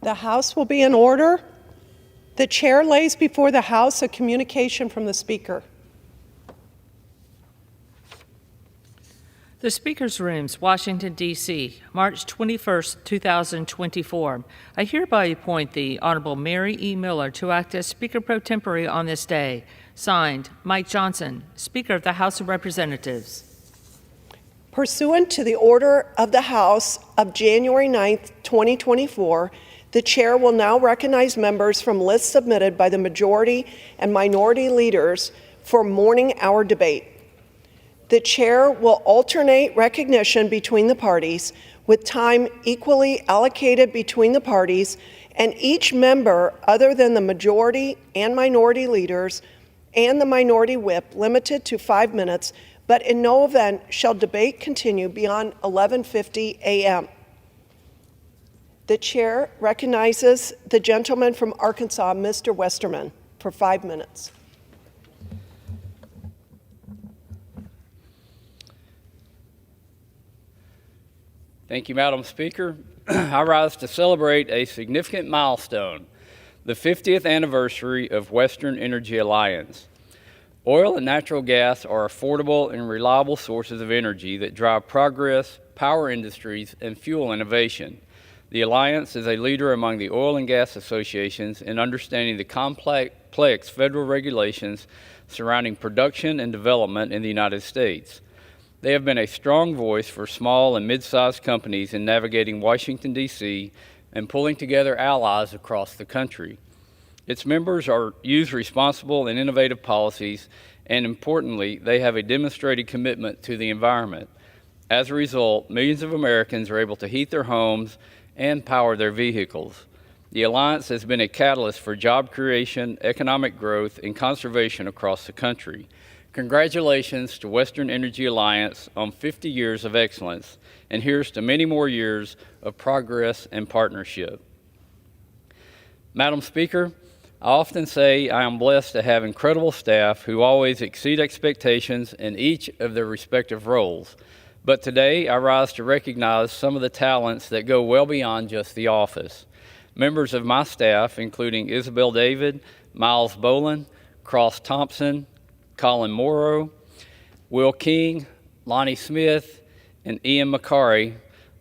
The House will be in order. The chair lays before the House a communication from the Speaker. The Speaker's Rooms, Washington, D.C., March 21st, 2024. I hereby appoint the Honorable Mary E. Miller to act as Speaker pro tempore on this day. Signed, Mike Johnson, Speaker of the House of Representatives. Pursuant to the order of the House of January 9th, 2024, the chair will now recognize members from lists submitted by the majority and minority leaders for morning hour debate. The chair will alternate recognition between the parties with time equally allocated between the parties, and each member other than the majority and minority leaders and the minority whip limited to 5 minutes, but in no event shall debate continue beyond 11:50 a.m. The chair recognizes the gentleman from Arkansas, Mr. Westerman, for 5 minutes. Thank you, Madam Speaker. I rise to celebrate a significant milestone, the 50th anniversary of Western Energy Alliance. Oil and natural gas are affordable and reliable sources of energy that drive progress, power industries, and fuel innovation. The Alliance is a leader among the oil and gas associations in understanding the complex federal regulations surrounding production and development in the United States. They have been a strong voice for small and mid-sized companies in navigating Washington, D.C., and pulling together allies across the country. Its members use responsible and innovative policies, and importantly, they have a demonstrated commitment to the environment. As a result, millions of Americans are able to heat their homes and power their vehicles. The Alliance has been a catalyst for job creation, economic growth, and conservation across the country. Congratulations to Western Energy Alliance on 50 years of excellence, and here's to many more years of progress and partnership. Madam Speaker, I often say I am blessed to have incredible staff who always exceed expectations in each of their respective roles. But today, I rise to recognize some of the talents that go well beyond just the office. Members of my staff, including Isabel David, Miles Boland, Cross Thompson, Colin Morrow, Will King, Lonnie Smith, and Ian McCary,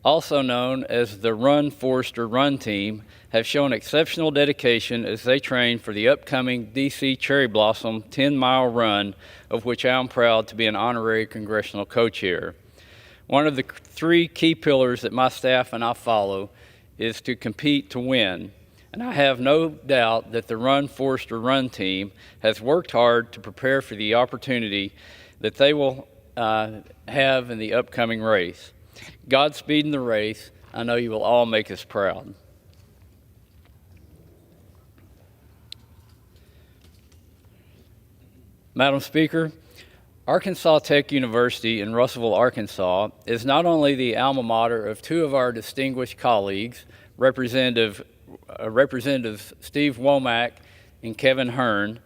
also known as the Run Forrester Run Team, have shown exceptional dedication as they train for the upcoming D.C. Cherry Blossom 10-mile run, of which I am proud to be an honorary congressional co-chair. One of the 3 key pillars that my staff and I follow is to compete to win. And I have no doubt that the Run Forrester Run team has worked hard to prepare for the opportunity that they will have in the upcoming race. Godspeed in the race. I know you will all make us proud. Madam Speaker, Arkansas Tech University in Russellville, Arkansas is not only the alma mater of 2 of our distinguished colleagues, Representatives Steve Womack and Kevin Hearn,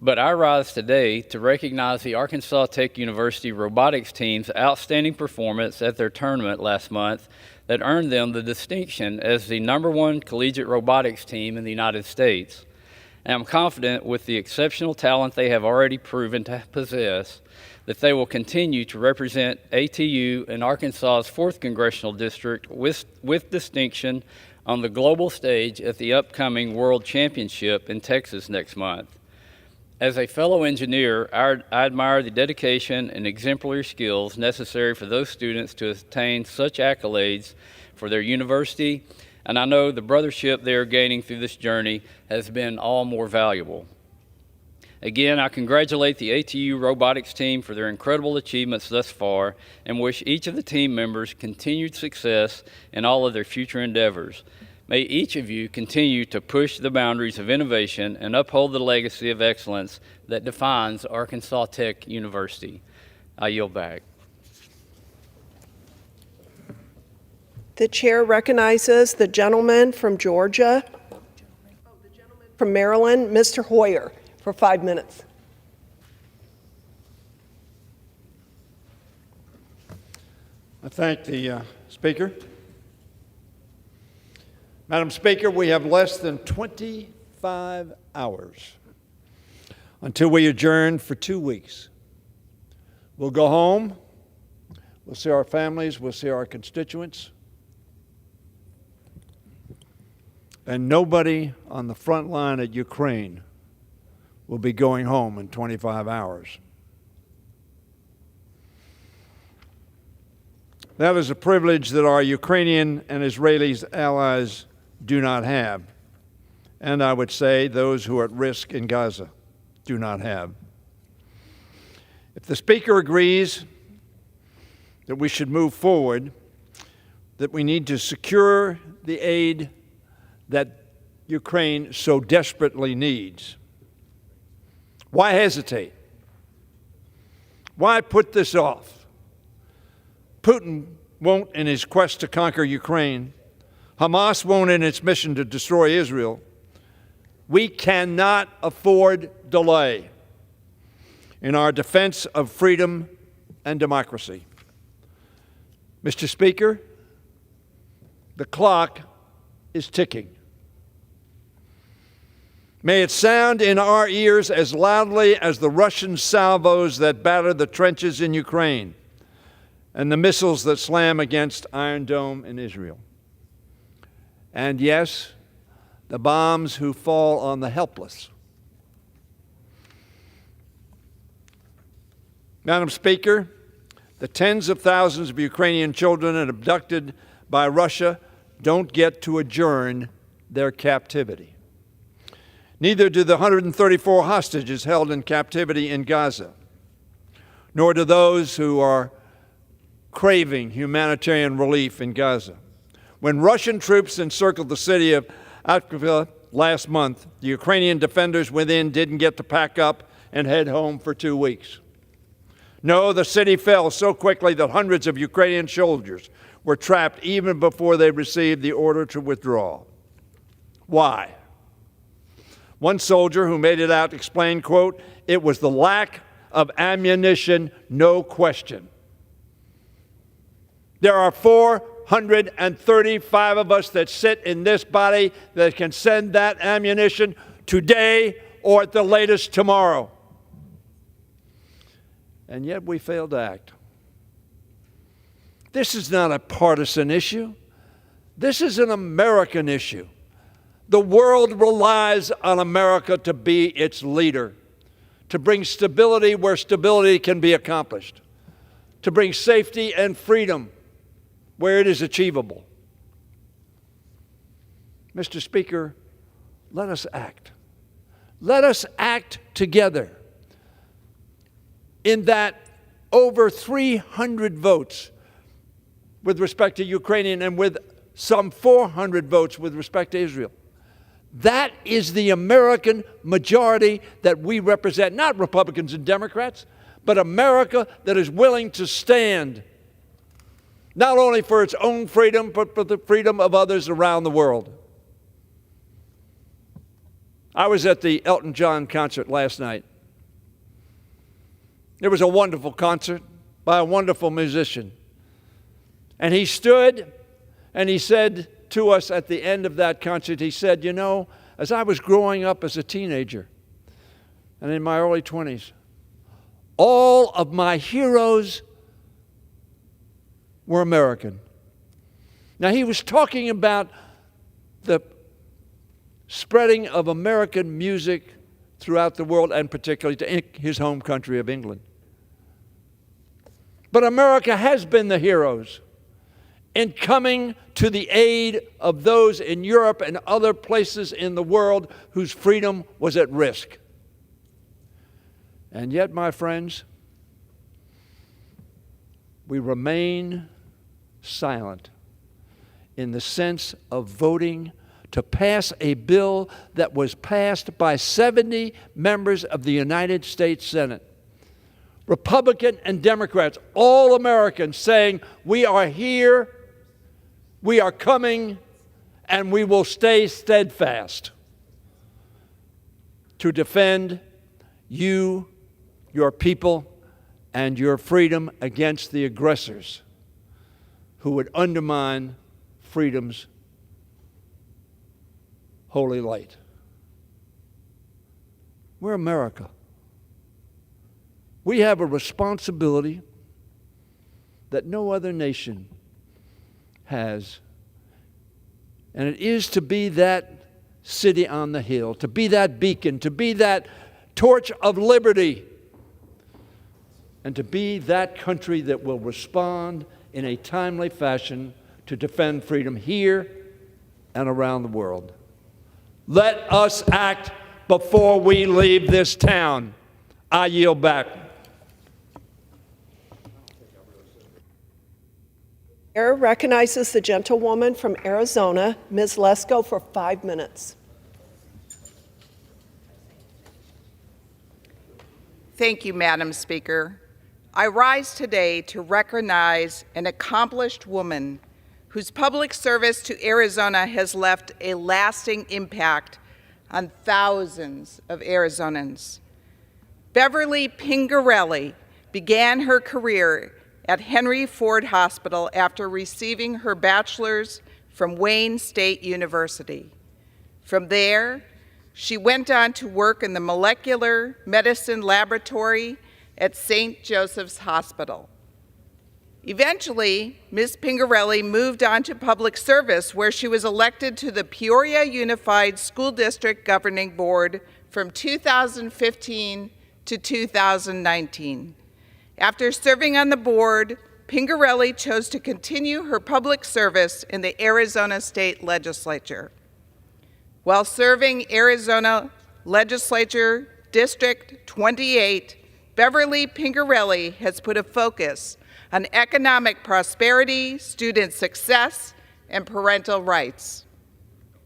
but I rise today to recognize the Arkansas Tech University robotics team's outstanding performance at their tournament last month that earned them the distinction as the #1 collegiate robotics team in the United States. And I'm confident with the exceptional talent they have already proven to possess that they will continue to represent ATU in Arkansas's 4th Congressional District with distinction on the global stage at the upcoming World Championship in Texas next month. As a fellow engineer, I admire the dedication and exemplary skills necessary for those students to attain such accolades for their university, and I know the brothership they are gaining through this journey has been all more valuable. Again, I congratulate the ATU robotics team for their incredible achievements thus far and wish each of the team members continued success in all of their future endeavors. May each of you continue to push the boundaries of innovation and uphold the legacy of excellence that defines Arkansas Tech University. I yield back. The chair recognizes the gentleman from Georgia, the gentleman from Maryland, Mr. Hoyer, for 5 minutes. I thank the Speaker. Madam Speaker, we have less than 25 hours until we adjourn for 2 weeks. We'll go home, we'll see our families, we'll see our constituents, and nobody on the front line at Ukraine will be going home in 25 hours. That is a privilege that our Ukrainian and Israeli allies do not have, and I would say those who are at risk in Gaza do not have. If the Speaker agrees that we should move forward, that we need to secure the aid that Ukraine so desperately needs, why hesitate? Why put this off? Putin won't in his quest to conquer Ukraine. Hamas won't in its mission to destroy Israel. We cannot afford delay in our defense of freedom and democracy. Mr. Speaker, the clock is ticking. May it sound in our ears as loudly as the Russian salvos that batter the trenches in Ukraine and the missiles that slam against Iron Dome in Israel. And yes, the bombs who fall on the helpless. Madam Speaker, the tens of thousands of Ukrainian children abducted by Russia don't get to adjourn their captivity. Neither do the 134 hostages held in captivity in Gaza, nor do those who are craving humanitarian relief in Gaza. When Russian troops encircled the city of Adjournment last month, the Ukrainian defenders within didn't get to pack up and head home for 2 weeks. No, the city fell so quickly that hundreds of Ukrainian soldiers were trapped even before they received the order to withdraw. Why? One soldier who made it out explained, quote, "It was the lack of ammunition, no question. There are 435 of us that sit in this body that can send that ammunition today or at the latest tomorrow." And yet we fail to act. This is not a partisan issue. This is an American issue. The world relies on America to be its leader, to bring stability where stability can be accomplished, to bring safety and freedom where it is achievable. Mr. Speaker, let us act. Let us act together. In that over 300 votes with respect to Ukrainian and with some 400 votes with respect to Israel. That is the American majority that we represent, not Republicans and Democrats, but America that is willing to stand not only for its own freedom, but for the freedom of others around the world. I was at the Elton John concert last night. It was a wonderful concert by a wonderful musician. And he stood and he said to us at the end of that concert, he said, "You know, as I was growing up as a teenager and in my early 20s, all of my heroes were American." Now, he was talking about the spreading of American music throughout the world, and particularly to his home country of England. But America has been the heroes in coming to the aid of those in Europe and other places in the world whose freedom was at risk. And yet, my friends, we remain silent in the sense of voting to pass a bill that was passed by 70 members of the United States Senate. Republican and Democrats, all Americans, saying, "We are here, we are coming, and we will stay steadfast to defend you, your people, and your freedom against the aggressors who would undermine freedoms holy light. We're America. We have a responsibility that no other nation has, and it is to be that city on the hill, to be that beacon, to be that torch of liberty, and to be that country that will respond in a timely fashion to defend freedom here and around the world. Let us act before we leave this town. I yield back. Chair recognizes the gentlewoman from Arizona, Ms. Lesko, for 5 minutes. Thank you, Madam Speaker. I rise today to recognize an accomplished woman whose public service to Arizona has left a lasting impact on thousands of Arizonans. Beverly Pingerelli began her career at Henry Ford Hospital after receiving her bachelor's from Wayne State University. From there, she went on to work in the molecular medicine laboratory at St. Joseph's Hospital. Eventually, Ms. Pingerelli moved on to public service, where she was elected to the Peoria Unified School District Governing Board from 2015 to 2019. After serving on the board, Pingerelli chose to continue her public service in the Arizona State Legislature. While serving Arizona Legislature District 28, Beverly Pingerelli has put a focus on economic prosperity, student success, and parental rights.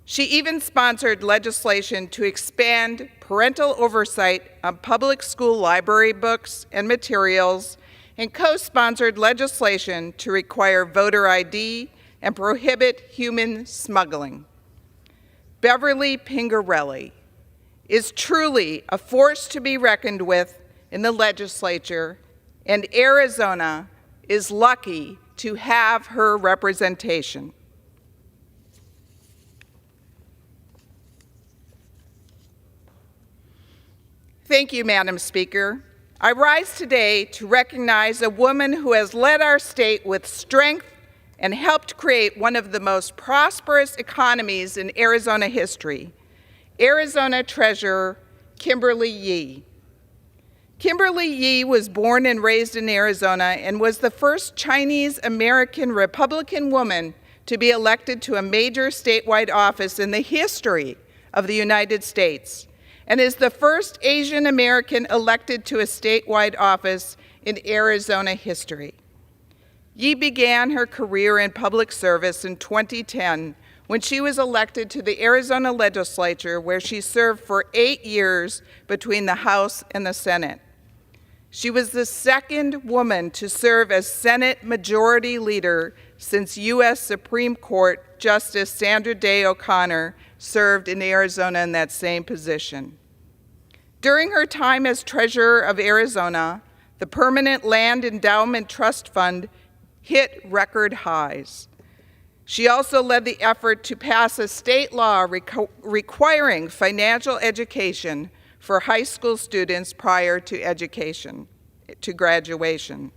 She even sponsored legislation to expand parental oversight on public school library books and materials, and co-sponsored legislation to require voter ID and prohibit human smuggling. Beverly Pingerelli is truly a force to be reckoned with in the legislature, and Arizona is lucky to have her representation. Thank you, Madam Speaker. I rise today to recognize a woman who has led our state with strength and helped create one of the most prosperous economies in Arizona history, Arizona Treasurer Kimberly Yee. Kimberly Yee was born and raised in Arizona and was the first Chinese-American Republican woman to be elected to a major statewide office in the history of the United States, and is the first Asian American elected to a statewide office in Arizona history. Yee began her career in public service in 2010 when she was elected to the Arizona legislature, where she served for 8 years between the House and the Senate. She was the second woman to serve as Senate Majority Leader since U.S. Supreme Court Justice Sandra Day O'Connor served in Arizona in that same position. During her time as Treasurer of Arizona, the Permanent Land Endowment Trust Fund hit record highs. She also led the effort to pass a state law requiring financial education for high school students prior to graduation.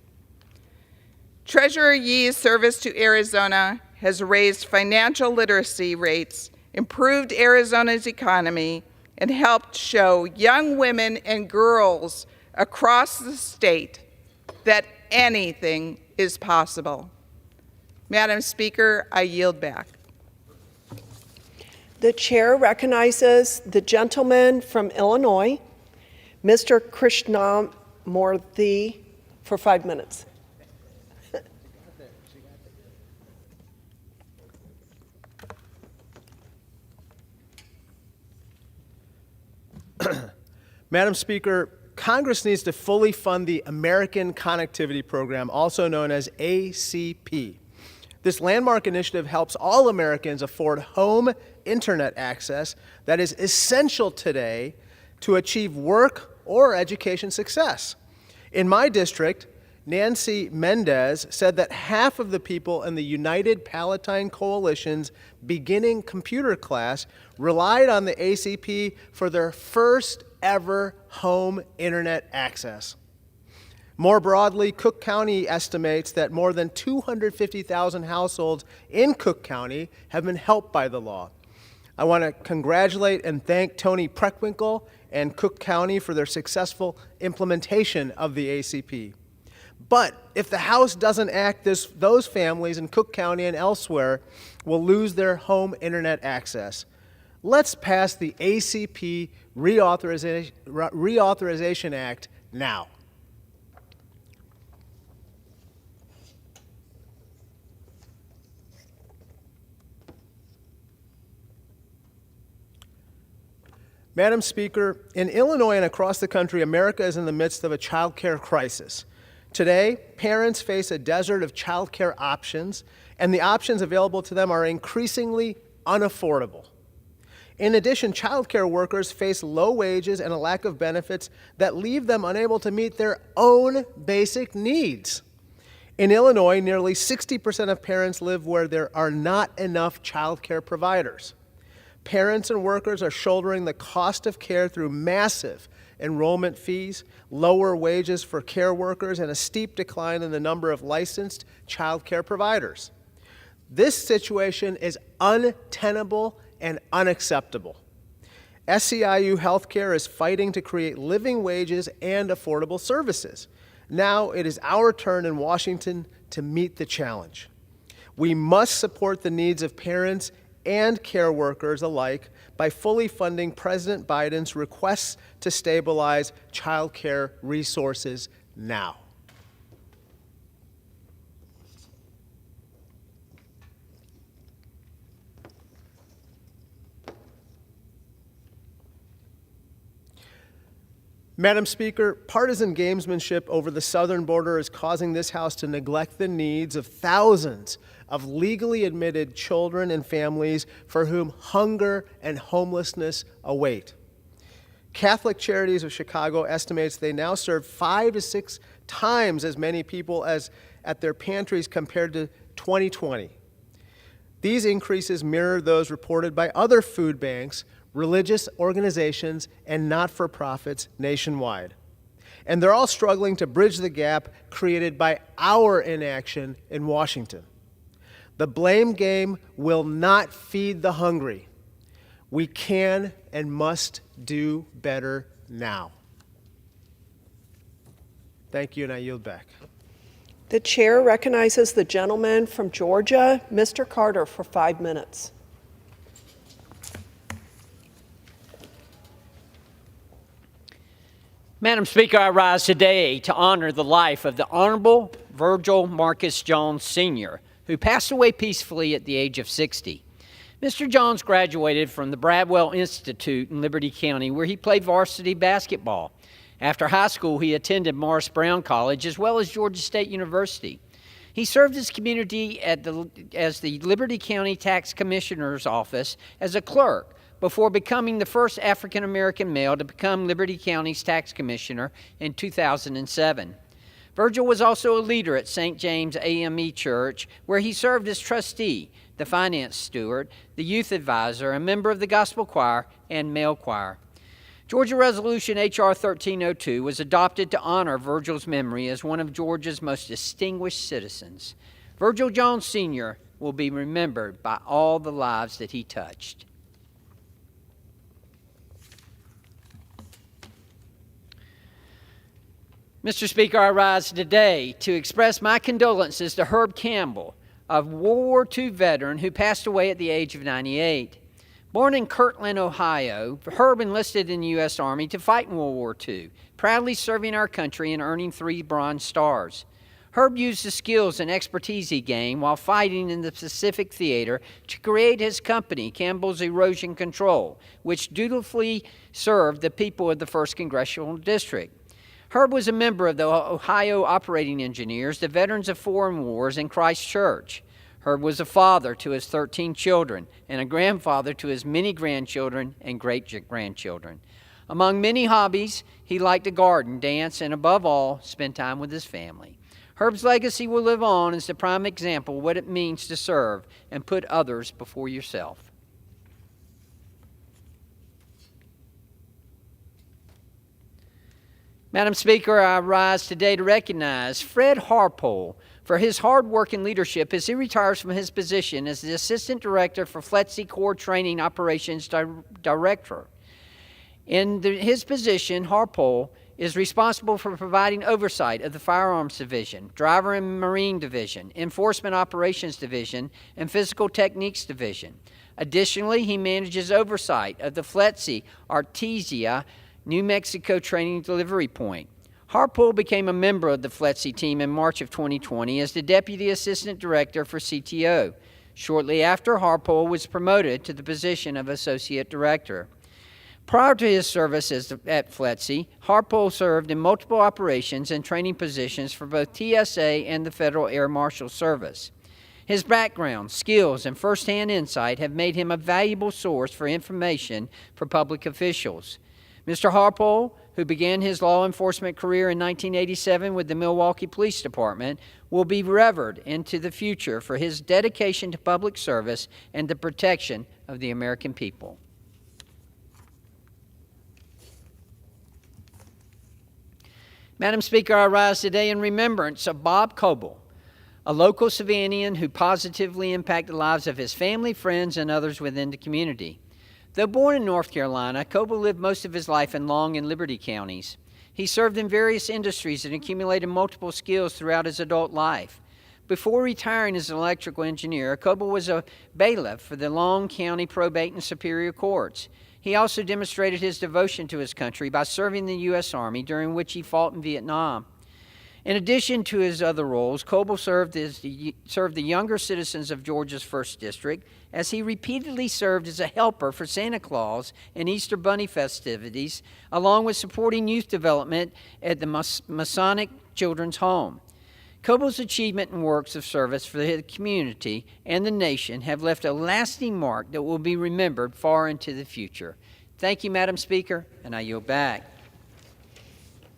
Treasurer Yee's service to Arizona has raised financial literacy rates, improved Arizona's economy, and helped show young women and girls across the state that anything is possible. Madam Speaker, I yield back. The chair recognizes the gentleman from Illinois, Mr. Krishnamurthy, for 5 minutes. Madam Speaker, Congress needs to fully fund the American Connectivity Program, also known as ACP. This landmark initiative helps all Americans afford home internet access that is essential today to achieve work or education success. In my district, Nancy Mendez, said that half of the people in the United Palatine Coalition's beginning computer class relied on the ACP for their first ever home internet access. More broadly, Cook County estimates that more than 250,000 households in Cook County have been helped by the law. I want to congratulate and thank Tony Preckwinkle and Cook County for their successful implementation of the ACP. But if the House doesn't act, those families in Cook County and elsewhere will lose their home internet access. Let's pass the ACP Reauthorization Act now. Madam Speaker, in Illinois and across the country, America is in the midst of a child care crisis. Today, parents face a desert of child care options, and the options available to them are increasingly unaffordable. In addition, child care workers face low wages and a lack of benefits that leave them unable to meet their own basic needs. In Illinois, nearly 60% of parents live where there are not enough child care providers. Parents and workers are shouldering the cost of care through massive enrollment fees, lower wages for care workers, and a steep decline in the number of licensed child care providers. This situation is untenable and unacceptable. SEIU Healthcare is fighting to create living wages and affordable services. Now it is our turn in Washington to meet the challenge. We must support the needs of parents and care workers alike by fully funding President Biden's requests to stabilize child care resources now. Madam Speaker, partisan gamesmanship over the southern border is causing this House to neglect the needs of thousands of legally admitted children and families for whom hunger and homelessness await. Catholic Charities of Chicago estimates they now serve 5 to 6 times as many people as at their pantries compared to 2020. These increases mirror those reported by other food banks, religious organizations, and not-for-profits nationwide. And they're all struggling to bridge the gap created by our inaction in Washington. The blame game will not feed the hungry. We can and must do better now. Thank you, and I yield back. The chair recognizes the gentleman from Georgia, Mr. Carter, for 5 minutes. Madam Speaker, I rise today to honor the life of the Honorable Virgil Marcus Jones, Sr., who passed away peacefully at the age of 60. Mr. Jones graduated from the Bradwell Institute in Liberty County, where he played varsity basketball. After high school, he attended Morris Brown College as well as Georgia State University. He served his community as the Liberty County Tax Commissioner's Office as a clerk before becoming the first African-American male to become Liberty County's tax commissioner in 2007. Virgil was also a leader at St. James AME Church, where he served as trustee, the finance steward, the youth advisor, a member of the gospel choir, and male choir. Georgia Resolution H.R. 1302 was adopted to honor Virgil's memory as one of Georgia's most distinguished citizens. Virgil Jones, Sr. will be remembered by all the lives that he touched. Mr. Speaker, I rise today to express my condolences to Herb Campbell, a World War II veteran who passed away at the age of 98. Born in Kirtland, Ohio, Herb enlisted in the U.S. Army to fight in World War II, proudly serving our country and earning 3 Bronze Stars. Herb used the skills and expertise he gained while fighting in the Pacific Theater to create his company, Campbell's Erosion Control, which dutifully served the people of the 1st Congressional District. Herb was a member of the Ohio Operating Engineers, the Veterans of Foreign Wars, and Christ Church. Herb was a father to his 13 children and a grandfather to his many grandchildren and great-grandchildren. Among many hobbies, he liked to garden, dance, and above all, spend time with his family. Herb's legacy will live on as the prime example of what it means to serve and put others before yourself. Madam Speaker, I rise today to recognize Fred Harpole for his hard work and leadership as he retires from his position as the Assistant Director for FLETC Corps Training Operations Director. In his position, Harpole is responsible for providing oversight of the Firearms Division, Driver and Marine Division, Enforcement Operations Division, and Physical Techniques Division. Additionally, he manages oversight of the FLETC Artesia, New Mexico Training Delivery Point. Harpole became a member of the FLETC team in March of 2020 as the Deputy Assistant Director for CTO. Shortly after, Harpole was promoted to the position of Associate Director. Prior to his service at FLETC, Harpole served in multiple operations and training positions for both TSA and the Federal Air Marshal Service. His background, skills, and firsthand insight have made him a valuable source for information for public officials. Mr. Harpole, who began his law enforcement career in 1987 with the Milwaukee Police Department, will be revered into the future for his dedication to public service and the protection of the American people. Madam Speaker, I rise today in remembrance of Bob Coble, a local Savannaian who positively impacted the lives of his family, friends, and others within the community. Though born in North Carolina, Coble lived most of his life in Long and Liberty counties. He served in various industries and accumulated multiple skills throughout his adult life. Before retiring as an electrical engineer, Coble was a bailiff for the Long County Probate and Superior Courts. He also demonstrated his devotion to his country by serving in the U.S. Army, during which he fought in Vietnam. In addition to his other roles, Coble served the younger citizens of Georgia's 1st District, as he repeatedly served as a helper for Santa Claus and Easter Bunny festivities, along with supporting youth development at the Masonic Children's Home. Coble's achievement and works of service for the community and the nation have left a lasting mark that will be remembered far into the future. Thank you, Madam Speaker, and I yield back.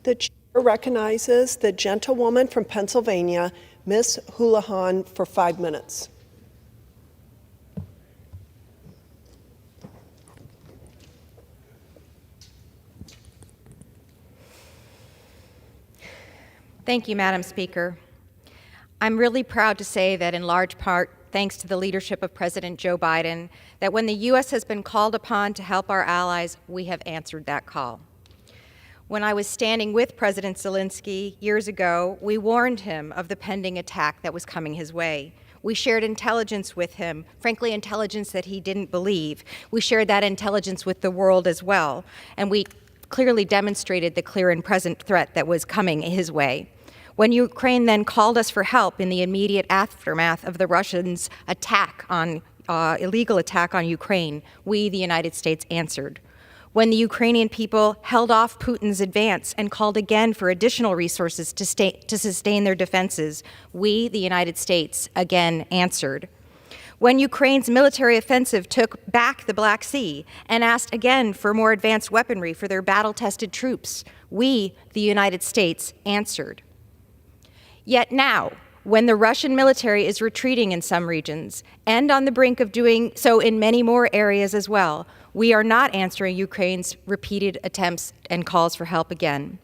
The chair recognizes the gentlewoman from Pennsylvania, Ms. Houlihan, for 5 minutes. Thank you, Madam Speaker. I'm really proud to say that in large part, thanks to the leadership of President Joe Biden, that when the U.S. has been called upon to help our allies, we have answered that call. When I was standing with President Zelensky years ago, we warned him of the pending attack that was coming his way. We shared intelligence with him, frankly, intelligence that he didn't believe. We shared that intelligence with the world as well, and we clearly demonstrated the clear and present threat that was coming his way. When Ukraine then called us for help in the immediate aftermath of the Russians' illegal attack on Ukraine, we, the United States, answered. When the Ukrainian people held off Putin's advance and called again for additional resources to sustain their defenses, we, the United States, again answered. When Ukraine's military offensive took back the Black Sea and asked again for more advanced weaponry for their battle-tested troops, we, the United States, answered. Yet now, when the Russian military is retreating in some regions and on the brink of doing so in many more areas as well, we are not answering Ukraine's repeated attempts and calls for help again.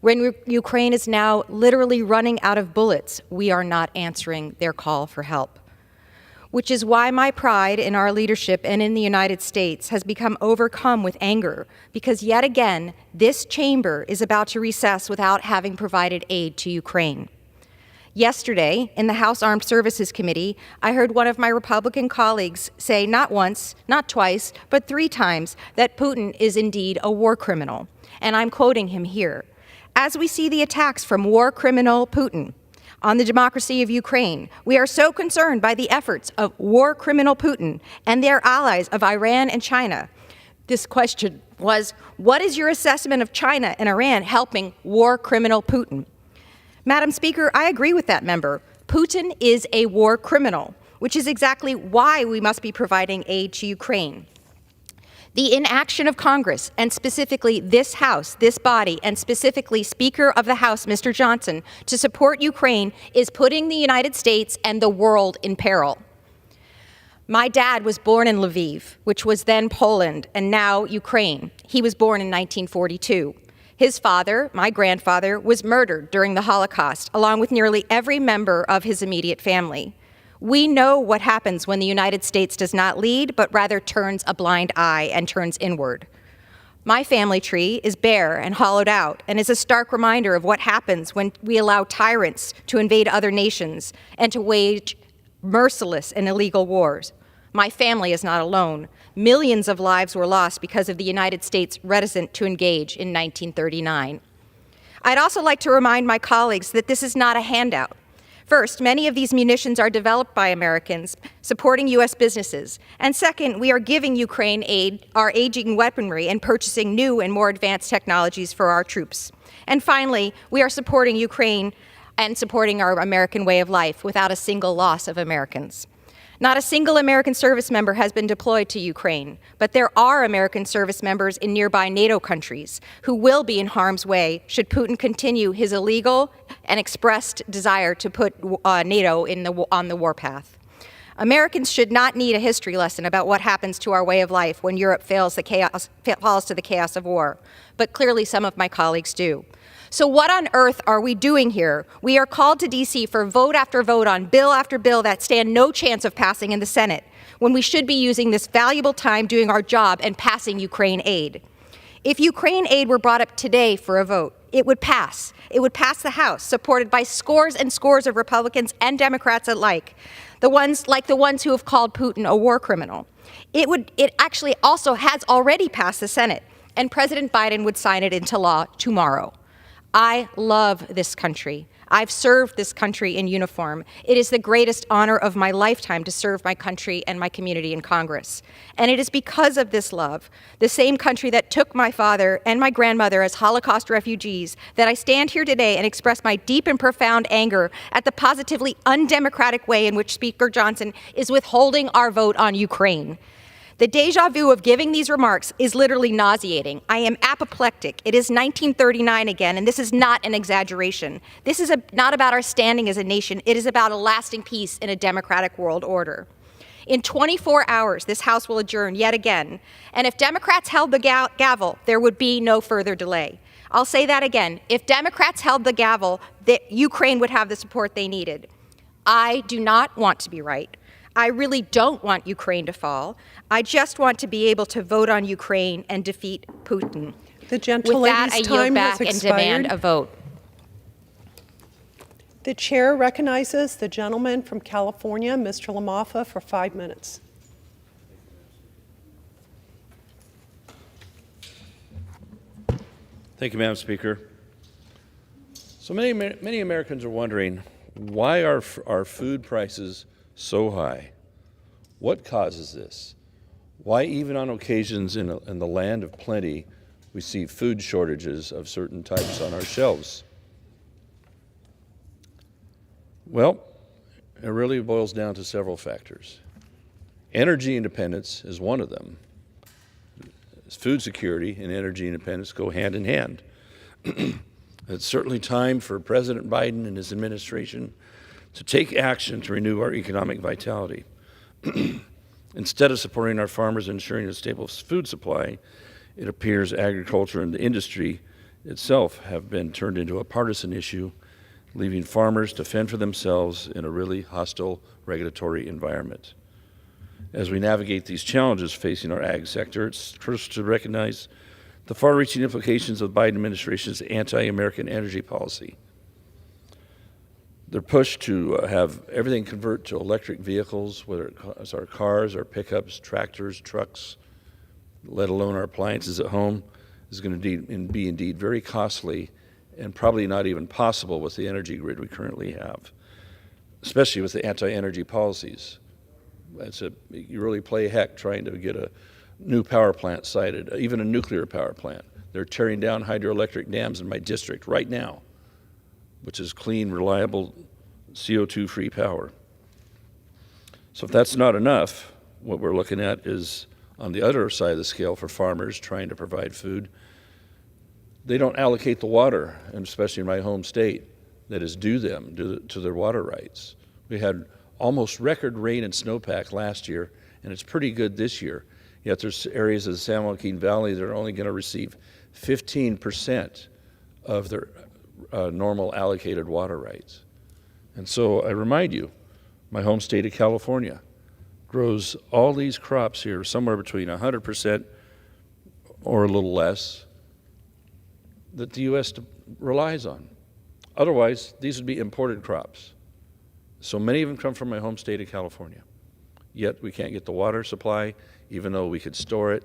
When Ukraine is now literally running out of bullets, we are not answering their call for help. Which is why my pride in our leadership and in the United States has become overcome with anger, because yet again, this chamber is about to recess without having provided aid to Ukraine. Yesterday, in the House Armed Services Committee, I heard one of my Republican colleagues say not once, not twice, but 3 times that Putin is indeed a war criminal. And I'm quoting him here. As we see the attacks from war criminal Putin on the democracy of Ukraine, we are so concerned by the efforts of war criminal Putin and their allies of Iran and China. This question was, what is your assessment of China and Iran helping war criminal Putin? Madam Speaker, I agree with that member. Putin is a war criminal, which is exactly why we must be providing aid to Ukraine. The inaction of Congress, and specifically this House, this body, and specifically Speaker of the House, Mr. Johnson, to support Ukraine is putting the United States and the world in peril. My dad was born in Lviv, which was then Poland and now Ukraine. He was born in 1942. His father, my grandfather, was murdered during the Holocaust, along with nearly every member of his immediate family. We know what happens when the United States does not lead, but rather turns a blind eye and turns inward. My family tree is bare and hollowed out and is a stark reminder of what happens when we allow tyrants to invade other nations and to wage merciless and illegal wars. My family is not alone. Millions of lives were lost because of the United States reticent to engage in 1939. I'd also like to remind my colleagues that this is not a handout. First, many of these munitions are developed by Americans, supporting U.S. businesses. And second, we are giving Ukraine aid, our aging weaponry, and purchasing new and more advanced technologies for our troops. And finally, we are supporting Ukraine and supporting our American way of life without a single loss of Americans. Not a single American service member has been deployed to Ukraine, but there are American service members in nearby NATO countries who will be in harm's way should Putin continue his illegal and expressed desire to put NATO on the warpath. Americans should not need a history lesson about what happens to our way of life when Europe falls to the chaos of war, but clearly some of my colleagues do. So what on earth are we doing here? We are called to D.C. for vote after vote on bill after bill that stand no chance of passing in the Senate, when we should be using this valuable time doing our job and passing Ukraine aid. If Ukraine aid were brought up today for a vote, it would pass. It would pass the House, supported by scores and scores of Republicans and Democrats alike, the ones who have called Putin a war criminal. It actually also has already passed the Senate, and President Biden would sign it into law tomorrow. I love this country. I've served this country in uniform. It is the greatest honor of my lifetime to serve my country and my community in Congress. And it is because of this love, the same country that took my father and my grandmother as Holocaust refugees, that I stand here today and express my deep and profound anger at the positively undemocratic way in which Speaker Johnson is withholding our vote on Ukraine. The deja vu of giving these remarks is literally nauseating. I am apoplectic. It is 1939 again, and this is not an exaggeration. This is not about our standing as a nation. It is about a lasting peace in a democratic world order. In 24 hours, this House will adjourn yet again, and if Democrats held the gavel, there would be no further delay. I'll say that again. If Democrats held the gavel, Ukraine would have the support they needed. I do not want to be right. I really don't want Ukraine to fall. I just want to be able to vote on Ukraine and defeat Putin. The gentlelady's time has expired. And demand a vote. The chair recognizes the gentleman from California, Mr. LaMaffa, for 5 minutes. Thank you, Madam Speaker. So many Americans are wondering, why are our food prices so high? What causes this? Why, even on occasions in the land of plenty, we see food shortages of certain types on our shelves? Well, it really boils down to several factors. Energy independence is one of them. Food security and energy independence go hand in hand. It's certainly time for President Biden and his administration to take action to renew our economic vitality. Instead of supporting our farmers and ensuring a stable food supply, it appears agriculture and the industry itself have been turned into a partisan issue, leaving farmers to fend for themselves in a really hostile regulatory environment. As we navigate these challenges facing our ag sector, it's crucial to recognize the far-reaching implications of the Biden administration's anti-American energy policy. Their push to have everything convert to electric vehicles, whether it's our cars, our pickups, tractors, trucks, let alone our appliances at home, is going to be indeed very costly and probably not even possible with the energy grid we currently have, especially with the anti-energy policies. You really play heck trying to get a new power plant sited, even a nuclear power plant. They're tearing down hydroelectric dams in my district right now, which is clean, reliable, CO2-free power. So if that's not enough, what we're looking at is On the other side of the scale, for farmers trying to provide food, they don't allocate the water, and especially in my home state, that is due them to their water rights. We had almost record rain and snowpack last year, and it's pretty good this year. Yet there's areas of the San Joaquin Valley that are only going to receive 15% of their normal allocated water rights. And so I remind you, my home state of California grows all these crops here, somewhere between 100% or a little less, that the U.S. relies on. Otherwise, these would be imported crops. So many of them come from my home state of California. Yet we can't get the water supply, even though we could store it,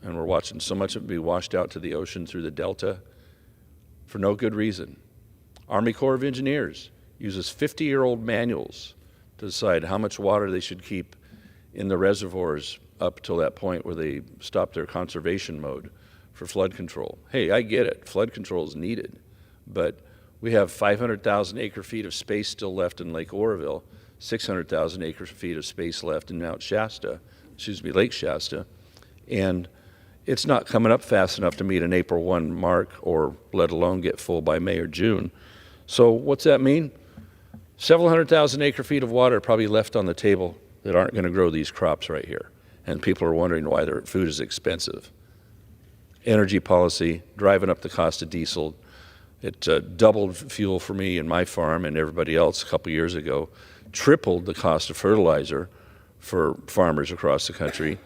and we're watching so much of it be washed out to the ocean through the Delta for no good reason. Army Corps of Engineers uses 50-year-old manuals to decide how much water they should keep in the reservoirs up till that point where they stop their conservation mode for flood control. Hey, I get it, flood control is needed, but we have 500,000 acre-feet of space still left in Lake Oroville, 600,000 acre-feet of space left in Lake Shasta, and it's not coming up fast enough to meet an April 1 mark, or let alone get full by May or June. So what's that mean? Several 100,000 acre-feet of water probably left on the table that aren't going to grow these crops right here. And people are wondering why their food is expensive. Energy policy, driving up the cost of diesel. It doubled fuel for me and my farm and everybody else a couple years ago, tripled the cost of fertilizer for farmers across the country,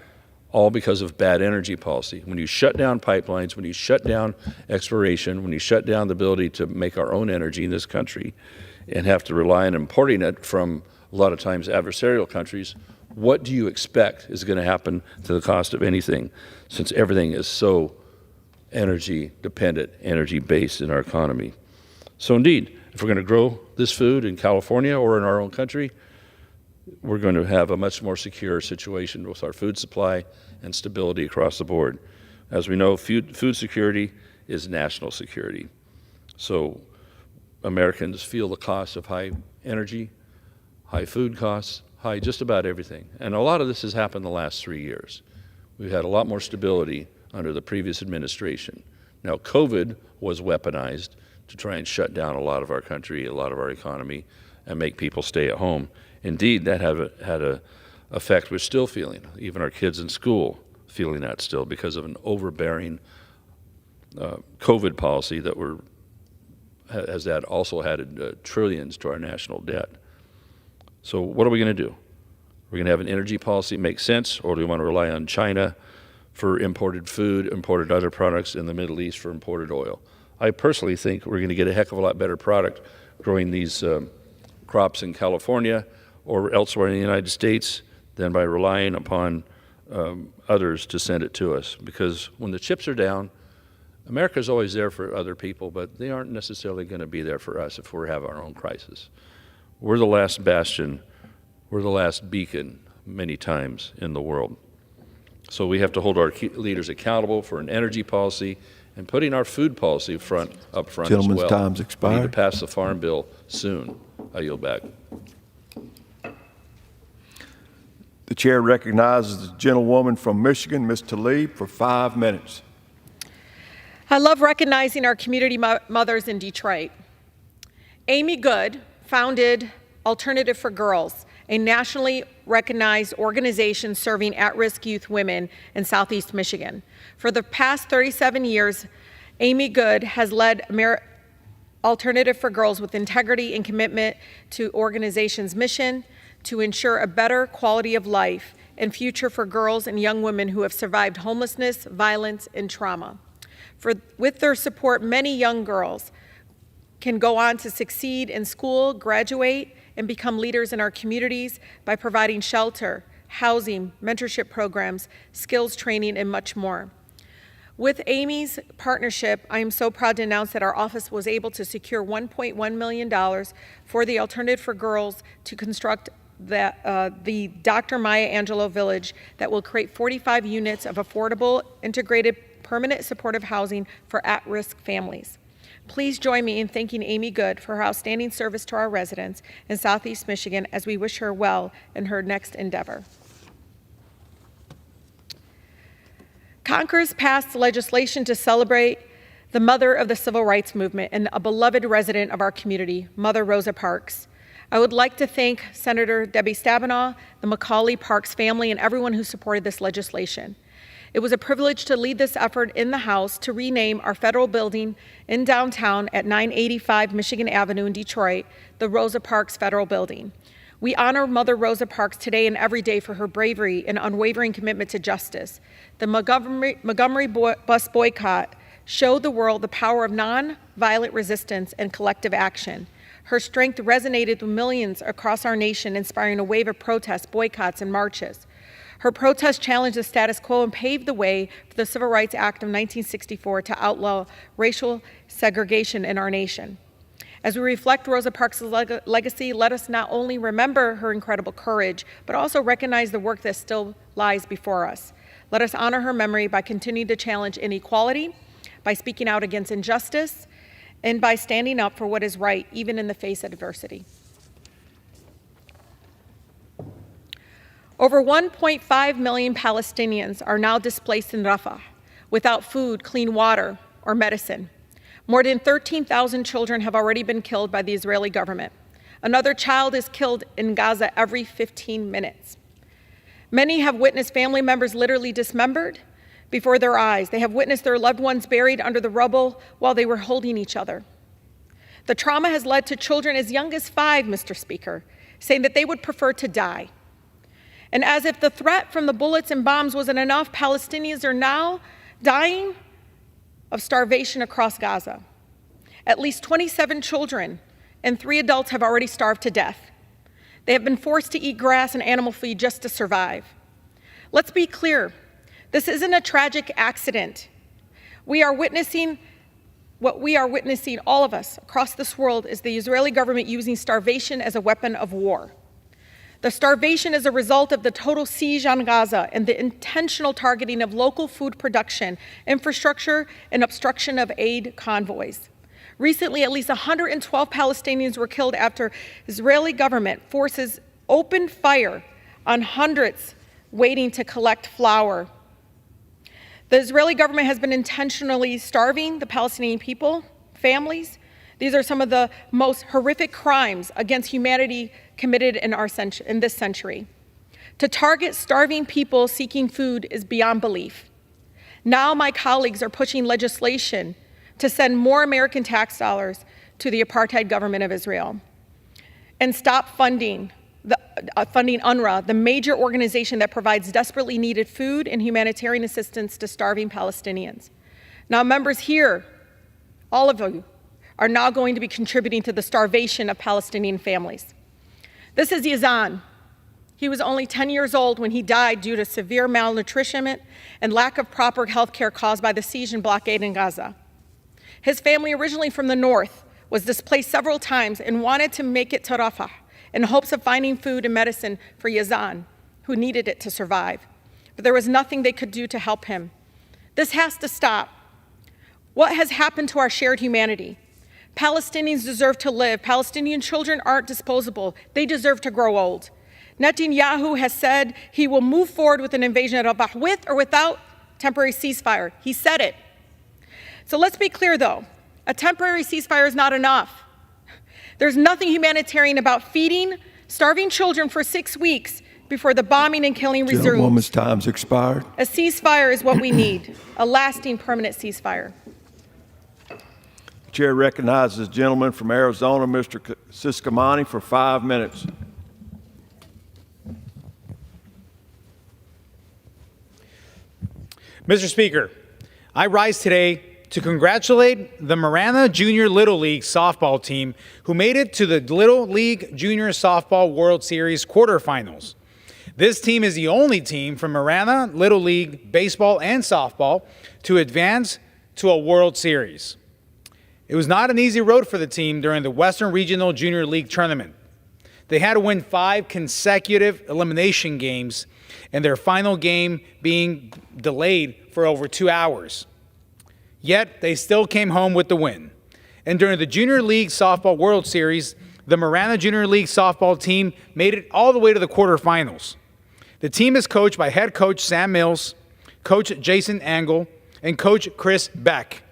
all because of bad energy policy. When you shut down pipelines, when you shut down exploration, when you shut down the ability to make our own energy in this country and have to rely on importing it from a lot of times adversarial countries, what do you expect is going to happen to the cost of anything, since everything is so energy dependent, energy based in our economy? So indeed, if we're going to grow this food in California or in our own country, we're going to have a much more secure situation with our food supply and stability across the board. As we know, food security is national security. So Americans feel the cost of high energy, high food costs, high just about everything. And a lot of this has happened the last 3 years. We've had a lot more stability under the previous administration. Now, COVID was weaponized to try and shut down a lot of our country, a lot of our economy, and make people stay at home. Indeed, that had a effect we're still feeling. Even our kids in school feeling that still because of an overbearing COVID policy that has also added trillions to our national debt. So what are we going to do? We're going to have an energy policy that makes sense, or do we want to rely on China for imported food, imported other products, in the Middle East for imported oil? I personally think we're going to get a heck of a lot better product growing these crops in California or elsewhere in the United States than by relying upon others to send it to us. Because when the chips are down, America's always there for other people, but they aren't necessarily going to be there for us if we have our own crisis. We're the last bastion, we're the last beacon many times in the world. So we have to hold our leaders accountable for an energy policy and putting our food policy up front as well. Gentleman's time's expired. We need to pass the Farm Bill soon. I yield back. The chair recognizes the gentlewoman from Michigan, Ms. Tlaib, for 5 minutes. I love recognizing our community mothers in Detroit. Amy Good founded Alternative for Girls, a nationally recognized organization serving at-risk youth women in Southeast Michigan. For the past 37 years, Amy Good has led Alternative for Girls with integrity and commitment to organization's mission to ensure a better quality of life and future for girls and young women who have survived homelessness, violence, and trauma. With their support, many young girls can go on to succeed in school, graduate, and become leaders in our communities by providing shelter, housing, mentorship programs, skills training, and much more. With Amy's partnership, I am so proud to announce that our office was able to secure $1.1 million for the Alternative for Girls to construct the Dr. Maya Angelou Village that will create 45 units of affordable, integrated, permanent supportive housing for at-risk families. Please join me in thanking Amy Good for her outstanding service to our residents in Southeast Michigan as we wish her well in her next endeavor. Congress passed legislation to celebrate the mother of the civil rights movement and a beloved resident of our community, Mother Rosa Parks. I would like to thank Senator Debbie Stabenow, the Macaulay Parks family, and everyone who supported this legislation. It was a privilege to lead this effort in the House to rename our federal building in downtown at 985 Michigan Avenue in Detroit, the Rosa Parks Federal Building. We honor Mother Rosa Parks today and every day for her bravery and unwavering commitment to justice. The Montgomery bus boycott showed the world the power of nonviolent resistance and collective action. Her strength resonated with millions across our nation, inspiring a wave of protests, boycotts, and marches. Her protest challenged the status quo and paved the way for the Civil Rights Act of 1964 to outlaw racial segregation in our nation. As we reflect Rosa Parks' legacy, let us not only remember her incredible courage, but also recognize the work that still lies before us. Let us honor her memory by continuing to challenge inequality, by speaking out against injustice, and by standing up for what is right, even in the face of adversity. Over 1.5 million Palestinians are now displaced in Rafah without food, clean water, or medicine. More than 13,000 children have already been killed by the Israeli government. Another child is killed in Gaza every 15 minutes. Many have witnessed family members literally dismembered before their eyes. They have witnessed their loved ones buried under the rubble while they were holding each other. The trauma has led to children as young as 5, Mr. Speaker, saying that they would prefer to die. And as if the threat from the bullets and bombs wasn't enough, Palestinians are now dying of starvation across Gaza. At least 27 children and 3 adults have already starved to death. They have been forced to eat grass and animal feed just to survive. Let's be clear, this isn't a tragic accident. What we are witnessing, all of us across this world, is the Israeli government using starvation as a weapon of war. The starvation is a result of the total siege on Gaza and the intentional targeting of local food production, infrastructure, and obstruction of aid convoys. Recently, at least 112 Palestinians were killed after Israeli government forces opened fire on hundreds waiting to collect flour. The Israeli government has been intentionally starving the Palestinian people, families. These are some of the most horrific crimes against humanity committed in this century. To target starving people seeking food is beyond belief. Now my colleagues are pushing legislation to send more American tax dollars to the apartheid government of Israel and stop funding UNRWA, the major organization that provides desperately needed food and humanitarian assistance to starving Palestinians. Now, members here, all of you, are now going to be contributing to the starvation of Palestinian families. This is Yazan. He was only 10 years old when he died due to severe malnutrition and lack of proper health care caused by the siege and blockade in Gaza. His family, originally from the north, was displaced several times and wanted to make it to Rafah in hopes of finding food and medicine for Yazan, who needed it to survive. But there was nothing they could do to help him. This has to stop. What has happened to our shared humanity? Palestinians deserve to live. Palestinian children aren't disposable. They deserve to grow old. Netanyahu has said he will move forward with an invasion of Rafah with or without temporary ceasefire. He said it. So let's be clear, though. A temporary ceasefire is not enough. There's nothing humanitarian about feeding starving children for 6 weeks before the bombing and killing resumes. Gentlewoman's time's expired. A ceasefire is what we need, a lasting, permanent ceasefire. The chair recognizes the gentleman from Arizona, Mr. Ciscomani, for 5 minutes. Mr. Speaker, I rise today to congratulate the Marana Junior Little League softball team who made it to the Little League Junior Softball World Series quarterfinals. This team is the only team from Marana Little League baseball and softball to advance to a World Series. It was not an easy road for the team during the Western Regional Junior League tournament. They had to win 5 consecutive elimination games, and their final game being delayed for over 2 hours. Yet, they still came home with the win. And during the Junior League Softball World Series, the Marana Junior League softball team made it all the way to the quarterfinals. The team is coached by head coach Sam Mills, Coach Jason Angle, and Coach Chris Beck.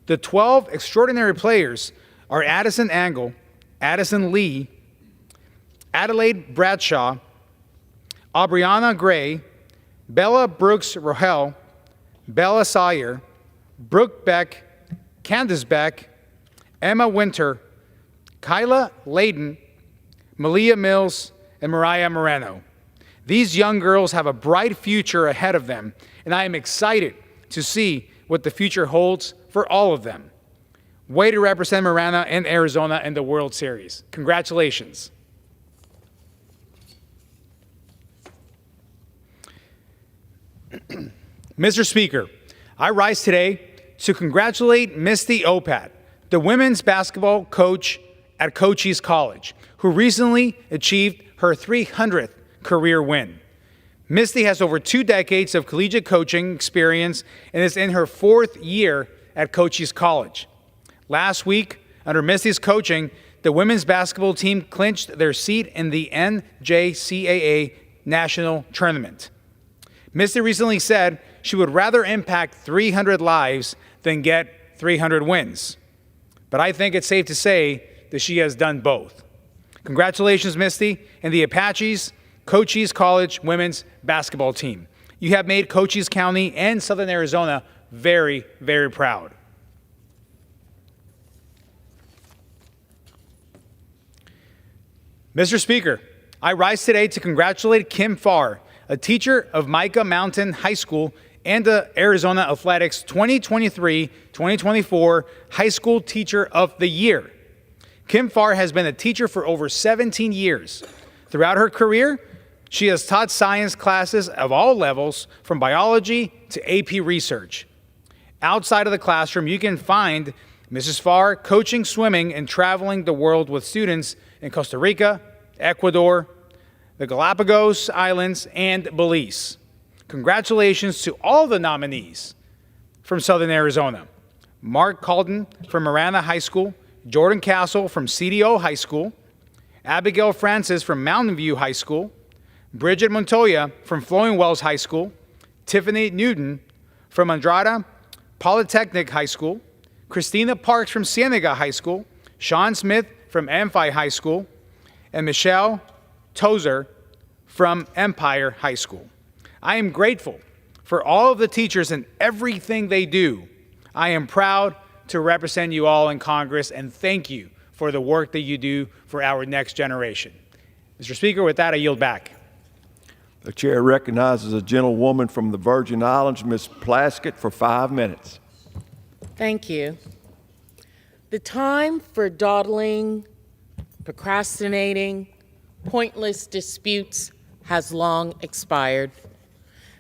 The 12 extraordinary players are Addison Angle, Addison Lee, Adelaide Bradshaw, Aubriana Gray, Bella Brooks Rohel, Bella Sawyer, Brooke Beck, Candace Beck, Emma Winter, Kyla Layden, Malia Mills, and Mariah Moreno. These young girls have a bright future ahead of them, and I am excited to see what the future holds for all of them. Way to represent Marana and Arizona in the World Series. Congratulations. Mr. Speaker, I rise today to congratulate Misty Opat, the women's basketball coach at Cochise College, who recently achieved her 300th career win. Misty has over 2 decades of collegiate coaching experience and is in her 4th year at Cochise College. Last week, under Misty's coaching, the women's basketball team clinched their seat in the NJCAA National Tournament. Misty recently said she would rather impact 300 lives than get 300 wins. But I think it's safe to say that she has done both. Congratulations, Misty, and the Apaches Cochise College women's basketball team. You have made Cochise County and Southern Arizona very, very proud. Mr. Speaker, I rise today to congratulate Kim Farr, a teacher of Mica Mountain High School and the Arizona Athletics 2023-2024 High School Teacher of the Year. Kim Farr has been a teacher for over 17 years. Throughout her career, she has taught science classes of all levels, from biology to AP research. Outside of the classroom, you can find Mrs. Farr coaching swimming and traveling the world with students in Costa Rica, Ecuador, the Galapagos Islands, and Belize. Congratulations to all the nominees from Southern Arizona. Mark Calden from Marana High School, Jordan Castle from CDO High School, Abigail Francis from Mountain View High School, Bridget Montoya from Flowing Wells High School, Tiffany Newton from Andrada Polytechnic High School, Christina Parks from Cienega High School, Sean Smith from Amphi High School, and Michelle Tozer from Empire High School. I am grateful for all of the teachers and everything they do. I am proud to represent you all in Congress, and thank you for the work that you do for our next generation. Mr. Speaker, with that, I yield back. The chair recognizes a gentlewoman from the Virgin Islands, Ms. Plaskett, for 5 minutes. Thank you. The time for dawdling, procrastinating, pointless disputes has long expired.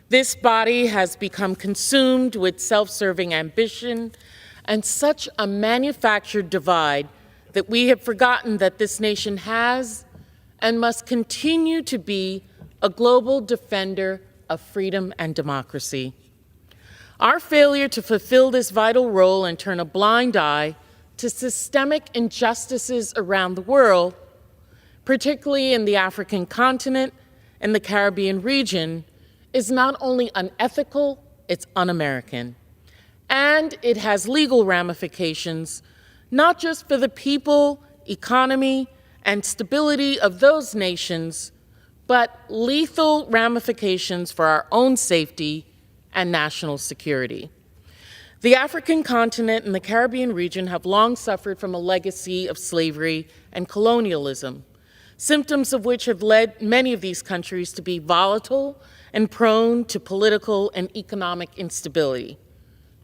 This body has become consumed with self-serving ambition and such a manufactured divide that we have forgotten that this nation has and must continue to be a global defender of freedom and democracy. Our failure to fulfill this vital role and turn a blind eye to systemic injustices around the world, particularly in the African continent and the Caribbean region, is not only unethical, it's un-American. And it has legal ramifications, not just for the people, economy, and stability of those nations, but lethal ramifications for our own safety and national security. The African continent and the Caribbean region have long suffered from a legacy of slavery and colonialism, symptoms of which have led many of these countries to be volatile and prone to political and economic instability.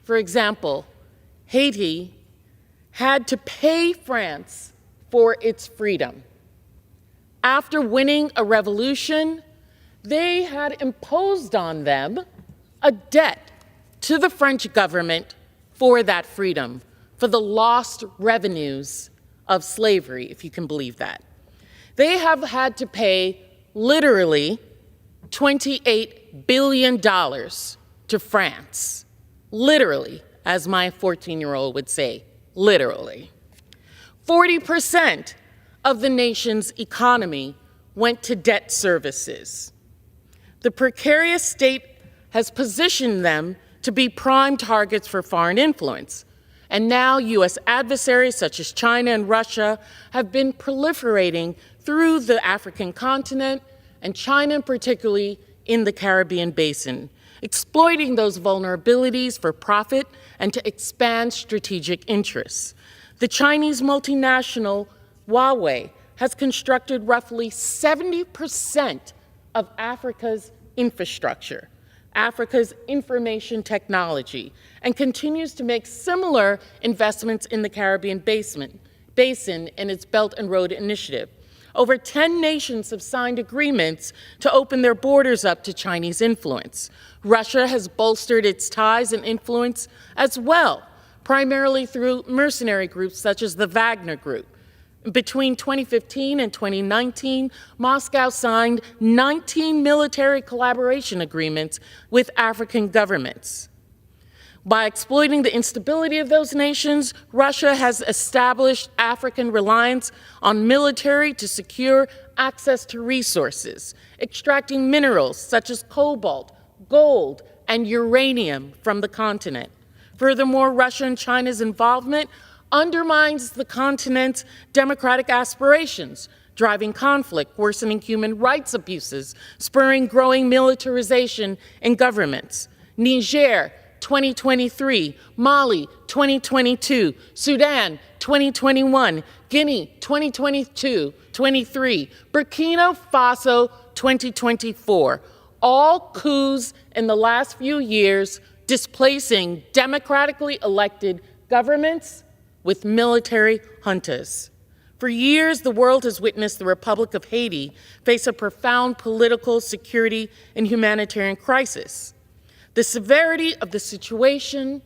For example, Haiti had to pay France for its freedom. After winning a revolution, they had imposed on them a debt to the French government for that freedom, for the lost revenues of slavery, if you can believe that. They have had to pay literally $28 billion to France. Literally, as my 14-year-old would say, literally. 40% of the nation's economy went to debt services. The precarious state has positioned them to be prime targets for foreign influence. And now U.S. adversaries such as China and Russia have been proliferating through the African continent, and China particularly in the Caribbean basin, exploiting those vulnerabilities for profit and to expand strategic interests. The Chinese multinational Huawei has constructed roughly 70% of Africa's infrastructure, Africa's information technology, and continues to make similar investments in the Caribbean basin in its Belt and Road Initiative. Over 10 nations have signed agreements to open their borders up to Chinese influence. Russia has bolstered its ties and influence as well, primarily through mercenary groups such as the Wagner Group. Between 2015 and 2019, Moscow signed 19 military collaboration agreements with African governments. By exploiting the instability of those nations, Russia has established African reliance on military to secure access to resources, extracting minerals such as cobalt, gold, and uranium from the continent. Furthermore, Russia and China's involvement undermines the continent's democratic aspirations, driving conflict, worsening human rights abuses, spurring growing militarization in governments. Niger, 2023, Mali, 2022, Sudan, 2021, Guinea, 2022-23, Burkina Faso, 2024. All coups in the last few years, displacing democratically elected governments with military juntas. For years, the world has witnessed the Republic of Haiti face a profound political, security, and humanitarian crisis. The severity of the situation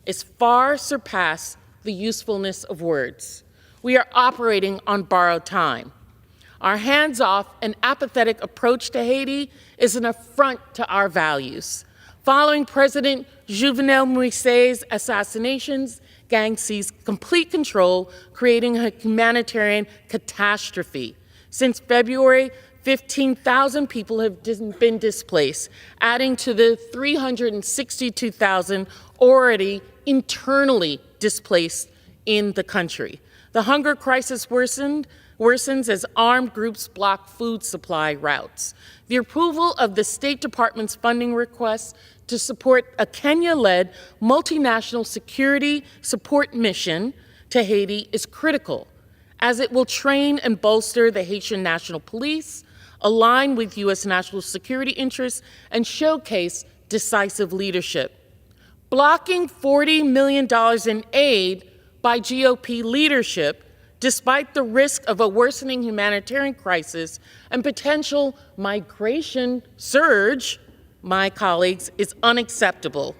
is far surpassed the usefulness of words. We are operating on borrowed time. Our hands-off and apathetic approach to Haiti is an affront to our values. Following President Jovenel Moïse's assassinations, gangs seized complete control, creating a humanitarian catastrophe. Since February, 15,000 people have been displaced, adding to the 362,000 already internally displaced in the country. The hunger crisis worsens as armed groups block food supply routes. The approval of the State Department's funding request to support a Kenya-led multinational security support mission to Haiti is critical, as it will train and bolster the Haitian National Police, align with U.S. national security interests, and showcase decisive leadership. Blocking $40 million in aid by GOP leadership, despite the risk of a worsening humanitarian crisis and potential migration surge, my colleagues, is unacceptable.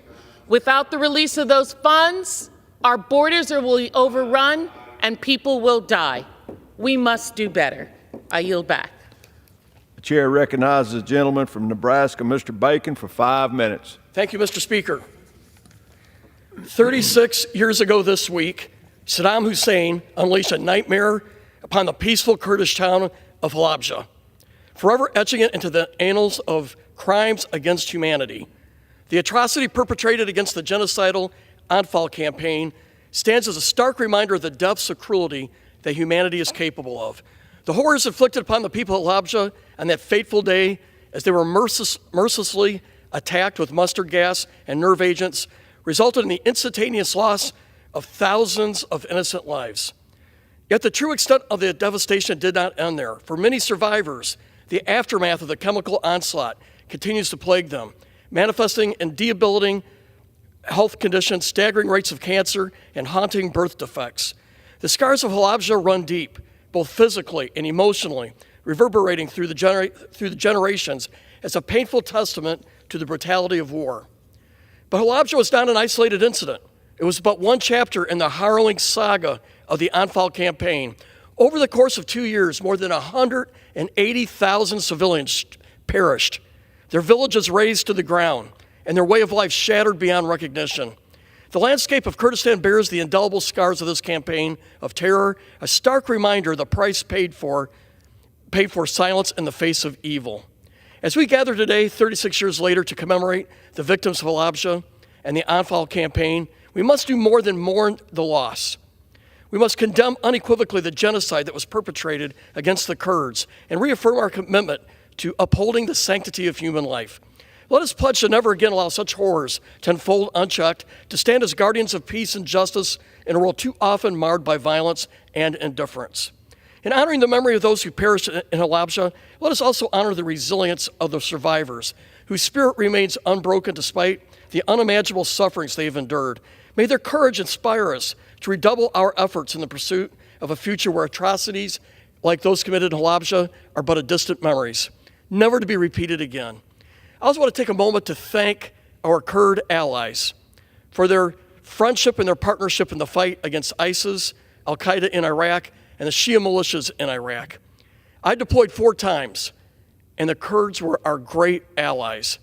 Without the release of those funds, our borders will be overrun and people will die. We must do better. I yield back. The chair recognizes the gentleman from Nebraska, Mr. Bacon, for 5 minutes. Thank you, Mr. Speaker. 36 years ago this week, Saddam Hussein unleashed a nightmare upon the peaceful Kurdish town of Halabja, forever etching it into the annals of crimes against humanity. The atrocity perpetrated against the genocidal Anfal campaign stands as a stark reminder of the depths of cruelty that humanity is capable of. The horrors inflicted upon the people of Halabja on that fateful day, as they were mercilessly attacked with mustard gas and nerve agents, resulted in the instantaneous loss of thousands of innocent lives. Yet the true extent of the devastation did not end there. For many survivors, the aftermath of the chemical onslaught continues to plague them, manifesting in debilitating health conditions, staggering rates of cancer, and haunting birth defects. The scars of Halabja run deep, both physically and emotionally, reverberating through the generations as a painful testament to the brutality of war. But Halabja was not an isolated incident. It was but one chapter in the harrowing saga of the Anfal campaign. Over the course of 2 years, more than 180,000 civilians perished, their villages razed to the ground, and their way of life shattered beyond recognition. The landscape of Kurdistan bears the indelible scars of this campaign of terror, a stark reminder of the price paid for silence in the face of evil. As we gather today, 36 years later, to commemorate the victims of Halabja and the Anfal campaign, we must do more than mourn the loss. We must condemn unequivocally the genocide that was perpetrated against the Kurds and reaffirm our commitment to upholding the sanctity of human life. Let us pledge to never again allow such horrors to unfold unchecked, to stand as guardians of peace and justice in a world too often marred by violence and indifference. In honoring the memory of those who perished in Halabja, let us also honor the resilience of the survivors, whose spirit remains unbroken despite the unimaginable sufferings they have endured. May their courage inspire us to redouble our efforts in the pursuit of a future where atrocities like those committed in Halabja are but a distant memories, never to be repeated again. I also want to take a moment to thank our Kurd allies for their friendship and their partnership in the fight against ISIS, Al-Qaeda in Iraq, and the Shia militias in Iraq. I deployed 4 times, and the Kurds were our great allies,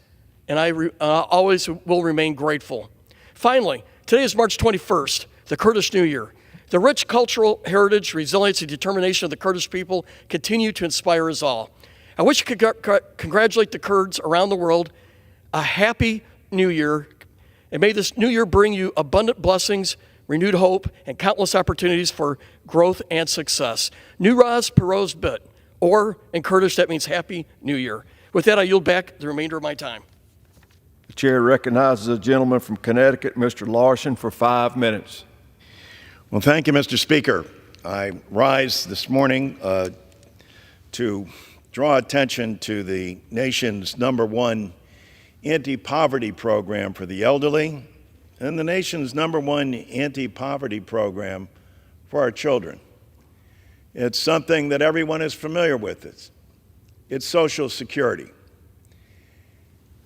and I always will remain grateful. Finally, today is March 21st, the Kurdish New Year. The rich cultural heritage, resilience, and determination of the Kurdish people continue to inspire us all. I wish I could congratulate the Kurds around the world. A happy New Year, and may this new year bring you abundant blessings, renewed hope, and countless opportunities for growth and success. New Raz Peroz Bit, or in Kurdish, that means Happy New Year. With that, I yield back the remainder of my time. The chair recognizes a gentleman from Connecticut, Mr. Larson, for 5 minutes. Well, thank you, Mr. Speaker. I rise this morning to draw attention to the nation's #1 anti-poverty program for the elderly and the nation's #1 anti-poverty program for our children. It's something that everyone is familiar with. It's Social Security.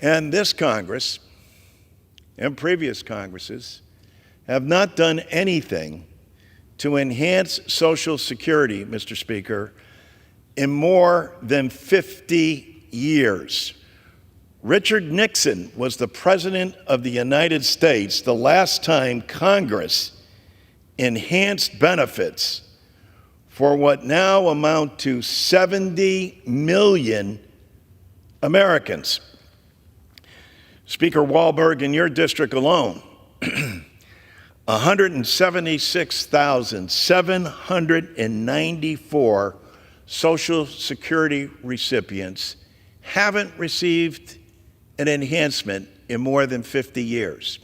And this Congress and previous Congresses have not done anything to enhance Social Security, Mr. Speaker, in more than 50 years. Richard Nixon was the President of the United States the last time Congress enhanced benefits for what now amount to 70 million Americans. Speaker Walberg, in your district alone, 176,794 Social Security recipients haven't received an enhancement in more than 50 years.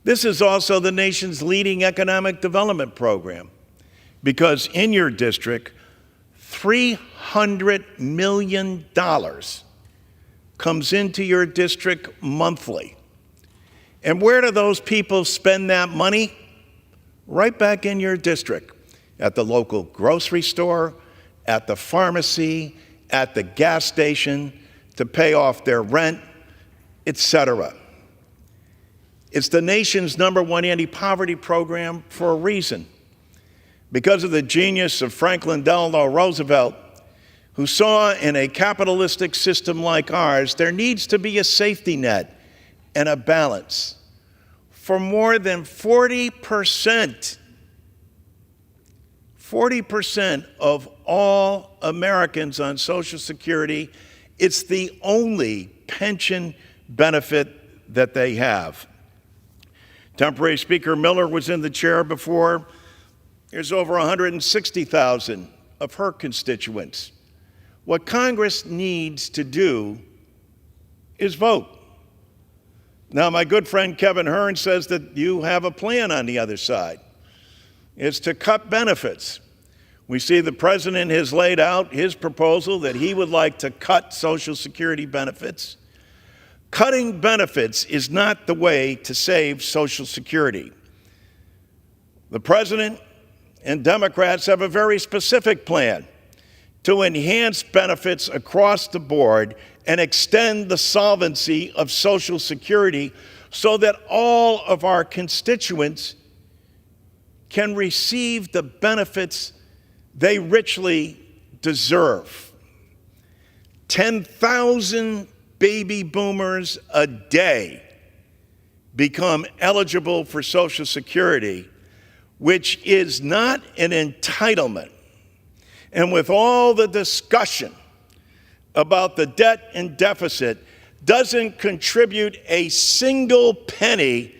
This is also the nation's leading economic development program, because in your district, $300 million comes into your district monthly. And where do those people spend that money? Right back in your district, at the local grocery store, at the pharmacy, at the gas station, to pay off their rent, etc. It's the nation's #1 anti-poverty program for a reason. Because of the genius of Franklin Delano Roosevelt, who saw in a capitalistic system like ours, there needs to be a safety net and a balance. For more than 40% of all Americans on Social Security, it's the only pension benefit that they have. Temporary Speaker Miller was in the chair before. There's over 160,000 of her constituents. What Congress needs to do is vote. Now, my good friend Kevin Hearn says that you have a plan on the other side. It's to cut benefits. We see the president has laid out his proposal that he would like to cut Social Security benefits. Cutting benefits is not the way to save Social Security. The president and Democrats have a very specific plan to enhance benefits across the board and extend the solvency of Social Security so that all of our constituents can receive the benefits they richly deserve. 10,000 baby boomers a day become eligible for Social Security, which is not an entitlement. And with all the discussion about the debt and deficit doesn't contribute a single penny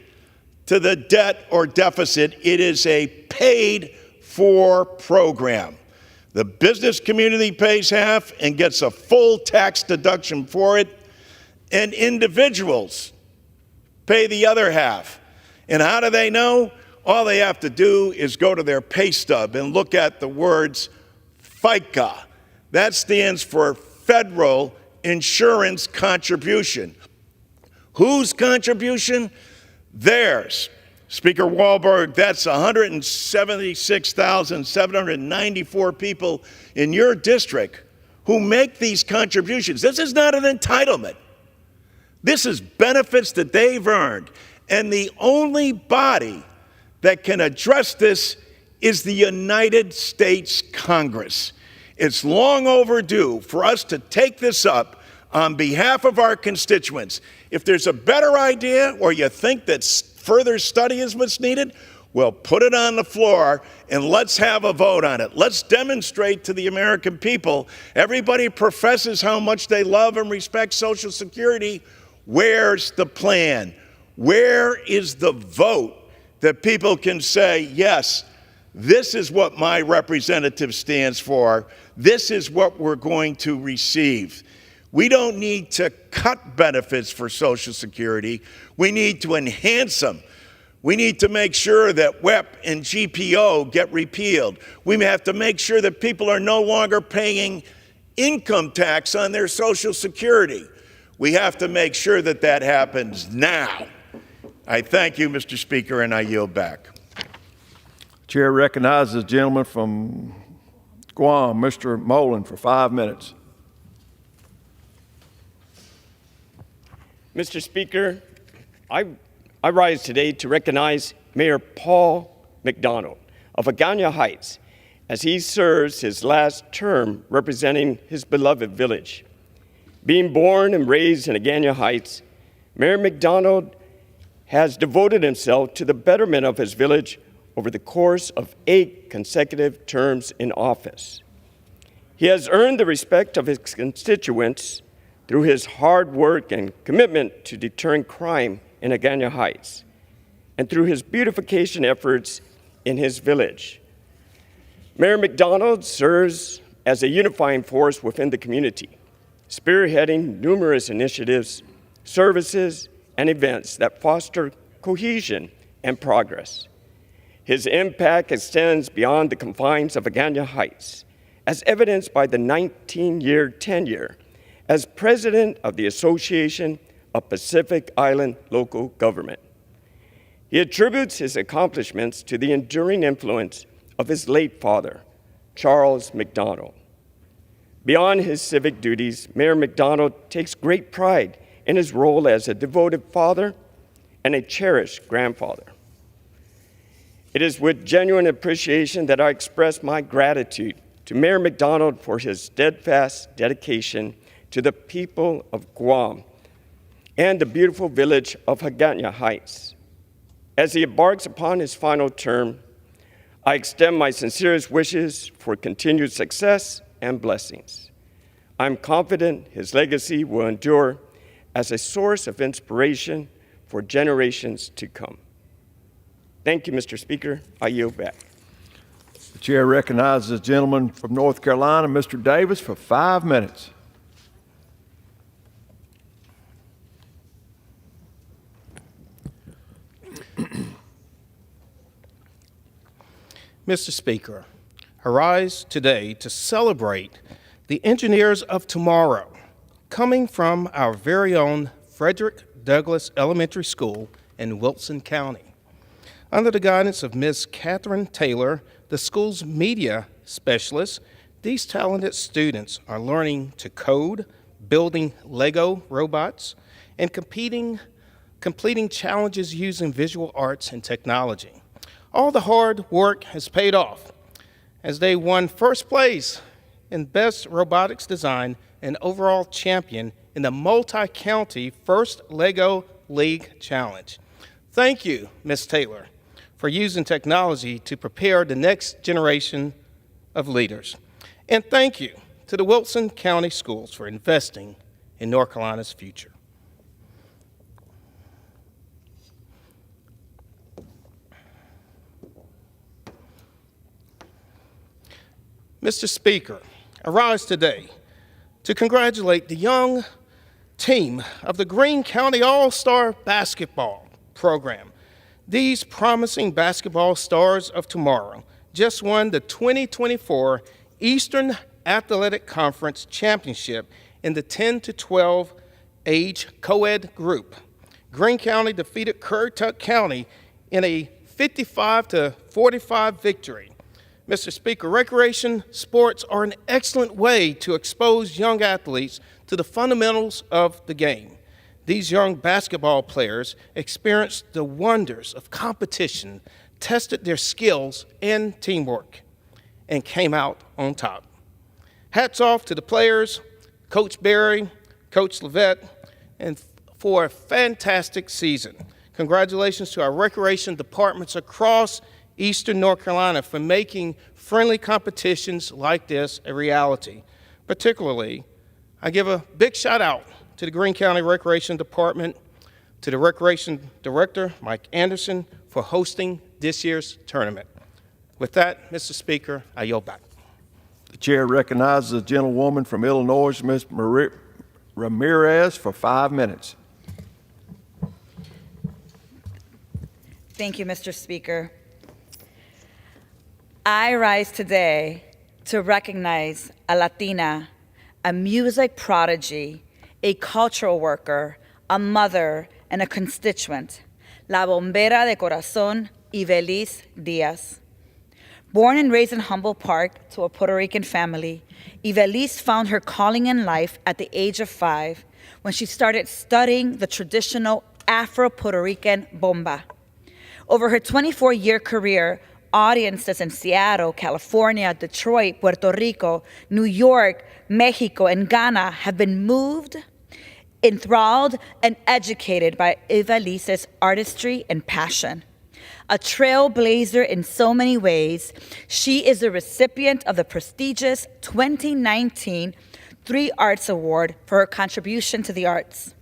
to the debt or deficit. It is a paid-for program. The business community pays half and gets a full tax deduction for it, and individuals pay the other half. And how do they know? All they have to do is go to their pay stub and look at the words FICA. That stands for Federal Insurance Contribution. Whose contribution? Theirs. Speaker Walberg, that's 176,794 people in your district who make these contributions. This is not an entitlement. This is benefits that they've earned. And the only body that can address this is the United States Congress. It's long overdue for us to take this up on behalf of our constituents. If there's a better idea or you think that further study is what's needed, well, put it on the floor and let's have a vote on it. Let's demonstrate to the American people. Everybody professes how much they love and respect Social Security. Where's the plan? Where is the vote that people can say, yes, this is what my representative stands for. This is what we're going to receive. We don't need to cut benefits for Social Security. We need to enhance them. We need to make sure that WEP and GPO get repealed. We have to make sure that people are no longer paying income tax on their Social Security. We have to make sure that that happens now. I thank you, Mr. Speaker, and I yield back. Chair recognizes the gentleman from Guam, Mr. Molan, for 5 minutes. Mr. Speaker, I rise today to recognize Mayor Paul McDonald of Agana Heights as he serves his last term representing his beloved village. Being born and raised in Agana Heights, Mayor McDonald has devoted himself to the betterment of his village over the course of 8 consecutive terms in office. He has earned the respect of his constituents through his hard work and commitment to deterring crime in Agana Heights, and through his beautification efforts in his village. Mayor McDonald serves as a unifying force within the community, spearheading numerous initiatives, services, and events that foster cohesion and progress. His impact extends beyond the confines of Agana Heights, as evidenced by the 19-year tenure as president of the Association of Pacific Island Local Government. He attributes his accomplishments to the enduring influence of his late father, Charles McDonald. Beyond his civic duties, Mayor McDonald takes great pride in his role as a devoted father and a cherished grandfather. It is with genuine appreciation that I express my gratitude to Mayor McDonald for his steadfast dedication to the people of Guam and the beautiful village of Agana Heights. As he embarks upon his final term, I extend my sincerest wishes for continued success and blessings. I'm confident his legacy will endure as a source of inspiration for generations to come. Thank you, Mr. Speaker. I yield back. The chair recognizes the gentleman from North Carolina, Mr. Davis, for 5 minutes. Mr. Speaker, I rise today to celebrate the engineers of tomorrow coming from our very own Frederick Douglass Elementary School in Wilson County. Under the guidance of Ms. Catherine Taylor, the school's media specialist, these talented students are learning to code, building Lego robots, and completing challenges using visual arts and technology. All the hard work has paid off as they won first place in Best Robotics Design and overall champion in the multi-county First Lego League Challenge. Thank you, Ms. Taylor, for using technology to prepare the next generation of leaders. And thank you to the Wilson County Schools for investing in North Carolina's future. Mr. Speaker, I rise today to congratulate the young team of the Greene County All-Star Basketball Program. These promising basketball stars of tomorrow just won the 2024 Eastern Athletic Conference Championship in the 10 to 12 age co-ed group. Greene County defeated Currituck County in a 55 to 45 victory. Mr. Speaker, recreation sports are an excellent way to expose young athletes to the fundamentals of the game. These young basketball players experienced the wonders of competition, tested their skills and teamwork, and came out on top. Hats off to the players, Coach Berry, Coach Levette, and for a fantastic season. Congratulations to our recreation departments across Eastern North Carolina for making friendly competitions like this a reality. Particularly, I give a big shout out to the Greene County Recreation Department, to the Recreation Director, Mike Anderson, for hosting this year's tournament. With that, Mr. Speaker, I yield back. The chair recognizes the gentlewoman from Illinois, Ms. Ramirez, for 5 minutes. Thank you, Mr. Speaker. I rise today to recognize a Latina, a music prodigy, a cultural worker, a mother, and a constituent, La Bombera de Corazón, Ivelisse Diaz. Born and raised in Humboldt Park to a Puerto Rican family, Ivelisse found her calling in life at the age of 5 when she started studying the traditional Afro-Puerto Rican bomba. Over her 24-year career, audiences in Seattle, California, Detroit, Puerto Rico, New York, Mexico, and Ghana have been moved, enthralled, and educated by Ivelisse's artistry and passion. A trailblazer in so many ways, she is the recipient of the prestigious 2019 Three Arts Award for her contribution to the arts.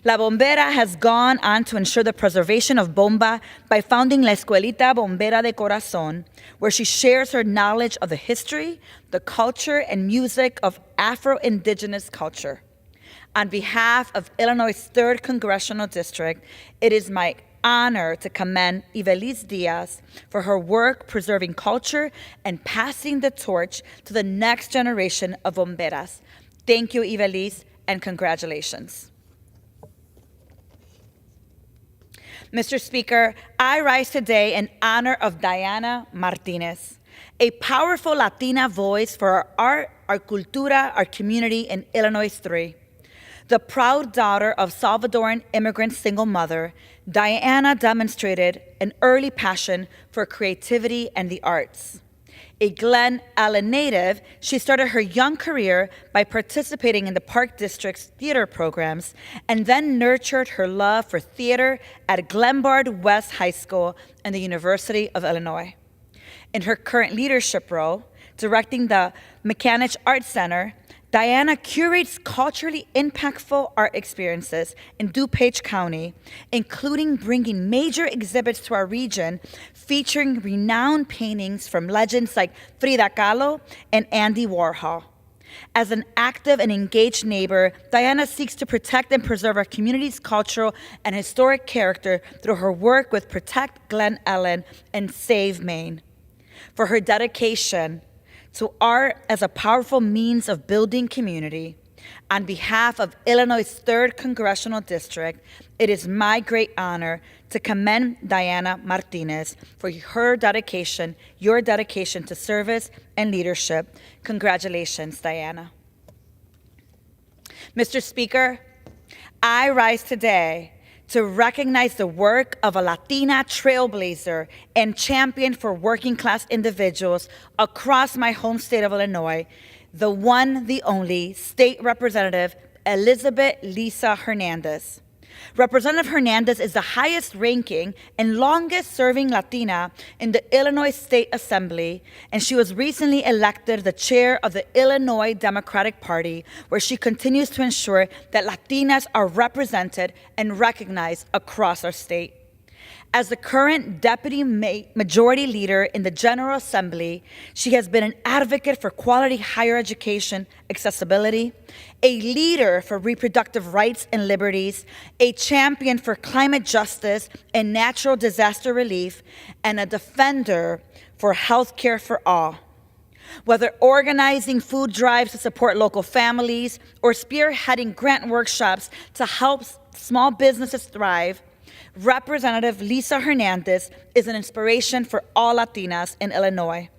La Bombera has gone on to ensure the preservation of bomba by founding La Escuelita Bombera de Corazón, where she shares her knowledge of the history, the culture, and music of Afro-Indigenous culture. On behalf of Illinois' 3rd Congressional District, it is my honor to commend Ivelisse Diaz for her work preserving culture and passing the torch to the next generation of bomberas. Thank you, Ivelisse, and congratulations. Mr. Speaker, I rise today in honor of Diana Martinez, a powerful Latina voice for our art, our cultura, our community in Illinois 3. The proud daughter of Salvadoran immigrant single mother, Diana demonstrated an early passion for creativity and the arts. A Glen Ellen native, she started her young career by participating in the Park District's theater programs and then nurtured her love for theater at Glenbard West High School and the University of Illinois. In her current leadership role, directing the McAninch Art Center, Diana curates culturally impactful art experiences in DuPage County, including bringing major exhibits to our region featuring renowned paintings from legends like Frida Kahlo and Andy Warhol. As an active and engaged neighbor, Diana seeks to protect and preserve our community's cultural and historic character through her work with Protect Glen Ellen and Save Maine. For her dedication to art as a powerful means of building community, on behalf of Illinois' 3rd Congressional District, it is my great honor to commend Diana Martinez for her dedication, your dedication to service and leadership. Congratulations, Diana. Mr. Speaker, I rise today to recognize the work of a Latina trailblazer and champion for working class individuals across my home state of Illinois, the one, the only, State Representative Elizabeth Lisa Hernandez. Representative Hernandez is the highest ranking and longest serving Latina in the Illinois State Assembly, and she was recently elected the chair of the Illinois Democratic Party, where she continues to ensure that Latinas are represented and recognized across our state. As the current deputy majority leader in the General Assembly, she has been an advocate for quality higher education accessibility, a leader for reproductive rights and liberties, a champion for climate justice and natural disaster relief, and a defender for health care for all. Whether organizing food drives to support local families or spearheading grant workshops to help small businesses thrive, Representative Lisa Hernandez is an inspiration for all Latinas in Illinois.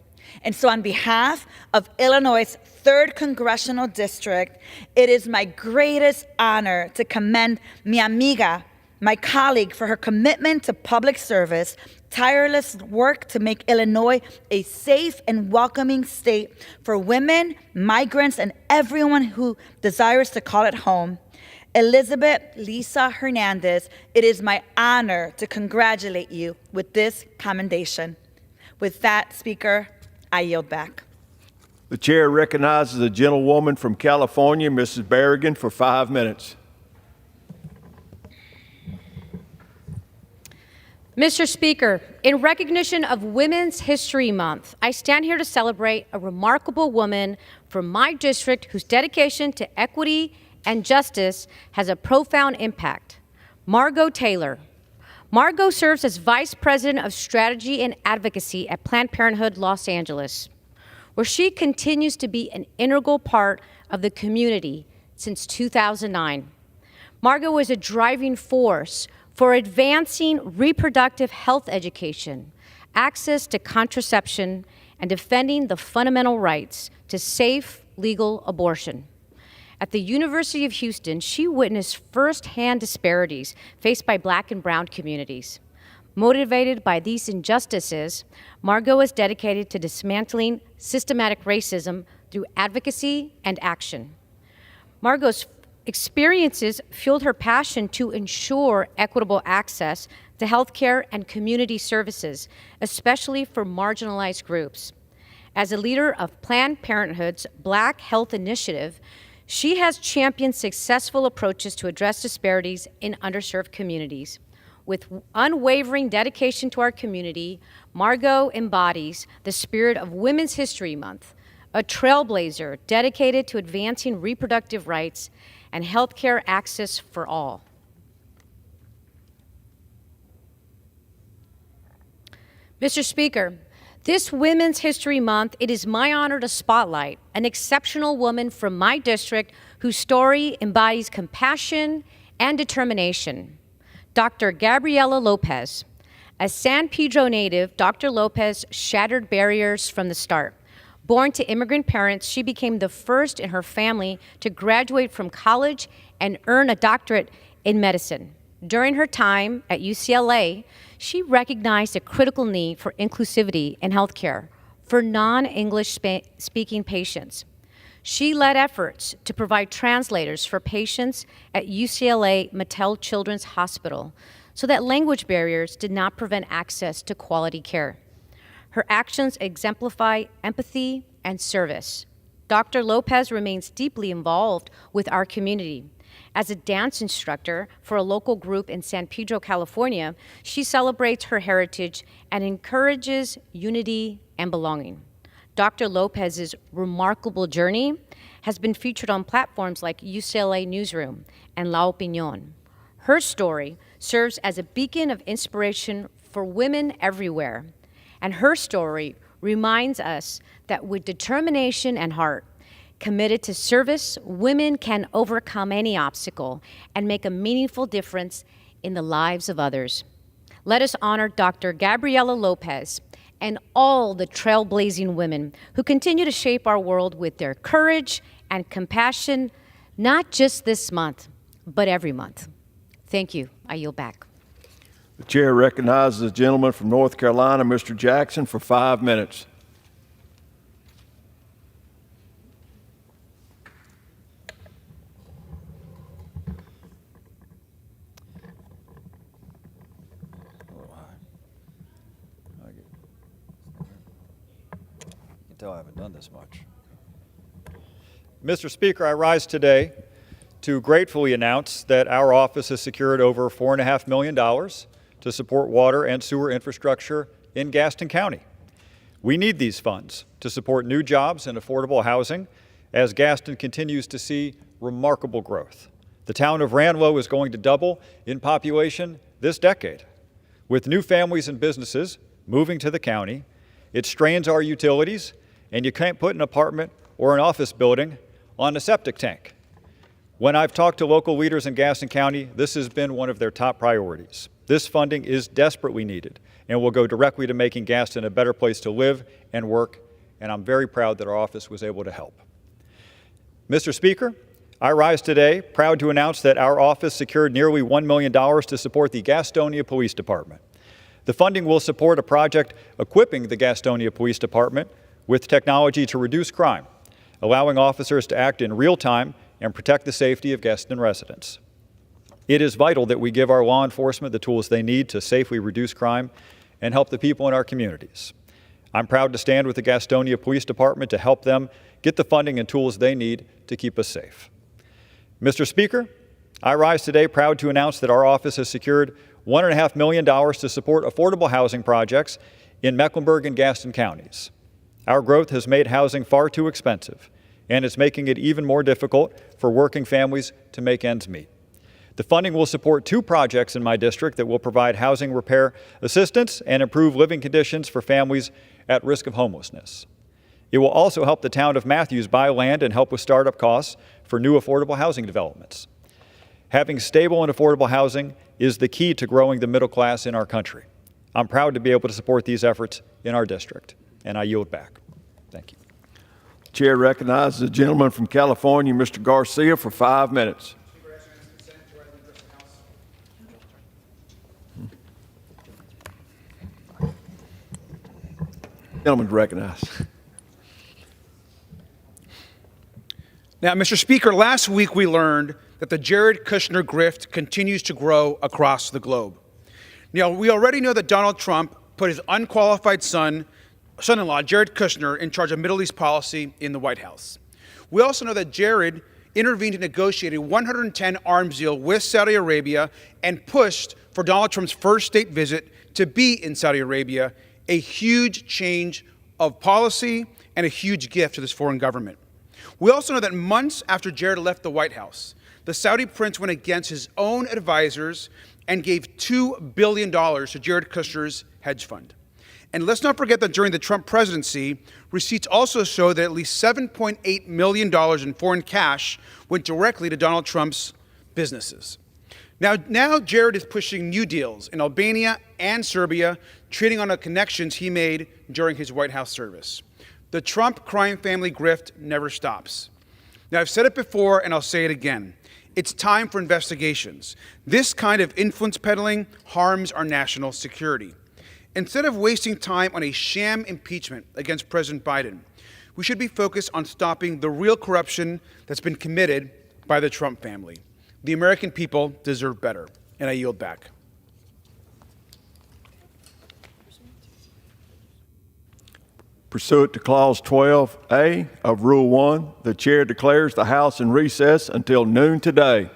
And so on behalf of Illinois' 3rd Congressional District, it is my greatest honor to commend mi amiga, my colleague, for her commitment to public service, tireless work to make Illinois a safe and welcoming state for women, migrants, and everyone who desires to call it home. Elizabeth Lisa Hernandez, it is my honor to congratulate you with this commendation. With that, Speaker, I yield back. The chair recognizes the gentlewoman from California, Mrs. Berrigan, for 5 minutes. Mr. Speaker, in recognition of Women's History Month, I stand here to celebrate a remarkable woman from my district whose dedication to equity and justice has a profound impact. Margot Taylor. Margot serves as Vice President of Strategy and Advocacy at Planned Parenthood Los Angeles, where she continues to be an integral part of the community since 2009. Margot is a driving force for advancing reproductive health education, access to contraception, and defending the fundamental rights to safe, legal abortion. At the University of Houston, she witnessed firsthand disparities faced by Black and brown communities. Motivated by these injustices, Margot is dedicated to dismantling systematic racism through advocacy and action. Margot's experiences fueled her passion to ensure equitable access to healthcare and community services, especially for marginalized groups. As a leader of Planned Parenthood's Black Health Initiative, she has championed successful approaches to address disparities in underserved communities. With unwavering dedication to our community, Margot embodies the spirit of Women's History Month, a trailblazer dedicated to advancing reproductive rights and healthcare access for all. Mr. Speaker, this Women's History Month, it is my honor to spotlight an exceptional woman from my district whose story embodies compassion and determination. Dr. Gabriela Lopez. A San Pedro native, Dr. Lopez shattered barriers from the start. Born to immigrant parents, she became the first in her family to graduate from college and earn a doctorate in medicine. During her time at UCLA, she recognized a critical need for inclusivity in healthcare for non-English speaking patients. She led efforts to provide translators for patients at UCLA Mattel Children's Hospital so that language barriers did not prevent access to quality care. Her actions exemplify empathy and service. Dr. Lopez remains deeply involved with our community. As a dance instructor for a local group in San Pedro, California, she celebrates her heritage and encourages unity and belonging. Dr. Lopez's remarkable journey has been featured on platforms like UCLA Newsroom and La Opinión. Her story serves as a beacon of inspiration for women everywhere. And her story reminds us that with determination and heart, committed to service, women can overcome any obstacle and make a meaningful difference in the lives of others. Let us honor Dr. Gabriela Lopez and all the trailblazing women who continue to shape our world with their courage and compassion, not just this month, but every month. Thank you. I yield back. The chair recognizes the gentleman from North Carolina, Mr. Jackson, for 5 minutes. tell I haven't done this much. Mr. Speaker, I rise today to gratefully announce that our office has secured over $4.5 million to support water and sewer infrastructure in Gaston County. We need these funds to support new jobs and affordable housing as Gaston continues to see remarkable growth. The town of Ranwo is going to double in population this decade. With new families and businesses moving to the county, it strains our utilities, and you can't put an apartment or an office building on a septic tank. When I've talked to local leaders in Gaston County, this has been one of their top priorities. This funding is desperately needed and will go directly to making Gaston a better place to live and work, and I'm very proud that our office was able to help. Mr. Speaker, I rise today proud to announce that our office secured nearly $1 million to support the Gastonia Police Department. The funding will support a project equipping the Gastonia Police Department with technology to reduce crime, allowing officers to act in real time and protect the safety of Gaston residents. It is vital that we give our law enforcement the tools they need to safely reduce crime and help the people in our communities. I'm proud to stand with the Gastonia Police Department to help them get the funding and tools they need to keep us safe. Mr. Speaker, I rise today proud to announce that our office has secured $1.5 million to support affordable housing projects in Mecklenburg and Gaston counties. Our growth has made housing far too expensive, and it's making it even more difficult for working families to make ends meet. The funding will support 2 projects in my district that will provide housing repair assistance and improve living conditions for families at risk of homelessness. It will also help the town of Matthews buy land and help with startup costs for new affordable housing developments. Having stable and affordable housing is the key to growing the middle class in our country. I'm proud to be able to support these efforts in our district, and I yield back. Thank you. The chair recognizes the gentleman from California, Mr. Garcia, for 5 minutes. Gentleman's recognized. Now, Mr. Speaker, last week we learned that the Jared Kushner grift continues to grow across the globe. Now, we already know that Donald Trump put his unqualified son-in-law, Jared Kushner, in charge of Middle East policy in the White House. We also know that Jared intervened to negotiate a 110 arms deal with Saudi Arabia and pushed for Donald Trump's first state visit to be in Saudi Arabia, a huge change of policy and a huge gift to this foreign government. We also know that months after Jared left the White House, the Saudi prince went against his own advisors and gave $2 billion to Jared Kushner's hedge fund. And let's not forget that during the Trump presidency, receipts also show that at least $7.8 million in foreign cash went directly to Donald Trump's businesses. Now Jared is pushing new deals in Albania and Serbia, trading on the connections he made during his White House service. The Trump crime family grift never stops. Now, I've said it before and I'll say it again. It's time for investigations. This kind of influence peddling harms our national security. Instead of wasting time on a sham impeachment against President Biden, we should be focused on stopping the real corruption that's been committed by the Trump family. The American people deserve better, and I yield back. Pursuant to Clause 12A of Rule 1, the chair declares the House in recess until noon today.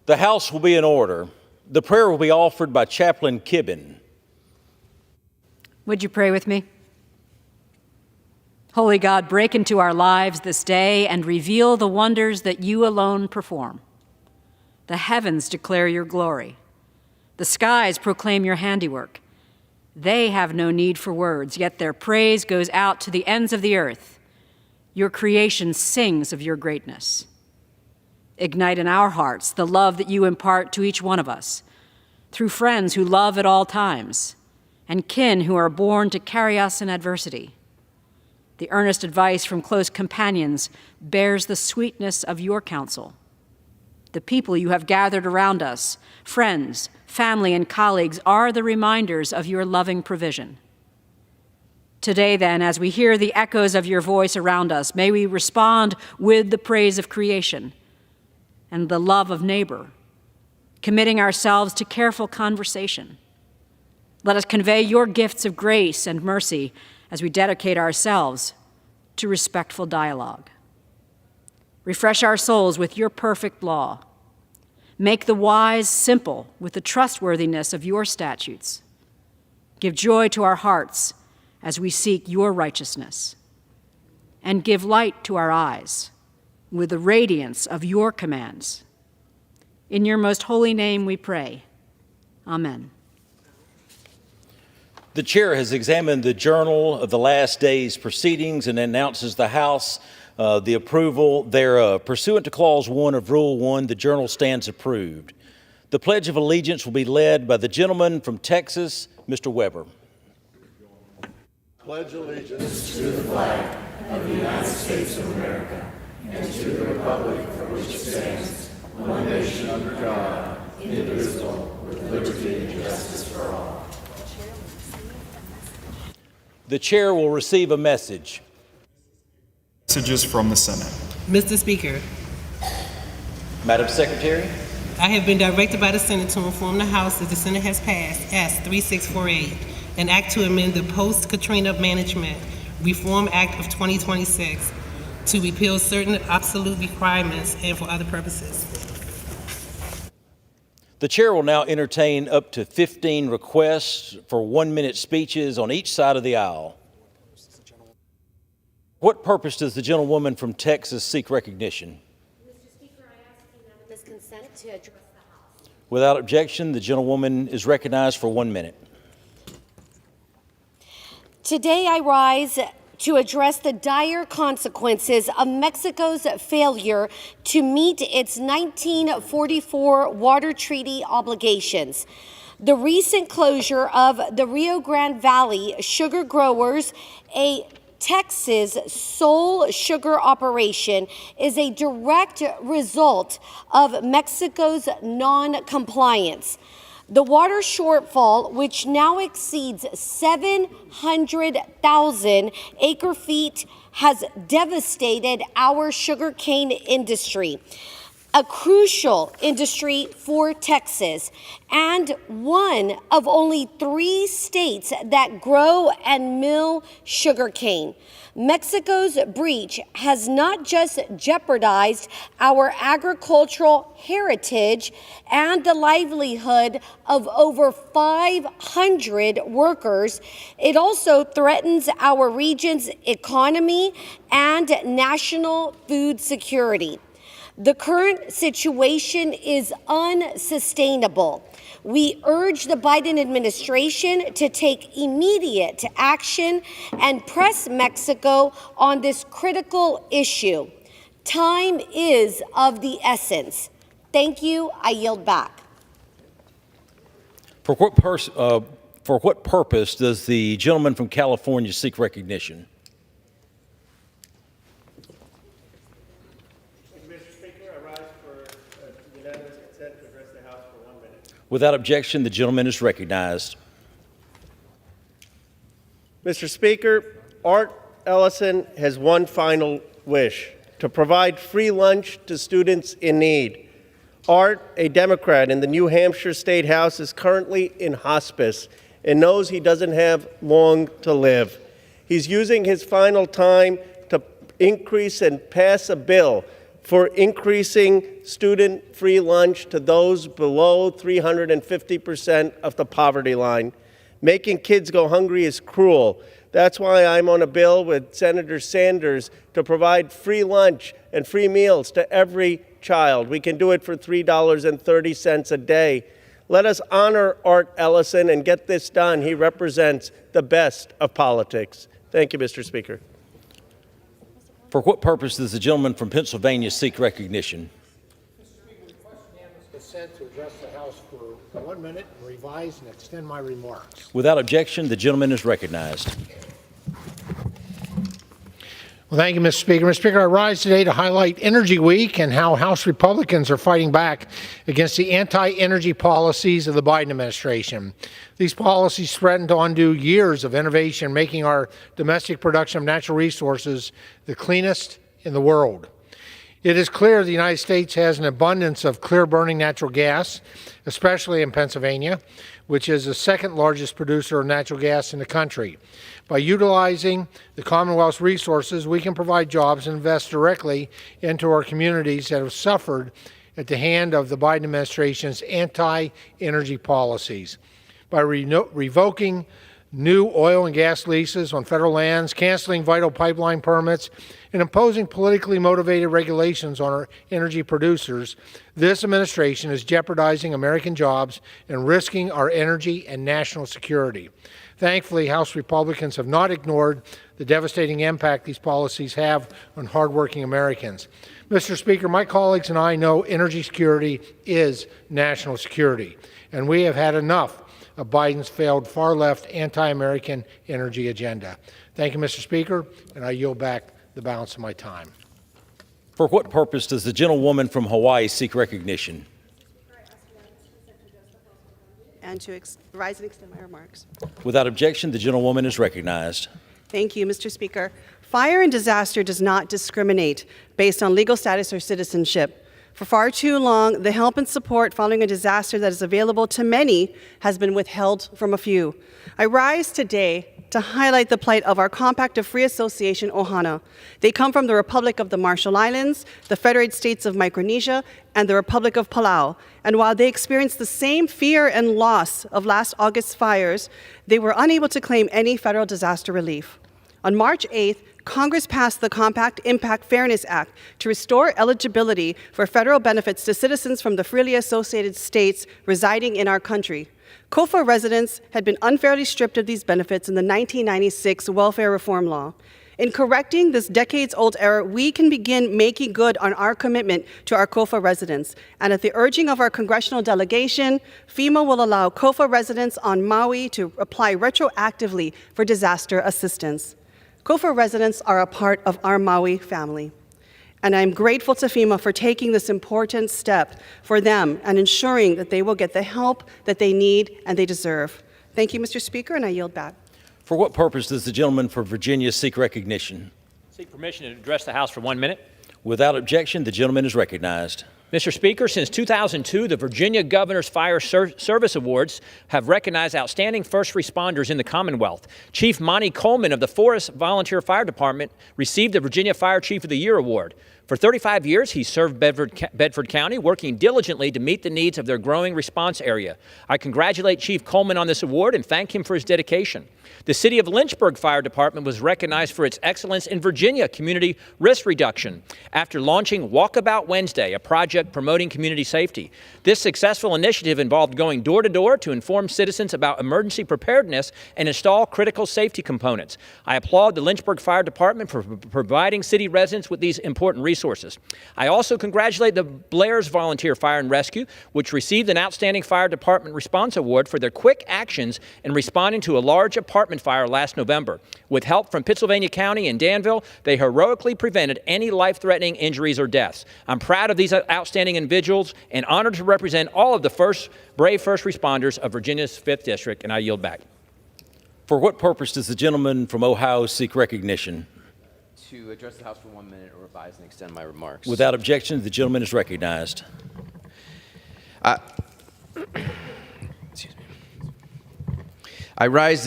The House will be in order. The prayer will be offered by Chaplain Kibben. Would you pray with me? Holy God, break into our lives this day and reveal the wonders that you alone perform. The heavens declare your glory. The skies proclaim your handiwork. They have no need for words, yet their praise goes out to the ends of the earth. Your creation sings of your greatness. Ignite in our hearts the love that you impart to each one of us, through friends who love at all times, and kin who are born to carry us in adversity. The earnest advice from close companions bears the sweetness of your counsel. The people you have gathered around us, friends, family, and colleagues, are the reminders of your loving provision. Today, then, as we hear the echoes of your voice around us, may we respond with the praise of creation and the love of neighbor, committing ourselves to careful conversation. Let us convey your gifts of grace and mercy as we dedicate ourselves to respectful dialogue. Refresh our souls with your perfect law. Make the wise simple with the trustworthiness of your statutes. Give joy to our hearts as we seek your righteousness. And give light to our eyes with the radiance of your commands. In your most holy name we pray. Amen. The chair has examined the journal of the last day's proceedings and announces the House the approval thereof. Pursuant to Clause 1 of Rule 1, the journal stands approved. The Pledge of Allegiance will be led by the gentleman from Texas, Mr. Weber. Pledge allegiance to the flag of the United States of America and to the republic for which it stands, one nation under God, indivisible, with liberty and justice for all. The chair will receive a message. Messages from the Senate. Mr. Speaker, Madam Secretary. I have been directed by the Senate to inform the House that the Senate has passed S-3648, an act to amend the Post-Katrina Management Reform Act of 2026 to repeal certain absolute requirements and for other purposes. The chair will now entertain up to 15 requests for 1-minute speeches on each side of the aisle. What purpose does the gentlewoman from Texas seek recognition? Mr. Speaker, I ask unanimous consent to address the House. Without objection, the gentlewoman is recognized for 1 minute. Today I rise to address the dire consequences of Mexico's failure to meet its 1944 water treaty obligations. The recent closure of the Rio Grande Valley sugar growers, a Texas sole sugar operation, is a direct result of Mexico's non-compliance. The water shortfall, which now exceeds 700,000 acre-feet, has devastated our sugarcane industry, a crucial industry for Texas, and one of only 3 states that grow and mill sugarcane. Mexico's breach has not just jeopardized our agricultural heritage and the livelihood of over 500 workers, it also threatens our region's economy and national food security. The current situation is unsustainable. We urge the Biden administration to take immediate action and press Mexico on this critical issue. Time is of the essence. Thank you. I yield back. For what purpose does the gentleman from California seek recognition? Without objection, the gentleman is recognized. Mr. Speaker, Art Ellison has one final wish: to provide free lunch to students in need. Art, a Democrat in the New Hampshire State House, is currently in hospice and knows he doesn't have long to live. He's using his final time to increase and pass a bill for increasing student-free lunch to those below 350% of the poverty line. Making kids go hungry is cruel. That's why I'm on a bill with Senator Sanders to provide free lunch and free meals to every child. We can do it for $3.30 a day. Let us honor Art Ellison and get this done. He represents the best of politics. Thank you, Mr. Speaker. For what purpose does the gentleman from Pennsylvania seek recognition? Mr. Speaker, request unanimous consent to address the House for 1 minute and revise and extend my remarks. Without objection, the gentleman is recognized. Well, thank you, Mr. Speaker. Mr. Speaker, I rise today to highlight Energy Week and how House Republicans are fighting back against the anti-energy policies of the Biden administration. These policies threaten to undo years of innovation, making our domestic production of natural resources the cleanest in the world. It is clear the United States has an abundance of clear-burning natural gas, especially in Pennsylvania, which is the second largest producer of natural gas in the country. By utilizing the Commonwealth's resources, we can provide jobs and invest directly into our communities that have suffered at the hand of the Biden administration's anti-energy policies. By revoking new oil and gas leases on federal lands, canceling vital pipeline permits, and imposing politically motivated regulations on our energy producers, this administration is jeopardizing American jobs and risking our energy and national security. Thankfully, House Republicans have not ignored the devastating impact these policies have on hardworking Americans. Mr. Speaker, my colleagues and I know energy security is national security, and we have had enough of Biden's failed far-left anti-American energy agenda. Thank you, Mr. Speaker, and I yield back the balance of my time. For what purpose does the gentlewoman from Hawaii seek recognition? And to rise and extend my remarks. Without objection, the gentlewoman is recognized. Thank you, Mr. Speaker. Fire and disaster does not discriminate based on legal status or citizenship. For far too long, the help and support following a disaster that is available to many has been withheld from a few. I rise today to highlight the plight of our Compact of Free Association, Ohana. They come from the Republic of the Marshall Islands, the Federated States of Micronesia, and the Republic of Palau. And while they experienced the same fear and loss of last August's fires, they were unable to claim any federal disaster relief. On March 8th, Congress passed the Compact Impact Fairness Act to restore eligibility for federal benefits to citizens from the freely associated states residing in our country. COFA residents had been unfairly stripped of these benefits in the 1996 welfare reform law. In correcting this decades-old error, we can begin making good on our commitment to our COFA residents. And at the urging of our congressional delegation, FEMA will allow COFA residents on Maui to apply retroactively for disaster assistance. COFA residents are a part of our Maui family. And I'm grateful to FEMA for taking this important step for them and ensuring that they will get the help that they need and they deserve. Thank you, Mr. Speaker, and I yield back. For what purpose does the gentleman from Virginia seek recognition? Seek permission to address the House for 1 minute. Without objection, the gentleman is recognized. Mr. Speaker, since 2002, the Virginia Governor's Fire Service Awards have recognized outstanding first responders in the Commonwealth. Chief Monty Coleman of the Forest Volunteer Fire Department received the Virginia Fire Chief of the Year award. For 35 years, he served Bedford County, working diligently to meet the needs of their growing response area. I congratulate Chief Coleman on this award and thank him for his dedication. The City of Lynchburg Fire Department was recognized for its excellence in Virginia community risk reduction after launching Walkabout Wednesday, a project promoting community safety. This successful initiative involved going door to door to inform citizens about emergency preparedness and install critical safety components. I applaud the Lynchburg Fire Department for providing city residents with these important resources. I also congratulate the Blair's Volunteer Fire and Rescue, which received an Outstanding Fire Department Response Award for their quick actions in responding to a large apartment fire last November. With help from Pittsylvania County and Danville, they heroically prevented any life-threatening injuries or deaths. I'm proud of these outstanding individuals and honored to represent all of the brave first responders of Virginia's 5th District, and I yield back. For what purpose does the gentleman from Ohio seek recognition? To address the House for 1 minute or revise and extend my remarks. Without objection, the gentleman is recognized. Excuse me. I rise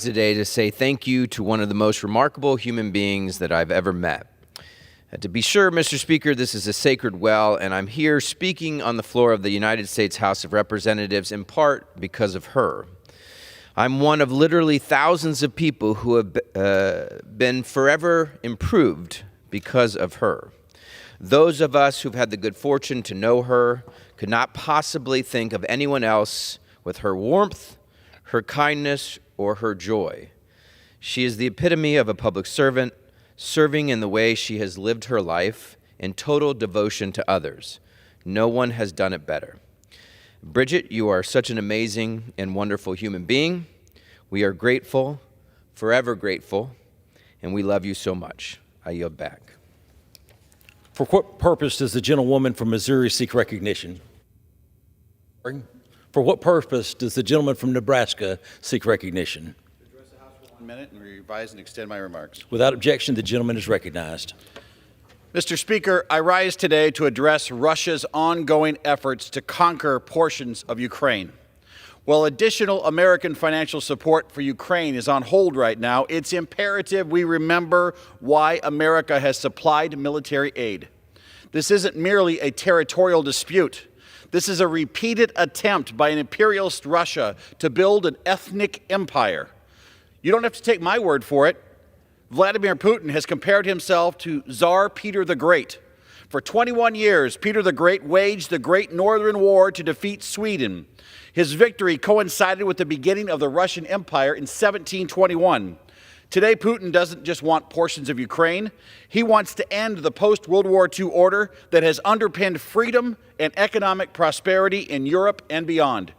today to say thank you to one of the most remarkable human beings that I've ever met. To be sure, Mr. Speaker, this is a sacred well, and I'm here speaking on the floor of the United States House of Representatives in part because of her. I'm one of literally thousands of people who have been forever improved because of her. Those of us who've had the good fortune to know her could not possibly think of anyone else with her warmth, her kindness, or her joy. She is the epitome of a public servant, serving in the way she has lived her life in total devotion to others. No one has done it better. Bridget, you are such an amazing and wonderful human being. We are grateful, forever grateful, and we love you so much. I yield back. For what purpose does the gentlewoman from Missouri seek recognition? For what purpose does the gentleman from Nebraska seek recognition? Address the House for 1 minute and revise and extend my remarks. Without objection, the gentleman is recognized. Mr. Speaker, I rise today to address Russia's ongoing efforts to conquer portions of Ukraine. While additional American financial support for Ukraine is on hold right now, it's imperative we remember why America has supplied military aid. This isn't merely a territorial dispute. This is a repeated attempt by an imperialist Russia to build an ethnic empire. You don't have to take my word for it. Vladimir Putin has compared himself to Tsar Peter the Great. For 21 years, Peter the Great waged the Great Northern War to defeat Sweden. His victory coincided with the beginning of the Russian Empire in 1721. Today, Putin doesn't just want portions of Ukraine. He wants to end the post-World War II order that has underpinned freedom and economic prosperity in Europe and beyond.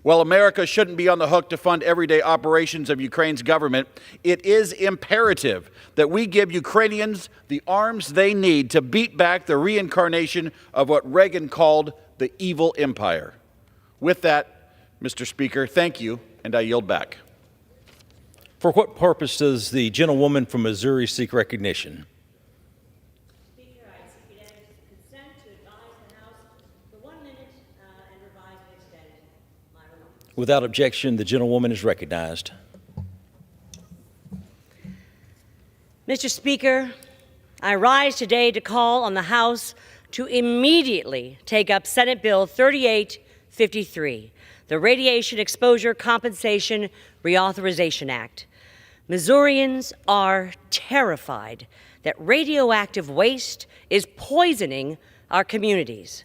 While America shouldn't be on the hook to fund everyday operations of Ukraine's government, it is imperative that we give Ukrainians the arms they need to beat back the reincarnation of what Reagan called the evil empire. With that, Mr. Speaker, thank you, and I yield back. For what purpose does the gentlewoman from Missouri seek recognition? Speaker, I seek consent to advise the House for 1 minute and revise and extend my remarks. Without objection, the gentlewoman is recognized. Mr. Speaker, I rise today to call on the House to immediately take up Senate Bill 3853, the Radiation Exposure Compensation Reauthorization Act. Missourians are terrified that radioactive waste is poisoning our communities.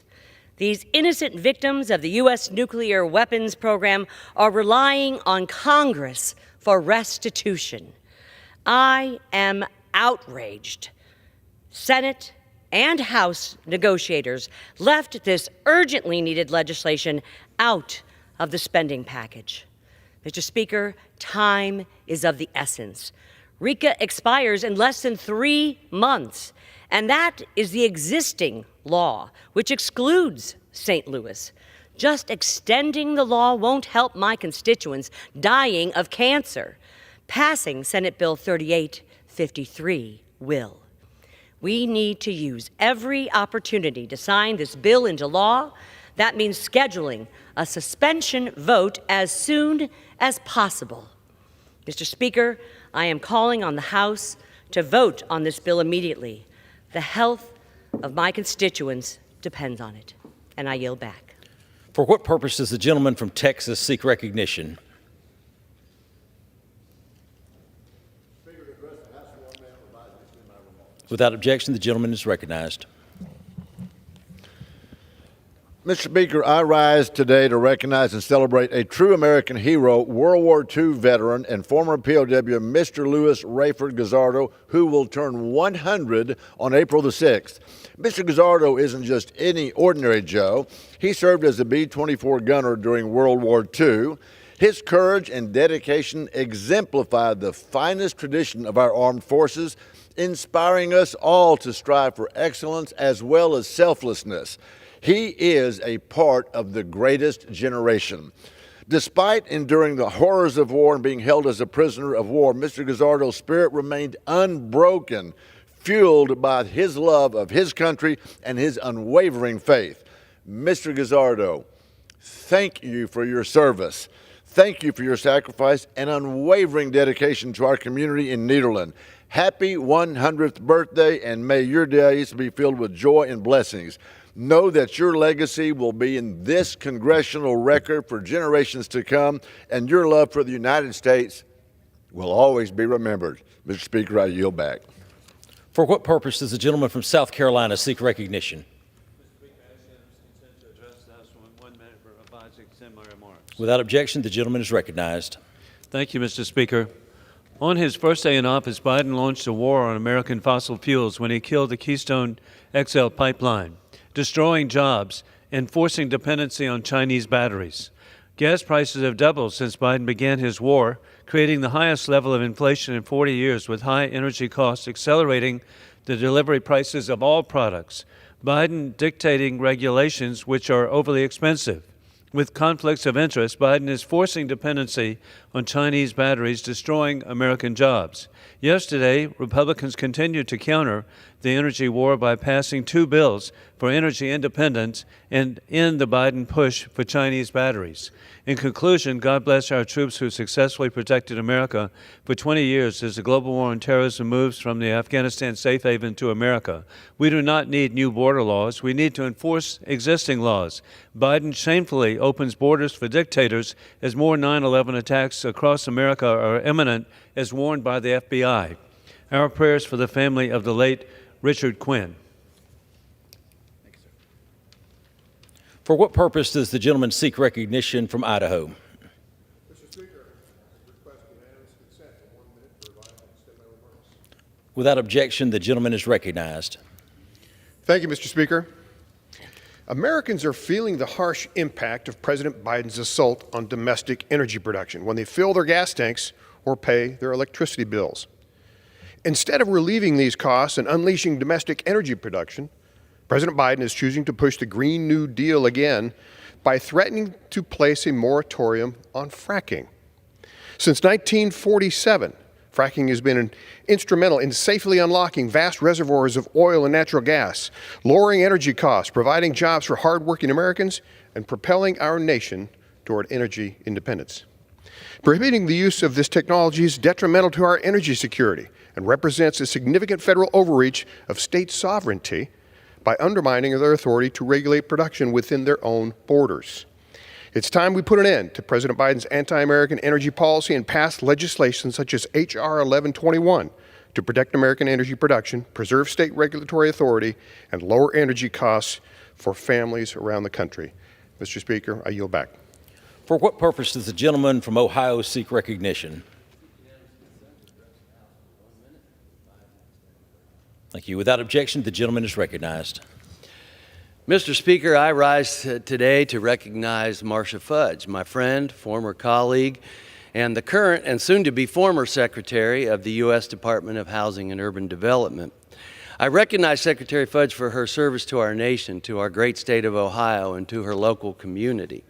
These innocent victims of the U.S. nuclear weapons program are relying on Congress for restitution. I am outraged. Senate and House negotiators left this urgently needed legislation out of the spending package. Mr. Speaker, time is of the essence. RECA expires in less than 3 months, and that is the existing law, which excludes St. Louis. Just extending the law won't help my constituents dying of cancer. Passing Senate Bill 3853 will. We need to use every opportunity to sign this bill into law. That means scheduling a suspension vote as soon as possible. Mr. Speaker, I am calling on the House to vote on this bill immediately. The health of my constituents depends on it, and I yield back. For what purpose does the gentleman from Texas seek recognition? Without objection, the gentleman is recognized. Mr. Speaker, I rise today to recognize and celebrate a true American hero, World War II veteran and former POW, Mr. Louis Rayford Guzzardo, who will turn 100 on April the 6th. Mr. Guzzardo isn't just any ordinary Joe. He served as a B-24 gunner during World War II. His courage and dedication exemplified the finest tradition of our armed forces, inspiring us all to strive for excellence as well as selflessness. He is a part of the greatest generation. Despite enduring the horrors of war and being held as a prisoner of war, Mr. Guzzardo's spirit remained unbroken, fueled by his love of his country and his unwavering faith. Mr. Guzzardo, thank you for your service. thank you for your sacrifice and unwavering dedication to our community in Nederland. Happy 100th birthday, and may your days be filled with joy and blessings. Know that your legacy will be in this congressional record for generations to come, and your love for the United States will always be remembered. Mr. Speaker, I yield back. For what purpose does the gentleman from South Carolina seek recognition? Without objection, the gentleman is recognized. Thank you, Mr. Speaker. On his first day in office, Biden launched a war on American fossil fuels when he killed the Keystone XL pipeline, destroying jobs and forcing dependency on Chinese batteries. Gas prices have doubled since Biden began his war, creating the highest level of inflation in 40 years, with high energy costs accelerating the delivery prices of all products. Biden dictating regulations which are overly expensive. With conflicts of interest, Biden is forcing dependency on Chinese batteries, destroying American jobs. Yesterday, Republicans continued to counter the energy war by passing 2 bills for energy independence and end the Biden push for Chinese batteries. In conclusion, God bless our troops who successfully protected America for 20 years as the global war on terrorism moves from the Afghanistan safe haven to America. We do not need new border laws. We need to enforce existing laws. Biden shamefully opens borders for dictators as more 9/11 attacks across America are imminent, as warned by the FBI. Our prayers for the family of the late Richard Quinn. For what purpose does the gentleman seek recognition from Idaho? Mr. Speaker, I request unanimous consent for 1 minute to revise and extend my remarks. Without objection, the gentleman is recognized. Thank you, Mr. Speaker. Americans are feeling the harsh impact of President Biden's assault on domestic energy production when they fill their gas tanks or pay their electricity bills. Instead of relieving these costs and unleashing domestic energy production, President Biden is choosing to push the Green New Deal again by threatening to place a moratorium on fracking. Since 1947, fracking has been instrumental in safely unlocking vast reservoirs of oil and natural gas, lowering energy costs, providing jobs for hardworking Americans, and propelling our nation toward energy independence. Prohibiting the use of this technology is detrimental to our energy security and represents a significant federal overreach of state sovereignty by undermining their authority to regulate production within their own borders. It's time we put an end to President Biden's anti-American energy policy and pass legislation such as H.R. 1121 to protect American energy production, preserve state regulatory authority, and lower energy costs for families around the country. Mr. Speaker, I yield back. For what purpose does the gentleman from Ohio seek recognition? Thank you. Without objection, the gentleman is recognized. Mr. Speaker, I rise today to recognize Marcia Fudge, my friend, former colleague, and the current and soon-to-be former Secretary of the U.S. Department of Housing and Urban Development. I recognize Secretary Fudge for her service to our nation, to our great state of Ohio, and to her local community.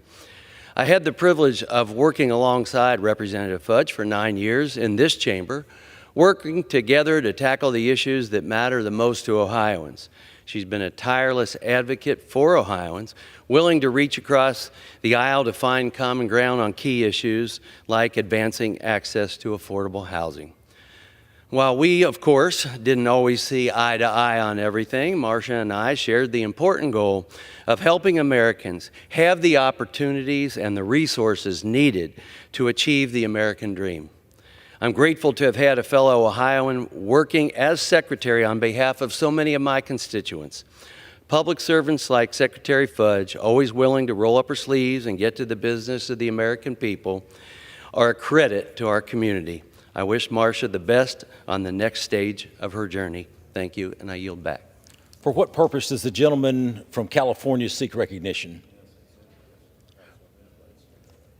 I had the privilege of working alongside Representative Fudge for 9 years in this chamber, working together to tackle the issues that matter the most to Ohioans. She's been a tireless advocate for Ohioans, willing to reach across the aisle to find common ground on key issues like advancing access to affordable housing. While we, of course, didn't always see eye to eye on everything, Marcia and I shared the important goal of helping Americans have the opportunities and the resources needed to achieve the American dream. I'm grateful to have had a fellow Ohioan working as secretary on behalf of so many of my constituents. Public servants like Secretary Fudge, always willing to roll up her sleeves and get to the business of the American people, are a credit to our community. I wish Marcia the best on the next stage of her journey. Thank you, and I yield back. For what purpose does the gentleman from California seek recognition?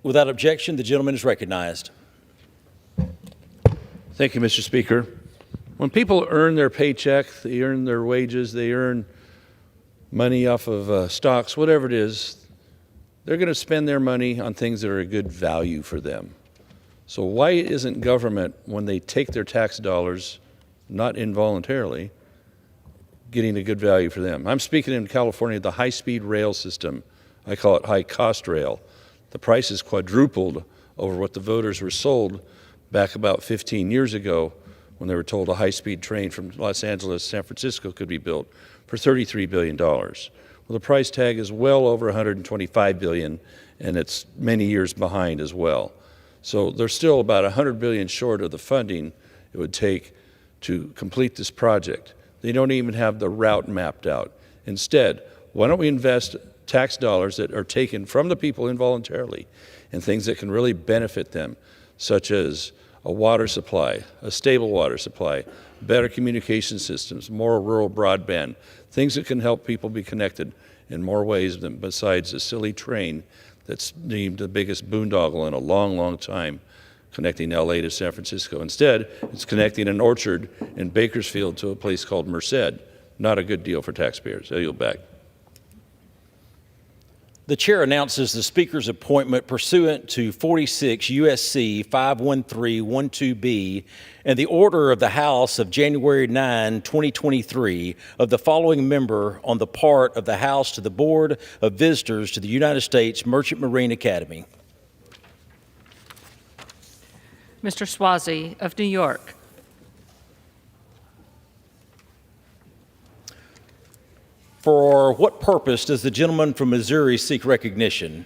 Without objection, the gentleman is recognized. Thank you, Mr. Speaker. When people earn their paycheck, they earn their wages, they earn money off of stocks, whatever it is, they're going to spend their money on things that are a good value for them. So why isn't government, when they take their tax dollars, not involuntarily, getting a good value for them? I'm speaking in California, the high-speed rail system. I call it high-cost rail. The price is quadrupled over what the voters were sold back about 15 years ago when they were told a high-speed train from Los Angeles to San Francisco could be built for $33 billion. Well, the price tag is well over $125 billion, and it's many years behind as well. So they're still about $100 billion short of the funding it would take to complete this project. They don't even have the route mapped out. Instead, why don't we invest tax dollars that are taken from the people involuntarily in things that can really benefit them, such as a water supply, a stable water supply, better communication systems, more rural broadband, things that can help people be connected in more ways than besides a silly train that's deemed the biggest boondoggle in a long, long time, connecting LA to San Francisco. Instead, it's connecting an orchard in Bakersfield to a place called Merced. Not a good deal for taxpayers. I yield back. The chair announces the Speaker's appointment pursuant to 46 U.S.C. 51312B and the order of the House of January 9, 2023 of the following member on the part of the House to the Board of Visitors to the United States Merchant Marine Academy. Mr. Swazi of New York. For what purpose does the gentleman from Missouri seek recognition?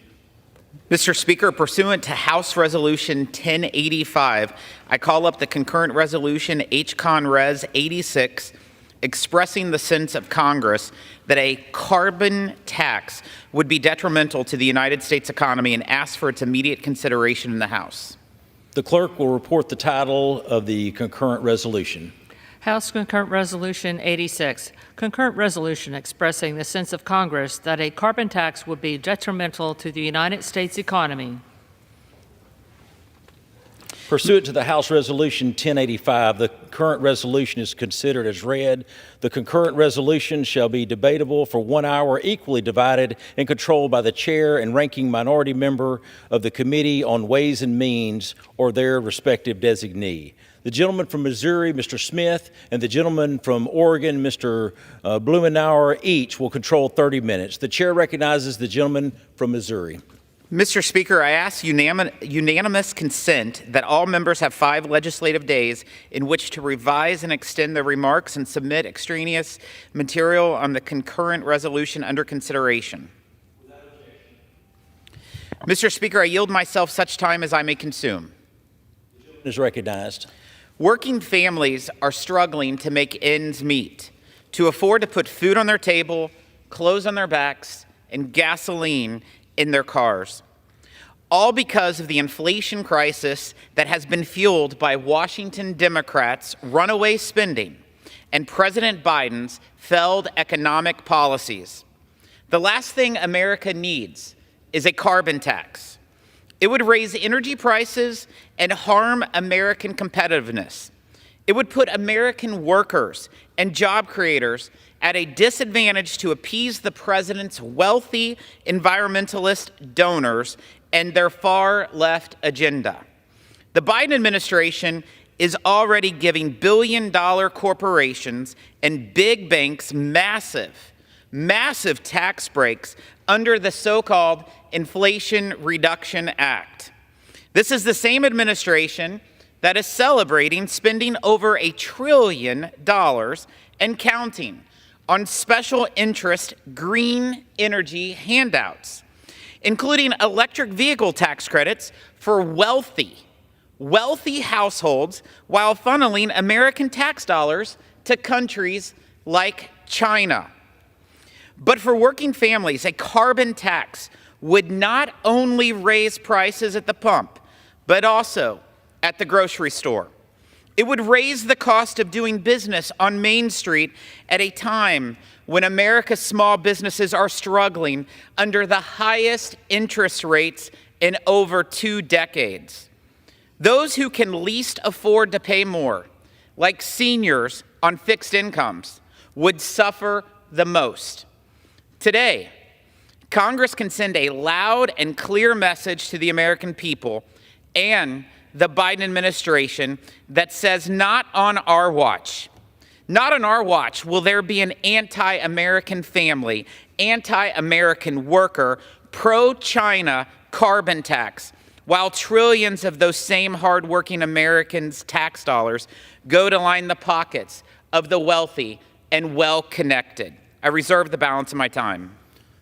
Mr. Speaker, pursuant to House Resolution 1085, I call up the concurrent resolution H-Con Res 86, expressing the sense of Congress that a carbon tax would be detrimental to the United States economy and ask for its immediate consideration in the House. The clerk will report the title of the concurrent resolution. House Concurrent Resolution 86, concurrent resolution expressing the sense of Congress that a carbon tax would be detrimental to the United States economy. Pursuant to the House Resolution 1085, the current resolution is considered as read. The concurrent resolution shall be debatable for 1 hour, equally divided and controlled by the chair and ranking minority member of the Committee on Ways and Means or their respective designee. The gentleman from Missouri, Mr. Smith, and the gentleman from Oregon, Mr. Blumenauer, each will control 30 minutes. The chair recognizes the gentleman from Missouri. Mr. Speaker, I ask unanimous consent that all members have 5 legislative days in which to revise and extend their remarks and submit extraneous material on the concurrent resolution under consideration. Mr. Speaker, I yield myself such time as I may consume. The gentleman is recognized. Working families are struggling to make ends meet, to afford to put food on their table, clothes on their backs, and gasoline in their cars, all because of the inflation crisis that has been fueled by Washington Democrats' runaway spending and President Biden's failed economic policies. The last thing America needs is a carbon tax. It would raise energy prices and harm American competitiveness. It would put American workers and job creators at a disadvantage to appease the president's wealthy environmentalist donors and their far-left agenda. The Biden administration is already giving billion-dollar corporations and big banks massive tax breaks under the so-called Inflation Reduction Act. This is the same administration that is celebrating spending over $1 trillion and counting on special interest green energy handouts, including electric vehicle tax credits for wealthy households while funneling American tax dollars to countries like China. But for working families, a carbon tax would not only raise prices at the pump, but also at the grocery store. It would raise the cost of doing business on Main Street at a time when America's small businesses are struggling under the highest interest rates in over 2 decades. Those who can least afford to pay more, like seniors on fixed incomes, would suffer the most. Today, Congress can send a loud and clear message to the American people and the Biden administration that says not on our watch will there be an anti-American family, anti-American worker, pro-China carbon tax while trillions of those same hardworking Americans' tax dollars go to line the pockets of the wealthy and well-connected. I reserve the balance of my time.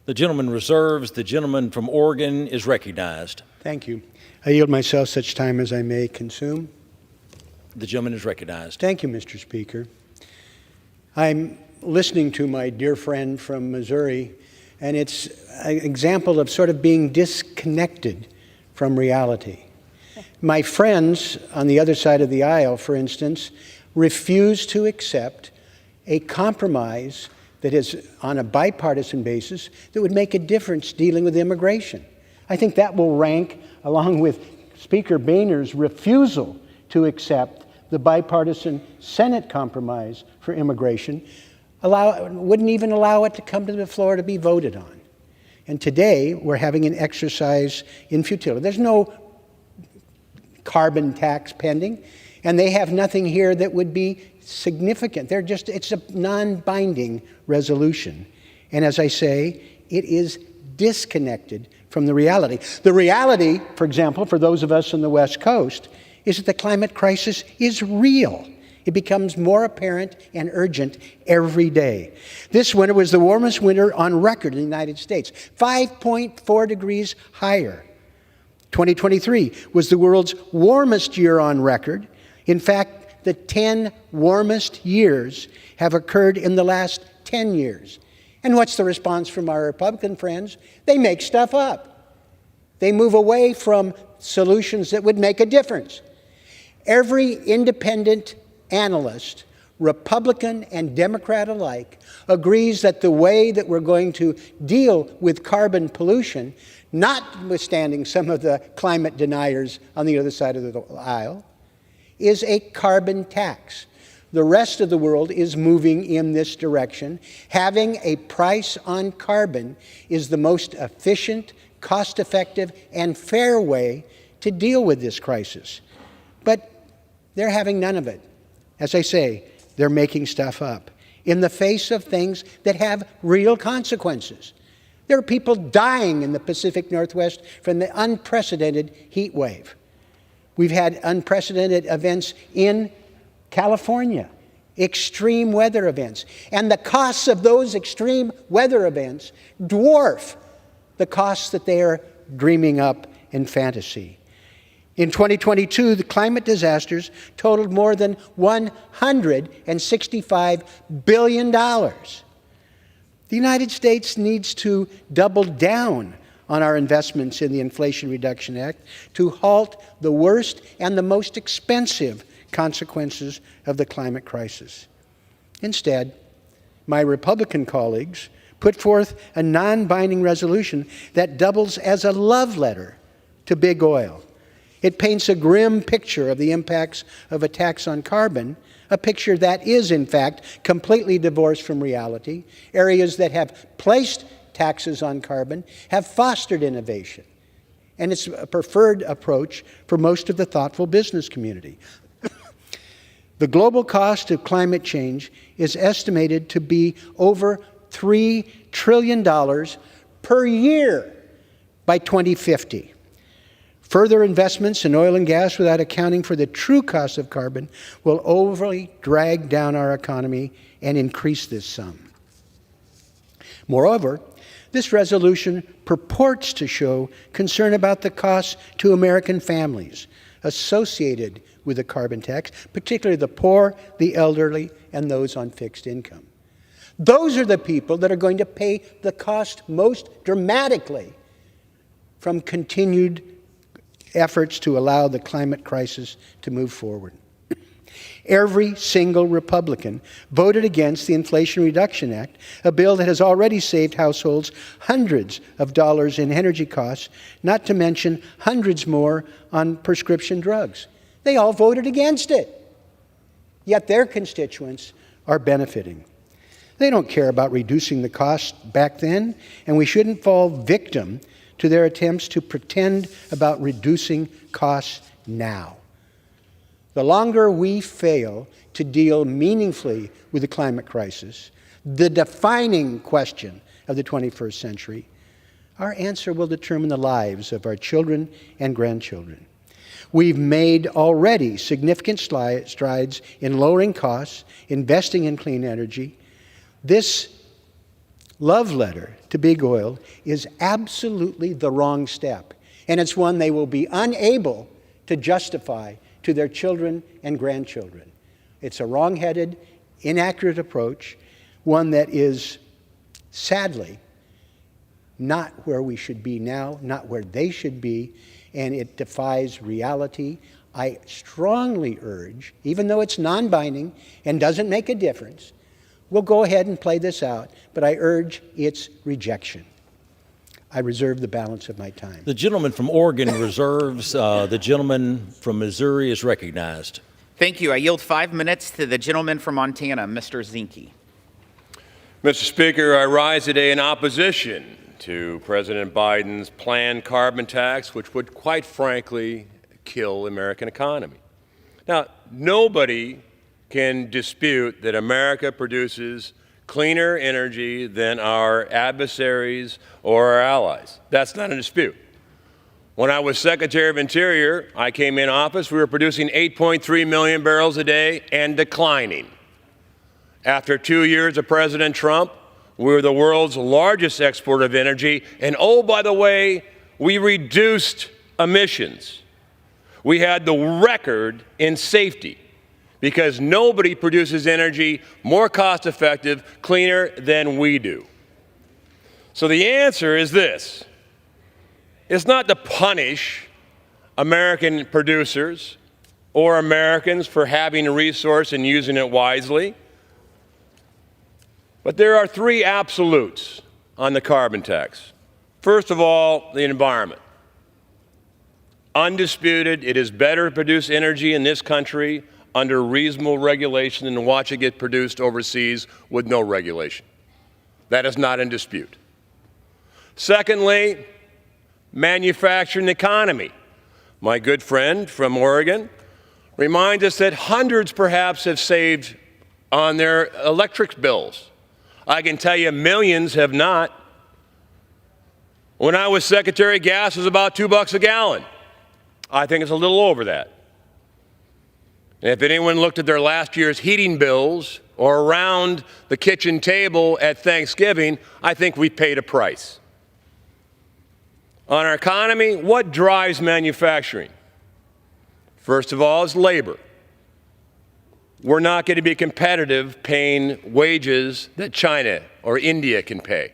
The gentleman reserves. The gentleman from Oregon is recognized. Thank you. I yield myself such time as I may consume. The gentleman is recognized. Thank you, Mr. Speaker. I'm listening to my dear friend from Missouri, and it's an example of sort of being disconnected from reality. My friends on the other side of the aisle, for instance, refuse to accept a compromise that is on a bipartisan basis that would make a difference dealing with immigration. I think that will rank along with Speaker Boehner's refusal to accept the bipartisan Senate compromise for immigration, wouldn't even allow it to come to the floor to be voted on. And today, we're having an exercise in futility. There's no carbon tax pending, and they have nothing here that would be significant. It's a non-binding resolution. And as I say, it is disconnected from the reality. The reality, for example, for those of us on the West Coast, is that the climate crisis is real. It becomes more apparent and urgent every day. This winter was the warmest winter on record in the United States, 5.4 degrees higher. 2023 was the world's warmest year on record. In fact, the 10 warmest years have occurred in the last 10 years. And what's the response from our Republican friends? They make stuff up. They move away from solutions that would make a difference. Every independent analyst, Republican and Democrat alike, agrees that the way that we're going to deal with carbon pollution, notwithstanding some of the climate deniers on the other side of the aisle, is a carbon tax. The rest of the world is moving in this direction. Having a price on carbon is the most efficient, cost-effective, and fair way to deal with this crisis. But they're having none of it. As I say, they're making stuff up in the face of things that have real consequences. There are people dying in the Pacific Northwest from the unprecedented heat wave. We've had unprecedented events in California, extreme weather events. And the costs of those extreme weather events dwarf the costs that they are dreaming up in fantasy. In 2022, the climate disasters totaled more than $165 billion. The United States needs to double down on our investments in the Inflation Reduction Act to halt the worst and the most expensive consequences of the climate crisis. Instead, my Republican colleagues put forth a non-binding resolution that doubles as a love letter to big oil. It paints a grim picture of the impacts of a tax on carbon, a picture that is, in fact, completely divorced from reality. Areas that have placed taxes on carbon have fostered innovation, and it's a preferred approach for most of the thoughtful business community. The global cost of climate change is estimated to be over $3 trillion per year by 2050. Further investments in oil and gas without accounting for the true cost of carbon will overly drag down our economy and increase this sum. Moreover, this resolution purports to show concern about the costs to American families associated with the carbon tax, particularly the poor, the elderly, and those on fixed income. Those are the people that are going to pay the cost most dramatically from continued efforts to allow the climate crisis to move forward. Every single Republican voted against the Inflation Reduction Act, a bill that has already saved households hundreds of dollars in energy costs, not to mention hundreds more on prescription drugs. They all voted against it, yet their constituents are benefiting. They don't care about reducing the cost back then, and we shouldn't fall victim to their attempts to pretend about reducing costs now. The longer we fail to deal meaningfully with the climate crisis, the defining question of the 21st century, our answer will determine the lives of our children and grandchildren. We've made already significant strides in lowering costs, investing in clean energy. This love letter to big oil is absolutely the wrong step, and it's one they will be unable to justify to their children and grandchildren. It's a wrong-headed, inaccurate approach, one that is sadly not where we should be now, not where they should be, and it defies reality. I strongly urge, even though it's non-binding and doesn't make a difference, we'll go ahead and play this out, but I urge its rejection. I reserve the balance of my time. The gentleman from Oregon reserves. The gentleman from Missouri is recognized. Thank you. I yield 5 minutes to the gentleman from Montana, Mr. Zinke. Mr. Speaker, I rise today in opposition to President Biden's planned carbon tax, which would, quite frankly, kill the American economy. Now, nobody can dispute that America produces cleaner energy than our adversaries or our allies. That's not a dispute. When I was Secretary of Interior, I came in office, we were producing 8.3 million barrels a day and declining. After 2 years of President Trump, we were the world's largest exporter of energy, and oh, by the way, we reduced emissions. We had the record in safety because nobody produces energy more cost-effective, cleaner than we do. So the answer is this. It's not to punish American producers or Americans for having a resource and using it wisely. But there are three absolutes on the carbon tax. First of all, the environment. Undisputed, it is better to produce energy in this country under reasonable regulation than to watch it get produced overseas with no regulation. That is not in dispute. Secondly, manufacturing economy. My good friend from Oregon reminds us that hundreds perhaps have saved on their electric bills. I can tell you millions have not. When I was Secretary, gas was about $2 a gallon. I think it's a little over that. And if anyone looked at their last year's heating bills or around the kitchen table at Thanksgiving, I think we paid a price. On our economy, what drives manufacturing? First of all, is labor. We're not going to be competitive paying wages that China or India can pay.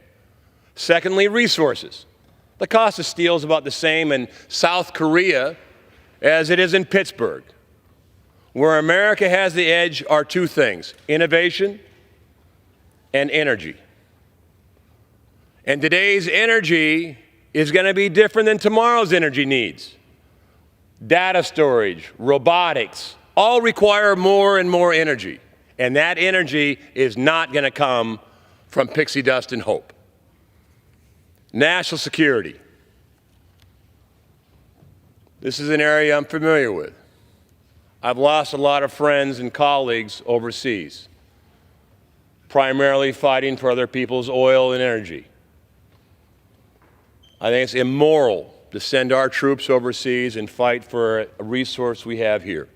Secondly, resources. The cost of steel is about the same in South Korea as it is in Pittsburgh. Where America has the edge are two things: innovation and energy. And today's energy is going to be different than tomorrow's energy needs. Data storage, robotics, all require more and more energy. And that energy is not going to come from pixie dust and hope. National security. This is an area I'm familiar with. I've lost a lot of friends and colleagues overseas, primarily fighting for other people's oil and energy. I think it's immoral to send our troops overseas and fight for a resource we have here.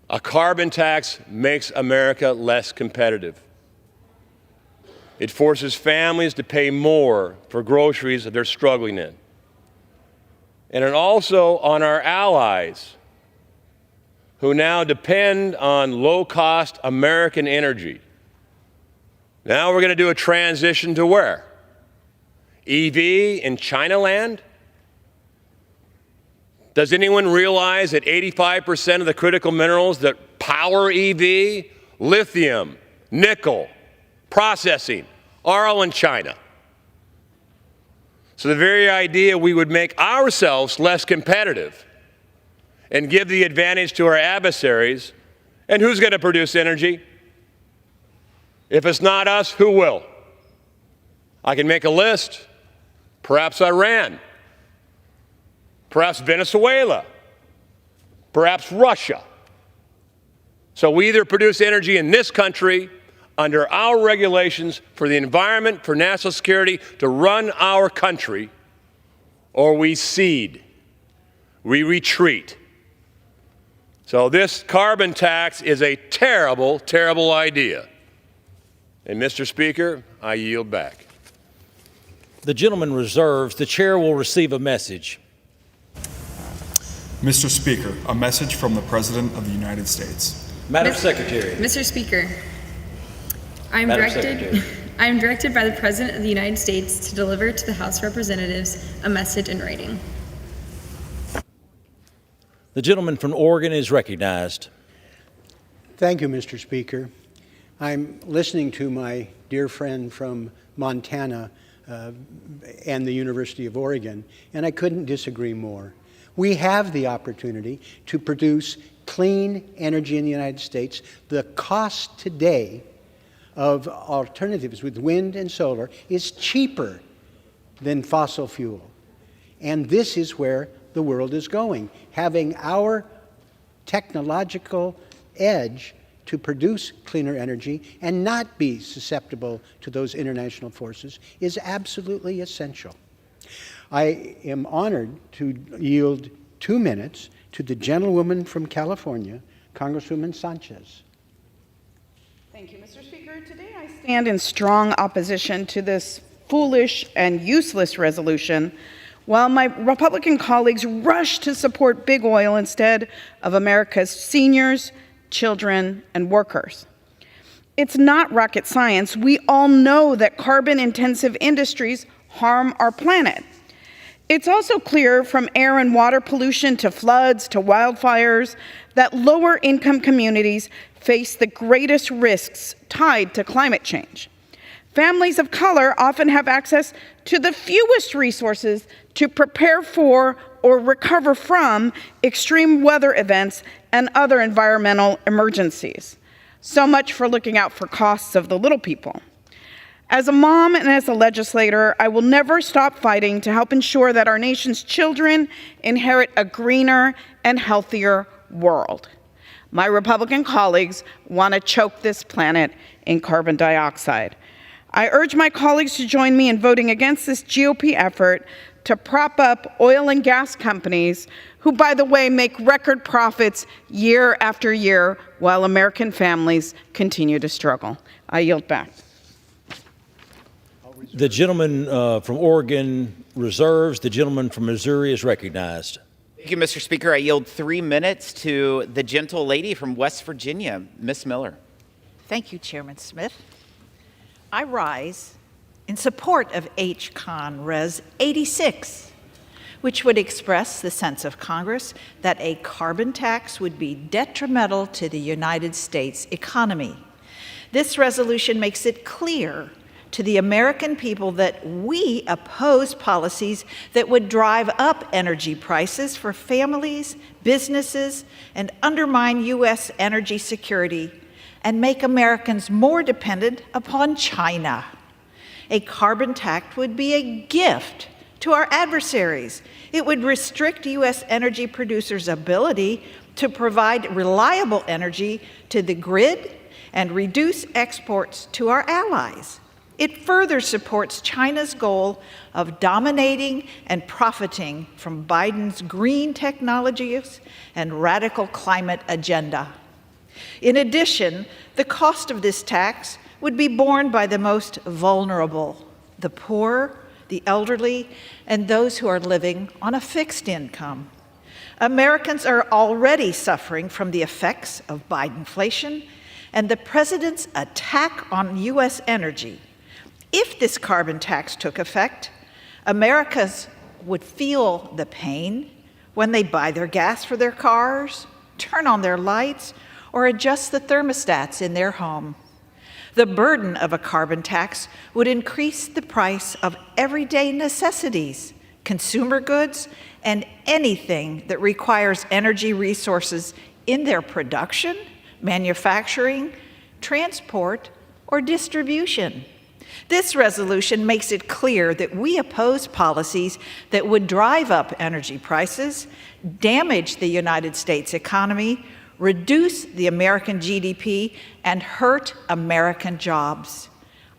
A carbon tax makes America less competitive. It forces families to pay more for groceries that they're struggling in. And it also on our allies, who now depend on low-cost American energy. Now we're going to do a transition to where? EV in China land? Does anyone realize that 85% of the critical minerals that power EV, lithium, nickel, processing, are all in China? So the very idea we would make ourselves less competitive and give the advantage to our adversaries, and who's going to produce energy? If it's not us, who will? I can make a list. Perhaps Iran. Perhaps Venezuela. Perhaps Russia. So we either produce energy in this country under our regulations for the environment, for national security, to run our country, or we cede, we retreat. So this carbon tax is a terrible, terrible idea. And Mr. Speaker, I yield back. The gentleman reserves. The chair will receive a message. Mr. Speaker, a message from the President of the United States. Madam Secretary. Mr. Speaker, I am Madam directed by the President of the United States to deliver to the House of Representatives a message in writing. The gentleman from Oregon is recognized. Thank you, Mr. Speaker. I'm listening to my dear friend from Montana and the University of Oregon, and I couldn't disagree more. We have the opportunity to produce clean energy in the United States. The cost today of alternatives with wind and solar is cheaper than fossil fuel. And this is where the world is going. Having our technological edge to produce cleaner energy and not be susceptible to those international forces is absolutely essential. I am honored to yield 2 minutes to the gentlewoman from California, Congresswoman Sanchez. Thank you, Mr. Speaker. Today I stand in strong opposition to this foolish and useless resolution, while my Republican colleagues rush to support big oil instead of America's seniors, children, and workers. It's not rocket science. We all know that carbon-intensive industries harm our planet. It's also clear from air and water pollution to floods to wildfires that lower-income communities face the greatest risks tied to climate change. Families of color often have access to the fewest resources to prepare for or recover from extreme weather events and other environmental emergencies. So much for looking out for costs of the little people. As a mom and as a legislator, I will never stop fighting to help ensure that our nation's children inherit a greener and healthier world. My Republican colleagues want to choke this planet in carbon dioxide. I urge my colleagues to join me in voting against this GOP effort to prop up oil and gas companies who, by the way, make record profits year after year while American families continue to struggle. I yield back. The gentleman from Oregon reserves. The gentleman from Missouri is recognized. Thank you, Mr. Speaker. I yield 3 minutes to the gentle lady from West Virginia, Ms. Miller. Thank you, Chairman Smith. I rise in support of H-Con Res 86, which would express the sense of Congress that a carbon tax would be detrimental to the United States economy. This resolution makes it clear to the American people that we oppose policies that would drive up energy prices for families, businesses, and undermine U.S. energy security and make Americans more dependent upon China. A carbon tax would be a gift to our adversaries. It would restrict U.S. energy producers' ability to provide reliable energy to the grid and reduce exports to our allies. It further supports China's goal of dominating and profiting from Biden's green technologies and radical climate agenda. In addition, the cost of this tax would be borne by the most vulnerable, the poor, the elderly, and those who are living on a fixed income. Americans are already suffering from the effects of Bidenflation and the president's attack on U.S. energy. If this carbon tax took effect, Americans would feel the pain when they buy their gas for their cars, turn on their lights, or adjust the thermostats in their home. The burden of a carbon tax would increase the price of everyday necessities, consumer goods, and anything that requires energy resources in their production, manufacturing, transport, or distribution. This resolution makes it clear that we oppose policies that would drive up energy prices, damage the United States economy, reduce the American GDP, and hurt American jobs.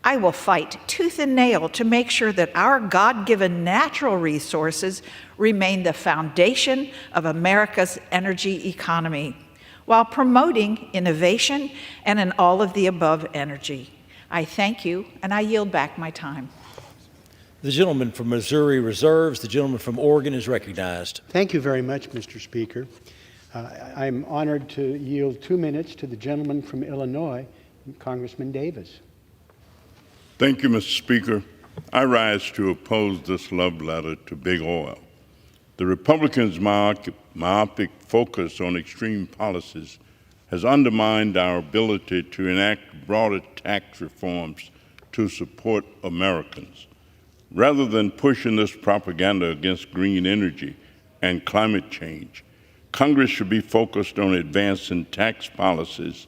I will fight tooth and nail to make sure that our God-given natural resources remain the foundation of America's energy economy, while promoting innovation and an all-of-the-above energy. I thank you, and I yield back my time. The gentleman from Missouri reserves. The gentleman from Oregon is recognized. Thank you very much, Mr. Speaker. I'm honored to yield 2 minutes to the gentleman from Illinois, Congressman Davis. Thank you, Mr. Speaker. I rise to oppose this love letter to big oil. The Republicans' myopic focus on extreme policies has undermined our ability to enact broader tax reforms to support Americans. Rather than pushing this propaganda against green energy and climate change, Congress should be focused on advancing tax policies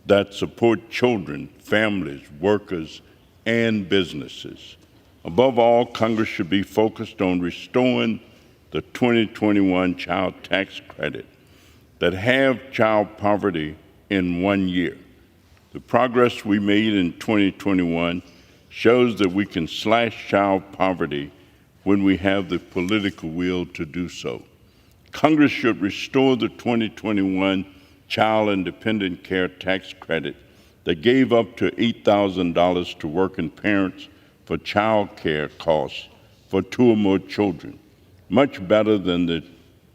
that support children, families, workers, and businesses. Above all, Congress should be focused on restoring the 2021 child tax credit that halved child poverty in 1 year. The progress we made in 2021 shows that we can slash child poverty when we have the political will to do so. Congress should restore the 2021 Child and Dependent Care Tax Credit that gave up to $8,000 to working parents for child care costs for 2 or more children, much better than the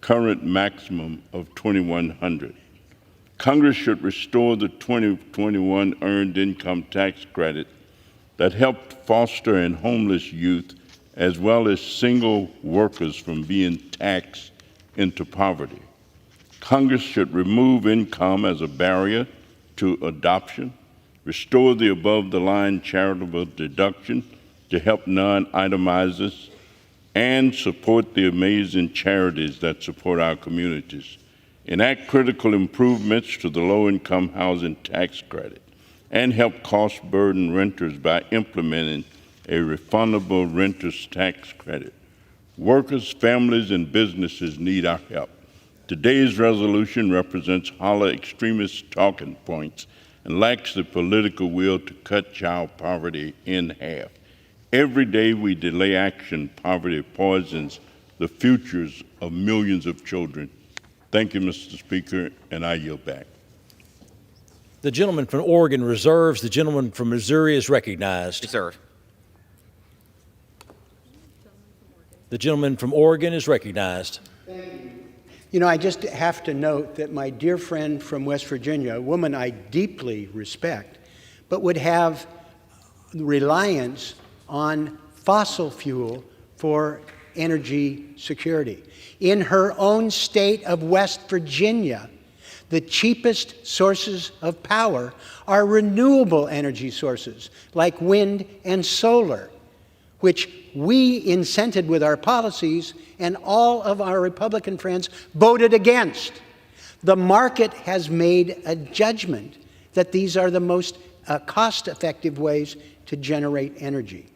current maximum of $2,100. Congress should restore the 2021 Earned Income Tax Credit that helped foster and homeless youth as well as single workers from being taxed into poverty. Congress should remove income as a barrier to adoption, restore the above-the-line charitable deduction to help non-itemizers, and support the amazing charities that support our communities. Enact critical improvements to the low-income housing tax credit, and help cost-burdened renters by implementing a refundable renter's tax credit. Workers, families, and businesses need our help. Today's resolution represents hollow extremist talking points and lacks the political will to cut child poverty in half. Every day we delay action, poverty poisons the futures of millions of children. Thank you, Mr. Speaker, and I yield back. The gentleman from Oregon reserves. The gentleman from Missouri is recognized. Reserve. The gentleman from Oregon is recognized. You know, I just have to note that my dear friend from West Virginia, a woman I deeply respect, but would have reliance on fossil fuel for energy security. In her own state of West Virginia, the cheapest sources of power are renewable energy sources like wind and solar, which we incented with our policies, and all of our Republican friends voted against. The market has made a judgment that these are the most cost-effective ways to generate energy.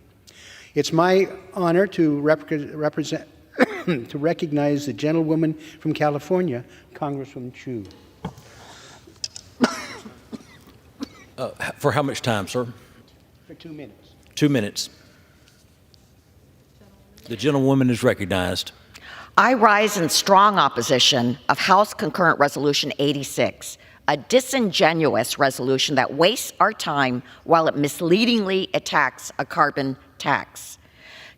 It's my honor to recognize the gentlewoman from California, Congresswoman Chu. For how much time, sir? For 2 minutes. 2 minutes. The gentlewoman is recognized. I rise in strong opposition of House Concurrent Resolution 86, a disingenuous resolution that wastes our time while it misleadingly attacks a carbon tax.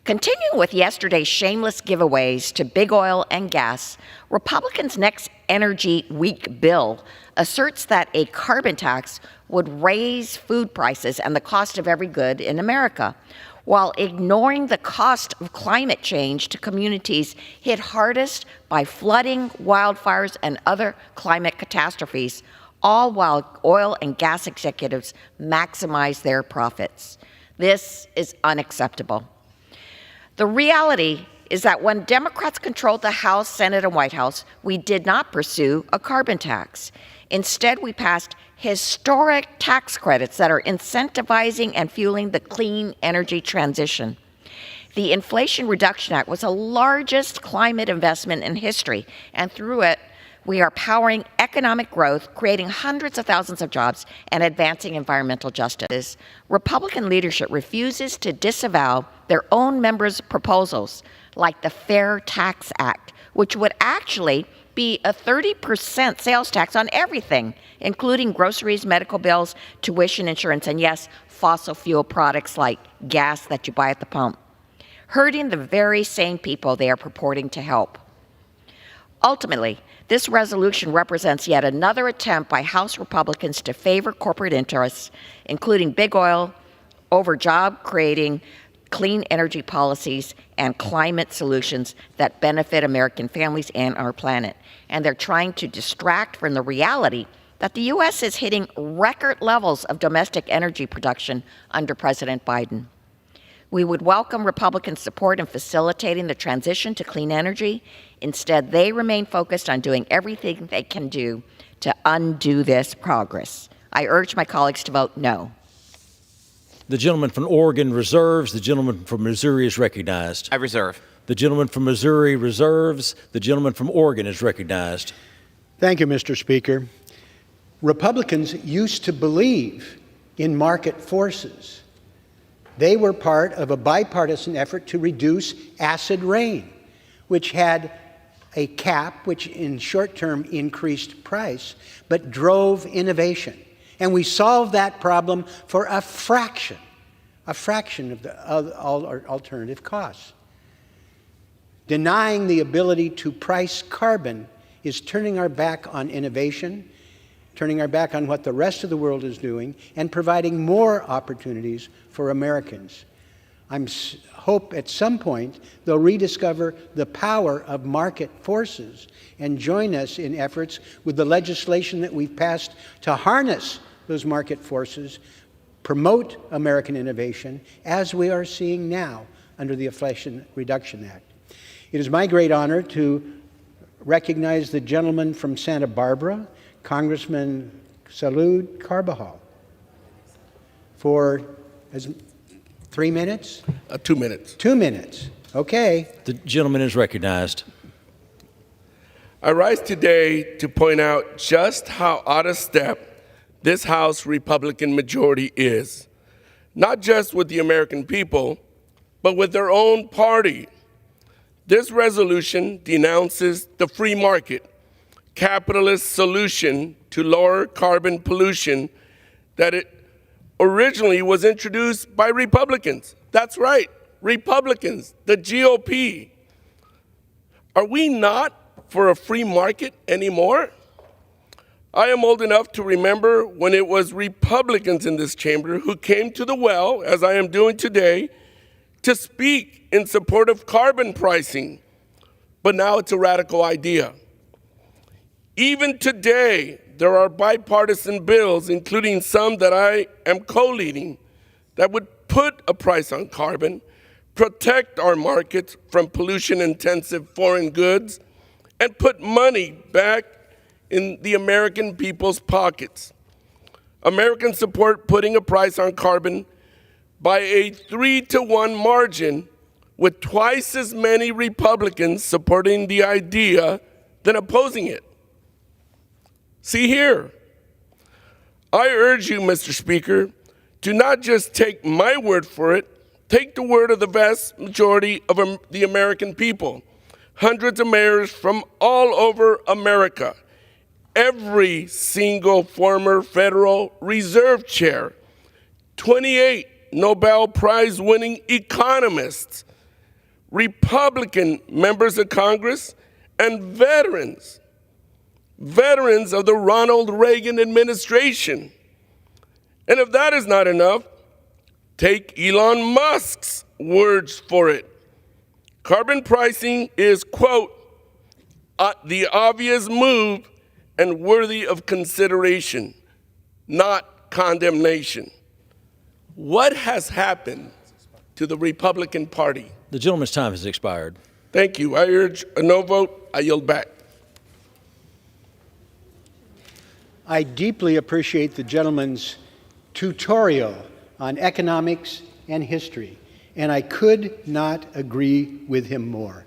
Continuing with yesterday's shameless giveaways to big oil and gas, Republicans' next Energy Week bill asserts that a carbon tax would raise food prices and the cost of every good in America, while ignoring the cost of climate change to communities hit hardest by flooding, wildfires, and other climate catastrophes, all while oil and gas executives maximize their profits. This is unacceptable. The reality is that when Democrats controlled the House, Senate, and White House, we did not pursue a carbon tax. Instead, we passed historic tax credits that are incentivizing and fueling the clean energy transition. The Inflation Reduction Act was the largest climate investment in history, and through it, We are powering economic growth, creating hundreds of thousands of jobs, and advancing environmental justice. Republican leadership refuses to disavow their own members' proposals, like the Fair Tax Act, which would actually be a 30% sales tax on everything, including groceries, medical bills, tuition, insurance, and yes, fossil fuel products like gas that you buy at the pump, hurting the very same people they are purporting to help. Ultimately, this resolution represents yet another attempt by House Republicans to favor corporate interests, including big oil, over job-creating clean energy policies and climate solutions that benefit American families and our planet. And they're trying to distract from the reality that the U.S. is hitting record levels of domestic energy production under President Biden. We would welcome Republican support in facilitating the transition to clean energy. Instead, they remain focused on doing everything they can do to undo this progress. I urge my colleagues to vote no. The gentleman from Oregon reserves. The gentleman from Missouri is recognized. I reserve. The gentleman from Missouri reserves. The gentleman from Oregon is recognized. Thank you, Mr. Speaker. Republicans used to believe in market forces. They were part of a bipartisan effort to reduce acid rain, which had a cap which in short term increased price, but drove innovation. And we solved that problem for a fraction of the alternative costs. Denying the ability to price carbon is turning our back on innovation, turning our back on what the rest of the world is doing, and providing more opportunities for Americans. I hope at some point they'll rediscover the power of market forces and join us in efforts with the legislation that we've passed to harness those market forces, promote American innovation, as we are seeing now under the Inflation Reduction Act. It is my great honor to recognize the gentleman from Santa Barbara, Congressman Salud Carbajal, for 3 minutes? 2 minutes. 2 minutes. Okay. The gentleman is recognized. I rise today to point out just how out of step this House Republican majority is, not just with the American people, but with their own party. This resolution denounces the free market, capitalist solution to lower carbon pollution that it originally was introduced by Republicans. That's right, Republicans, the GOP. Are we not for a free market anymore? I am old enough to remember when it was Republicans in this chamber who came to the well, as I am doing today, to speak in support of carbon pricing. But now it's a radical idea. Even today, there are bipartisan bills, including some that I am co-leading, that would put a price on carbon, protect our markets from pollution-intensive foreign goods, and put money back in the American people's pockets. Americans support putting a price on carbon by a 3-to-1 margin, with twice as many Republicans supporting the idea than opposing it. See here, I urge you, Mr. Speaker, to not just take my word for it, take the word of the vast majority of the American people, hundreds of mayors from all over America, every single former Federal Reserve chair, 28 Nobel Prize-winning economists, Republican members of Congress, and veterans of the Ronald Reagan administration. And if that is not enough, take Elon Musk's words for it. Carbon pricing is, quote, the obvious move and worthy of consideration, not condemnation. What has happened to the Republican Party? The gentleman's time has expired. Thank you. I urge a no vote. I yield back. I deeply appreciate the gentleman's tutorial on economics and history, and I could not agree with him more.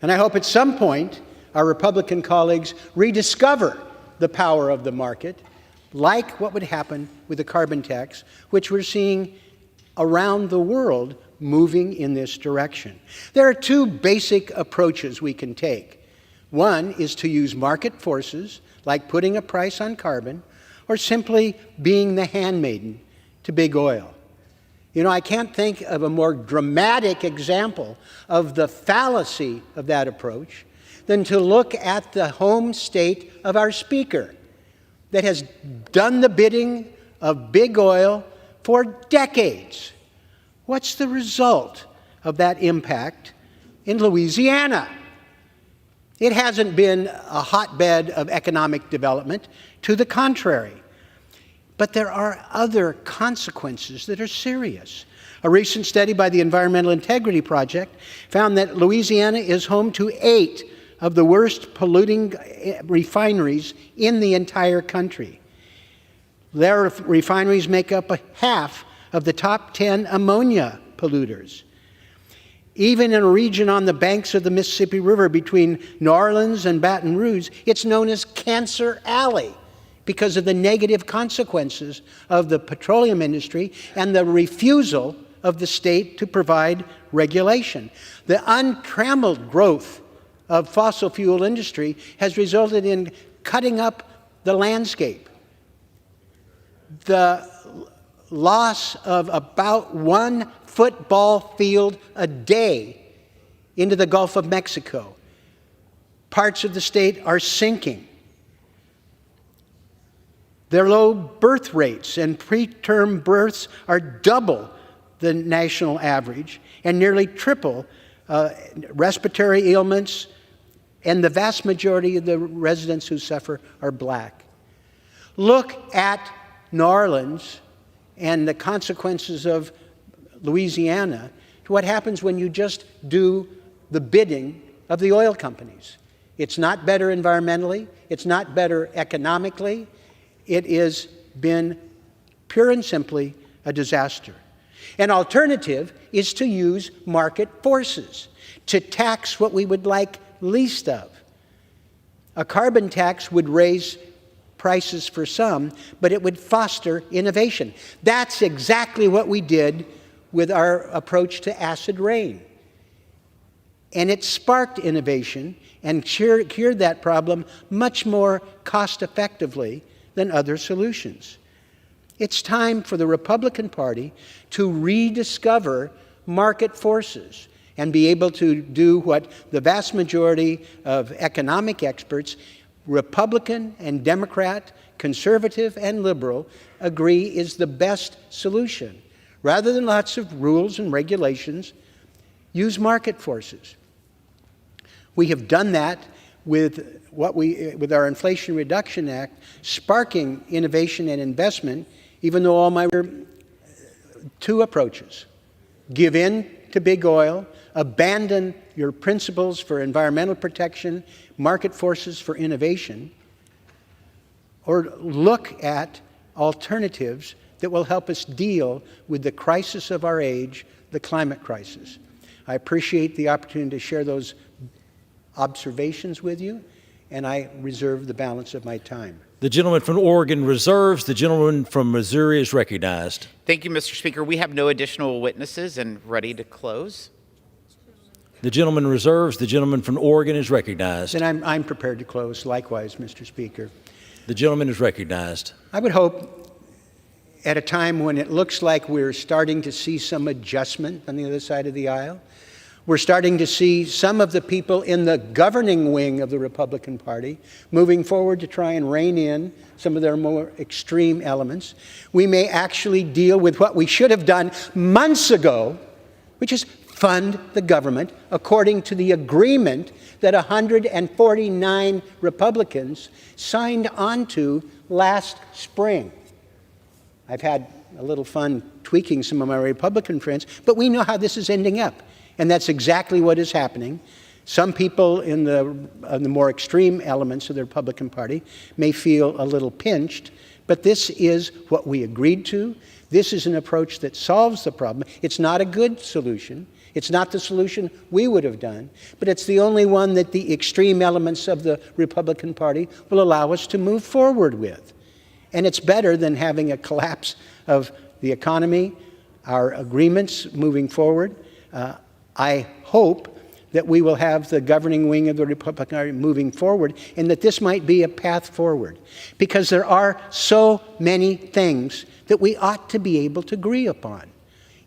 And I hope at some point our Republican colleagues rediscover the power of the market, like what would happen with the carbon tax, which we're seeing around the world moving in this direction. There are two basic approaches we can take. One is to use market forces, like putting a price on carbon, or simply being the handmaiden to big oil. You know, I can't think of a more dramatic example of the fallacy of that approach than to look at the home state of our Speaker that has done the bidding of big oil for decades. What's the result of that impact in Louisiana? It hasn't been a hotbed of economic development. To the contrary. But there are other consequences that are serious. A recent study by the Environmental Integrity Project found that Louisiana is home to 8 of the worst polluting refineries in the entire country. Their refineries make up half of the top 10 ammonia polluters. Even in a region on the banks of the Mississippi River between New Orleans and Baton Rouge, it's known as Cancer Alley because of the negative consequences of the petroleum industry and the refusal of the state to provide regulation. The untrammeled growth of fossil fuel industry has resulted in cutting up the landscape. The loss of about 1 football field a day into the Gulf of Mexico. Parts of the state are sinking. Their low birth rates and preterm births are double the national average and nearly triple respiratory ailments, and the vast majority of the residents who suffer are black. Look at New Orleans and the consequences of Louisiana to what happens when you just do the bidding of the oil companies. It's not better environmentally. It's not better economically. It has been pure and simply a disaster. An alternative is to use market forces to tax what we would like least of. A carbon tax would raise prices for some, but it would foster innovation. That's exactly what we did with our approach to acid rain. And it sparked innovation and cured that problem much more cost-effectively than other solutions. It's time for the Republican Party to rediscover market forces and be able to do what the vast majority of economic experts, Republican and Democrat, conservative and liberal, agree is the best solution. Rather than lots of rules and regulations, use market forces. We have done that with our Inflation Reduction Act, sparking innovation and investment, even though all my two approaches. Give in to big oil, abandon your principles for environmental protection, market forces for innovation, or look at alternatives that will help us deal with the crisis of our age, the climate crisis. I appreciate the opportunity to share those observations with you, and I reserve the balance of my time. The gentleman from Oregon reserves. The gentleman from Missouri is recognized. Thank you, Mr. Speaker. We have no additional witnesses and ready to close. The gentleman reserves. The gentleman from Oregon is recognized. And I'm prepared to close likewise, Mr. Speaker. The gentleman is recognized. I would hope at a time when it looks like we're starting to see some adjustment on the other side of the aisle, we're starting to see some of the people in the governing wing of the Republican Party moving forward to try and rein in some of their more extreme elements. We may actually deal with what we should have done months ago, which is fund the government according to the agreement that 149 Republicans signed onto last spring. I've had a little fun tweaking some of my Republican friends, but we know how this is ending up. And that's exactly what is happening. Some people in the more extreme elements of the Republican Party may feel a little pinched, but this is what we agreed to. This is an approach that solves the problem. It's not a good solution. It's not the solution we would have done, but it's the only one that the extreme elements of the Republican Party will allow us to move forward with. And it's better than having a collapse of the economy, our agreements moving forward. I hope that we will have the governing wing of the Republican Party moving forward, and that this might be a path forward. Because there are so many things that we ought to be able to agree upon.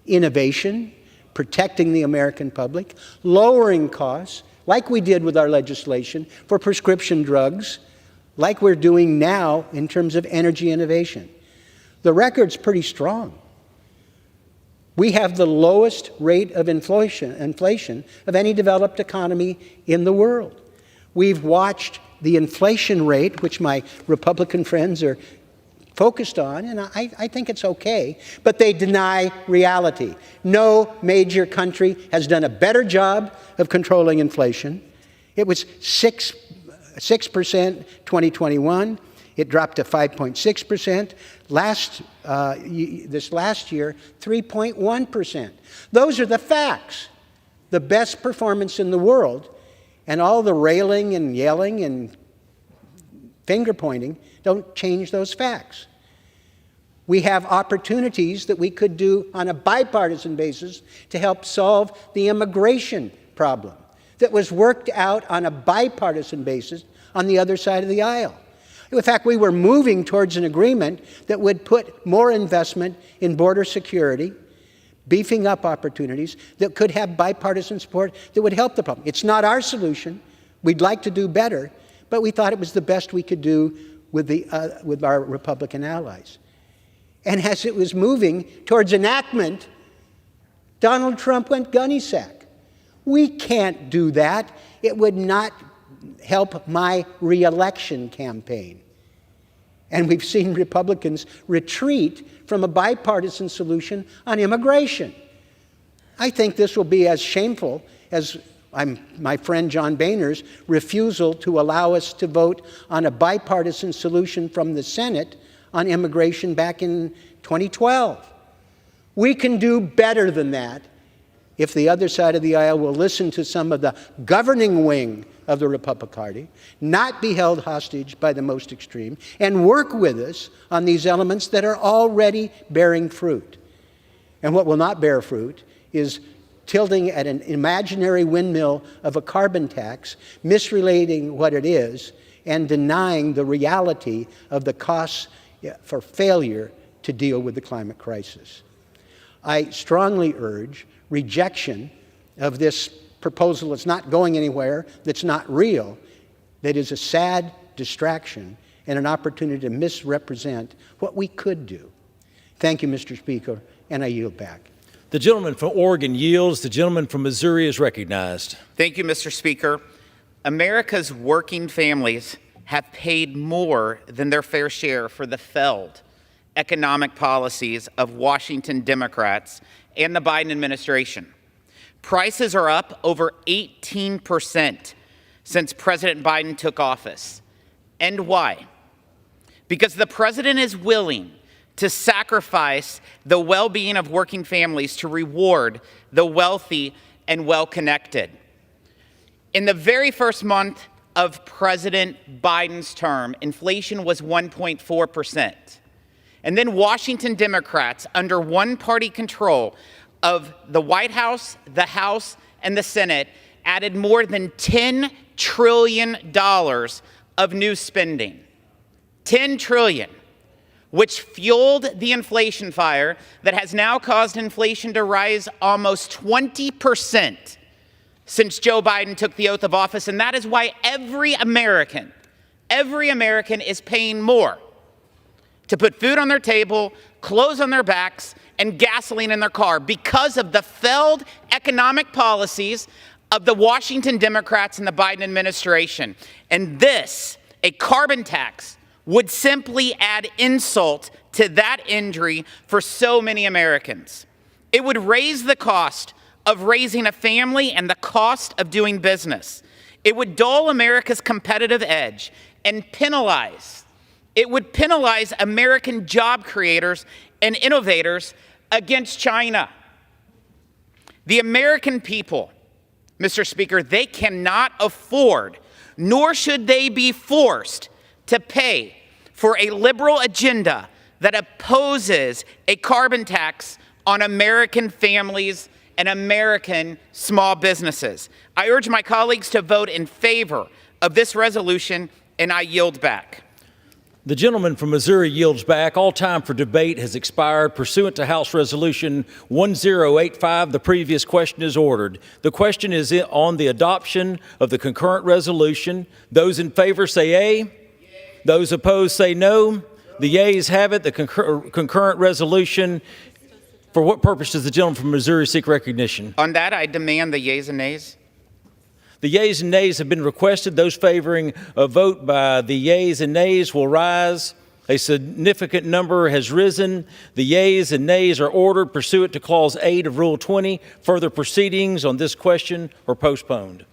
Innovation, protecting the American public, lowering costs, like we did with our legislation for prescription drugs, like we're doing now in terms of energy innovation. The record's pretty strong. We have the lowest rate of inflation of any developed economy in the world. We've watched the inflation rate, which my Republican friends are focused on, and I think it's okay, but they deny reality. No major country has done a better job of controlling inflation. It was 6% 2021. It dropped to 5.6%. This last year, 3.1%. Those are the facts. The best performance in the world, and all the railing and yelling and finger pointing don't change those facts. We have opportunities that we could do on a bipartisan basis to help solve the immigration problem that was worked out on a bipartisan basis on the other side of the aisle. In fact, we were moving towards an agreement that would put more investment in border security, beefing up opportunities that could have bipartisan support that would help the problem. It's not our solution. We'd like to do better, but we thought it was the best we could do with our Republican allies. And as it was moving towards enactment, Donald Trump went gunny sack. We can't do that. It would not help my re-election campaign. And we've seen Republicans retreat from a bipartisan solution on immigration. I think this will be as shameful as my friend John Boehner's refusal to allow us to vote on a bipartisan solution from the Senate on immigration back in 2012. We can do better than that if the other side of the aisle will listen to some of the governing wing of the Republican Party, not be held hostage by the most extreme, and work with us on these elements that are already bearing fruit. And what will not bear fruit is tilting at an imaginary windmill of a carbon tax, misrelating what it is, and denying the reality of the costs for failure to deal with the climate crisis. I strongly urge rejection of this proposal that's not going anywhere, that's not real, that is a sad distraction and an opportunity to misrepresent what we could do. Thank you, Mr. Speaker, and I yield back. The gentleman from Oregon yields. The gentleman from Missouri is recognized. Thank you, Mr. Speaker. America's working families have paid more than their fair share for the failed economic policies of Washington Democrats and the Biden administration. Prices are up over 18% since President Biden took office. And why? Because the president is willing to sacrifice the well-being of working families to reward the wealthy and well-connected. In the very first month of President Biden's term, inflation was 1.4%. And then Washington Democrats, under one-party control of the White House, the House, and the Senate, added more than $10 trillion of new spending. $10 trillion, which fueled the inflation fire that has now caused inflation to rise almost 20% since Joe Biden took the oath of office. And that is why every American is paying more to put food on their table, clothes on their backs, and gasoline in their car because of the failed economic policies of the Washington Democrats and the Biden administration. And this, a carbon tax, would simply add insult to that injury for so many Americans. It would raise the cost of raising a family and the cost of doing business. It would dull America's competitive edge and penalize American job creators and innovators against China. The American people, Mr. Speaker, they cannot afford, nor should they be forced to pay for a liberal agenda that opposes a carbon tax on American families and American small businesses. I urge my colleagues to vote in favor of this resolution, and I yield back. The gentleman from Missouri yields back. All time for debate has expired. Pursuant to House Resolution 1085, the previous question is ordered. The question is on the adoption of the concurrent resolution. Those in favor say aye. Those opposed say no. The yeas have it. The concurrent resolution. For what purpose does the gentleman from Missouri seek recognition? On that, I demand the yeas and nays. The yeas and nays have been requested. Those favoring a vote by the yeas and nays will rise. A significant number has risen. The yeas and nays are ordered pursuant to Clause 8 of Rule 20. Further proceedings on this question are postponed.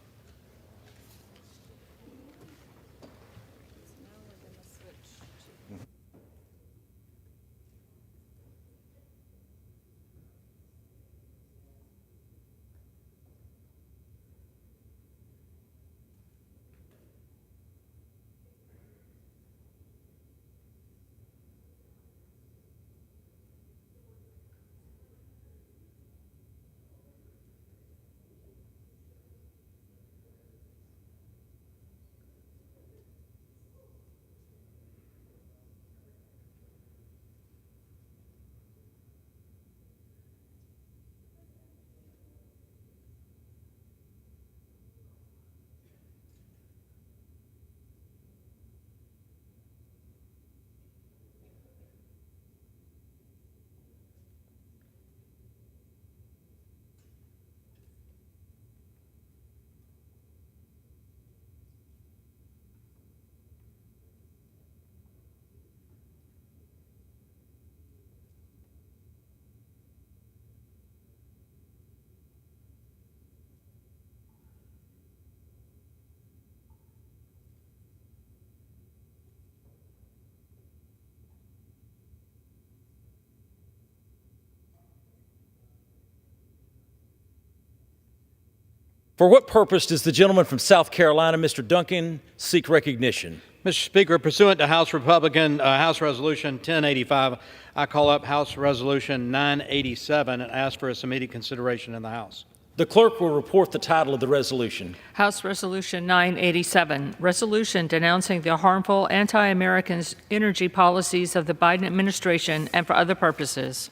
For what purpose does the gentleman from South Carolina, Mr. Duncan, seek recognition? Mr. Speaker, pursuant to House Resolution 1085, I call up House Resolution 987 and ask for its immediate consideration in the House. The clerk will report the title of the resolution. House Resolution 987, resolution denouncing the harmful anti-American energy policies of the Biden administration and for other purposes.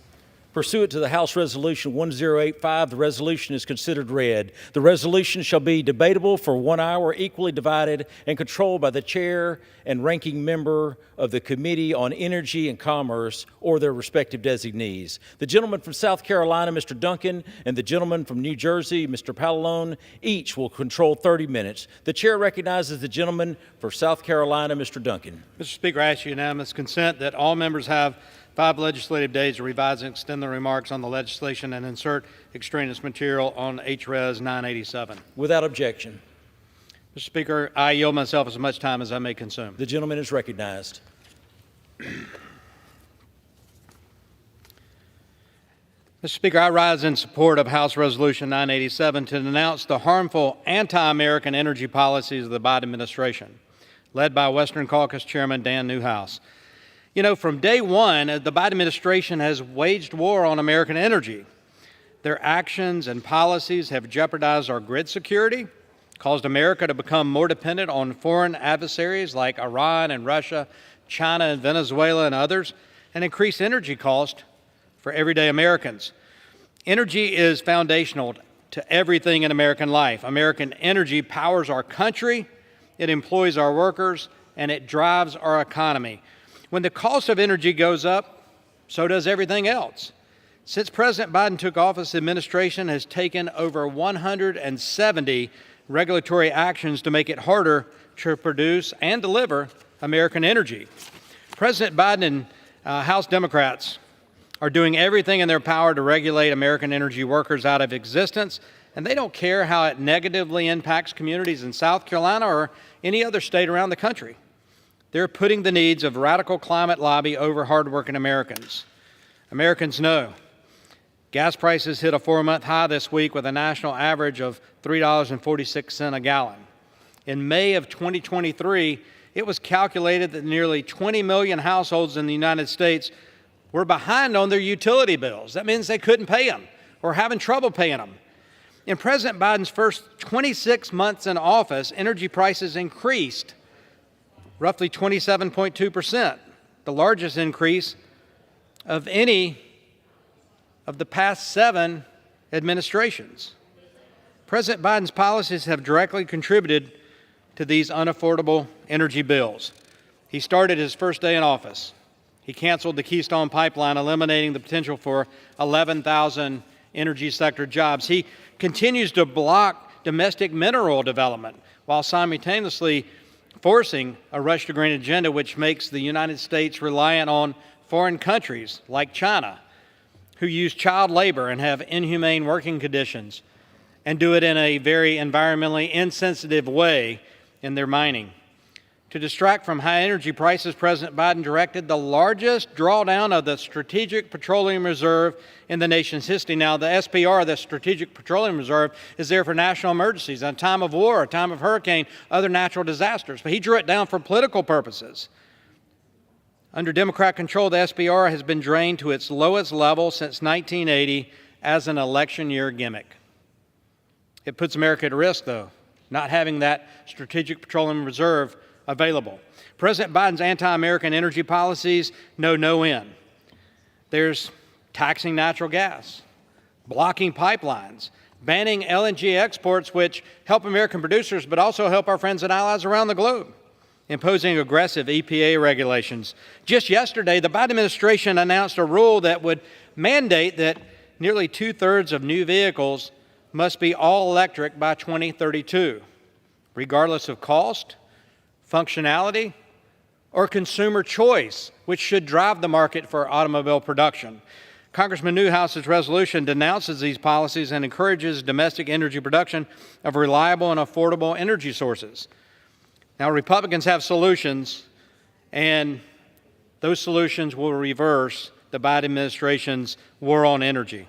Pursuant to the House Resolution 1085, the resolution is considered read. The resolution shall be debatable for 1 hour, equally divided and controlled by the chair and ranking member of the Committee on Energy and Commerce or their respective designees. The gentleman from South Carolina, Mr. Duncan, and the gentleman from New Jersey, Mr. Paolone, each will control 30 minutes. The chair recognizes the gentleman for South Carolina, Mr. Duncan. Mr. Speaker, I ask unanimous consent that all members have 5 legislative days to revise and extend their remarks on the legislation and insert extraneous material on HRes 987. Without objection. Mr. Speaker, I yield myself as much time as I may consume. The gentleman is recognized. Mr. Speaker, I rise in support of House Resolution 987 to denounce the harmful anti-American energy policies of the Biden administration, led by Western Caucus Chairman Dan Newhouse. You know, from day one, the Biden administration has waged war on American energy. Their actions and policies have jeopardized our grid security, caused America to become more dependent on foreign adversaries like Iran and Russia, China and Venezuela and others, and increased energy costs for everyday Americans. Energy is foundational to everything in American life. American energy powers our country, it employs our workers, and it drives our economy. When the cost of energy goes up, so does everything else. Since President Biden took office, the administration has taken over 170 regulatory actions to make it harder to produce and deliver American energy. President Biden and House Democrats are doing everything in their power to regulate American energy workers out of existence, and they don't care how it negatively impacts communities in South Carolina or any other state around the country. They're putting the needs of radical climate lobby over hardworking Americans. Americans know Gas prices hit a 4-month high this week with a national average of $3.46 a gallon. In May of 2023, it was calculated that nearly 20 million households in the United States were behind on their utility bills. That means they couldn't pay them or having trouble paying them. In President Biden's first 26 months in office, energy prices increased roughly 27.2%, the largest increase of any of the past 7 administrations. President Biden's policies have directly contributed to these unaffordable energy bills. He started his first day in office. He canceled the Keystone Pipeline, eliminating the potential for 11,000 energy sector jobs. He continues to block domestic mineral development while simultaneously forcing a rush to green agenda, which makes the United States reliant on foreign countries like China, who use child labor and have inhumane working conditions and do it in a very environmentally insensitive way in their mining. To distract from high energy prices, President Biden directed the largest drawdown of the Strategic Petroleum Reserve in the nation's history. Now, the SPR, the Strategic Petroleum Reserve, is there for national emergencies, a time of war, a time of hurricane, other natural disasters. But he drew it down for political purposes. Under Democrat control, the SPR has been drained to its lowest level since 1980 as an election year gimmick. It puts America at risk, though, not having that Strategic Petroleum Reserve available. President Biden's anti-American energy policies know no end. There's taxing natural gas, blocking pipelines, banning LNG exports, which help American producers but also help our friends and allies around the globe, imposing aggressive EPA regulations. Just yesterday, the Biden administration announced a rule that would mandate that nearly 2/3 of new vehicles must be all electric by 2032, regardless of cost, functionality, or consumer choice, which should drive the market for automobile production. Congressman Newhouse's resolution denounces these policies and encourages domestic energy production of reliable and affordable energy sources. Now, Republicans have solutions, and those solutions will reverse the Biden administration's war on energy.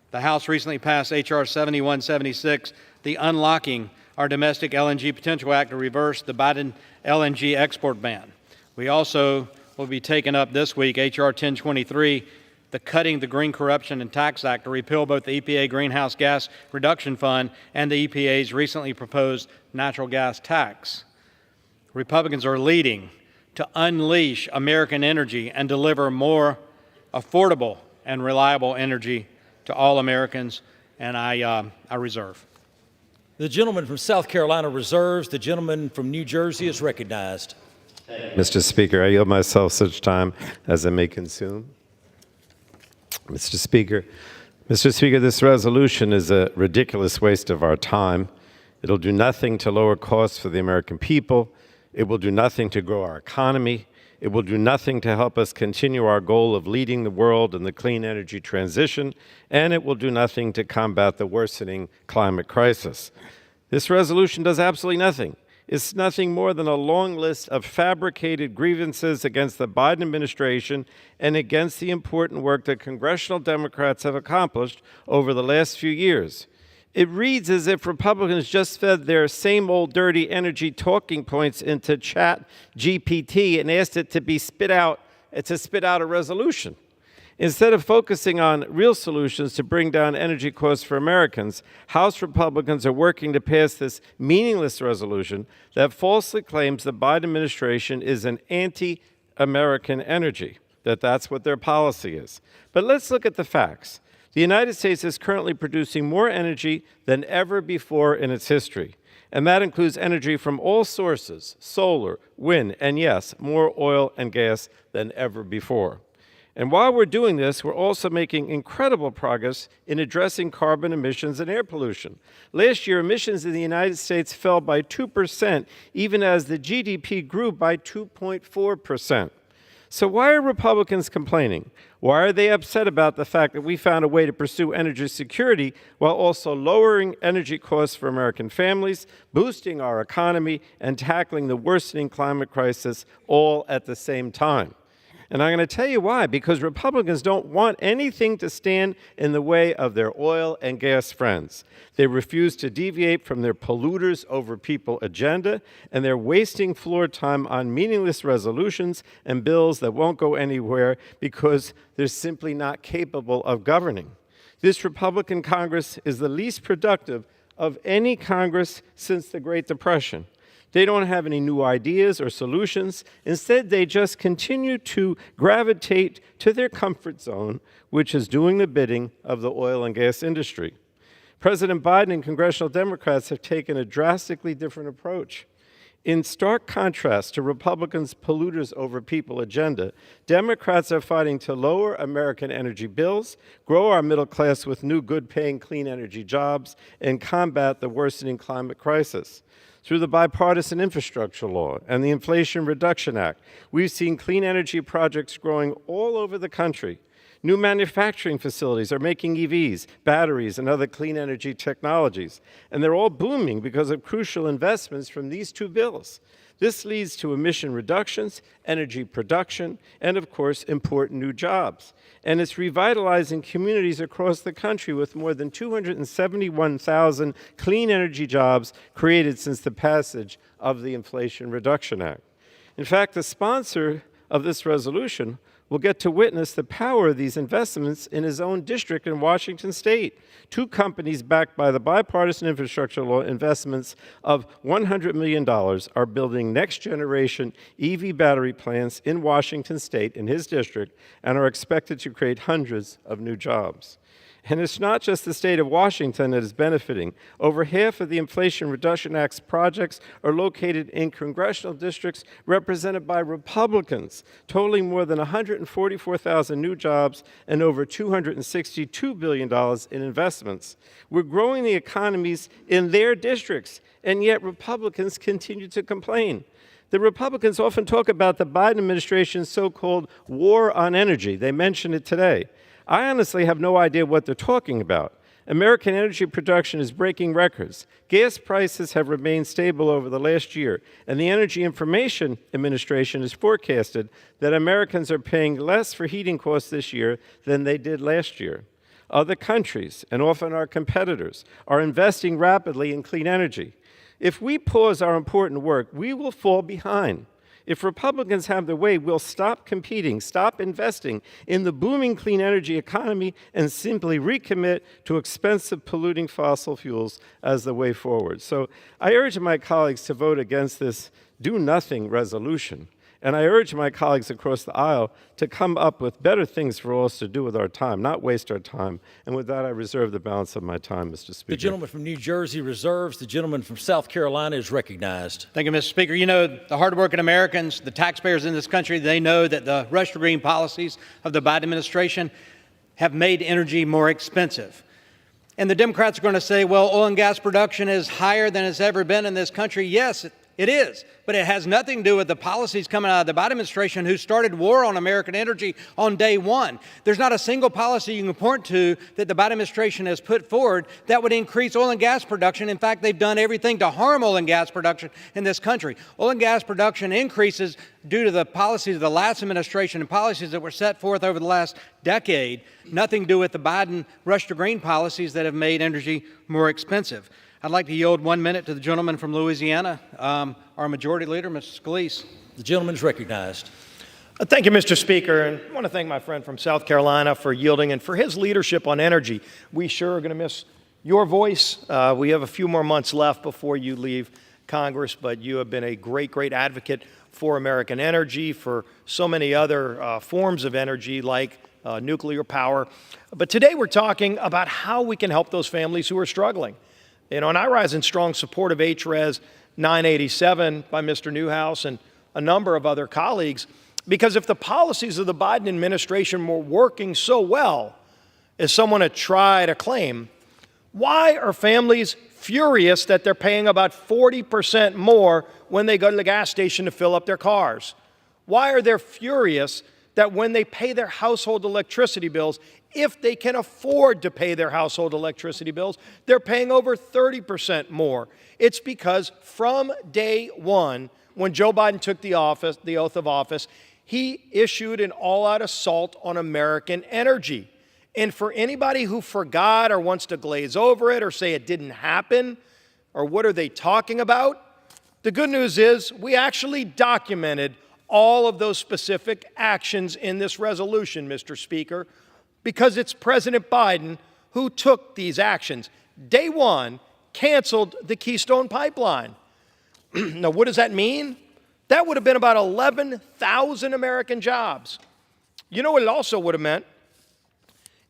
The House recently passed H.R. 7176, the Unlocking Our Domestic LNG Potential Act, to reverse the Biden LNG export ban. We also will be taking up this week H.R. 1023, the Cutting the Green Corruption and Tax Act, to repeal both the EPA Greenhouse Gas Reduction Fund and the EPA's recently proposed natural gas tax. Republicans are leading to unleash American energy and deliver more affordable and reliable energy to all Americans, and I reserve. The gentleman from South Carolina reserves. The gentleman from New Jersey is recognized. Mr. Speaker, I yield myself such time as I may consume. Mr. Speaker, this resolution is a ridiculous waste of our time. It'll do nothing to lower costs for the American people. It will do nothing to grow our economy. It will do nothing to help us continue our goal of leading the world in the clean energy transition, and it will do nothing to combat the worsening climate crisis. This resolution does absolutely nothing. It's nothing more than a long list of fabricated grievances against the Biden administration and against the important work that congressional Democrats have accomplished over the last few years. It reads as if Republicans just fed their same old dirty energy talking points into Chat GPT and asked it to spit out a resolution. Instead of focusing on real solutions to bring down energy costs for Americans, House Republicans are working to pass this meaningless resolution that falsely claims the Biden administration is an anti-American energy, that's what their policy is. But let's look at the facts. The United States is currently producing more energy than ever before in its history, and that includes energy from all sources, solar, wind, and yes, more oil and gas than ever before. And while we're doing this, we're also making incredible progress in addressing carbon emissions and air pollution. Last year, emissions in the United States fell by 2%, even as the GDP grew by 2.4%. So why are Republicans complaining? Why are they upset about the fact that we found a way to pursue energy security while also lowering energy costs for American families, boosting our economy, and tackling the worsening climate crisis all at the same time? And I'm going to tell you why. Because Republicans don't want anything to stand in the way of their oil and gas friends. They refuse to deviate from their polluters over people agenda, and they're wasting floor time on meaningless resolutions and bills that won't go anywhere because they're simply not capable of governing. This Republican Congress is the least productive of any Congress since the Great Depression. They don't have any new ideas or solutions. Instead, they just continue to gravitate to their comfort zone, which is doing the bidding of the oil and gas industry. President Biden and congressional Democrats have taken a drastically different approach. In stark contrast to Republicans' polluters over people agenda, Democrats are fighting to lower American energy bills, grow our middle class with new good-paying clean energy jobs, and combat the worsening climate crisis. Through the Bipartisan Infrastructure Law and the Inflation Reduction Act, we've seen clean energy projects growing all over the country. New manufacturing facilities are making EVs, batteries, and other clean energy technologies, and they're all booming because of crucial investments from these two bills. This leads to emission reductions, energy production, and of course, important new jobs. And it's revitalizing communities across the country with more than 271,000 clean energy jobs created since the passage of the Inflation Reduction Act. In fact, the sponsor of this resolution will get to witness the power of these investments in his own district in Washington State. Two companies backed by the Bipartisan Infrastructure Law investments of $100 million are building next-generation EV battery plants in Washington State, in his district, and are expected to create hundreds of new jobs. And it's not just the state of Washington that is benefiting. Over half of the Inflation Reduction Act's projects are located in congressional districts represented by Republicans, totaling more than 144,000 new jobs and over $262 billion in investments. We're growing the economies in their districts, and yet Republicans continue to complain. The Republicans often talk about the Biden administration's so-called war on energy. They mention it today. I honestly have no idea what they're talking about. American energy production is breaking records. Gas prices have remained stable over the last year, and the Energy Information Administration has forecasted that Americans are paying less for heating costs this year than they did last year. Other countries, and often our competitors, are investing rapidly in clean energy. If we pause our important work, we will fall behind. If Republicans have their way, we'll stop competing, stop investing in the booming clean energy economy, and simply recommit to expensive, polluting fossil fuels as the way forward. So I urge my colleagues to vote against this do-nothing resolution. And I urge my colleagues across the aisle to come up with better things for us to do with our time, not waste our time. And with that, I reserve the balance of my time, Mr. Speaker. The gentleman from New Jersey reserves. The gentleman from South Carolina is recognized. Thank you, Mr. Speaker. You know, the hardworking Americans, the taxpayers in this country, they know that the rush to green policies of the Biden administration have made energy more expensive. And the Democrats are going to say, well, oil and gas production is higher than it's ever been in this country. Yes, it is, but it has nothing to do with the policies coming out of the Biden administration, who started war on American energy on day one. There's not a single policy you can point to that the Biden administration has put forward that would increase oil and gas production. In fact, they've done everything to harm oil and gas production in this country. Oil and gas production increases due to the policies of the last administration and policies that were set forth over the last decade. Nothing to do with the Biden rush to green policies that have made energy more expensive. I'd like to yield 1 minute to the gentleman from Louisiana, our Majority Leader, Mr. Scalise. The gentleman is recognized. Thank you, Mr. Speaker, and I want to thank my friend from South Carolina for yielding and for his leadership on energy. We sure are going to miss your voice. We have a few more months left before you leave Congress, but you have been a great, great advocate for American energy, for so many other forms of energy like nuclear power. But today we're talking about how we can help those families who are struggling. You know, and I rise in strong support of HRES 987 by Mr. Newhouse and a number of other colleagues, because if the policies of the Biden administration were working so well, as someone had tried to claim, why are families furious that they're paying about 40% more when they go to the gas station to fill up their cars? Why are they furious that when they pay their household electricity bills, if they can afford to pay their household electricity bills, they're paying over 30% more? It's because from day one, when Joe Biden took the oath of office, he issued an all-out assault on American energy. And for anybody who forgot or wants to glaze over it or say it didn't happen, or what are they talking about, the good news is we actually documented all of those specific actions in this resolution, Mr. Speaker, because it's President Biden who took these actions. Day one, canceled the Keystone Pipeline. Now, what does that mean? That would have been about 11,000 American jobs. You know what it also would have meant?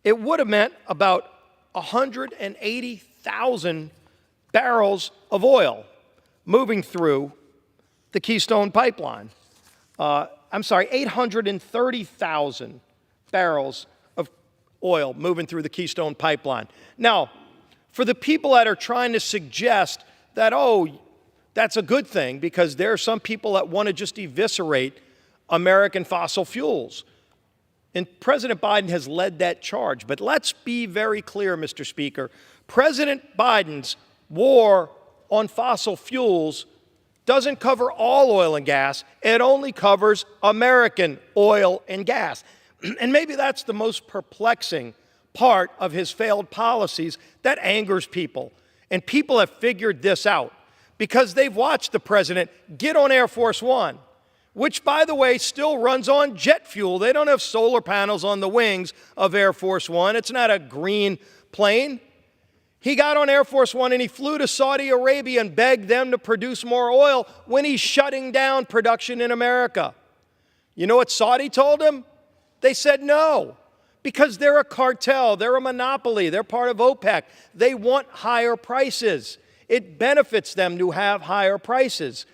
It would have meant about 180,000 barrels of oil moving through the Keystone Pipeline. 830,000 barrels of oil moving through the Keystone Pipeline. Now, for the people that are trying to suggest that, oh, that's a good thing because there are some people that want to just eviscerate American fossil fuels. And President Biden has led that charge. But let's be very clear, Mr. Speaker. President Biden's war on fossil fuels doesn't cover all oil and gas. It only covers American oil and gas. And maybe that's the most perplexing part of his failed policies that angers people. And people have figured this out because they've watched the president get on Air Force One, which, by the way, still runs on jet fuel. They don't have solar panels on the wings of Air Force One. It's not a green plane. He got on Air Force One and he flew to Saudi Arabia and begged them to produce more oil when he's shutting down production in America. You know what Saudi told him? They said no, because they're a cartel, they're a monopoly, they're part of OPEC. They want higher prices. It benefits them to have higher prices.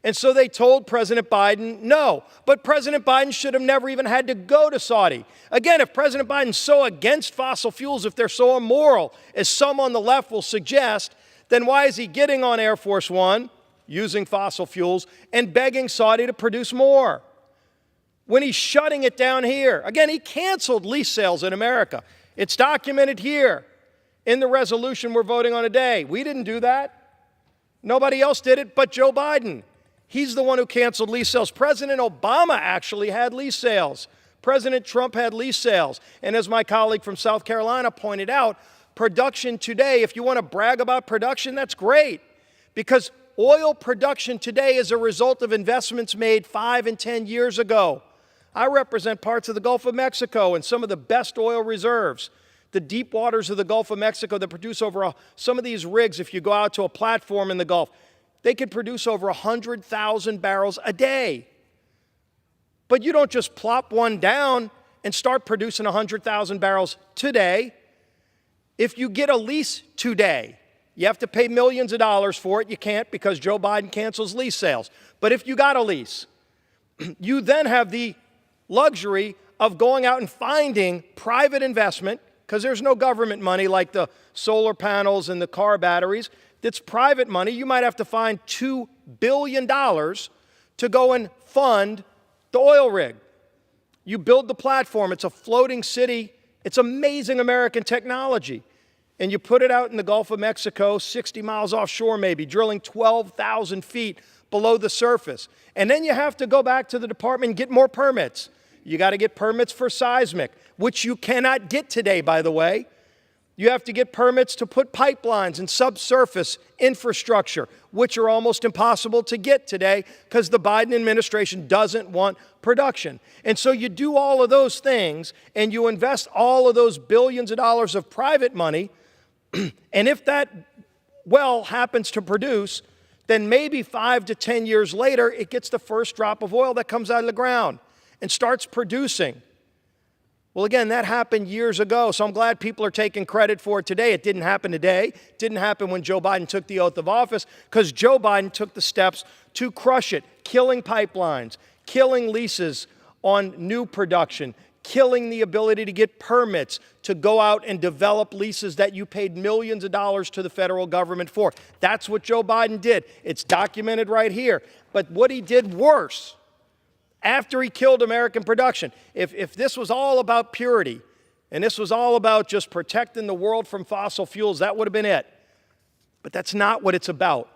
And so they told President Biden no. But President Biden should have never even had to go to Saudi. Again, if President Biden's so against fossil fuels, if they're so immoral, as some on the left will suggest, then why is he getting on Air Force One, using fossil fuels, and begging Saudi to produce more? When he's shutting it down here. Again, he canceled lease sales in America. It's documented here in the resolution we're voting on today. We didn't do that. Nobody else did it but Joe Biden. He's the one who canceled lease sales. President Obama actually had lease sales. President Trump had lease sales. And as my colleague from South Carolina pointed out, production today, if you want to brag about production, that's great. Because oil production today is a result of investments made 5 and 10 years ago. I represent parts of the Gulf of Mexico and some of the best oil reserves. The deep waters of the Gulf of Mexico that produce some of these rigs, if you go out to a platform in the Gulf, they could produce over 100,000 barrels a day. But you don't just plop one down and start producing 100,000 barrels today. If you get a lease today, you have to pay millions of dollars for it. You can't because Joe Biden cancels lease sales. But if you got a lease, you then have the luxury of going out and finding private investment, because there's no government money like the solar panels and the car batteries. That's private money. You might have to find $2 billion to go and fund the oil rig. You build the platform. It's a floating city. It's amazing American technology. And you put it out in the Gulf of Mexico, 60 miles offshore maybe, drilling 12,000 feet below the surface. And then you have to go back to the department and get more permits. You got to get permits for seismic, which you cannot get today, by the way. You have to get permits to put pipelines and subsurface infrastructure, which are almost impossible to get today because the Biden administration doesn't want production. And so you do all of those things and you invest all of those billions of dollars of private money. And if that well happens to produce, then maybe 5 to 10 years later, it gets the first drop of oil that comes out of the ground and starts producing. Well, again, that happened years ago, so I'm glad people are taking credit for it today. It didn't happen today. It didn't happen when Joe Biden took the oath of office, because Joe Biden took the steps to crush it, killing pipelines, killing leases on new production, killing the ability to get permits to go out and develop leases that you paid millions of dollars to the federal government for. That's what Joe Biden did. It's documented right here. But what he did worse, after he killed American production, if this was all about purity and this was all about just protecting the world from fossil fuels, that would have been it. But that's not what it's about.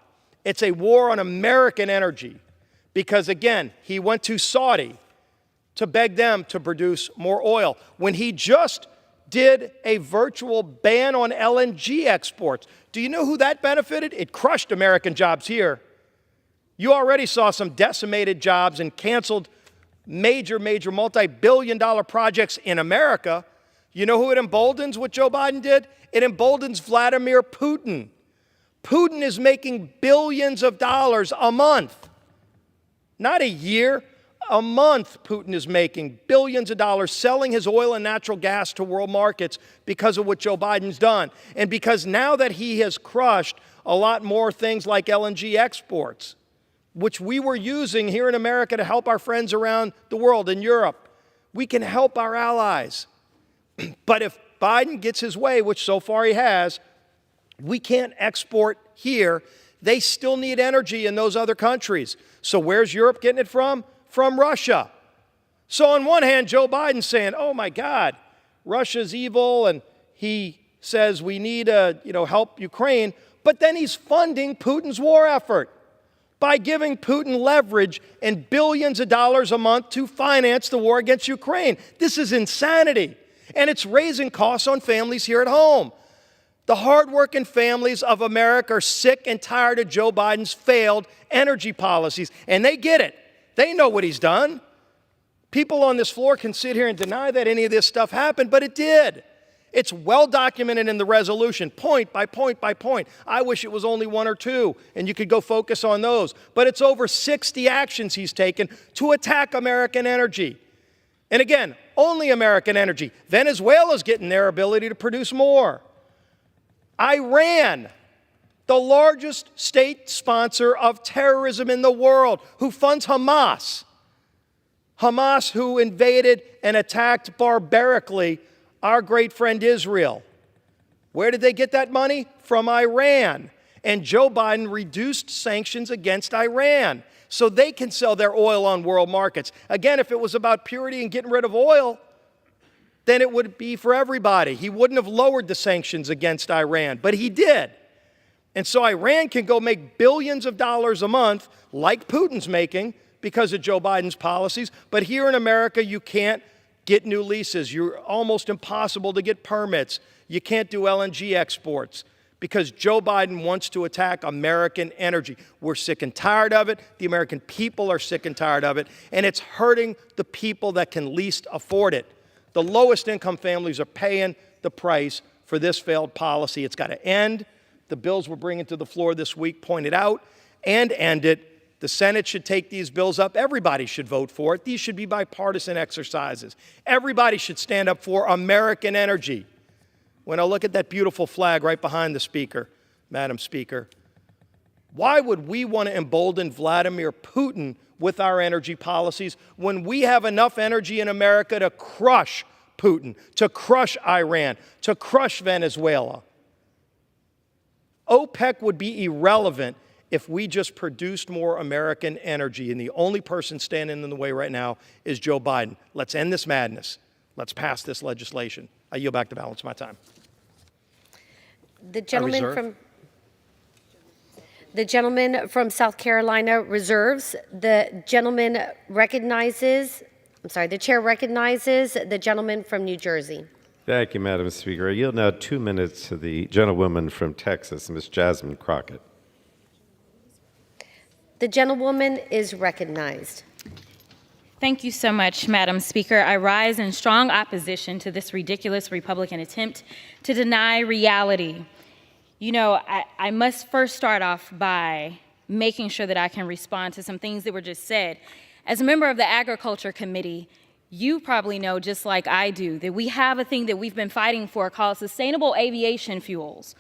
It's a war on American energy because, again, he went to Saudi to beg them to produce more oil when he just did a virtual ban on LNG exports. Do you know who that benefited? It crushed American jobs here. You already saw some decimated jobs and canceled major multi-billion-dollar projects in America. You know who it emboldens, what Joe Biden did? It emboldens Vladimir Putin. Putin is making billions of dollars a month. Not a year, a month Putin is making billions of dollars selling his oil and natural gas to world markets because of what Joe Biden's done. And because now that he has crushed a lot more things like LNG exports, which we were using here in America to help our friends around the world in Europe, we can help our allies. But if Biden gets his way, which so far he has, we can't export here. They still need energy in those other countries. So where's Europe getting it from? From Russia. So on one hand, Joe Biden's saying, oh my God, Russia's evil, and he says we need to help Ukraine, but then he's funding Putin's war effort by giving Putin leverage and billions of dollars a month to finance the war against Ukraine. This is insanity, and it's raising costs on families here at home. The hardworking families of America are sick and tired of Joe Biden's failed energy policies, and they get it. They know what he's done. People on this floor can sit here and deny that any of this stuff happened, but it did. It's well documented in the resolution, point by point by point. I wish it was only one or two, and you could go focus on those. But it's over 60 actions he's taken to attack American energy. And again, only American energy. Venezuela's getting their ability to produce more. Iran, the largest state sponsor of terrorism in the world, who funds Hamas. Hamas, who invaded and attacked barbarically our great friend Israel. Where did they get that money? From Iran. And Joe Biden reduced sanctions against Iran so they can sell their oil on world markets. Again, if it was about purity and getting rid of oil, then it would be for everybody. He wouldn't have lowered the sanctions against Iran, but he did. And so Iran can go make billions of dollars a month, like Putin's making, because of Joe Biden's policies. But here in America, you can't get new leases. You're almost impossible to get permits. You can't do LNG exports because Joe Biden wants to attack American energy. We're sick and tired of it. The American people are sick and tired of it. And it's hurting the people that can least afford it. The lowest income families are paying the price for this failed policy. It's got to end. The bills we're bringing to the floor this week point it out and end it. The Senate should take these bills up. Everybody should vote for it. These should be bipartisan exercises. Everybody should stand up for American energy. When I look at that beautiful flag right behind the Speaker, Madam Speaker, why would we want to embolden Vladimir Putin with our energy policies when we have enough energy in America to crush Putin, to crush Iran, to crush Venezuela? OPEC would be irrelevant if we just produced more American energy, and the only person standing in the way right now is Joe Biden. Let's end this madness. Let's pass this legislation. I yield back the balance of my time. The gentleman from South Carolina reserves. The chair recognizes the gentleman from New Jersey. Thank you, Madam Speaker. I yield now 2 minutes to the gentlewoman from Texas, Ms. Jasmine Crockett. The gentlewoman is recognized. Thank you so much, Madam Speaker. I rise in strong opposition to this ridiculous Republican attempt to deny reality. You know, I must first start off by making sure that I can respond to some things that were just said. As a member of the Agriculture Committee, you probably know, just like I do, that we have a thing that we've been fighting for called sustainable aviation fuels.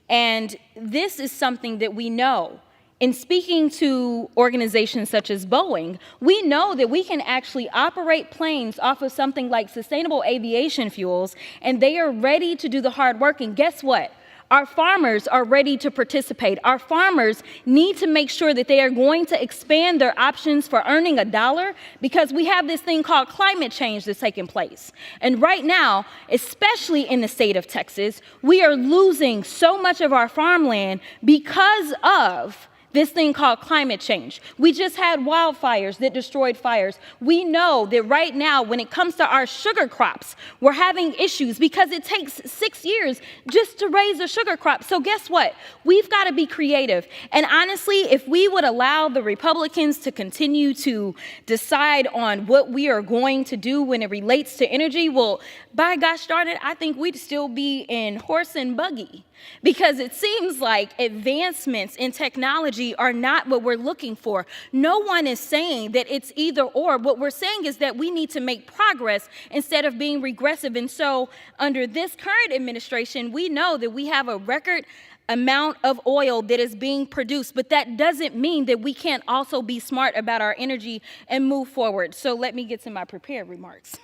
And this is something that we know. In speaking to organizations such as Boeing, we know that we can actually operate planes off of something like sustainable aviation fuels, and they are ready to do the hard work. And guess what? Our farmers are ready to participate. Our farmers need to make sure that they are going to expand their options for earning $1 because we have this thing called climate change that's taking place. And right now, especially in the state of Texas, we are losing so much of our farmland because of this thing called climate change. We just had wildfires that destroyed fires. We know that right now, when it comes to our sugar crops, we're having issues because it takes 6 years just to raise a sugar crop. So guess what? We've got to be creative. And honestly, if we would allow the Republicans to continue to decide on what we are going to do when it relates to energy, well, by gosh darn it, I think we'd still be in horse and buggy, because it seems like advancements in technology are not what we're looking for. No one is saying that it's either or. What we're saying is that we need to make progress instead of being regressive. And so under this current administration, we know that we have a record amount of oil that is being produced, but that doesn't mean that we can't also be smart about our energy and move forward. So let me get to my prepared remarks.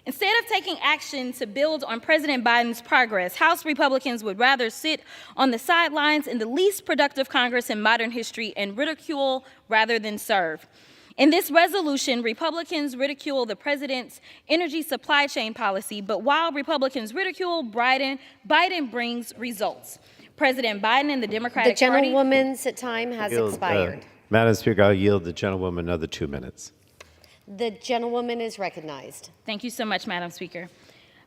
Instead of taking action to build on President Biden's progress, House Republicans would rather sit on the sidelines in the least productive Congress in modern history and ridicule rather than serve. In this resolution, Republicans ridicule the president's energy supply chain policy, but while Republicans ridicule Biden brings results. President Biden and the Democratic Party— The gentlewoman's time has expired. Madam Speaker, I'll yield the gentlewoman another 2 minutes. The gentlewoman is recognized. Thank you so much, Madam Speaker.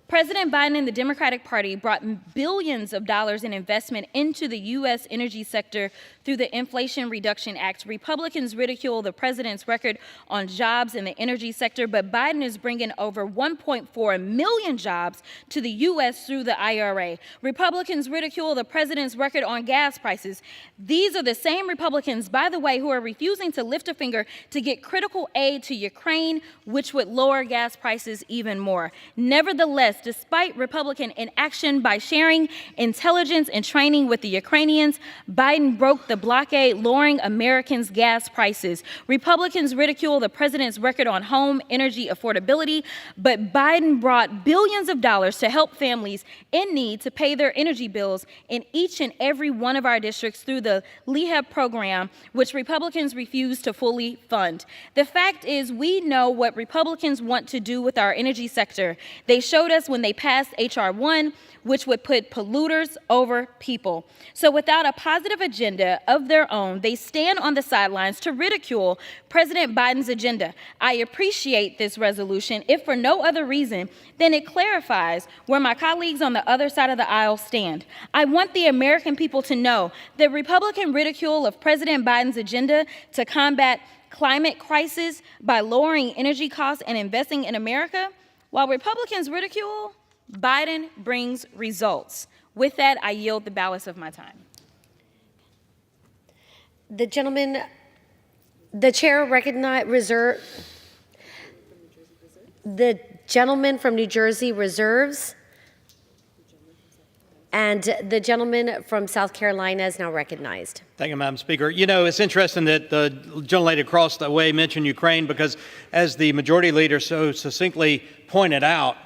President Biden and the Democratic Party brought billions of dollars in investment into the U.S. energy sector through the Inflation Reduction Act. Republicans ridicule the president's record on jobs in the energy sector, but Biden is bringing over 1.4 million jobs to the U.S. through the IRA. Republicans ridicule the president's record on gas prices. These are the same Republicans, by the way, who are refusing to lift a finger to get critical aid to Ukraine, which would lower gas prices even more. Nevertheless, despite Republican inaction by sharing intelligence and training with the Ukrainians, Biden broke the blockade, lowering Americans' gas prices. Republicans ridicule the president's record on home energy affordability, but Biden brought billions of dollars to help families in need to pay their energy bills in each and every one of our districts through the LEHEP program, which Republicans refuse to fully fund. The fact is, we know what Republicans want to do with our energy sector. They showed us when they passed H.R. 1, which would put polluters over people. So without a positive agenda of their own, they stand on the sidelines to ridicule President Biden's agenda. I appreciate this resolution, if for no other reason than it clarifies where my colleagues on the other side of the aisle stand. I want the American people to know that Republican ridicule of President Biden's agenda to combat climate crisis by lowering energy costs and investing in America, while Republicans ridicule, Biden brings results. With that, I yield the balance of my time. The chair reserve. The gentleman from New Jersey reserves. And the gentleman from South Carolina is now recognized. Thank you, Madam Speaker. You know, it's interesting that the gentlelady across the way mentioned Ukraine because, as the majority leader so succinctly pointed out,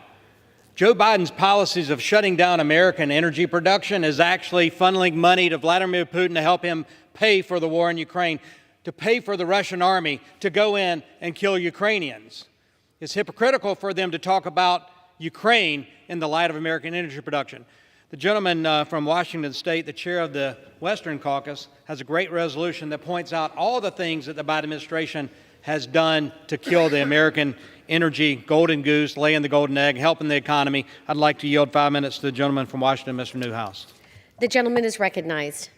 Joe Biden's policies of shutting down American energy production is actually funneling money to Vladimir Putin to help him pay for the war in Ukraine, to pay for the Russian army to go in and kill Ukrainians. It's hypocritical for them to talk about Ukraine in the light of American energy production. The gentleman from Washington State, the chair of the Western Caucus, has a great resolution that points out all the things that the Biden administration has done to kill the American energy golden goose, laying the golden egg, helping the economy. I'd like to yield 5 minutes to the gentleman from Washington, Mr. Newhouse. The gentleman is recognized.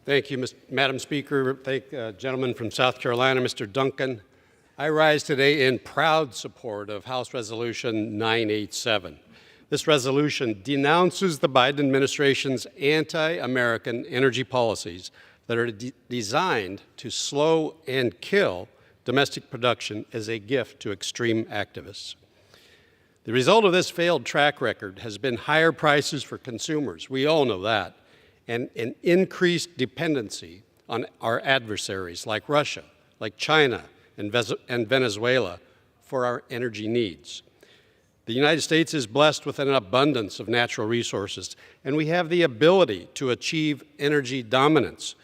Thank you, Madam Speaker. Thank the gentleman from South Carolina, Mr. Duncan. I rise today in proud support of House Resolution 987. This resolution denounces the Biden administration's anti-American energy policies that are designed to slow and kill domestic production as a gift to extreme activists. The result of this failed track record has been higher prices for consumers, we all know that, and an increased dependency on our adversaries like Russia, like China, and Venezuela for our energy needs. The United States is blessed with an abundance of natural resources, and we have the ability to achieve energy dominance.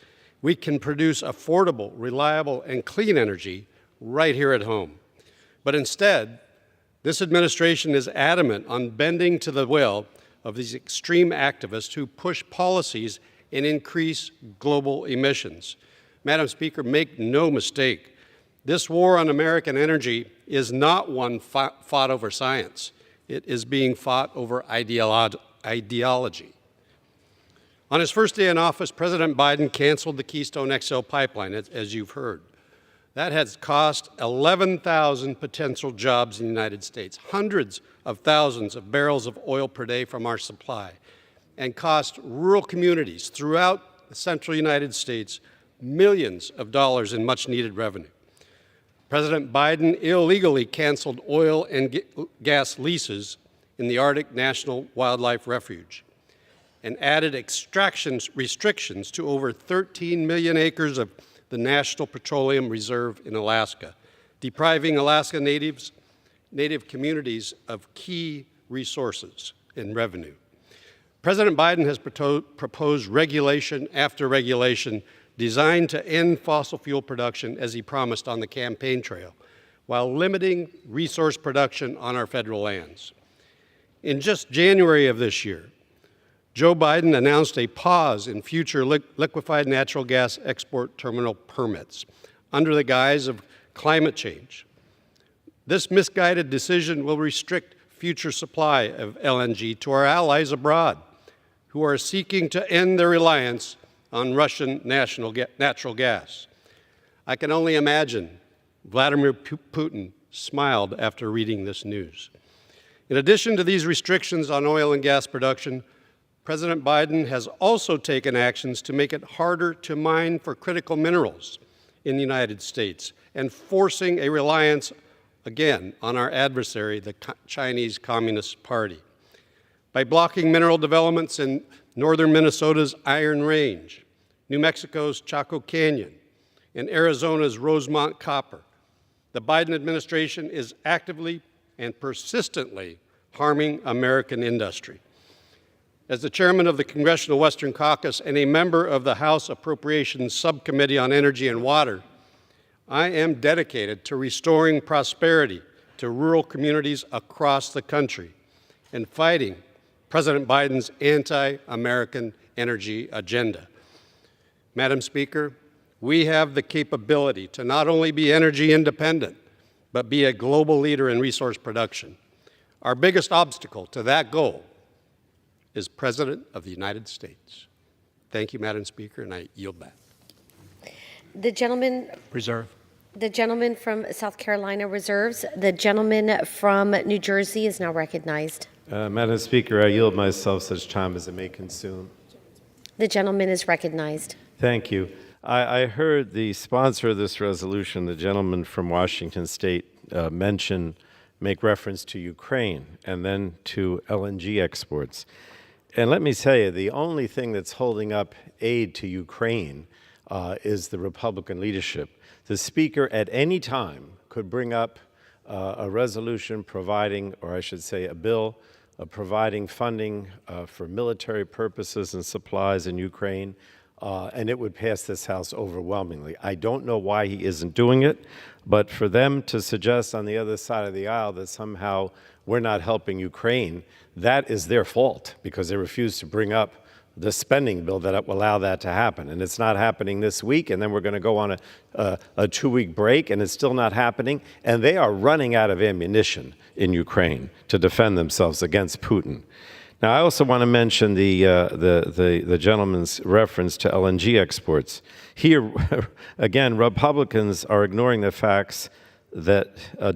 We can produce affordable, reliable, and clean energy right here at home. But instead, this administration is adamant on bending to the will of these extreme activists who push policies and increase global emissions. Madam Speaker, make no mistake, this war on American energy is not one fought over science. It is being fought over ideology. On his first day in office, President Biden canceled the Keystone XL pipeline, as you've heard. That has cost 11,000 potential jobs in the United States, hundreds of thousands of barrels of oil per day from our supply, and cost rural communities throughout the central United States millions of dollars in much-needed revenue. President Biden illegally canceled oil and gas leases in the Arctic National Wildlife Refuge and added extraction restrictions to over 13 million acres of the National Petroleum Reserve in Alaska, depriving Alaska native communities of key resources and revenue. President Biden has proposed regulation after regulation designed to end fossil fuel production, as he promised on the campaign trail, while limiting resource production on our federal lands. In just January of this year, Joe Biden announced a pause in future liquefied natural gas export terminal permits under the guise of climate change. This misguided decision will restrict future supply of LNG to our allies abroad who are seeking to end their reliance on Russian natural gas. I can only imagine Vladimir Putin smiled after reading this news. In addition to these restrictions on oil and gas production, President Biden has also taken actions to make it harder to mine for critical minerals in the United States and forcing a reliance, again, on our adversary, the Chinese Communist Party. By blocking mineral developments in northern Minnesota's Iron Range, New Mexico's Chaco Canyon, and Arizona's Rosemont Copper, the Biden administration is actively and persistently harming American industry. As the chairman of the Congressional Western Caucus and a member of the House Appropriations Subcommittee on Energy and Water, I am dedicated to restoring prosperity to rural communities across the country and fighting President Biden's anti-American energy agenda. Madam Speaker, we have the capability to not only be energy independent, but be a global leader in resource production. Our biggest obstacle to that goal is President of the United States. Thank you, Madam Speaker, and I yield back. The gentleman. Reserve. The gentleman from South Carolina reserves. The gentleman from New Jersey is now recognized. Madam Speaker, I yield myself such time as it may consume. The gentleman is recognized. Thank you. I heard the sponsor of this resolution, the gentleman from Washington State, make reference to Ukraine and then to LNG exports. And let me tell you, the only thing that's holding up aid to Ukraine is the Republican leadership. The Speaker at any time could bring up a resolution providing, or I should say a bill, providing funding for military purposes and supplies in Ukraine, and it would pass this House overwhelmingly. I don't know why he isn't doing it, but for them to suggest on the other side of the aisle that somehow we're not helping Ukraine, that is their fault because they refuse to bring up the spending bill that will allow that to happen. And it's not happening this week, and then we're going to go on a 2-week break, and it's still not happening. And they are running out of ammunition in Ukraine to defend themselves against Putin. Now, I also want to mention the gentleman's reference to LNG exports. Here, again, Republicans are ignoring the facts that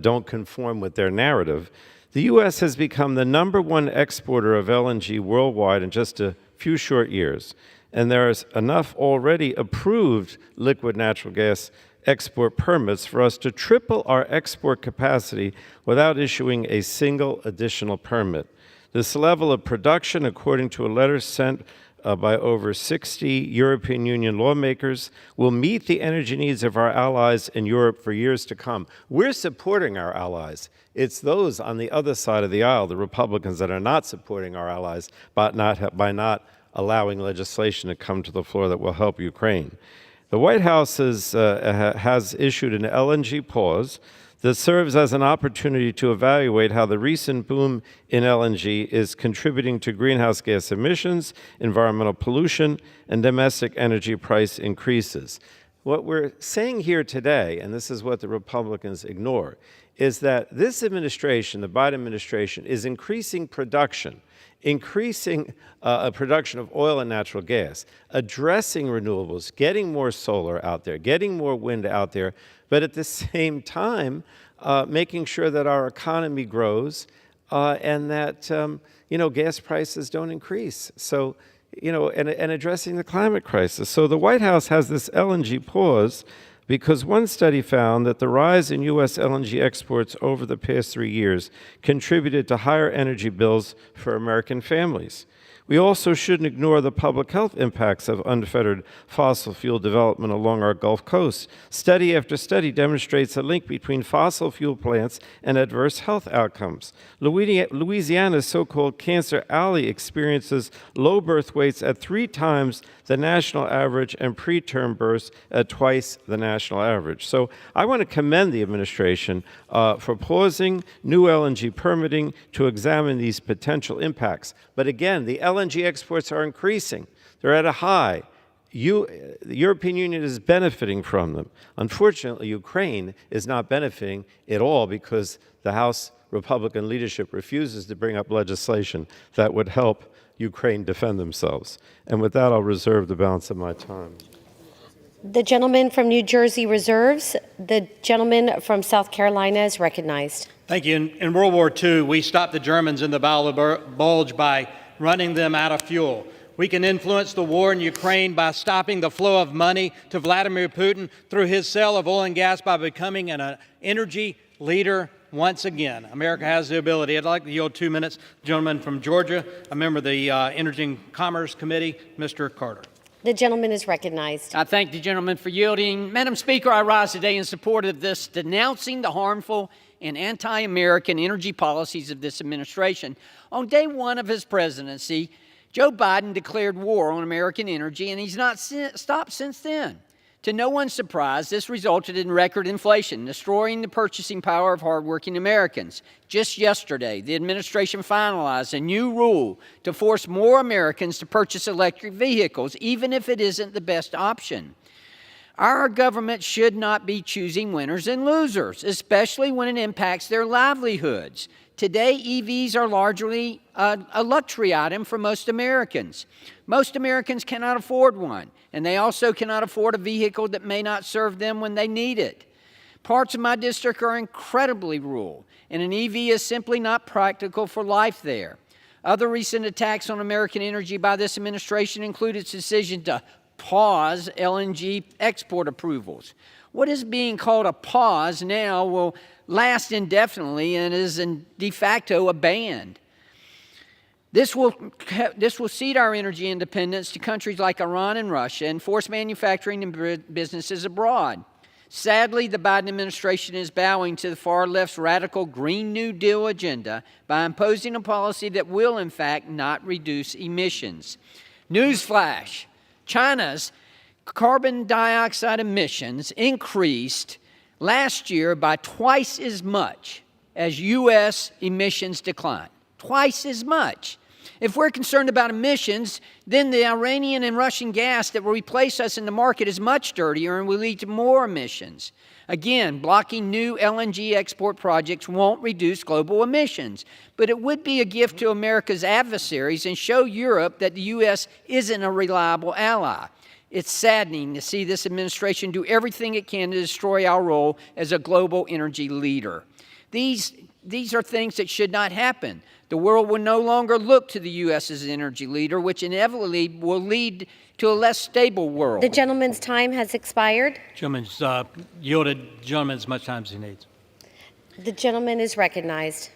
don't conform with their narrative. The U.S. has become the #1 exporter of LNG worldwide in just a few short years, and there is enough already approved liquid natural gas export permits for us to triple our export capacity without issuing a single additional permit. This level of production, according to a letter sent by over 60 European Union lawmakers, will meet the energy needs of our allies in Europe for years to come. We're supporting our allies. It's those on the other side of the aisle, the Republicans, that are not supporting our allies by not allowing legislation to come to the floor that will help Ukraine. The White House has issued an LNG pause. that serves as an opportunity to evaluate how the recent boom in LNG is contributing to greenhouse gas emissions, environmental pollution, and domestic energy price increases. What we're saying here today, and this is what the Republicans ignore, is that this administration, the Biden administration, is increasing production of oil and natural gas, addressing renewables, getting more solar out there, getting more wind out there, but at the same time, making sure that our economy grows and that, gas prices don't increase. So, and addressing the climate crisis. So the White House has this LNG pause because one study found that the rise in U.S. LNG exports over the past 3 years contributed to higher energy bills for American families. We also shouldn't ignore the public health impacts of unfettered fossil fuel development along our Gulf Coast. Study after study demonstrates a link between fossil fuel plants and adverse health outcomes. Louisiana's so-called Cancer Alley experiences low birth weights at 3 times the national average and preterm births at twice the national average. So I want to commend the administration for pausing new LNG permitting to examine these potential impacts. But again, the LNG exports are increasing. They're at a high. The European Union is benefiting from them. Unfortunately, Ukraine is not benefiting at all because the House Republican leadership refuses to bring up legislation that would help Ukraine defend themselves. And with that, I'll reserve the balance of my time. The gentleman from New Jersey reserves. The gentleman from South Carolina is recognized. Thank you. In World War II, we stopped the Germans in the Battle of Bulge by running them out of fuel. We can influence the war in Ukraine by stopping the flow of money to Vladimir Putin through his sale of oil and gas by becoming an energy leader once again. America has the ability. I'd like to yield 2 minutes. Gentleman from Georgia, a member of the Energy and Commerce Committee, Mr. Carter. The gentleman is recognized. I thank the gentleman for yielding. Madam Speaker, I rise today in support of this, denouncing the harmful and anti-American energy policies of this administration. On day 1 of his presidency, Joe Biden declared war on American energy, and he's not stopped since then. To no one's surprise, this resulted in record inflation, destroying the purchasing power of hardworking Americans. Just yesterday, the administration finalized a new rule to force more Americans to purchase electric vehicles, even if it isn't the best option. Our government should not be choosing winners and losers, especially when it impacts their livelihoods. Today, EVs are largely a luxury item for most Americans. Most Americans cannot afford one, and they also cannot afford a vehicle that may not serve them when they need it. Parts of my district are incredibly rural, and an EV is simply not practical for life there. Other recent attacks on American energy by this administration include its decision to pause LNG export approvals. What is being called a pause now will last indefinitely and is de facto a ban. This will cede our energy independence to countries like Iran and Russia and force manufacturing and businesses abroad. Sadly, the Biden administration is bowing to the far left's radical Green New Deal agenda by imposing a policy that will, in fact, not reduce emissions. Newsflash, China's carbon dioxide emissions increased last year by twice as much as U.S. emissions declined. Twice as much. If we're concerned about emissions, then the Iranian and Russian gas that will replace us in the market is much dirtier and will lead to more emissions. Again, blocking new LNG export projects won't reduce global emissions, but it would be a gift to America's adversaries and show Europe that the U.S. isn't a reliable ally. It's saddening to see this administration do everything it can to destroy our role as a global energy leader. These are things that should not happen. The world will no longer look to the U.S. as an energy leader, which inevitably will lead to a less stable world. The gentleman's time has expired. Gentleman's yielded. Gentleman as much time as he needs. The gentleman is recognized.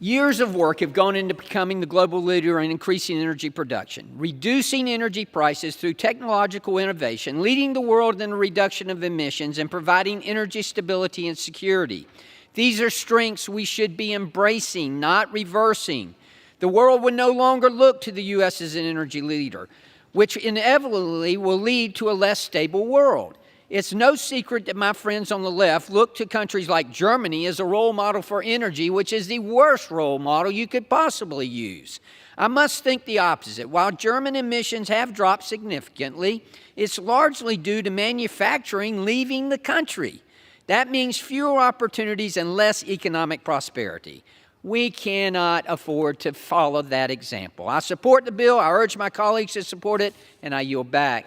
Years of work have gone into becoming the global leader in increasing energy production, reducing energy prices through technological innovation, leading the world in the reduction of emissions, and providing energy stability and security. These are strengths we should be embracing, not reversing. The world will no longer look to the U.S. as an energy leader, which inevitably will lead to a less stable world. It's no secret that my friends on the left look to countries like Germany as a role model for energy, which is the worst role model you could possibly use. I must think the opposite. While German emissions have dropped significantly, it's largely due to manufacturing leaving the country. That means fewer opportunities and less economic prosperity. We cannot afford to follow that example. I support the bill. I urge my colleagues to support it, and I yield back.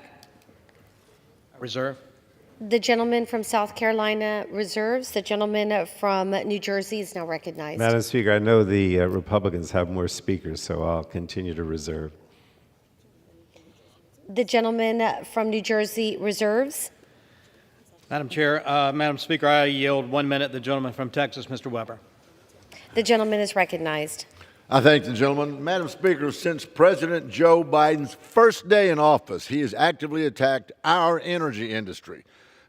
Reserve. The gentleman from South Carolina reserves. The gentleman from New Jersey is now recognized. Madam Speaker, I know the Republicans have more speakers, so I'll continue to reserve. The gentleman from New Jersey reserves. Madam Chair, Madam Speaker, I yield 1 minute. The gentleman from Texas, Mr. Weber. The gentleman is recognized. I thank the gentleman. Madam Speaker, since President Joe Biden's first day in office, he has actively attacked our energy industry.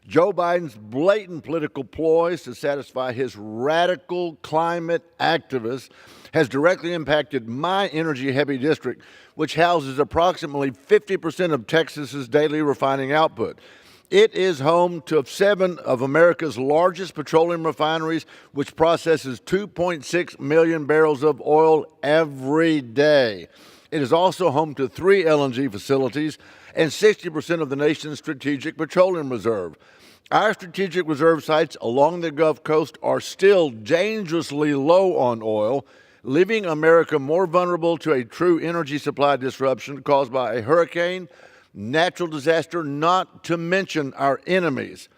Joe Biden's blatant political ploys to satisfy his radical climate activists has directly impacted my energy-heavy district, which houses approximately 50% of Texas's daily refining output. It is home to 7 of America's largest petroleum refineries, which processes 2.6 million barrels of oil every day. It is also home to 3 LNG facilities and 60% of the nation's strategic petroleum reserve. Our strategic reserve sites along the Gulf Coast are still dangerously low on oil, leaving America more vulnerable to a true energy supply disruption caused by a hurricane, natural disaster, not to mention our enemies.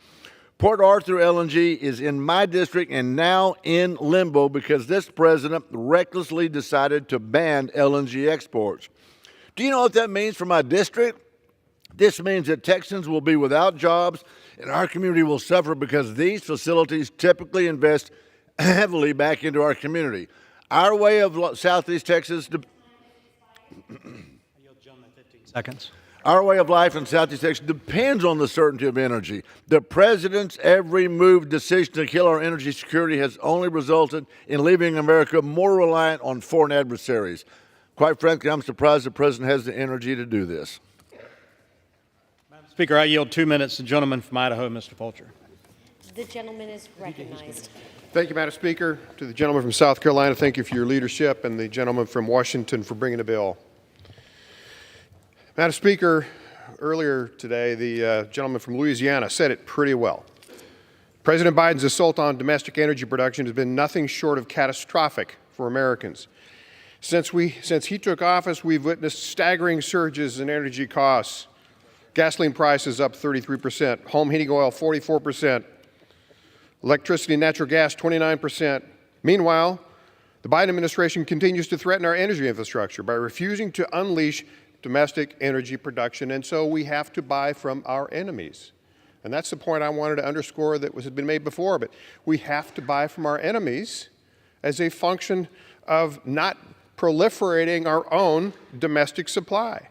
Port Arthur LNG is in my district and now in limbo because this president recklessly decided to ban LNG exports. Do you know what that means for my district? This means that Texans will be without jobs and our community will suffer because these facilities typically invest heavily back into our community. Our way of Southeast Texas... Seconds. Our way of life in Southeast Texas depends on the certainty of energy. The president's every move decision to kill our energy security has only resulted in leaving America more reliant on foreign adversaries. Quite frankly, I'm surprised the president has the energy to do this. Speaker, I yield 2 minutes. The gentleman from Idaho, Mr. Fulcher. The gentleman is recognized. Thank you, Madam Speaker. To the gentleman from South Carolina, thank you for your leadership, and the gentleman from Washington for bringing the bill. Madam Speaker, earlier today, the gentleman from Louisiana said it pretty well. President Biden's assault on domestic energy production has been nothing short of catastrophic for Americans. Since he took office, we've witnessed staggering surges in energy costs. Gasoline prices up 33%, home heating oil 44%, electricity and natural gas 29%. Meanwhile, the Biden administration continues to threaten our energy infrastructure by refusing to unleash domestic energy production, and so we have to buy from our enemies. And that's the point I wanted to underscore that had been made before, but we have to buy from our enemies as a function of not proliferating our own domestic supply.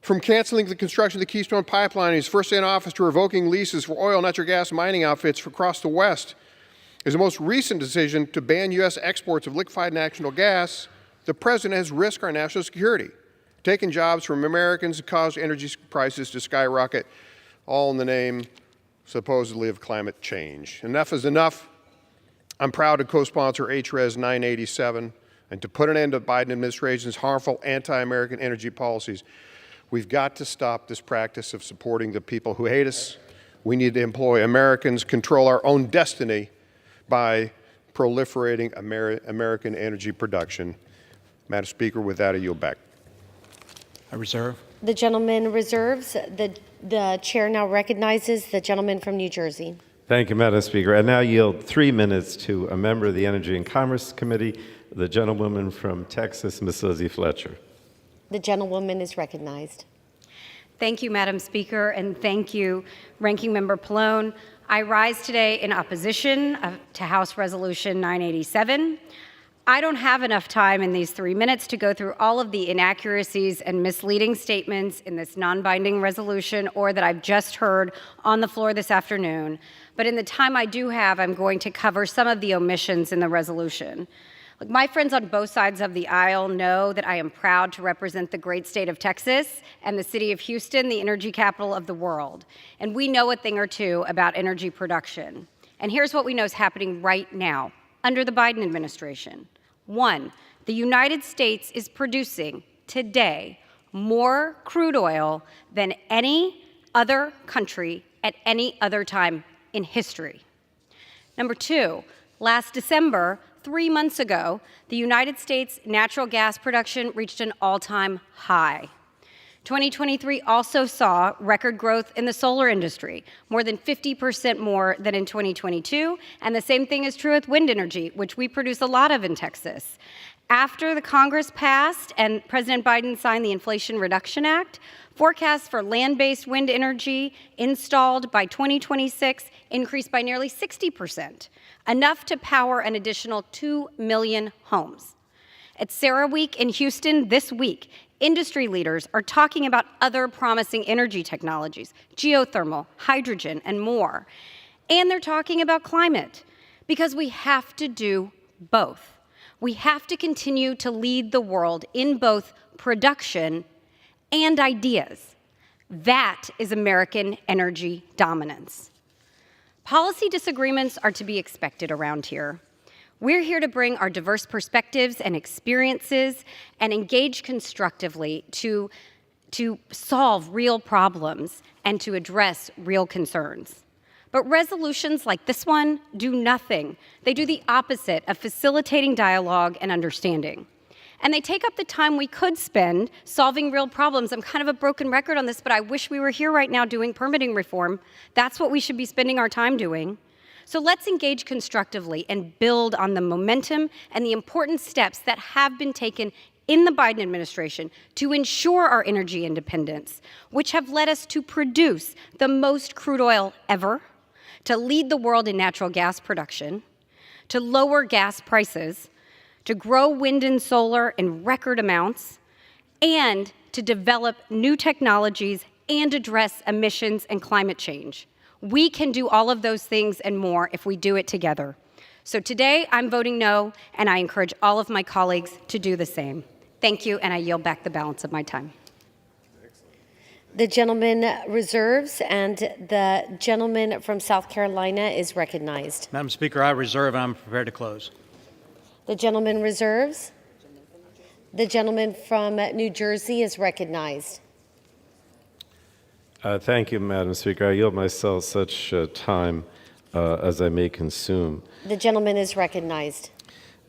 From canceling the construction of the Keystone Pipeline in his first day in office to revoking leases for oil, natural gas, mining outfits across the West, is the most recent decision to ban U.S. exports of liquefied natural gas, the president has risked our national security, taken jobs from Americans and caused energy prices to skyrocket, all in the name, supposedly, of climate change. Enough is enough. I'm proud to co-sponsor HRES 987 and to put an end to the Biden administration's harmful anti-American energy policies. We've got to stop this practice of supporting the people who hate us. We need to employ Americans, control our own destiny by proliferating American energy production. Madam Speaker, with that, I yield back. I reserve. The gentleman reserves. The chair now recognizes the gentleman from New Jersey. Thank you, Madam Speaker. I now yield 3 minutes to a member of the Energy and Commerce Committee, the gentlewoman from Texas, Ms. Lizzie Fletcher. The gentlewoman is recognized. Thank you, Madam Speaker, and thank you, Ranking Member Pallone. I rise today in opposition to House Resolution 987. I don't have enough time in these 3 minutes to go through all of the inaccuracies and misleading statements in this non-binding resolution or that I've just heard on the floor this afternoon. But in the time I do have, I'm going to cover some of the omissions in the resolution. Look, my friends on both sides of the aisle know that I am proud to represent the great state of Texas and the city of Houston, the energy capital of the world. And we know a thing or two about energy production. And here's what we know is happening right now under the Biden administration. 1, the United States is producing today more crude oil than any other country at any other time in history. Number 2, last December, 3 months ago, the United States natural gas production reached an all-time high. 2023 also saw record growth in the solar industry, more than 50% more than in 2022, and the same thing is true with wind energy, which we produce a lot of in Texas. After the Congress passed and President Biden signed the Inflation Reduction Act, forecasts for land-based wind energy installed by 2026 increased by nearly 60%, enough to power an additional 2 million homes. At CERAWeek in Houston this week, industry leaders are talking about other promising energy technologies, geothermal, hydrogen, and more. And they're talking about climate, because we have to do both. We have to continue to lead the world in both production and ideas. That is American energy dominance. Policy disagreements are to be expected around here. We're here to bring our diverse perspectives and experiences and engage constructively to solve real problems and to address real concerns. But resolutions like this one do nothing. They do the opposite of facilitating dialogue and understanding. And they take up the time we could spend solving real problems. I'm kind of a broken record on this, but I wish we were here right now doing permitting reform. That's what we should be spending our time doing. So let's engage constructively and build on the momentum and the important steps that have been taken in the Biden administration to ensure our energy independence, which have led us to produce the most crude oil ever, to lead the world in natural gas production, to lower gas prices, to grow wind and solar in record amounts, and to develop new technologies and address emissions and climate change. We can do all of those things and more if we do it together. So today, I'm voting no, and I encourage all of my colleagues to do the same. Thank you, and I yield back the balance of my time. The gentleman reserves, and the gentleman from South Carolina is recognized. Madam Speaker, I reserve and I'm prepared to close. The gentleman reserves. The gentleman from New Jersey is recognized. Thank you, Madam Speaker. I yield myself such time as I may consume. The gentleman is recognized.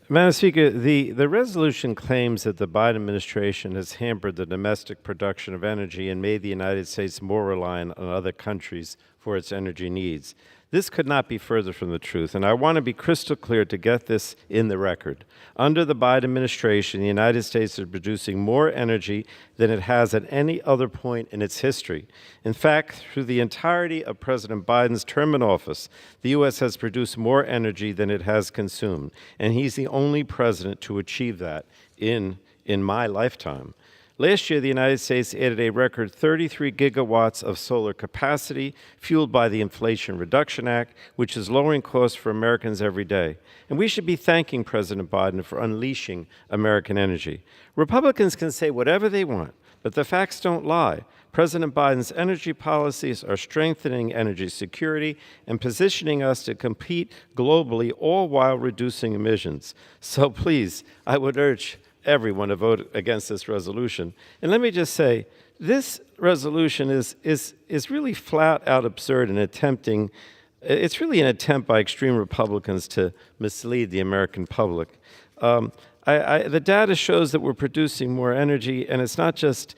Madam Speaker, the resolution claims that the Biden administration has hampered the domestic production of energy and made the United States more reliant on other countries for its energy needs. This could not be further from the truth, and I want to be crystal clear to get this in the record. Under the Biden administration, the United States is producing more energy than it has at any other point in its history. In fact, through the entirety of President Biden's term in office, the U.S. has produced more energy than it has consumed, and he's the only president to achieve that in my lifetime. Last year, the United States added a record 33 gigawatts of solar capacity, fueled by the Inflation Reduction Act, which is lowering costs for Americans every day. And we should be thanking President Biden for unleashing American energy. Republicans can say whatever they want, but the facts don't lie. President Biden's energy policies are strengthening energy security and positioning us to compete globally, all while reducing emissions. So please, I would urge everyone to vote against this resolution. And let me just say, this resolution is really flat out absurd and it's really an attempt by extreme Republicans to mislead the American public. The data shows that we're producing more energy, and it's not just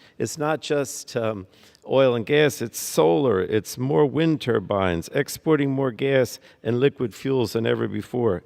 oil and gas, it's solar, it's more wind turbines, exporting more gas and liquid fuels than ever before.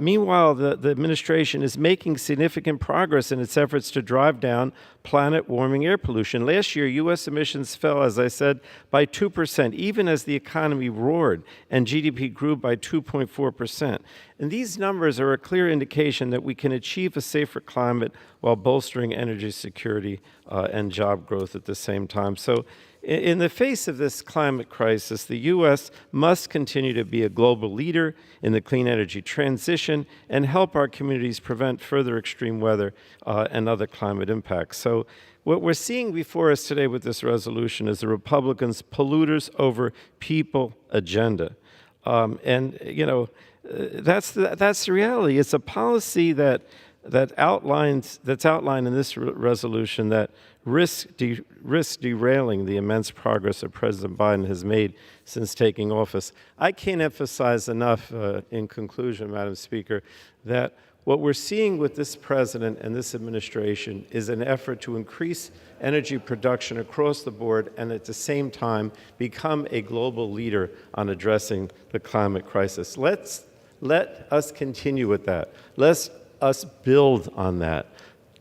Meanwhile, the administration is making significant progress in its efforts to drive down planet-warming air pollution. Last year, U.S. emissions fell, as I said, by 2%, even as the economy roared and GDP grew by 2.4%. And these numbers are a clear indication that we can achieve a safer climate while bolstering energy security and job growth at the same time. So in the face of this climate crisis, the U.S. must continue to be a global leader in the clean energy transition and help our communities prevent further extreme weather and other climate impacts. So what we're seeing before us today with this resolution is the Republicans' polluters over people agenda. That's the reality. It's a policy that's outlined in this resolution that risks derailing the immense progress that President Biden has made since taking office. I can't emphasize enough, in conclusion, Madam Speaker, that what we're seeing with this president and this administration is an effort to increase energy production across the board and at the same time become a global leader on addressing the climate crisis. Let us continue with that. Let us build on that.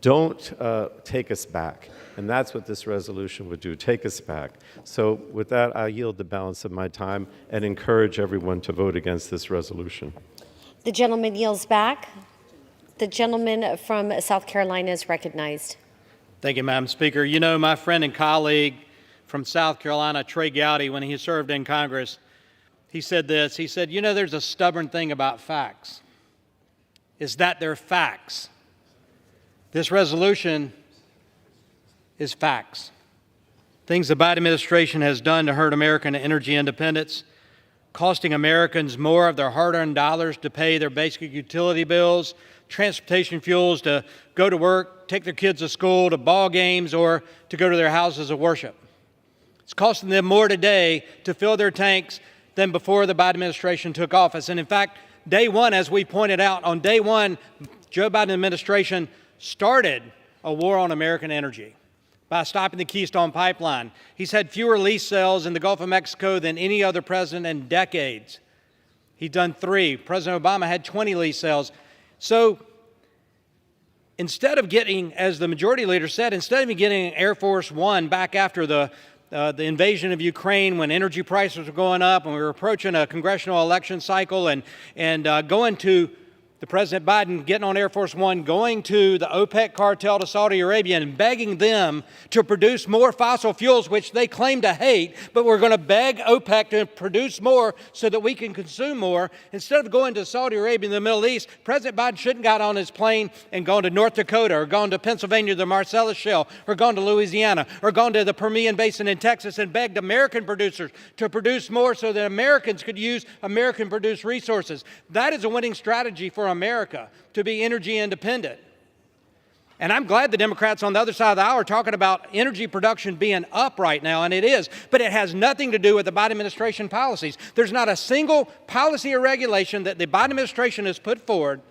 Don't take us back. And that's what this resolution would do, take us back. So with that, I yield the balance of my time and encourage everyone to vote against this resolution. The gentleman yields back. The gentleman from South Carolina is recognized. Thank you, Madam Speaker. You know, my friend and colleague from South Carolina, Trey Gowdy, when he served in Congress, he said this. He said, you know, there's a stubborn thing about facts, is that they're facts. This resolution is facts. Things the Biden administration has done to hurt American energy independence, costing Americans more of their hard-earned dollars to pay their basic utility bills, transportation fuels to go to work, take their kids to school, to ball games, or to go to their houses of worship. It's costing them more today to fill their tanks than before the Biden administration took office. And in fact, day one, as we pointed out, on day one, Joe Biden administration started a war on American energy by stopping the Keystone Pipeline. He's had fewer lease sales in the Gulf of Mexico than any other president in decades. He's done 3. President Obama had 20 lease sales. So instead of getting, as the majority leader said, instead of getting Air Force One back after the invasion of Ukraine, when energy prices were going up and we were approaching a congressional election cycle, and going to the President Biden getting on Air Force One, going to the OPEC cartel to Saudi Arabia and begging them to produce more fossil fuels, which they claim to hate, but we're going to beg OPEC to produce more so that we can consume more. Instead of going to Saudi Arabia in the Middle East, President Biden shouldn't have got on his plane and gone to North Dakota, or gone to Pennsylvania, the Marcellus Shale, or gone to Louisiana, or gone to the Permian Basin in Texas and begged American producers to produce more so that Americans could use American-produced resources. That is a winning strategy for America, to be energy independent. And I'm glad the Democrats on the other side of the aisle are talking about energy production being up right now, and it is, but it has nothing to do with the Biden administration policies. There's not a single policy or regulation that the Biden administration has put forward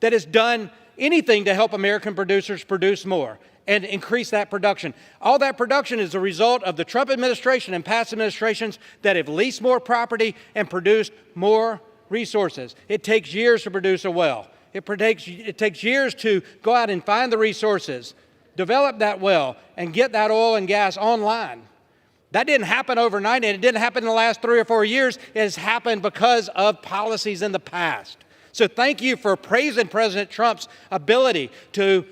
that has done anything to help American producers produce more and increase that production. All that production is a result of the Trump administration and past administrations that have leased more property and produced more resources. It takes years to produce a well. It takes years to go out and find the resources, develop that well, and get that oil and gas online. That didn't happen overnight, and it didn't happen in the last 3 or 4 years. It has happened because of policies in the past. So thank you for praising President Trump's ability to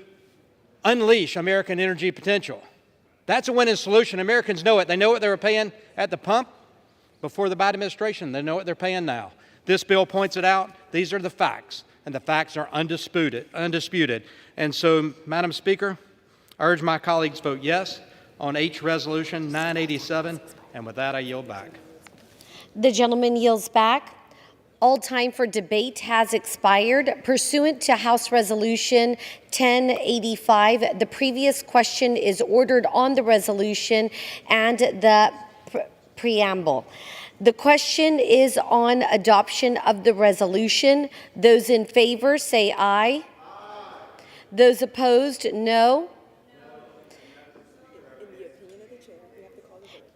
unleash American energy potential. That's a winning solution. Americans know it. They know what they were paying at the pump before the Biden administration. They know what they're paying now. This bill points it out. These are the facts, and the facts are undisputed. And so, Madam Speaker, I urge my colleagues vote yes on H Resolution 987, and with that, I yield back. The gentleman yields back. All time for debate has expired. Pursuant to House Resolution 1085, the previous question is ordered on the resolution and the preamble. The question is on adoption of the resolution. Those in favor say aye. Those opposed, no.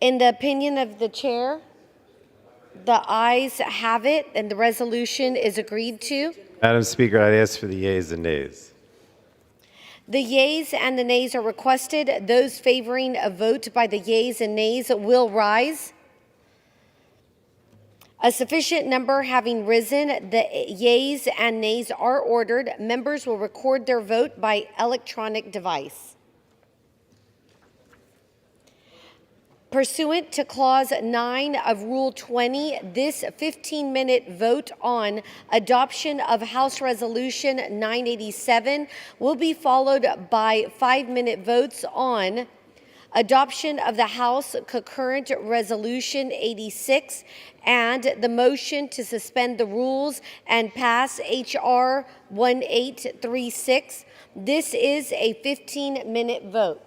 In the opinion of the chair, the ayes have it, and the resolution is agreed to. Madam Speaker, I'd ask for the yeas and nays. The yeas and the nays are requested. Those favoring a vote by the yeas and nays will rise. A sufficient number having risen, the yeas and nays are ordered. Members will record their vote by electronic device. Pursuant to Clause 9 of Rule 20, this 15-minute vote on adoption of House Resolution 987 will be followed by 5-minute votes on adoption of the House Concurrent Resolution 86 and the motion to suspend the rules and pass H.R. 1836. This is a 15-minute vote.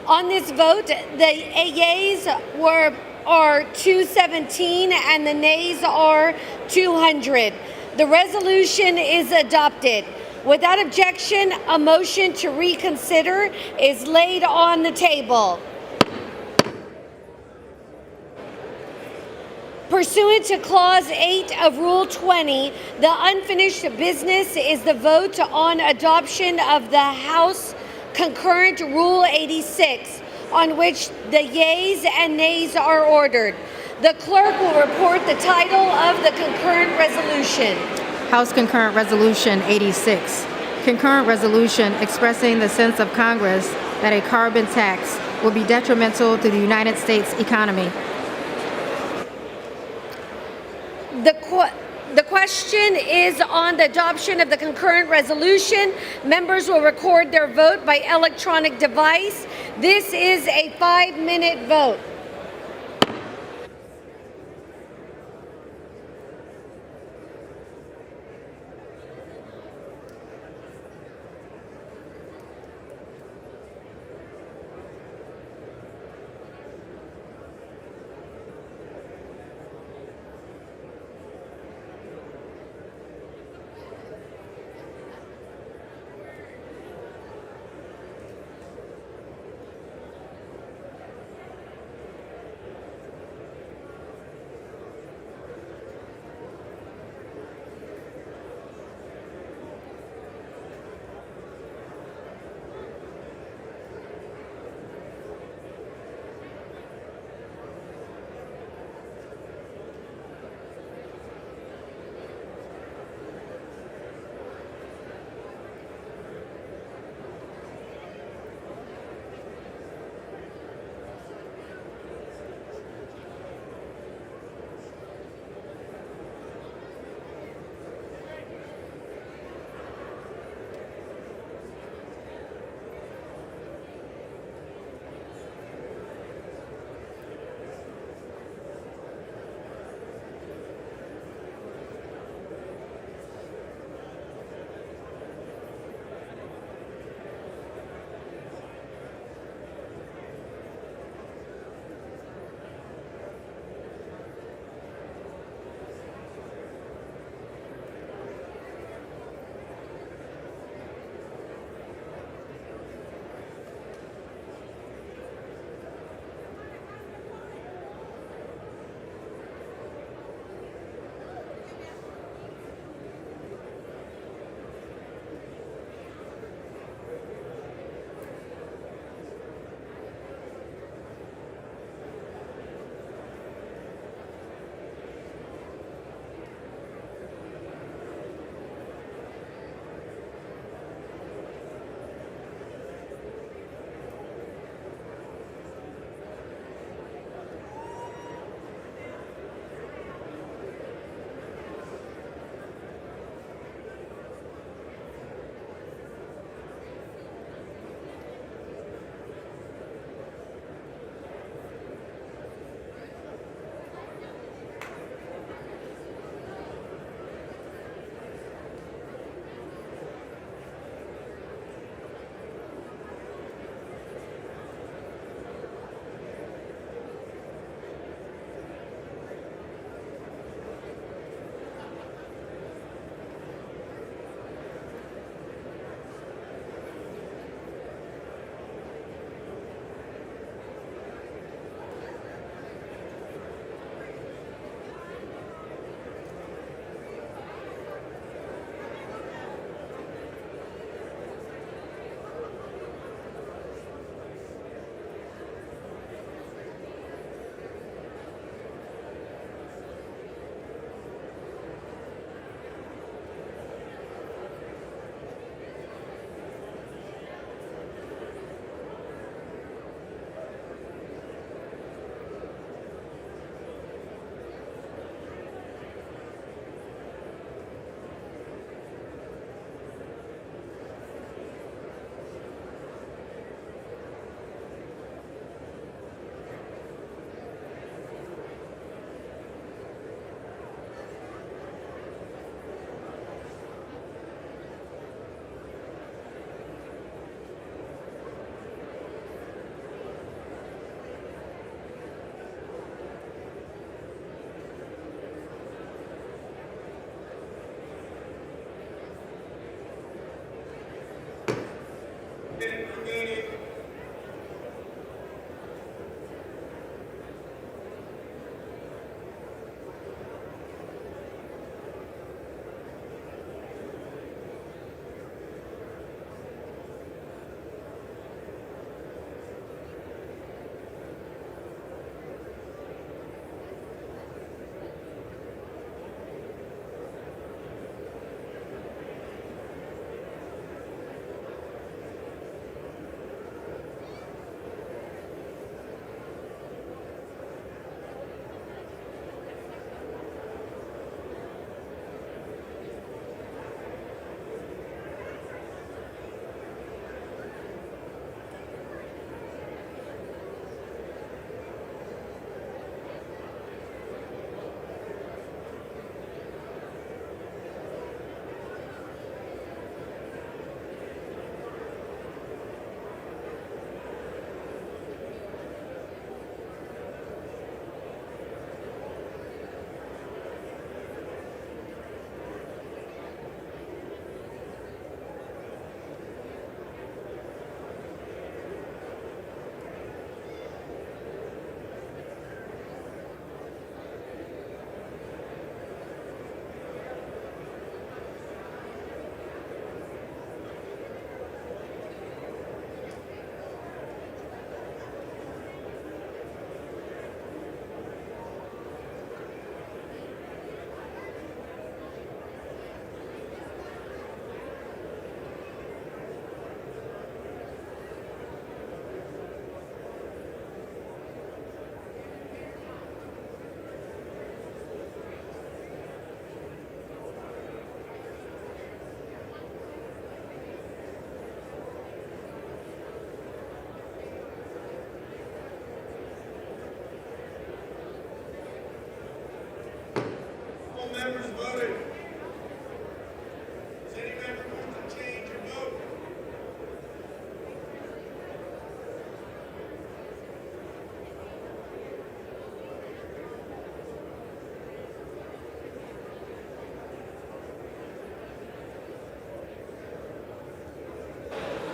On this vote, the yeas are 217 and the nays are 200. The resolution is adopted. Without objection, a motion to reconsider is laid on the table. Pursuant to Clause 8 of Rule 20, the unfinished business is the vote on adoption of the House Concurrent Rule 86, on which the yeas and nays are ordered. The clerk will report the title of the concurrent resolution. House Concurrent Resolution 86. Concurrent resolution expressing the sense of Congress that a carbon tax will be detrimental to the United States economy. The question is on the adoption of the concurrent resolution. Members will record their vote by electronic device. This is a 5-minute vote.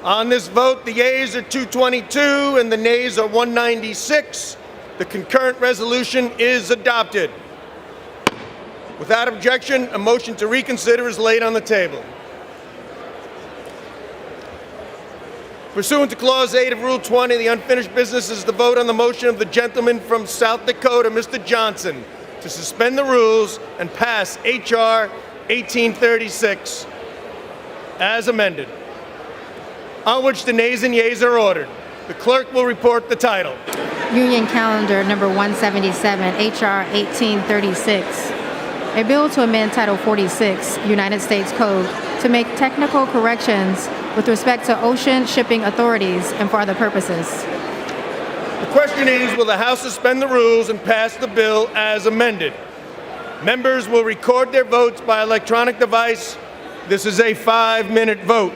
On this vote, the yeas are 222 and the nays are 196. The concurrent resolution is adopted. Without objection, a motion to reconsider is laid on the table. Pursuant to Clause 8 of Rule 20, the unfinished business is the vote on the motion of the gentleman from South Dakota, Mr. Johnson, to suspend the rules and pass H.R. 1836 as amended, on which the nays and yeas are ordered. The clerk will report the title. Union Calendar number 177, H.R. 1836. A bill to amend Title 46, United States Code, to make technical corrections with respect to ocean shipping authorities and for other purposes. The question is, will the House suspend the rules and pass the bill as amended? Members will record their votes by electronic device. This is a 5-minute vote.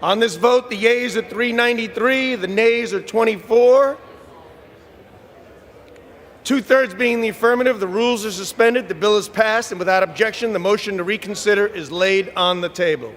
On this vote, the yeas are 393, the nays are 24. Two-thirds being the affirmative, the rules are suspended, the bill is passed, and without objection, the motion to reconsider is laid on the table.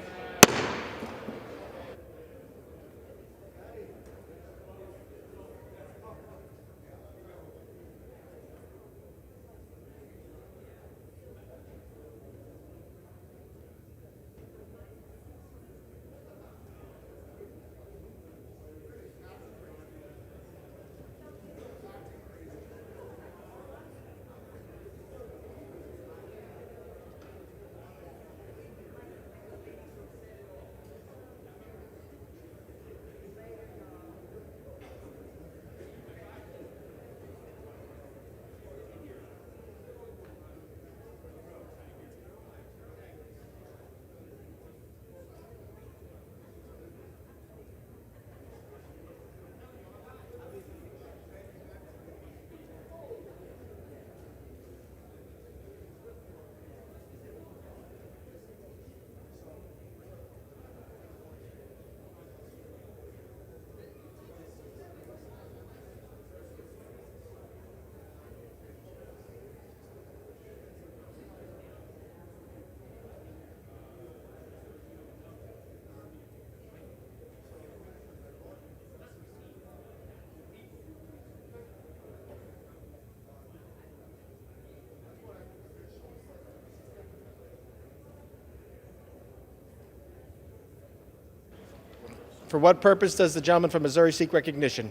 For what purpose does the gentleman from Missouri seek recognition?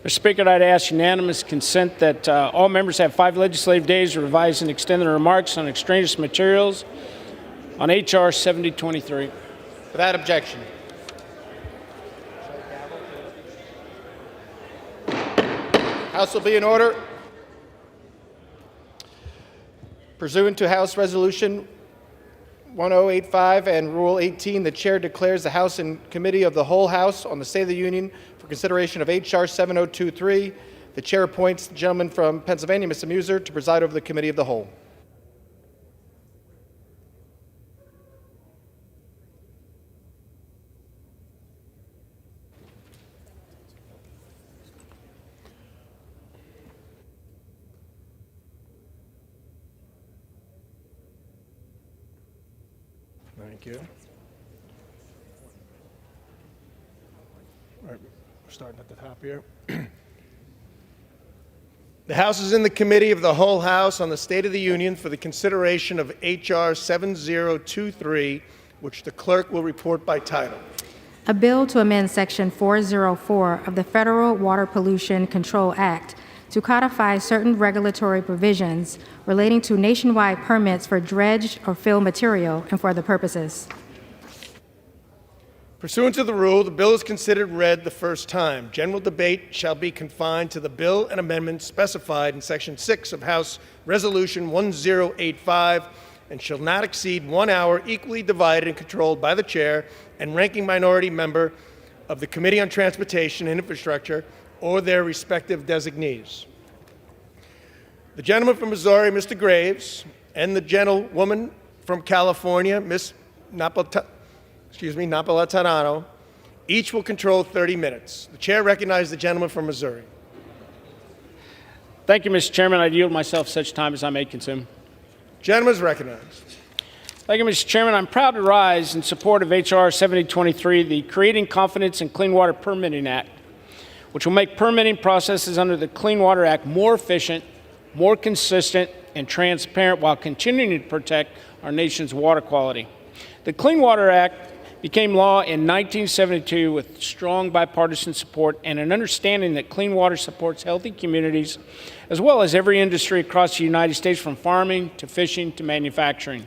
Mr. Speaker, I'd ask unanimous consent that all members have 5 legislative days to revise and extend their remarks on extraneous materials on H.R. 7023. Without objection. House will be in order. Pursuant to House Resolution 1085 and Rule 18, the Chair declares the House and Committee of the whole House on the State of the Union for consideration of H.R. 7023. The Chair appoints the gentleman from Pennsylvania, Mr. Muser, to preside over the Committee of the Whole. Thank you. All right, we're starting at the top here. The House is in the Committee of the Whole House on the State of the Union for the consideration of H.R. 7023, which the clerk will report by title. A bill to amend Section 404 of the Federal Water Pollution Control Act to codify certain regulatory provisions relating to nationwide permits for dredged or fill material and for other purposes. Pursuant to the rule, the bill is considered read the first time. General debate shall be confined to the bill and amendments specified in Section 6 of House Resolution 1085 and shall not exceed 1 hour, equally divided and controlled by the chair and ranking minority member of the Committee on Transportation and Infrastructure or their respective designees. The gentleman from Missouri, Mr. Graves, and the gentlewoman from California, Ms. Napolitano, each will control 30 minutes. The chair recognizes the gentleman from Missouri. Thank you, Mr. Chairman. I yield myself such time as I may consume. Gentleman is recognized. Thank you, Mr. Chairman. I'm proud to rise in support of H.R. 7023, the Creating Confidence in Clean Water Permitting Act, which will make permitting processes under the Clean Water Act more efficient, more consistent, and transparent while continuing to protect our nation's water quality. The Clean Water Act became law in 1972 with strong bipartisan support and an understanding that clean water supports healthy communities, as well as every industry across the United States, from farming to fishing to manufacturing.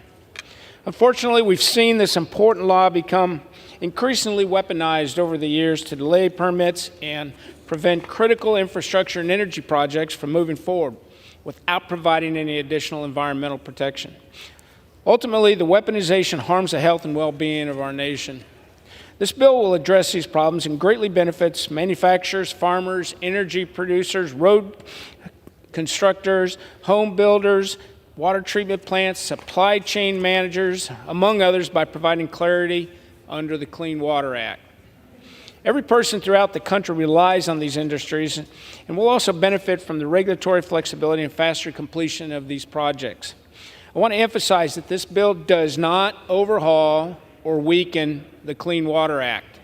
Unfortunately, we've seen this important law become increasingly weaponized over the years to delay permits and prevent critical infrastructure and energy projects from moving forward without providing any additional environmental protection. Ultimately, the weaponization harms the health and well-being of our nation. This bill will address these problems and greatly benefits manufacturers, farmers, energy producers, road constructors, home builders, water treatment plants, supply chain managers, among others, by providing clarity under the Clean Water Act. Every person throughout the country relies on these industries and will also benefit from the regulatory flexibility and faster completion of these projects. I want to emphasize that this bill does not overhaul or weaken the Clean Water Act.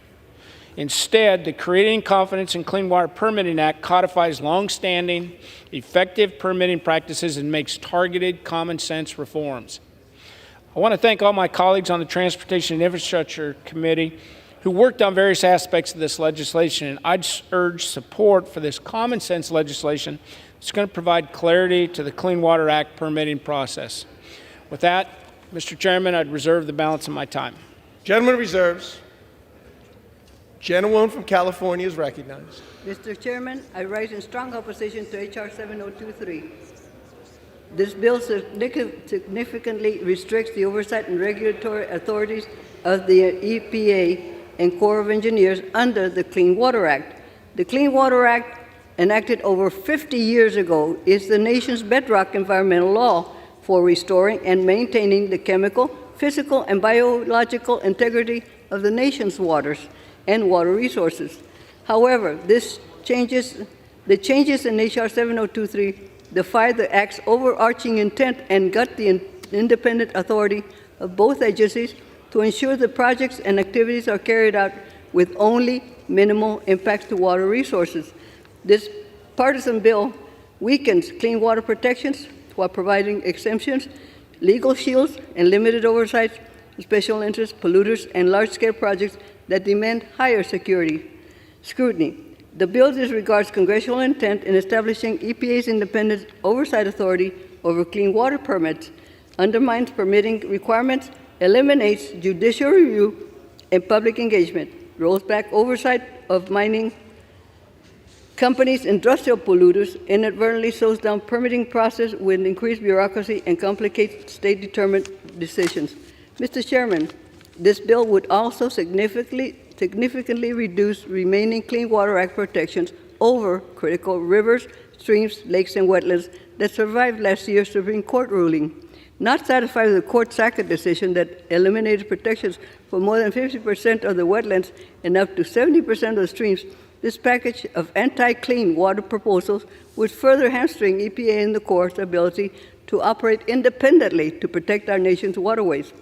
Instead, the Creating Confidence in Clean Water Permitting Act codifies long-standing, effective permitting practices and makes targeted, common-sense reforms. I want to thank all my colleagues on the Transportation and Infrastructure Committee who worked on various aspects of this legislation, and I'd urge support for this common-sense legislation that's going to provide clarity to the Clean Water Act permitting process. With that, Mr. Chairman, I'd reserve the balance of my time. Gentleman reserves. Gentlewoman from California is recognized. Mr. Chairman, I rise in strong opposition to H.R. 7023. This bill significantly restricts the oversight and regulatory authorities of the EPA and Corps of Engineers under the Clean Water Act. The Clean Water Act, enacted over 50 years ago, is the nation's bedrock environmental law for restoring and maintaining the chemical, physical, and biological integrity of the nation's waters and water resources. However, the changes in H.R. 7023 defy the Act's overarching intent and gut the independent authority of both agencies to ensure the projects and activities are carried out with only minimal impact to water resources. This partisan bill weakens clean water protections while providing exemptions, legal shields, and limited oversight to special interest polluters and large-scale projects that demand higher scrutiny. The bill disregards congressional intent in establishing EPA's independent oversight authority over clean water permits, undermines permitting requirements, eliminates judicial review and public engagement, rolls back oversight of mining companies, industrial polluters, inadvertently slows down permitting process with increased bureaucracy and complicates state-determined decisions. Mr. Chairman, this bill would also significantly reduce remaining Clean Water Act protections over critical rivers, streams, lakes, and wetlands that survived last year's Supreme Court ruling. Not satisfied with the court's SACA decision that eliminated protections for more than 50% of the wetlands and up to 70% of the streams, this package of anti-clean water proposals would further hamstring EPA and the Corps' ability to operate independently to protect our nation's waterways.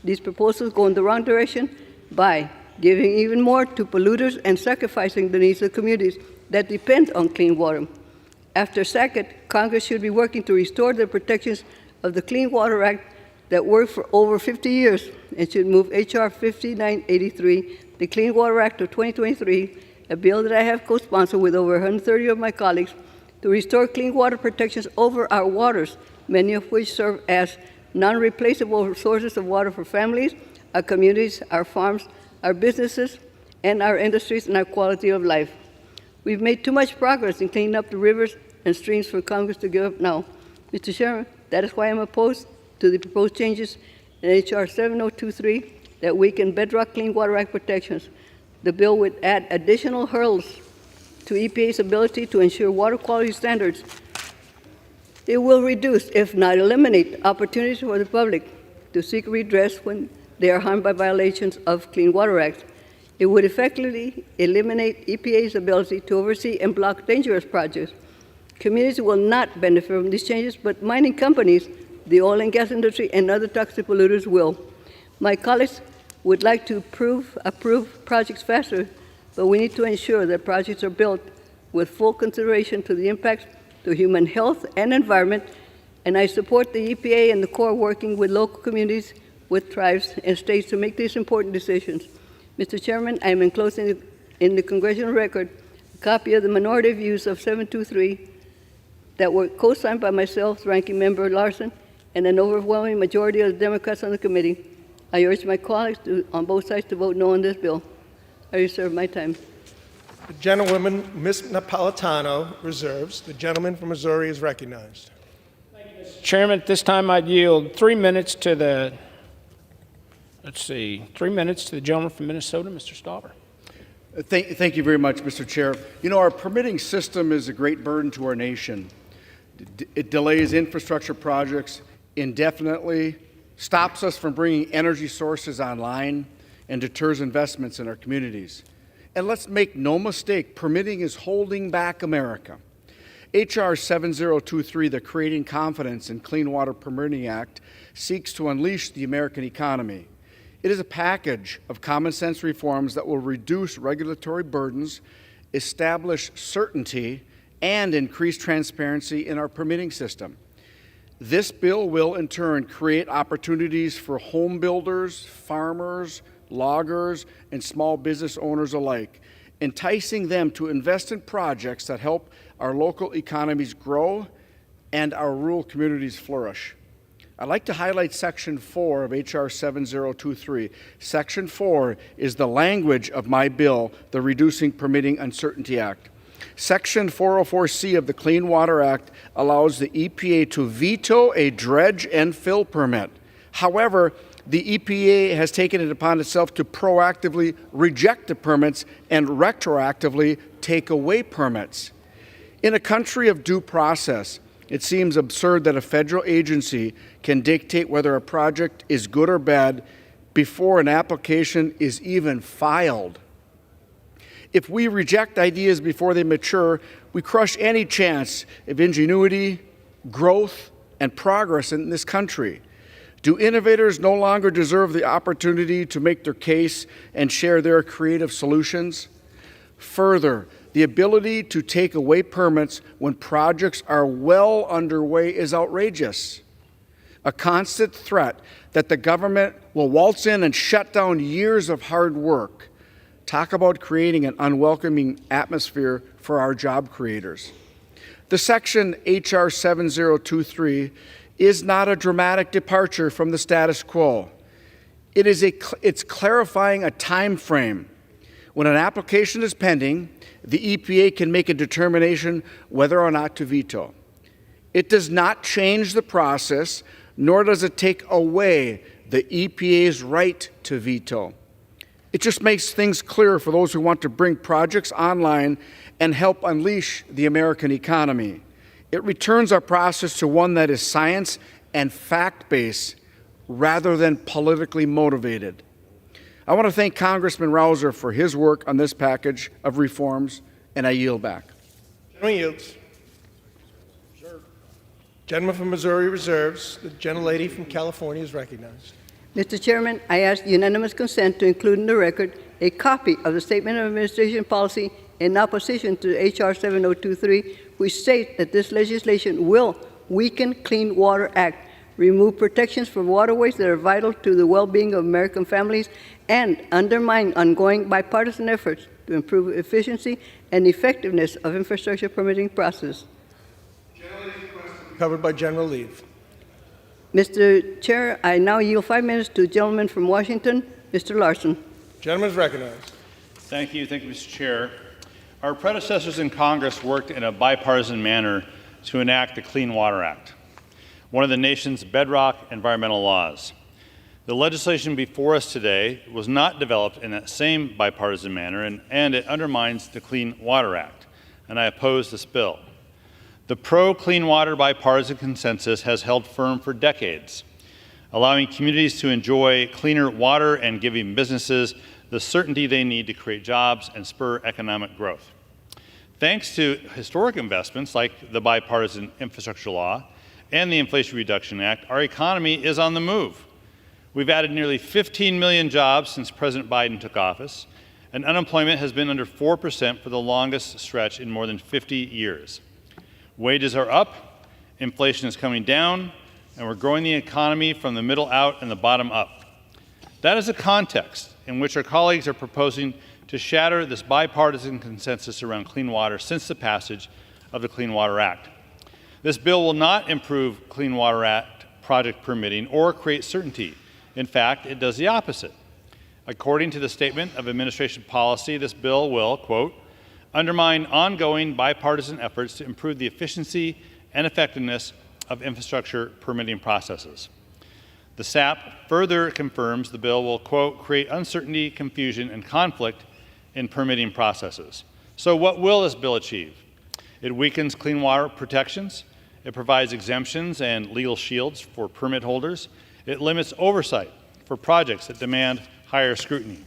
These proposals go in the wrong direction by giving even more to polluters and sacrificing the needs of communities that depend on clean water. After SACA, Congress should be working to restore the protections of the Clean Water Act that worked for over 50 years and should move H.R. 5983, the Clean Water Act of 2023, a bill that I have co-sponsored with over 130 of my colleagues, to restore clean water protections over our waters, many of which serve as non-replaceable sources of water for families, our communities, our farms, our businesses, and our industries, and our quality of life. We've made too much progress in cleaning up the rivers and streams for Congress to give up now. Mr. Chairman, that is why I'm opposed to the proposed changes in H.R. 7023 that weaken bedrock Clean Water Act protections. The bill would add additional hurdles to EPA's ability to ensure water quality standards. It will reduce, if not eliminate, opportunities for the public to seek redress when they are harmed by violations of Clean Water Act. It would effectively eliminate EPA's ability to oversee and block dangerous projects. Communities will not benefit from these changes, but mining companies, the oil and gas industry, and other toxic polluters will. My colleagues would like to approve projects faster, but we need to ensure that projects are built with full consideration to the impacts to human health and environment, and I support the EPA and the Corps working with local communities, with tribes and states to make these important decisions. Mr. Chairman, I am enclosing in the congressional record a copy of the minority views of 723 that were co-signed by myself, Ranking Member Larson, and an overwhelming majority of the Democrats on the committee. I urge my colleagues on both sides to vote no on this bill. I reserve my time. The gentlewoman, Ms. Napolitano, reserves. The gentleman from Missouri is recognized. Chairman, at this time I'd yield 3 minutes to the, 3 minutes to the gentleman from Minnesota, Mr. Stauber. Thank you very much, Mr. Chair. You know, our permitting system is a great burden to our nation. It delays infrastructure projects indefinitely, stops us from bringing energy sources online, and deters investments in our communities. And let's make no mistake, permitting is holding back America. H.R. 7023, the Creating Confidence in Clean Water Permitting Act, seeks to unleash the American economy. It is a package of common sense reforms that will reduce regulatory burdens, establish certainty, and increase transparency in our permitting system. This bill will, in turn, create opportunities for home builders, farmers, loggers, and small business owners alike, enticing them to invest in projects that help our local economies grow and our rural communities flourish. I'd like to highlight Section 4 of H.R. 7023. Section 4 is the language of my bill, the Reducing Permitting Uncertainty Act. Section 404C of the Clean Water Act allows the EPA to veto a dredge and fill permit. However, the EPA has taken it upon itself to proactively reject the permits and retroactively take away permits. In a country of due process, it seems absurd that a federal agency can dictate whether a project is good or bad before an application is even filed. If we reject ideas before they mature, we crush any chance of ingenuity, growth, and progress in this country. Do innovators no longer deserve the opportunity to make their case and share their creative solutions? Further, the ability to take away permits when projects are well underway is outrageous. A constant threat that the government will waltz in and shut down years of hard work. Talk about creating an unwelcoming atmosphere for our job creators. The section H.R. 7023 is not a dramatic departure from the status quo. It's clarifying a time frame. When an application is pending, the EPA can make a determination whether or not to veto. It does not change the process, nor does it take away the EPA's right to veto. It just makes things clearer for those who want to bring projects online and help unleash the American economy. It returns our process to one that is science and fact-based rather than politically motivated. I want to thank Congressman Rouser for his work on this package of reforms, and I yield back. Gentleman yields. Gentleman from Missouri reserves. The gentlelady from California is recognized. Mr. Chairman, I ask unanimous consent to include in the record a copy of the Statement of Administration Policy in opposition to H.R. 7023, which states that this legislation will weaken Clean Water Act, remove protections for waterways that are vital to the well-being of American families, and undermine ongoing bipartisan efforts to improve efficiency and effectiveness of infrastructure permitting process. Covered by general leave. Mr. Chair, I now yield 5 minutes to the gentleman from Washington, Mr. Larson. Gentleman is recognized. Thank you, Mr. Chair. Our predecessors in Congress worked in a bipartisan manner to enact the Clean Water Act, one of the nation's bedrock environmental laws. The legislation before us today was not developed in that same bipartisan manner, and it undermines the Clean Water Act, and I oppose this bill. The pro-clean water bipartisan consensus has held firm for decades, allowing communities to enjoy cleaner water and giving businesses the certainty they need to create jobs and spur economic growth. Thanks to historic investments like the bipartisan infrastructure law and the Inflation Reduction Act, our economy is on the move. We've added nearly 15 million jobs since President Biden took office, and unemployment has been under 4% for the longest stretch in more than 50 years. Wages are up, inflation is coming down, and we're growing the economy from the middle out and the bottom up. That is a context in which our colleagues are proposing to shatter this bipartisan consensus around clean water since the passage of the Clean Water Act. This bill will not improve Clean Water Act project permitting or create certainty. In fact, it does the opposite. According to the Statement of Administration Policy, this bill will, quote, undermine ongoing bipartisan efforts to improve the efficiency and effectiveness of infrastructure permitting processes. The SAP further confirms the bill will, quote, create uncertainty, confusion, and conflict in permitting processes. So what will this bill achieve? It weakens clean water protections. It provides exemptions and legal shields for permit holders. It limits oversight for projects that demand higher scrutiny.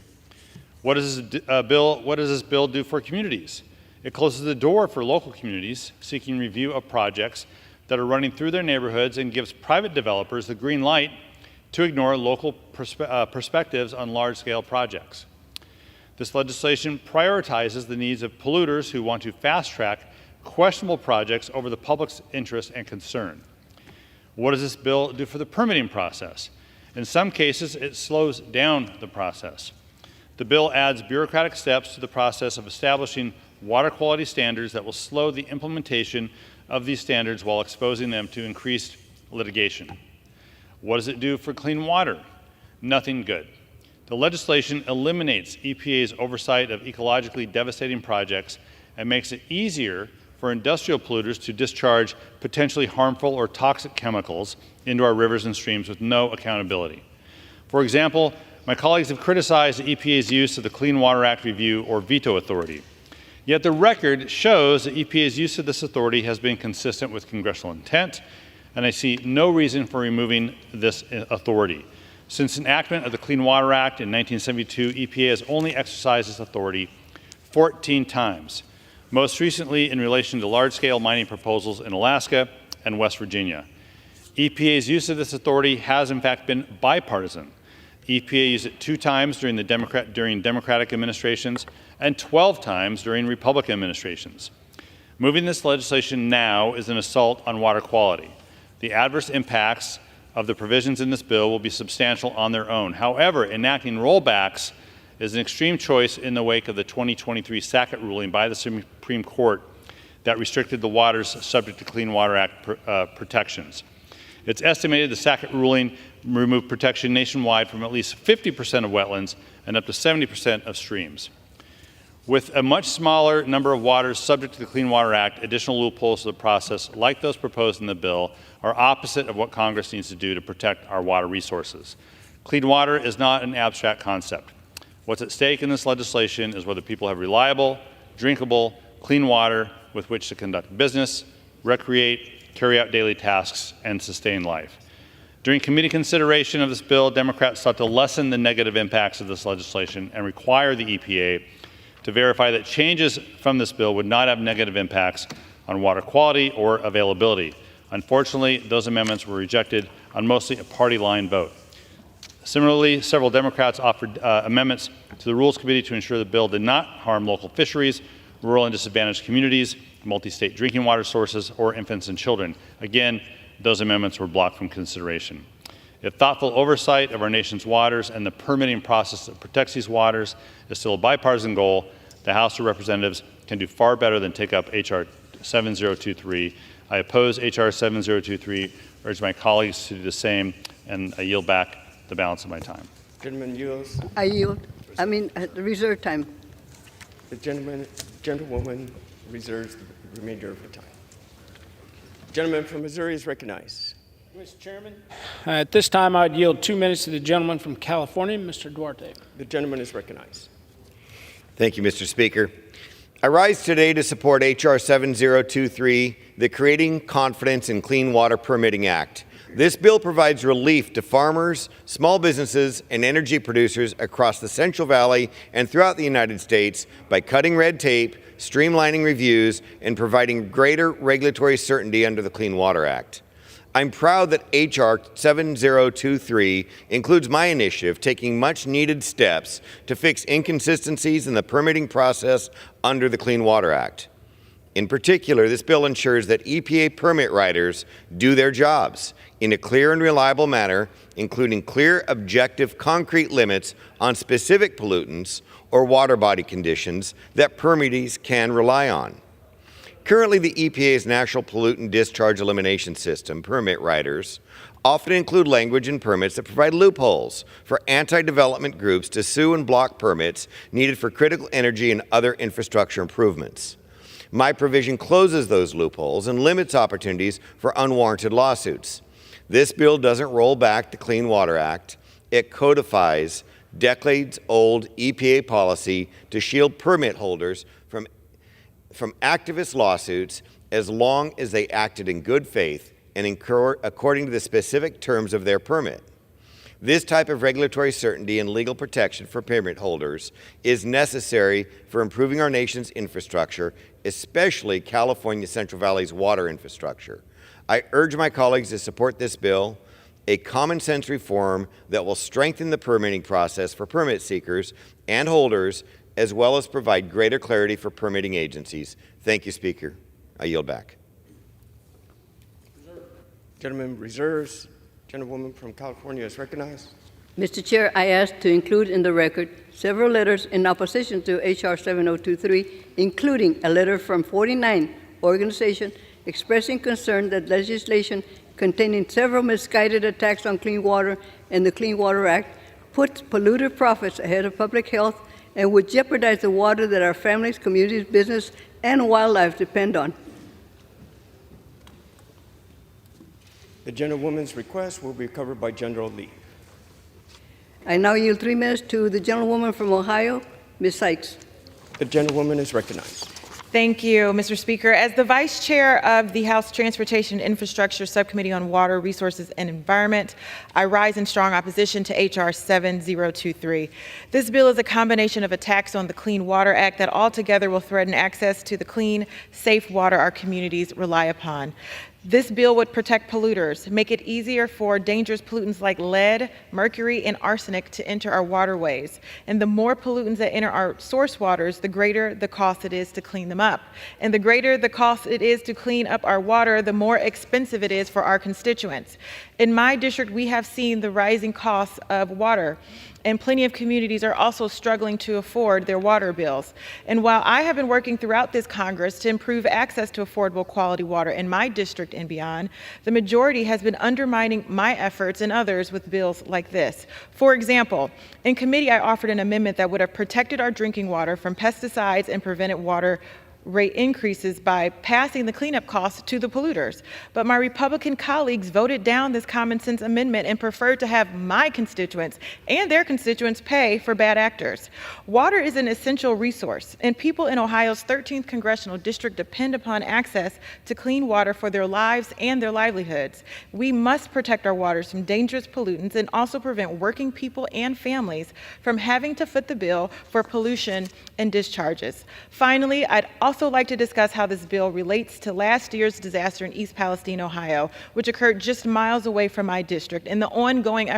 What does this bill do for communities? It closes the door for local communities seeking review of projects that are running through their neighborhoods and gives private developers the green light to ignore local perspectives on large-scale projects. This legislation prioritizes the needs of polluters who want to fast-track questionable projects over the public's interest and concern. What does this bill do for the permitting process? In some cases, it slows down the process. The bill adds bureaucratic steps to the process of establishing water quality standards that will slow the implementation of these standards while exposing them to increased litigation. What does it do for clean water? Nothing good. The legislation eliminates EPA's oversight of ecologically devastating projects and makes it easier for industrial polluters to discharge potentially harmful or toxic chemicals into our rivers and streams with no accountability. For example, my colleagues have criticized the EPA's use of the Clean Water Act review or veto authority. Yet the record shows that EPA's use of this authority has been consistent with congressional intent, and I see no reason for removing this authority. Since enactment of the Clean Water Act in 1972, EPA has only exercised this authority 14 times, most recently in relation to large-scale mining proposals in Alaska and West Virginia. EPA's use of this authority has, in fact, been bipartisan. EPA used it 2 times during Democratic administrations and 12 times during Republican administrations. Moving this legislation now is an assault on water quality. The adverse impacts of the provisions in this bill will be substantial on their own. However, enacting rollbacks is an extreme choice in the wake of the 2023 Sackett ruling by the Supreme Court that restricted the waters subject to Clean Water Act protections. It's estimated the Sackett ruling remove protection nationwide from at least 50% of wetlands and up to 70% of streams. With a much smaller number of waters subject to the Clean Water Act, additional loopholes to the process, like those proposed in the bill, are opposite of what Congress needs to do to protect our water resources. Clean water is not an abstract concept. What's at stake in this legislation is whether people have reliable, drinkable, clean water with which to conduct business, recreate, carry out daily tasks, and sustain life. During committee consideration of this bill, Democrats sought to lessen the negative impacts of this legislation and require the EPA to verify that changes from this bill would not have negative impacts on water quality or availability. Unfortunately, those amendments were rejected on mostly a party line vote. Similarly, several Democrats offered amendments to the Rules Committee to ensure the bill did not harm local fisheries, rural and disadvantaged communities, multi-state drinking water sources, or infants and children. Again, those amendments were blocked from consideration. If thoughtful oversight of our nation's waters and the permitting process that protects these waters is still a bipartisan goal, the House of Representatives can do far better than take up H.R. 7023. I oppose H.R. 7023, urge my colleagues to do the same, and I yield back the balance of my time. Gentleman yields. I yield. Reserve time. The gentlewoman reserves the remainder of her time. The gentleman from Missouri is recognized. Mr. Chairman, at this time, I'd yield 2 minutes to the gentleman from California, Mr. Duarte. The gentleman is recognized. Thank you, Mr. Speaker. I rise today to support H.R. 7023, the Creating Confidence in Clean Water Permitting Act. This bill provides relief to farmers, small businesses, and energy producers across the Central Valley and throughout the United States by cutting red tape, streamlining reviews, and providing greater regulatory certainty under the Clean Water Act. I'm proud that H.R. 7023 includes my initiative taking much-needed steps to fix inconsistencies in the permitting process under the Clean Water Act. In particular, this bill ensures that EPA permit writers do their jobs in a clear and reliable manner, including clear, objective, concrete limits on specific pollutants or water body conditions that permittees can rely on. Currently, the EPA's National Pollutant Discharge Elimination System permit writers often include language in permits that provide loopholes for anti-development groups to sue and block permits needed for critical energy and other infrastructure improvements. My provision closes those loopholes and limits opportunities for unwarranted lawsuits. This bill doesn't roll back the Clean Water Act. It codifies decades-old EPA policy to shield permit holders from activist lawsuits as long as they acted in good faith and according to the specific terms of their permit. This type of regulatory certainty and legal protection for permit holders is necessary for improving our nation's infrastructure, especially California Central Valley's water infrastructure. I urge my colleagues to support this bill, a common-sense reform that will strengthen the permitting process for permit seekers and holders, as well as provide greater clarity for permitting agencies. Thank you, Speaker. I yield back. Gentleman reserves. Gentlewoman from California is recognized. Mr. Chair, I ask to include in the record several letters in opposition to H.R. 7023, including a letter from 49 organizations expressing concern that legislation containing several misguided attacks on clean water and the Clean Water Act puts polluter profits ahead of public health and would jeopardize the water that our families, communities, business, and wildlife depend on. The gentlewoman's request will be covered by General Lee. I now yield 3 minutes to the gentlewoman from Ohio, Ms. Sykes. The gentlewoman is recognized. Thank you, Mr. Speaker. As the Vice Chair of the House Transportation and Infrastructure Subcommittee on Water, Resources, and Environment, I rise in strong opposition to H.R. 7023. This bill is a combination of attacks on the Clean Water Act that altogether will threaten access to the clean, safe water our communities rely upon. This bill would protect polluters, make it easier for dangerous pollutants like lead, mercury, and arsenic to enter our waterways. And the more pollutants that enter our source waters, the greater the cost it is to clean them up. And the greater the cost it is to clean up our water, the more expensive it is for our constituents. In my district, we have seen the rising costs of water, and plenty of communities are also struggling to afford their water bills. And while I have been working throughout this Congress to improve access to affordable quality water in my district and beyond, the majority has been undermining my efforts and others with bills like this. For example, in committee, I offered an amendment that would have protected our drinking water from pesticides and prevented water rate increases by passing the cleanup costs to the polluters. But my Republican colleagues voted down this common sense amendment and preferred to have my constituents and their constituents pay for bad actors. Water is an essential resource, and people in Ohio's 13th congressional district depend upon access to clean water for their lives and their livelihoods. We must protect our waters from dangerous pollutants and also prevent working people and families from having to foot the bill for pollution and discharges. Finally, I'd also like to discuss how this bill relates to last year's disaster in East Palestine, Ohio, which occurred just miles away from my district, and the ongoing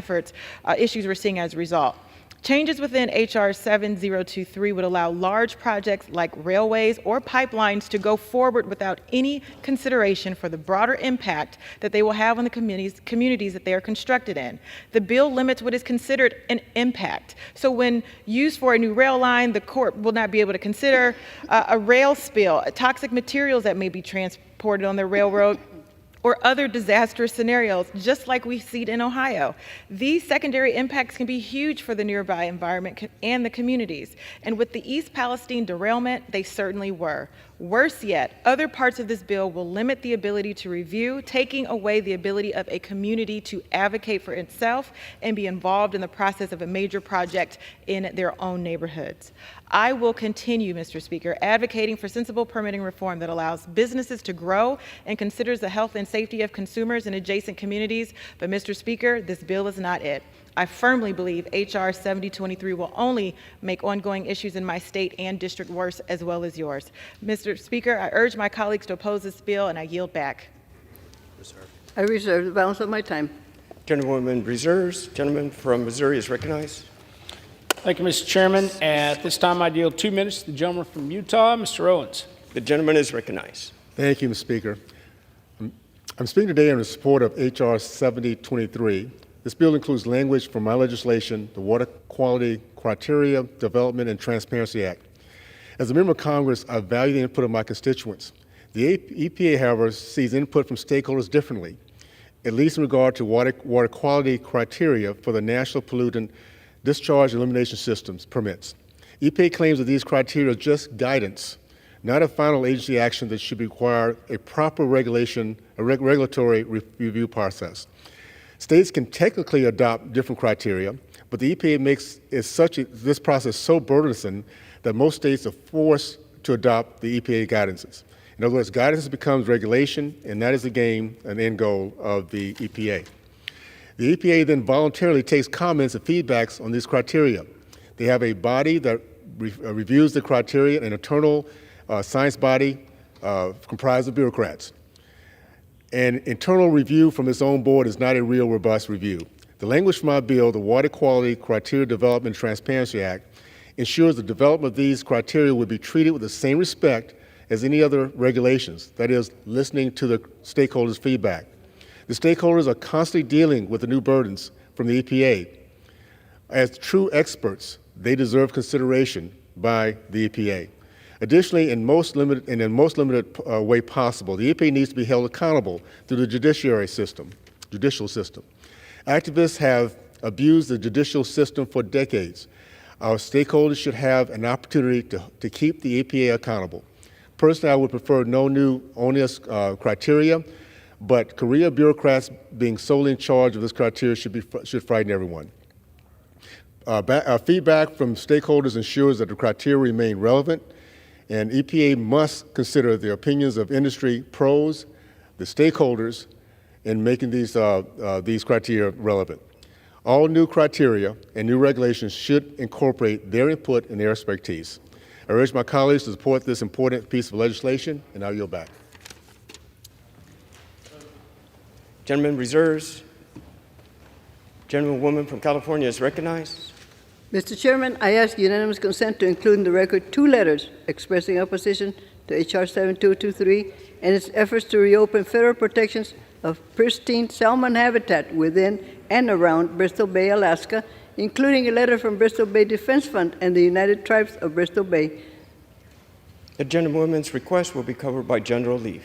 issues we're seeing as a result. Changes within H.R. 7023 would allow large projects like railways or pipelines to go forward without any consideration for the broader impact that they will have on the communities that they are constructed in. The bill limits what is considered an impact. So when used for a new rail line, the court will not be able to consider a rail spill, toxic materials that may be transported on the railroad, or other disastrous scenarios, just like we see it in Ohio. These secondary impacts can be huge for the nearby environment and the communities. And with the East Palestine derailment, they certainly were. Worse yet, other parts of this bill will limit the ability to review, taking away the ability of a community to advocate for itself and be involved in the process of a major project in their own neighborhoods. I will continue, Mr. Speaker, advocating for sensible permitting reform that allows businesses to grow and considers the health and safety of consumers in adjacent communities. But, Mr. Speaker, this bill is not it. I firmly believe H.R. 7023 will only make ongoing issues in my state and district worse, as well as yours. Mr. Speaker, I urge my colleagues to oppose this bill, and I yield back. I reserve the balance of my time. Gentlewoman reserves. Gentleman from Missouri is recognized. Thank you, Mr. Chairman. At this time, I yield 2 minutes to the gentleman from Utah, Mr. Owens. The gentleman is recognized. Thank you, Mr. Speaker. I'm speaking today in support of H.R. 7023. This bill includes language from my legislation, the Water Quality Criteria Development and Transparency Act. As a member of Congress, I value the input of my constituents. The EPA, however, sees input from stakeholders differently, at least in regard to water quality criteria for the National Pollutant Discharge Elimination Systems permits. EPA claims that these criteria are just guidance, not a final agency action that should require a proper regulatory review process. States can technically adopt different criteria, but the EPA makes this process so burdensome that most states are forced to adopt the EPA guidances. In other words, guidance becomes regulation, and that is the game and end goal of the EPA. The EPA then voluntarily takes comments and feedbacks on these criteria. They have a body that reviews the criteria, an internal science body comprised of bureaucrats. An internal review from its own board is not a real robust review. The language from our bill, the Water Quality Criteria Development and Transparency Act, ensures the development of these criteria would be treated with the same respect as any other regulations, that is, listening to the stakeholders' feedback. The stakeholders are constantly dealing with the new burdens from the EPA. As true experts, they deserve consideration by the EPA. Additionally, in the most limited way possible, the EPA needs to be held accountable through the judicial system. Activists have abused the judicial system for decades. Our stakeholders should have an opportunity to keep the EPA accountable. Personally, I would prefer no new onerous criteria, but career bureaucrats being solely in charge of this criteria should frighten everyone. Feedback from stakeholders ensures that the criteria remain relevant, and EPA must consider the opinions of industry pros, the stakeholders, in making these criteria relevant. All new criteria and new regulations should incorporate their input and their expertise. I urge my colleagues to support this important piece of legislation, and I'll yield back. Gentleman reserves. Gentlewoman from California is recognized. Mr. Chairman, I ask unanimous consent to include in the record 2 letters expressing opposition to H.R. 7223 and its efforts to reopen federal protections of pristine salmon habitat within and around Bristol Bay, Alaska, including a letter from Bristol Bay Defense Fund and the United Tribes of Bristol Bay. The gentlewoman's request will be covered by general leave.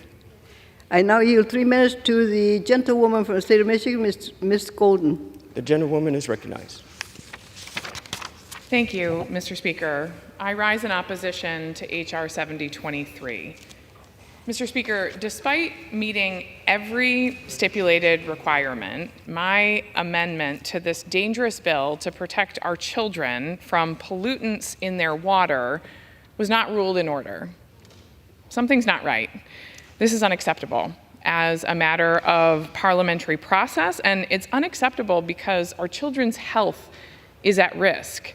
I now yield 3 minutes to the gentlewoman from the state of Michigan, Ms. Golden. The gentlewoman is recognized. Thank you, Mr. Speaker. I rise in opposition to H.R. 7023. Mr. Speaker, despite meeting every stipulated requirement, my amendment to this dangerous bill to protect our children from pollutants in their water was not ruled in order. Something's not right. This is unacceptable as a matter of parliamentary process, and it's unacceptable because our children's health is at risk.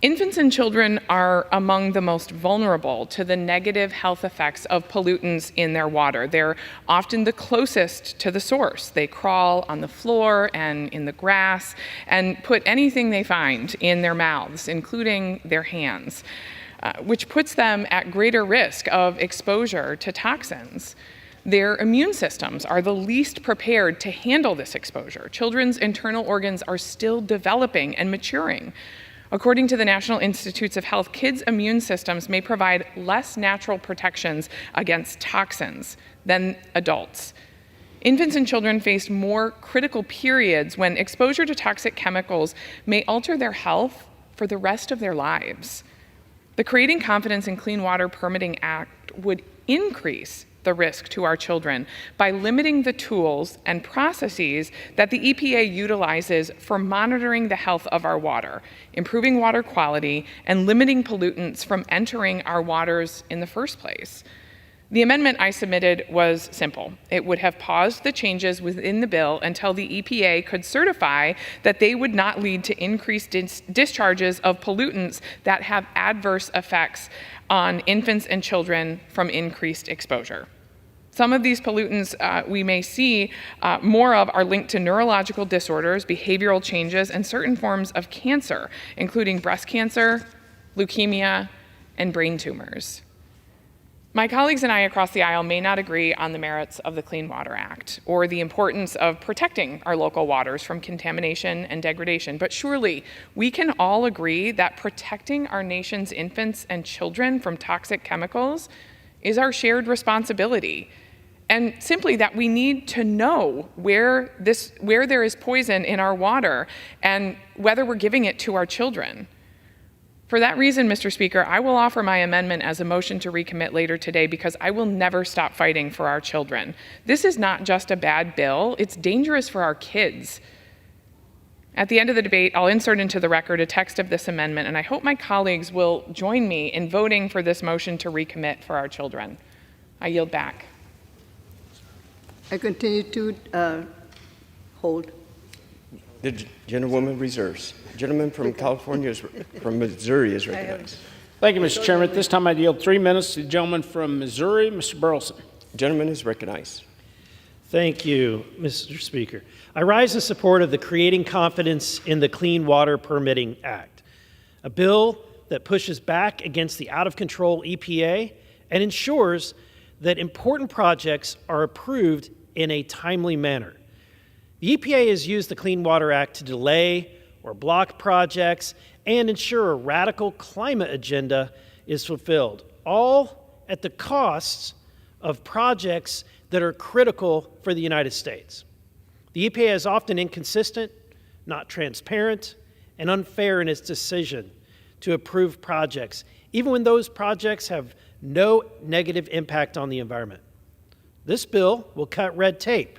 Infants and children are among the most vulnerable to the negative health effects of pollutants in their water. They're often the closest to the source. They crawl on the floor and in the grass and put anything they find in their mouths, including their hands, which puts them at greater risk of exposure to toxins. Their immune systems are the least prepared to handle this exposure. Children's internal organs are still developing and maturing. According to the National Institutes of Health, kids' immune systems may provide less natural protections against toxins than adults. Infants and children face more critical periods when exposure to toxic chemicals may alter their health for the rest of their lives. The Creating Confidence in Clean Water Permitting Act would increase the risk to our children by limiting the tools and processes that the EPA utilizes for monitoring the health of our water, improving water quality, and limiting pollutants from entering our waters in the first place. The amendment I submitted was simple. It would have paused the changes within the bill until the EPA could certify that they would not lead to increased discharges of pollutants that have adverse effects on infants and children from increased exposure. Some of these pollutants we may see more of are linked to neurological disorders, behavioral changes, and certain forms of cancer, including breast cancer, leukemia, and brain tumors. My colleagues and I across the aisle may not agree on the merits of the Clean Water Act or the importance of protecting our local waters from contamination and degradation, but surely we can all agree that protecting our nation's infants and children from toxic chemicals is our shared responsibility. And simply that we need to know where there is poison in our water and whether we're giving it to our children. For that reason, Mr. Speaker, I will offer my amendment as a motion to recommit later today because I will never stop fighting for our children. This is not just a bad bill, it's dangerous for our kids. At the end of the debate, I'll insert into the record a text of this amendment, and I hope my colleagues will join me in voting for this motion to recommit for our children. I yield back. I continue to hold. The gentlewoman reserves. Gentleman from California, from Missouri is recognized. Thank you, Mr. Chairman. At this time, I yield 3 minutes to the gentleman from Missouri, Mr. Burleson. Gentleman is recognized. Thank you, Mr. Speaker. I rise in support of the Creating Confidence in the Clean Water Permitting Act, a bill that pushes back against the out-of-control EPA and ensures that important projects are approved in a timely manner. The EPA has used the Clean Water Act to delay or block projects and ensure a radical climate agenda is fulfilled, all at the costs of projects that are critical for the United States. The EPA is often inconsistent, not transparent, and unfair in its decision to approve projects, even when those projects have no negative impact on the environment. This bill will cut red tape.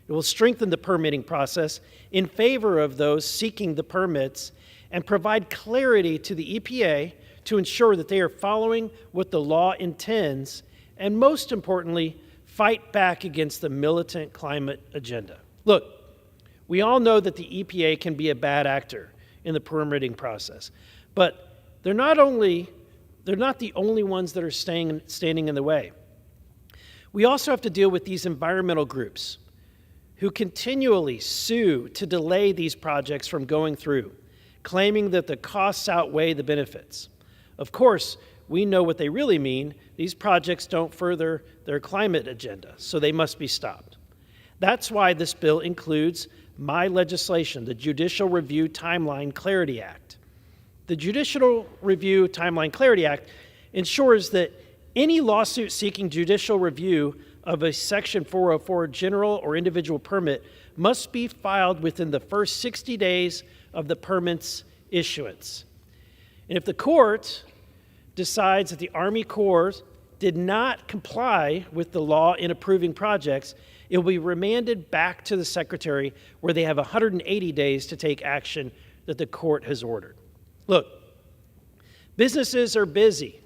It will strengthen the permitting process in favor of those seeking the permits and provide clarity to the EPA to ensure that they are following what the law intends and, most importantly, fight back against the militant climate agenda. Look, we all know that the EPA can be a bad actor in the permitting process, but they're not the only ones that are standing in the way. We also have to deal with these environmental groups who continually sue to delay these projects from going through, claiming that the costs outweigh the benefits. Of course, we know what they really mean. These projects don't further their climate agenda, so they must be stopped. That's why this bill includes my legislation, the Judicial Review Timeline Clarity Act. The Judicial Review Timeline Clarity Act ensures that any lawsuit seeking judicial review of a Section 404 general or individual permit must be filed within the first 60 days of the permit's issuance. And if the court decides that the Army Corps did not comply with the law in approving projects, it will be remanded back to the Secretary, where they have 180 days to take action that the court has ordered. Look, businesses are busy.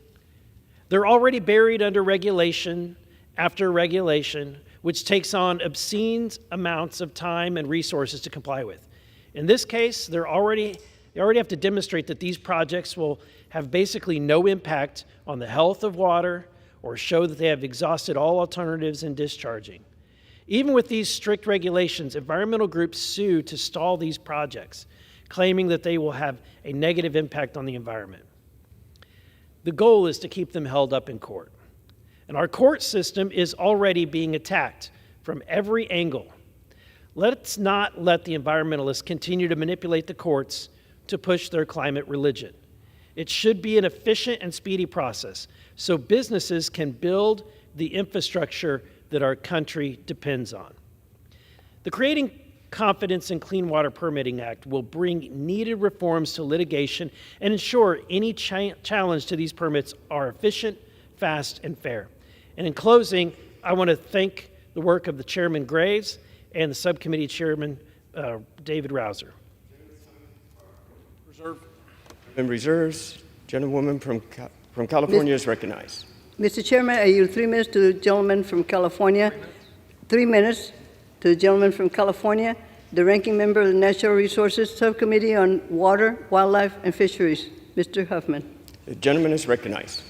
They're already buried under regulation after regulation, which takes on obscene amounts of time and resources to comply with. In this case, they already have to demonstrate that these projects will have basically no impact on the health of water or show that they have exhausted all alternatives in discharging. Even with these strict regulations, environmental groups sue to stall these projects, claiming that they will have a negative impact on the environment. The goal is to keep them held up in court. And our court system is already being attacked from every angle. Let's not let the environmentalists continue to manipulate the courts to push their climate religion. It should be an efficient and speedy process so businesses can build the infrastructure that our country depends on. The Creating Confidence in Clean Water Permitting Act will bring needed reforms to litigation and ensure any challenge to these permits are efficient, fast, and fair. And in closing, I want to thank the work of the Chairman Graves and the Subcommittee Chairman David Rouser. In reserves, gentlewoman from California is recognized. Mr. Chairman, I yield 3 minutes to the gentleman from California. 3 minutes to the gentleman from California, the ranking member of the Natural Resources Subcommittee on Water, Wildlife, and Fisheries, Mr. Huffman. The gentleman is recognized.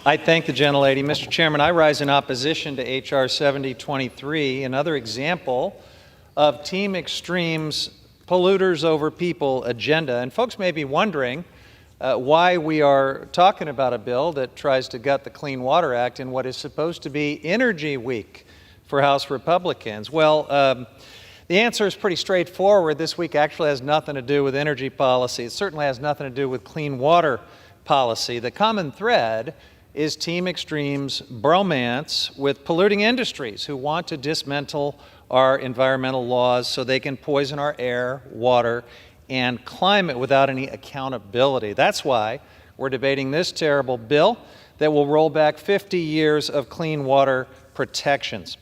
I thank the gentlelady. Mr. Chairman, I rise in opposition to H.R. 7023, another example of Team Extreme's polluters over people agenda. And folks may be wondering why we are talking about a bill that tries to gut the Clean Water Act in what is supposed to be Energy Week for House Republicans. Well, the answer is pretty straightforward. This week actually has nothing to do with energy policy. It certainly has nothing to do with clean water policy. The common thread is Team Extreme's bromance with polluting industries who want to dismantle our environmental laws so they can poison our air, water, and climate without any accountability. That's why we're debating this terrible bill that will roll back 50 years of clean water protections.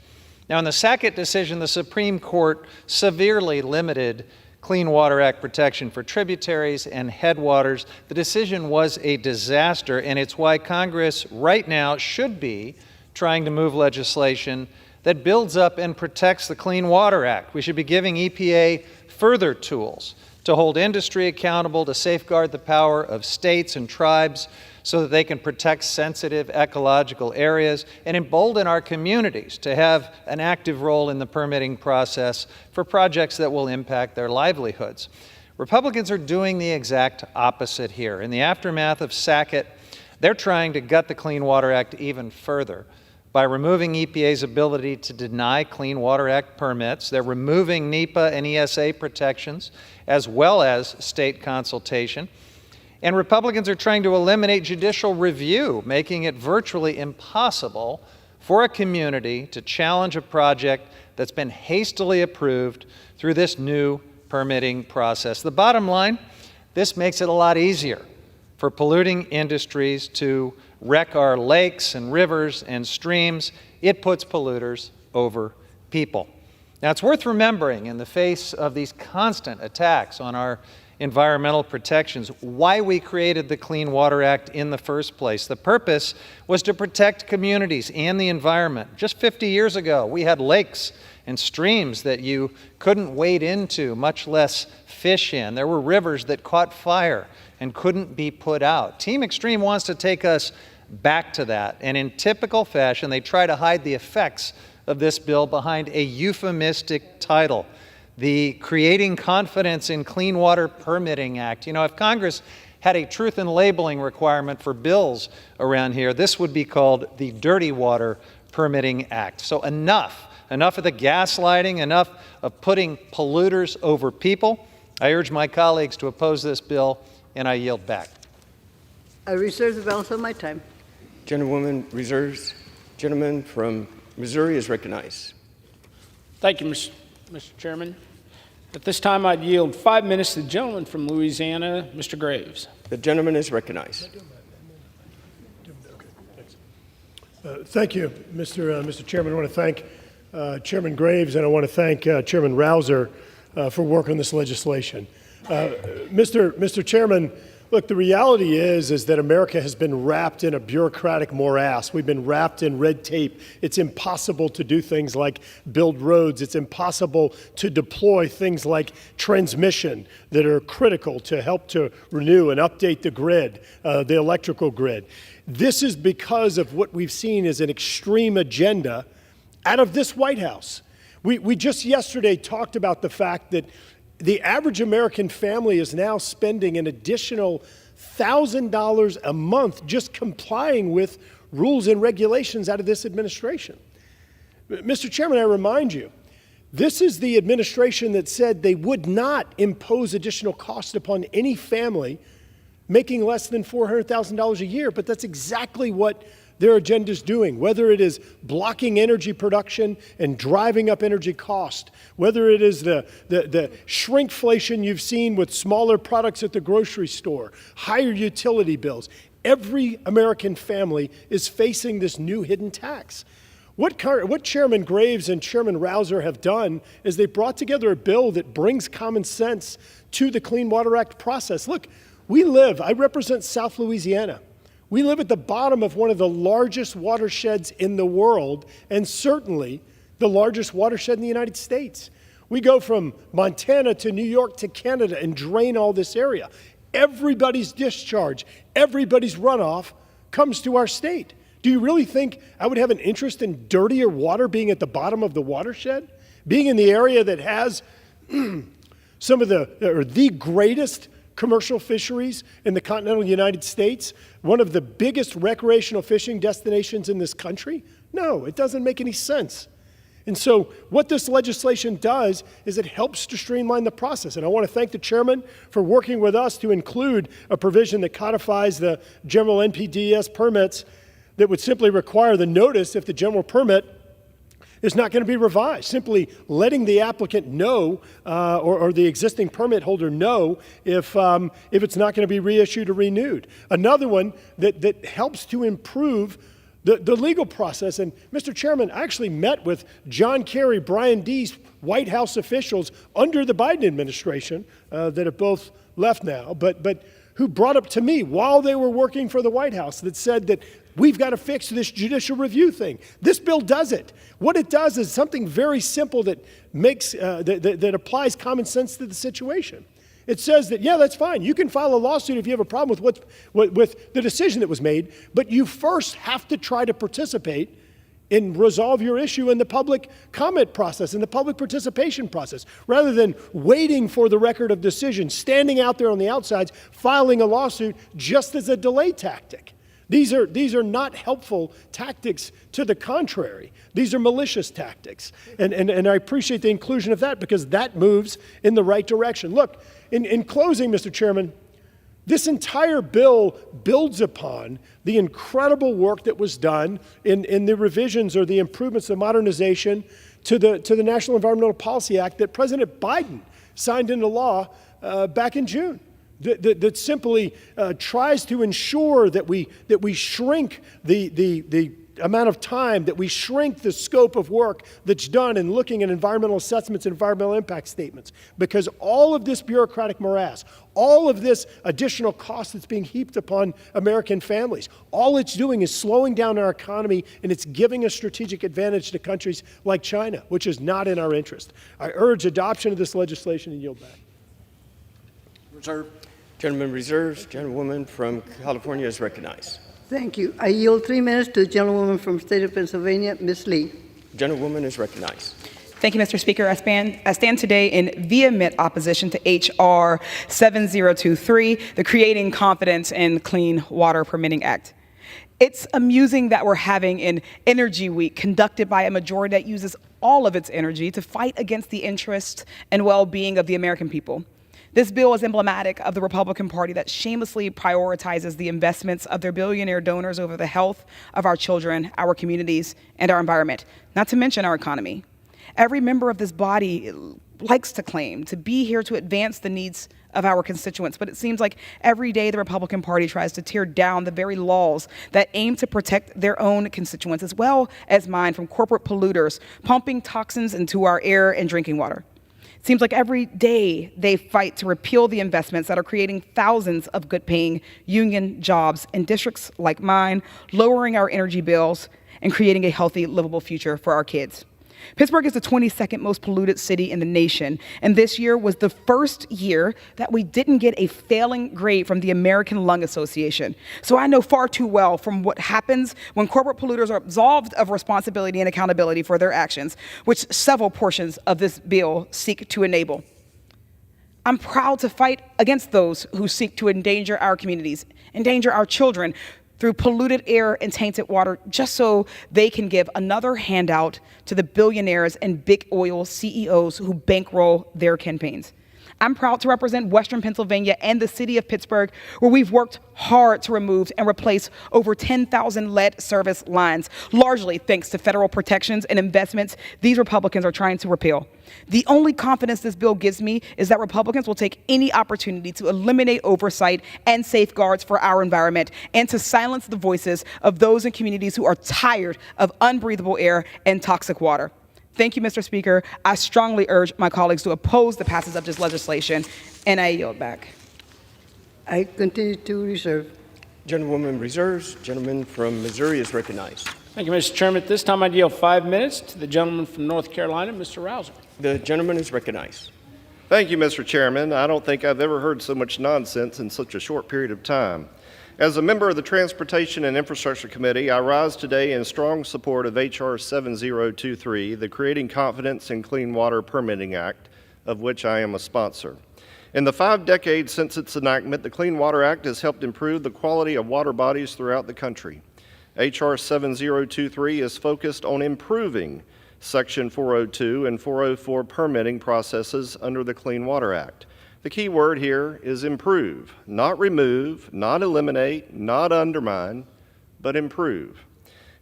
Now, in the Sackett decision, the Supreme Court severely limited Clean Water Act protection for tributaries and headwaters. The decision was a disaster, and it's why Congress right now should be trying to move legislation that builds up and protects the Clean Water Act. We should be giving EPA further tools to hold industry accountable, to safeguard the power of states and tribes so that they can protect sensitive ecological areas, and embolden our communities to have an active role in the permitting process for projects that will impact their livelihoods. Republicans are doing the exact opposite here. In the aftermath of Sackett, they're trying to gut the Clean Water Act even further by removing EPA's ability to deny Clean Water Act permits. They're removing NEPA and ESA protections, as well as state consultation. And Republicans are trying to eliminate judicial review, making it virtually impossible for a community to challenge a project that's been hastily approved through this new permitting process. The bottom line, this makes it a lot easier for polluting industries to wreck our lakes and rivers and streams. It puts polluters over people. Now, it's worth remembering, in the face of these constant attacks on our environmental protections, why we created the Clean Water Act in the first place. The purpose was to protect communities and the environment. Just 50 years ago, we had lakes and streams that you couldn't wade into, much less fish in. There were rivers that caught fire and couldn't be put out. Team Extreme wants to take us back to that, and in typical fashion, they try to hide the effects of this bill behind a euphemistic title, the Creating Confidence in Clean Water Permitting Act. You know, if Congress had a truth in labeling requirement for bills around here, this would be called the Dirty Water Permitting Act. So enough Enough of the gaslighting, enough of putting polluters over people. I urge my colleagues to oppose this bill, and I yield back. I reserve the balance of my time. Gentlewoman reserves. Gentleman from Missouri is recognized. Thank you, Mr. Chairman. At this time, I'd yield 5 minutes to the gentleman from Louisiana, Mr. Graves. The gentleman is recognized. Thank you, Mr. Chairman. I want to thank Chairman Graves, and I want to thank Chairman Rouser for work on this legislation. Mr. Chairman, look, the reality is that America has been wrapped in a bureaucratic morass. We've been wrapped in red tape. It's impossible to do things like build roads. It's impossible to deploy things like transmission that are critical to help to renew and update the grid, the electrical grid. This is because of what we've seen as an extreme agenda out of this White House. We just yesterday talked about the fact that the average American family is now spending an additional $1,000 a month just complying with rules and regulations out of this administration. Mr. Chairman, I remind you, this is the administration that said they would not impose additional cost upon any family making less than $400,000 a year, but that's exactly what their agenda is doing, whether it is blocking energy production and driving up energy cost, whether it is the shrinkflation you've seen with smaller products at the grocery store, higher utility bills. Every American family is facing this new hidden tax. What Chairman Graves and Chairman Rouser have done is they brought together a bill that brings common sense to the Clean Water Act process. Look, I represent South Louisiana. We live at the bottom of one of the largest watersheds in the world, and certainly the largest watershed in the United States. We go from Montana to New York to Canada and drain all this area. Everybody's discharge, everybody's runoff comes to our state. Do you really think I would have an interest in dirtier water being at the bottom of the watershed? Being in the area that has some of the greatest commercial fisheries in the continental United States, one of the biggest recreational fishing destinations in this country? No, it doesn't make any sense. And so what this legislation does is it helps to streamline the process. And I want to thank the chairman for working with us to include a provision that codifies the general NPDES permits that would simply require the notice if the general permit is not going to be revised, simply letting the applicant know or the existing permit holder know if it's not going to be reissued or renewed. Another one that helps to improve the legal process. And Mr. Chairman, I actually met with John Kerry, Brian Deese, White House officials under the Biden administration that have both left now, but who brought up to me while they were working for the White House that said that we've got to fix this judicial review thing. This bill does it. What it does is something very simple that makes that applies common sense to the situation. It says that, yeah, that's fine. You can file a lawsuit if you have a problem with the decision that was made, but you first have to try to participate and resolve your issue in the public comment process, in the public participation process, rather than waiting for the record of decision, standing out there on the outsides, filing a lawsuit just as a delay tactic. These are not helpful tactics. To the contrary, these are malicious tactics. And I appreciate the inclusion of that because that moves in the right direction. Look, in closing, Mr. Chairman, this entire bill builds upon the incredible work that was done in the revisions or the improvements, the modernization to the National Environmental Policy Act that President Biden signed into law back in June. That simply tries to ensure that we shrink the amount of time, that we shrink the scope of work that's done in looking at environmental assessments and environmental impact statements. Because all of this bureaucratic morass, all of this additional cost that's being heaped upon American families, all it's doing is slowing down our economy, and it's giving a strategic advantage to countries like China, which is not in our interest. I urge adoption of this legislation and yield back. Reserve. Gentleman reserves. Gentlewoman from California is recognized. Thank you. I yield 3 minutes to the gentlewoman from the state of Pennsylvania, Ms. Lee. Gentlewoman is recognized. Thank you, Mr. Speaker. I stand today in vehement opposition to H.R. 7023, the Creating Confidence in Clean Water Permitting Act. It's amusing that we're having an Energy Week conducted by a majority that uses all of its energy to fight against the interests and well-being of the American people. This bill is emblematic of the Republican Party that shamelessly prioritizes the investments of their billionaire donors over the health of our children, our communities, and our environment, not to mention our economy. Every member of this body likes to claim to be here to advance the needs of our constituents, but it seems like every day the Republican Party tries to tear down the very laws that aim to protect their own constituents as well as mine from corporate polluters pumping toxins into our air and drinking water. It seems like every day they fight to repeal the investments that are creating thousands of good-paying union jobs in districts like mine, lowering our energy bills and creating a healthy, livable future for our kids. Pittsburgh is the 22nd most polluted city in the nation, and this year was the first year that we didn't get a failing grade from the American Lung Association. So I know far too well from what happens when corporate polluters are absolved of responsibility and accountability for their actions, which several portions of this bill seek to enable. I'm proud to fight against those who seek to endanger our communities, endanger our children, through polluted air and tainted water, just so they can give another handout to the billionaires and big oil CEOs who bankroll their campaigns. I'm proud to represent Western Pennsylvania and the city of Pittsburgh, where we've worked hard to remove and replace over 10,000 lead service lines, largely thanks to federal protections and investments these Republicans are trying to repeal. The only confidence this bill gives me is that Republicans will take any opportunity to eliminate oversight and safeguards for our environment and to silence the voices of those in communities who are tired of unbreathable air and toxic water. Thank you, Mr. Speaker. I strongly urge my colleagues to oppose the passage of this legislation, and I yield back. I continue to reserve. Gentlewoman reserves. Gentleman from Missouri is recognized. Thank you, Mr. Chairman. At this time, I yield 5 minutes to the gentleman from North Carolina, Mr. Rouser. The gentleman is recognized. Thank you, Mr. Chairman. I don't think I've ever heard so much nonsense in such a short period of time. As a member of the Transportation and Infrastructure Committee, I rise today in strong support of H.R. 7023, the Creating Confidence in Clean Water Permitting Act, of which I am a sponsor. In the 5 decades since its enactment, the Clean Water Act has helped improve the quality of water bodies throughout the country. H.R. 7023 is focused on improving Section 402 and 404 permitting processes under the Clean Water Act. The key word here is improve, not remove, not eliminate, not undermine, but improve.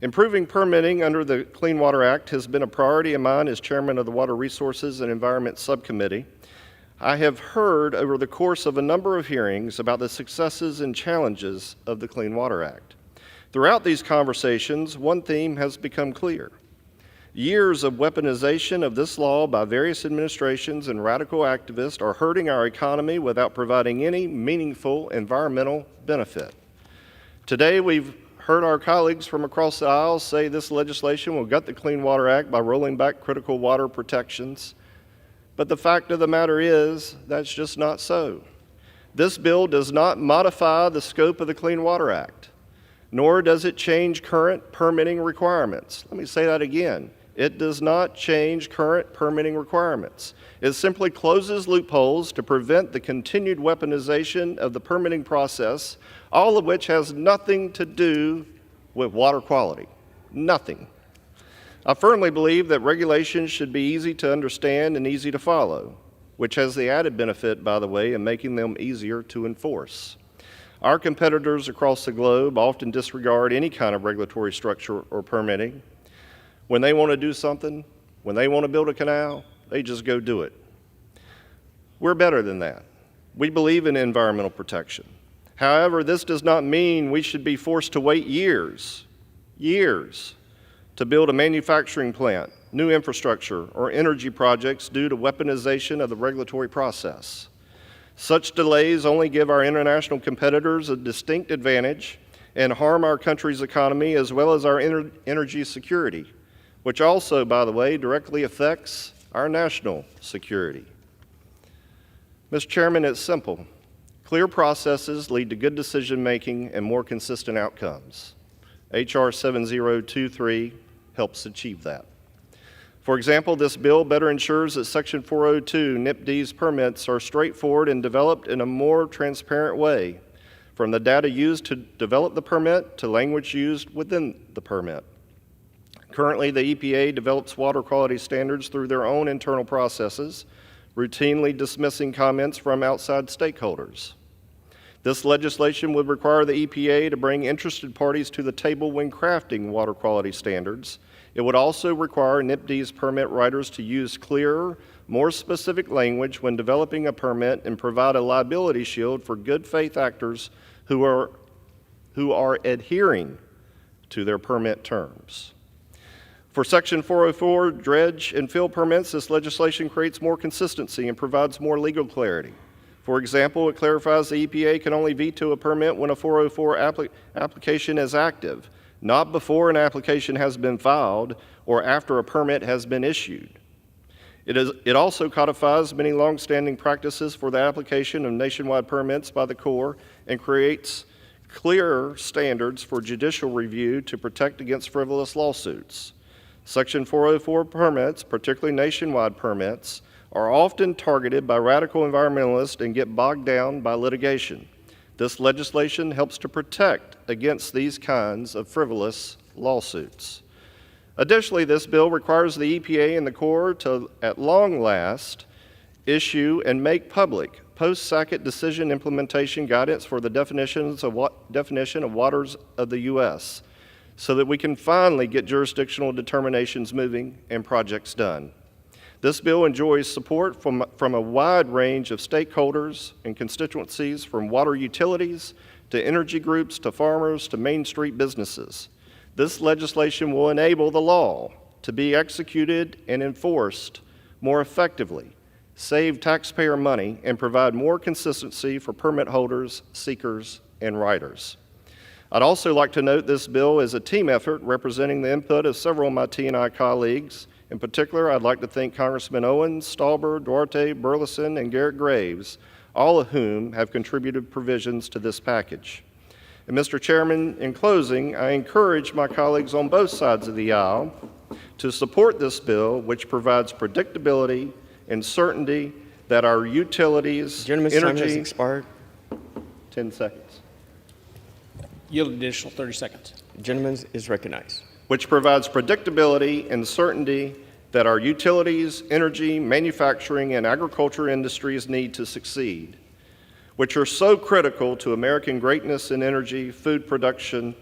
Improving permitting under the Clean Water Act has been a priority of mine as chairman of the Water Resources and Environment Subcommittee. I have heard over the course of a number of hearings about the successes and challenges of the Clean Water Act. Throughout these conversations, one theme has become clear. Years of weaponization of this law by various administrations and radical activists are hurting our economy without providing any meaningful environmental benefit. Today, we've heard our colleagues from across the aisle say this legislation will gut the Clean Water Act by rolling back critical water protections. But the fact of the matter is, that's just not so. This bill does not modify the scope of the Clean Water Act, nor does it change current permitting requirements. Let me say that again. It does not change current permitting requirements. It simply closes loopholes to prevent the continued weaponization of the permitting process, all of which has nothing to do with water quality. Nothing. I firmly believe that regulations should be easy to understand and easy to follow, which has the added benefit, by the way, in making them easier to enforce. Our competitors across the globe often disregard any kind of regulatory structure or permitting. When they want to do something, when they want to build a canal, they just go do it. We're better than that. We believe in environmental protection. However, this does not mean we should be forced to wait years to build a manufacturing plant, new infrastructure, or energy projects due to weaponization of the regulatory process. Such delays only give our international competitors a distinct advantage and harm our country's economy as well as our energy security, which also, by the way, directly affects our national security. Mr. Chairman, it's simple. Clear processes lead to good decision-making and more consistent outcomes. H.R. 7023 helps achieve that. For example, this bill better ensures that Section 402 NIPD's permits are straightforward and developed in a more transparent way, from the data used to develop the permit to language used within the permit. Currently, the EPA develops water quality standards through their own internal processes, routinely dismissing comments from outside stakeholders. This legislation would require the EPA to bring interested parties to the table when crafting water quality standards. It would also require NIPD's permit writers to use clearer, more specific language when developing a permit and provide a liability shield for good faith actors who are adhering to their permit terms. For Section 404 dredge and fill permits, this legislation creates more consistency and provides more legal clarity. For example, it clarifies the EPA can only veto a permit when a 404 application is active, not before an application has been filed or after a permit has been issued. It also codifies many longstanding practices for the application of nationwide permits by the Corps and creates clearer standards for judicial review to protect against frivolous lawsuits. Section 404 permits, particularly nationwide permits, are often targeted by radical environmentalists and get bogged down by litigation. This legislation helps to protect against these kinds of frivolous lawsuits. Additionally, this bill requires the EPA and the Corps to, at long last, issue and make public post-SACIT decision implementation guidance for the definition of waters of the U.S., so that we can finally get jurisdictional determinations moving and projects done. This bill enjoys support from a wide range of stakeholders and constituencies, from water utilities to energy groups to farmers to Main Street businesses. This legislation will enable the law to be executed and enforced more effectively, save taxpayer money, and provide more consistency for permit holders, seekers, and writers. I'd also like to note this bill is a team effort representing the input of several of my T&I colleagues. In particular, I'd like to thank Congressman Owens, Stauber, Duarte, Burleson, and Garrett Graves, all of whom have contributed provisions to this package. And Mr. Chairman, in closing, I encourage my colleagues on both sides of the aisle to support this bill, which provides predictability and certainty that our utilities, Gentleman's time has expired. 10 seconds. Yield additional 30 seconds. The gentleman is recognized. Which provides predictability and certainty that our utilities, energy, manufacturing, and agriculture industries need to succeed, which are so critical to American greatness in energy, food production,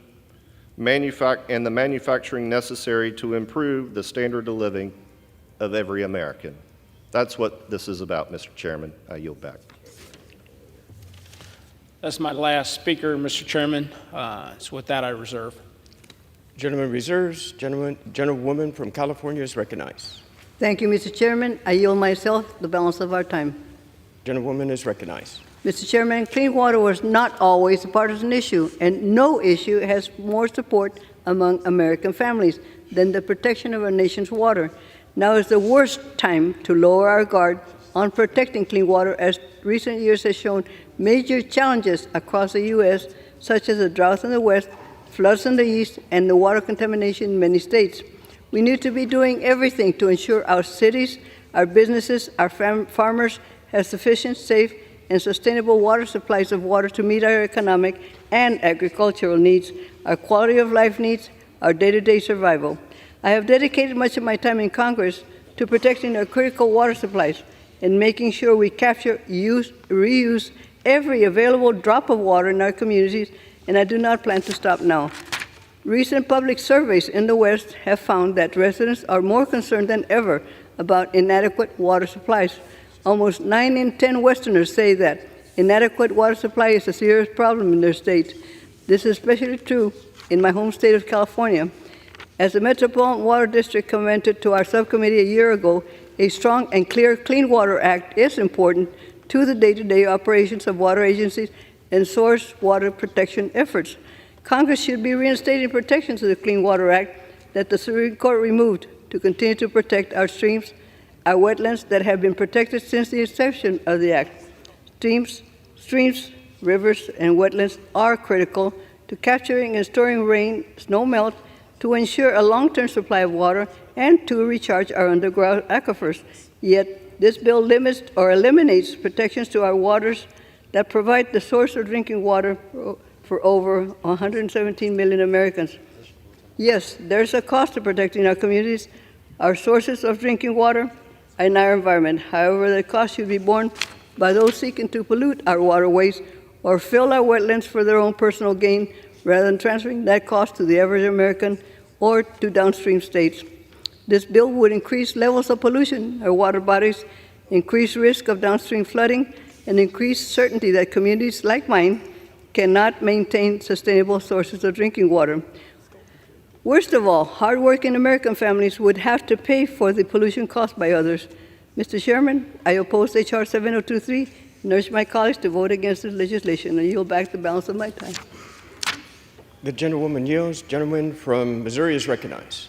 and the manufacturing necessary to improve the standard of living of every American. That's what this is about, Mr. Chairman. I yield back. That's my last speaker, Mr. Chairman. So with that, I reserve. Gentleman reserves. Gentlewoman from California is recognized. Thank you, Mr. Chairman. I yield myself the balance of our time. Gentlewoman is recognized. Mr. Chairman, clean water was not always a partisan issue, and no issue has more support among American families than the protection of our nation's water. Now is the worst time to lower our guard on protecting clean water, as recent years has shown major challenges across the U.S., such as the drought in the West, floods in the East, and the water contamination in many states. We need to be doing everything to ensure our cities, our businesses, our farmers have sufficient, safe, and sustainable water supplies of water to meet our economic and agricultural needs, our quality of life needs, our day-to-day survival. I have dedicated much of my time in Congress to protecting our critical water supplies and making sure we capture, use, reuse every available drop of water in our communities, and I do not plan to stop now. Recent public surveys in the West have found that residents are more concerned than ever about inadequate water supplies. Almost 9 in 10 Westerners say that inadequate water supply is a serious problem in their state. This is especially true in my home state of California. As the Metropolitan Water District commented to our subcommittee a year ago, a strong and clear Clean Water Act is important to the day-to-day operations of water agencies and source water protection efforts. Congress should be reinstating protections of the Clean Water Act that the Supreme Court removed to continue to protect our streams, our wetlands that have been protected since the inception of the Act. Streams, rivers, and wetlands are critical to capturing and storing rain, snow melt, to ensure a long-term supply of water, and to recharge our underground aquifers. Yet, this bill limits or eliminates protections to our waters that provide the source of drinking water for over 117 million Americans. Yes, there's a cost to protecting our communities, our sources of drinking water, and our environment. However, the cost should be borne by those seeking to pollute our waterways or fill our wetlands for their own personal gain, rather than transferring that cost to the average American or to downstream states. This bill would increase levels of pollution in our water bodies, increase risk of downstream flooding, and increase certainty that communities like mine cannot maintain sustainable sources of drinking water. Worst of all, hardworking American families would have to pay for the pollution caused by others. Mr. Chairman, I oppose H.R. 7023 and urge my colleagues to vote against this legislation and yield back the balance of my time. The gentlewoman yields. Gentleman from Missouri is recognized.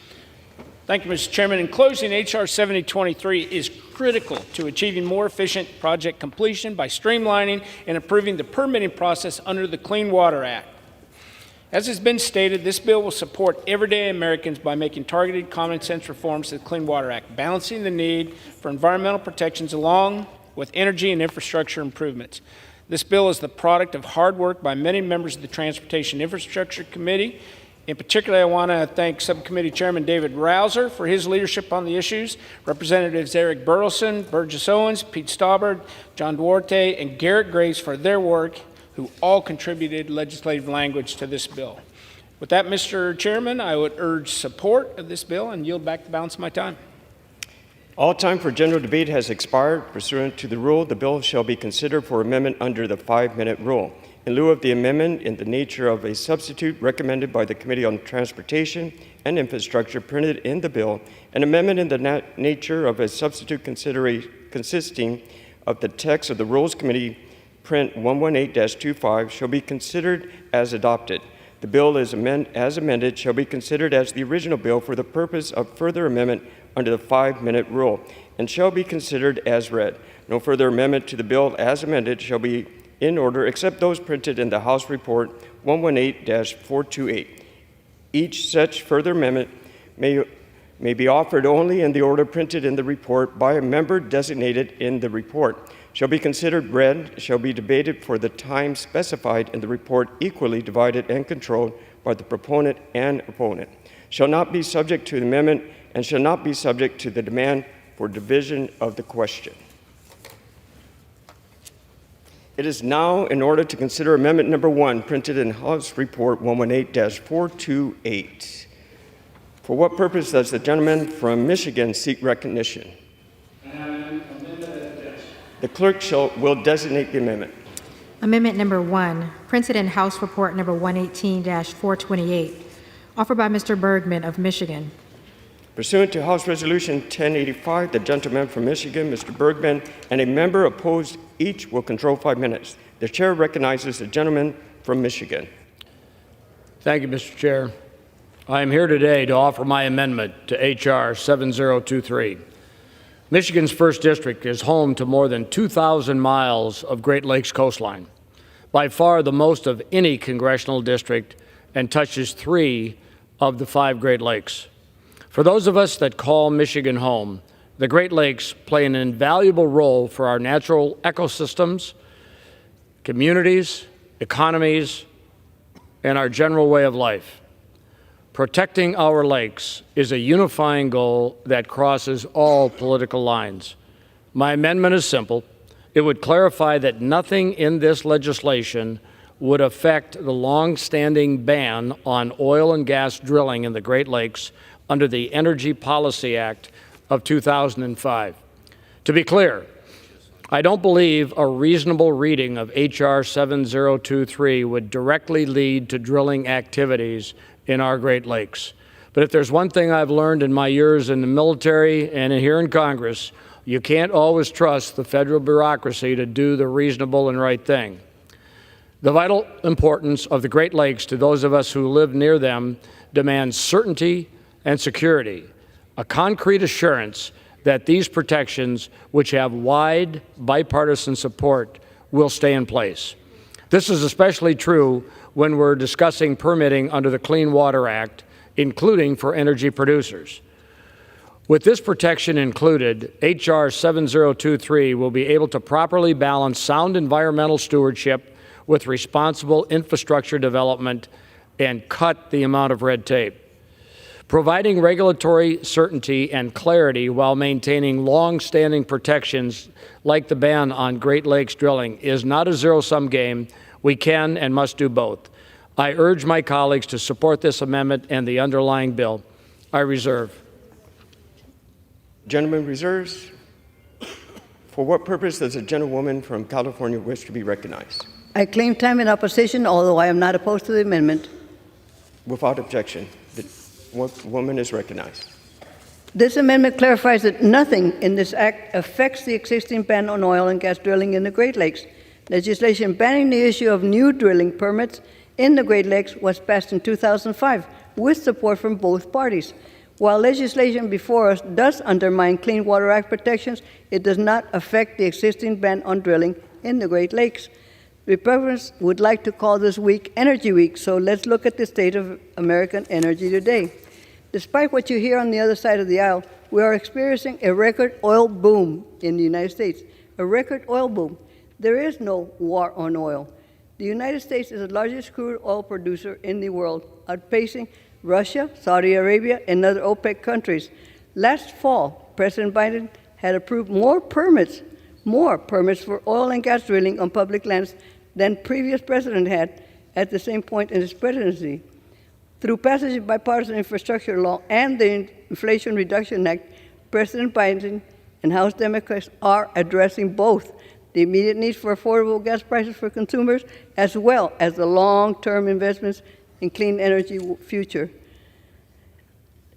Thank you, Mr. Chairman. In closing, H.R. 7023 is critical to achieving more efficient project completion by streamlining and improving the permitting process under the Clean Water Act. As has been stated, this bill will support everyday Americans by making targeted common sense reforms to the Clean Water Act, balancing the need for environmental protections along with energy and infrastructure improvements. This bill is the product of hard work by many members of the Transportation Infrastructure Committee. In particular, I want to thank Subcommittee Chairman David Rouser for his leadership on the issues, Representatives Eric Burleson, Burgess Owens, Pete Staubard, John Duarte, and Garrett Grace for their work, who all contributed legislative language to this bill. With that, Mr. Chairman, I would urge support of this bill and yield back the balance of my time. All time for general debate has expired. Pursuant to the rule, the bill shall be considered for amendment under the 5-minute rule. In lieu of the amendment in the nature of a substitute recommended by the Committee on Transportation and Infrastructure printed in the bill, an amendment in the nature of a substitute consisting of the text of the Rules Committee Print 118-25 shall be considered as adopted. The bill as amended shall be considered as the original bill for the purpose of further amendment under the 5-minute rule and shall be considered as read. No further amendment to the bill as amended shall be in order except those printed in the House Report 118-428. Each such further amendment may be offered only in the order printed in the report by a member designated in the report. Shall be considered read, shall be debated for the time specified in the report, equally divided and controlled by the proponent and opponent. Shall not be subject to the amendment and shall not be subject to the demand for division of the question. It is now in order to consider amendment number 1, printed in House Report 118-428. For what purpose does the gentleman from Michigan seek recognition? The clerk will designate the amendment. Amendment number 1, printed in House Report number 118-428, offered by Mr. Bergman of Michigan. Pursuant to House Resolution 1085, the gentleman from Michigan, Mr. Bergman, and a member opposed each will control 5 minutes. The chair recognizes the gentleman from Michigan. Thank you, Mr. Chair. I am here today to offer my amendment to H.R. 7023. Michigan's 1st District is home to more than 2,000 miles of Great Lakes coastline, by far the most of any congressional district, and touches 3 of the 5 Great Lakes. For those of us that call Michigan home, the Great Lakes play an invaluable role for our natural ecosystems, communities, economies, and our general way of life. Protecting our lakes is a unifying goal that crosses all political lines. My amendment is simple. It would clarify that nothing in this legislation would affect the long-standing ban on oil and gas drilling in the Great Lakes under the Energy Policy Act of 2005. To be clear, I don't believe a reasonable reading of H.R. 7023 would directly lead to drilling activities in our Great Lakes. But if there's one thing I've learned in my years in the military and here in Congress, you can't always trust the federal bureaucracy to do the reasonable and right thing. The vital importance of the Great Lakes to those of us who live near them demands certainty and security, a concrete assurance that these protections, which have wide bipartisan support, will stay in place. This is especially true when we're discussing permitting under the Clean Water Act, including for energy producers. With this protection included, H.R. 7023 will be able to properly balance sound environmental stewardship with responsible infrastructure development and cut the amount of red tape. Providing regulatory certainty and clarity while maintaining long-standing protections like the ban on Great Lakes drilling is not a zero-sum game. We can and must do both. I urge my colleagues to support this amendment and the underlying bill. I reserve. Gentleman reserves. For what purpose does the gentlewoman from California wish to be recognized? I claim time in opposition, although I am not opposed to the amendment. Without objection, the woman is recognized. This amendment clarifies that nothing in this act affects the existing ban on oil and gas drilling in the Great Lakes. Legislation banning the issue of new drilling permits in the Great Lakes was passed in 2005 with support from both parties. While legislation before us does undermine Clean Water Act protections, it does not affect the existing ban on drilling in the Great Lakes. Republicans would like to call this week Energy Week, so let's look at the state of American energy today. Despite what you hear on the other side of the aisle, we are experiencing a record oil boom in the United States. A record oil boom. There is no war on oil. The United States is the largest crude oil producer in the world, outpacing Russia, Saudi Arabia, and other OPEC countries. Last fall, President Biden had approved more permits for oil and gas drilling on public lands than previous president had at the same point in his presidency. Through passage of bipartisan infrastructure law and the Inflation Reduction Act, President Biden and House Democrats are addressing both the immediate needs for affordable gas prices for consumers, as well as the long-term investments in clean energy future.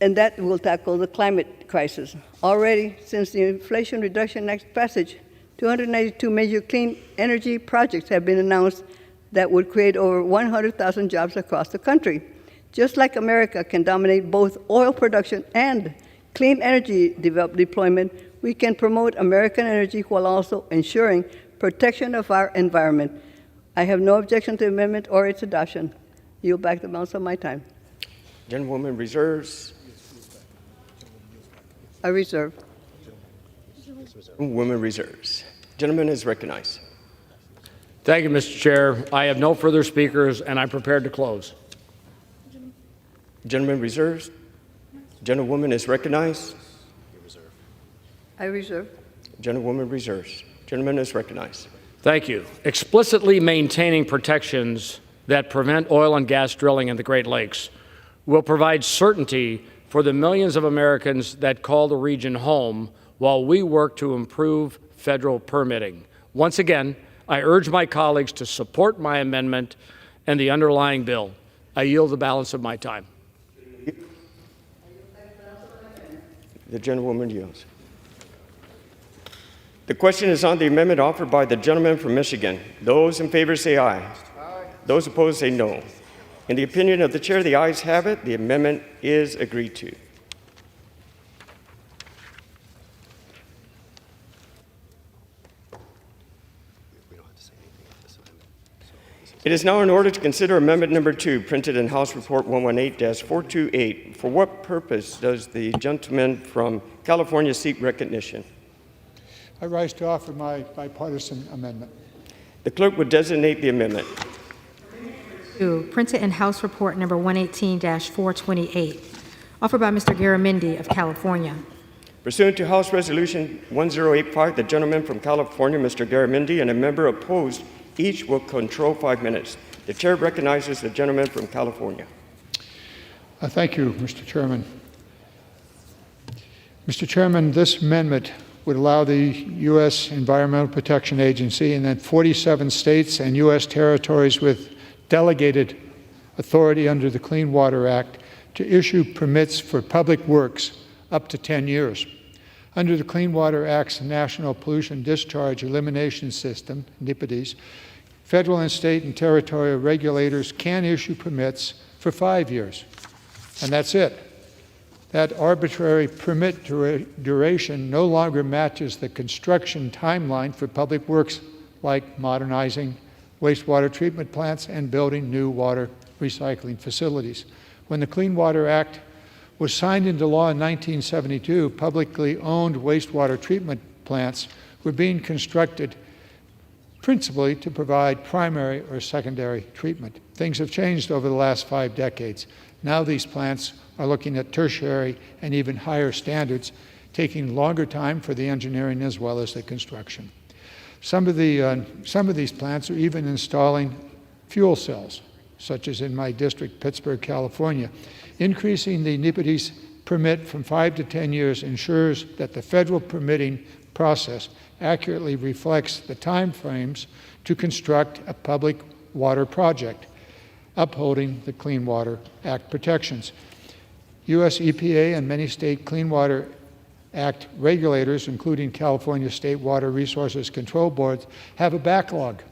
And that will tackle the climate crisis. Already, since the Inflation Reduction Act passage, 292 major clean energy projects have been announced that would create over 100,000 jobs across the country. Just like America can dominate both oil production and clean energy deployment, we can promote American energy while also ensuring protection of our environment. I have no objection to the amendment or its adoption. Yield back the balance of my time. Gentlewoman reserves. I reserve. Woman reserves. Gentleman is recognized. Thank you, Mr. Chair. I have no further speakers, and I'm prepared to close. Gentleman reserves. Gentlewoman is recognized. I reserve. Gentlewoman reserves. Gentleman is recognized. Thank you. Explicitly maintaining protections that prevent oil and gas drilling in the Great Lakes will provide certainty for the millions of Americans that call the region home while we work to improve federal permitting. Once again, I urge my colleagues to support my amendment and the underlying bill. I yield the balance of my time. The gentlewoman yields. The question is on the amendment offered by the gentleman from Michigan. Those in favor say aye. Aye. Those opposed say no. In the opinion of the chair, the ayes have it. The amendment is agreed to. It is now in order to consider amendment number 2, printed in House Report 118-428. For what purpose does the gentleman from California seek recognition? I rise to offer my bipartisan amendment. The clerk would designate the amendment. 2, printed in House Report number 118-428, offered by Mr. Garamendi of California. Pursuant to House Resolution 1085, the gentleman from California, Mr. Garamendi, and a member opposed each will control 5 minutes. The chair recognizes the gentleman from California. Thank you, Mr. Chairman. Mr. Chairman, this amendment would allow the U.S. Environmental Protection Agency and then 47 states and U.S. territories with delegated authority under the Clean Water Act to issue permits for public works up to 10 years. Under the Clean Water Act's National Pollution Discharge Elimination System, NPDES, federal and state and territorial regulators can issue permits for 5 years, and that's it. That arbitrary permit duration no longer matches the construction timeline for public works like modernizing wastewater treatment plants and building new water recycling facilities. When the Clean Water Act was signed into law in 1972, publicly owned wastewater treatment plants were being constructed principally to provide primary or secondary treatment. Things have changed over the last 5 decades. Now these plants are looking at tertiary and even higher standards, taking longer time for the engineering as well as the construction. Some of these plants are even installing fuel cells, such as in my district, Pittsburgh, California. Increasing the NEPADES permit from 5 to 10 years ensures that the federal permitting process accurately reflects the time frames to construct a public water project, upholding the Clean Water Act protections. U.S. EPA and many state Clean Water Act regulators, including California State Water Resources Control Boards, have a backlog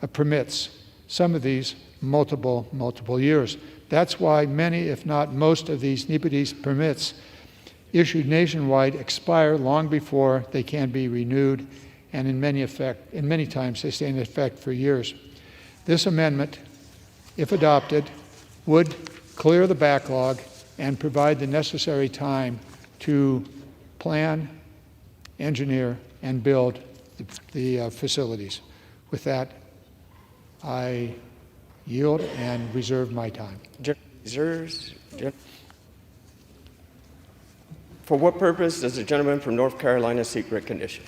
of permits, some of these multiple years. That's why many, if not most, of these NEPADES permits issued nationwide expire long before they can be renewed, and in many times they stay in effect for years. This amendment, if adopted, would clear the backlog and provide the necessary time to plan, engineer, and build the facilities. With that, I yield and reserve my time. For what purpose does the gentleman from North Carolina seek recognition?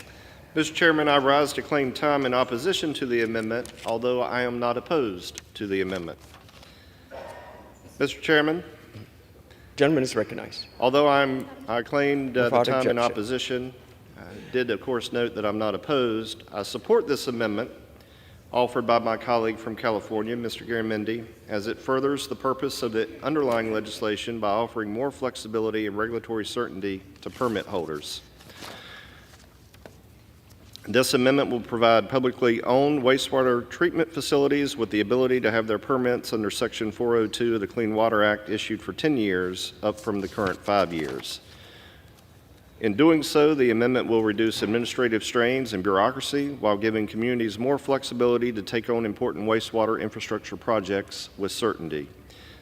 Mr. Chairman, I rise to claim time in opposition to the amendment, although I am not opposed to the amendment. Mr. Chairman. Gentleman is recognized. Although I claimed the time objection. in opposition, I did of course note that I'm not opposed. I support this amendment offered by my colleague from California, Mr. Garamendi, as it furthers the purpose of the underlying legislation by offering more flexibility and regulatory certainty to permit holders. This amendment will provide publicly owned wastewater treatment facilities with the ability to have their permits under Section 402 of the Clean Water Act issued for 10 years, up from the current 5 years. In doing so, the amendment will reduce administrative strains and bureaucracy while giving communities more flexibility to take on important wastewater infrastructure projects with certainty.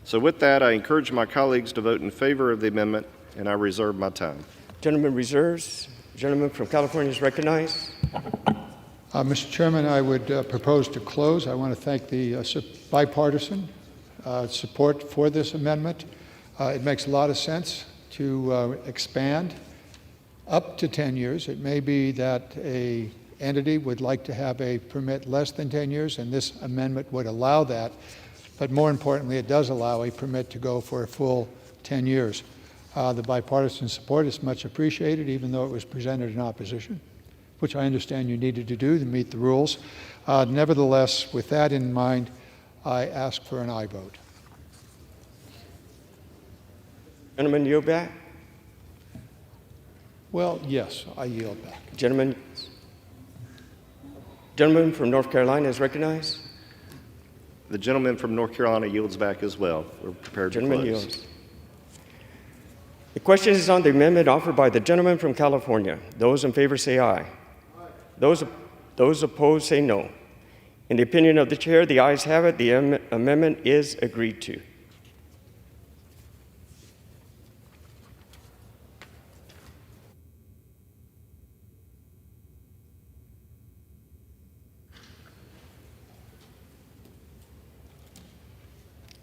So with that, I encourage my colleagues to vote in favor of the amendment, and I reserve my time. Gentleman reserves. Gentleman from California is recognized. Mr. Chairman, I would propose to close. I want to thank the bipartisan support for this amendment. It makes a lot of sense to expand up to 10 years. It may be that an entity would like to have a permit less than 10 years, and this amendment would allow that. But more importantly, it does allow a permit to go for a full 10 years. The bipartisan support is much appreciated, even though it was presented in opposition, which I understand you needed to do to meet the rules. Nevertheless, with that in mind, I ask for an aye vote. Gentleman, yield back. Well, yes, I yield back. Gentleman from North Carolina is recognized. The gentleman from North Carolina yields back as well. We're prepared to close. Yields. The question is on the amendment offered by the gentleman from California. Those in favor say aye. Those opposed say no. In the opinion of the chair, the ayes have it. The amendment is agreed to.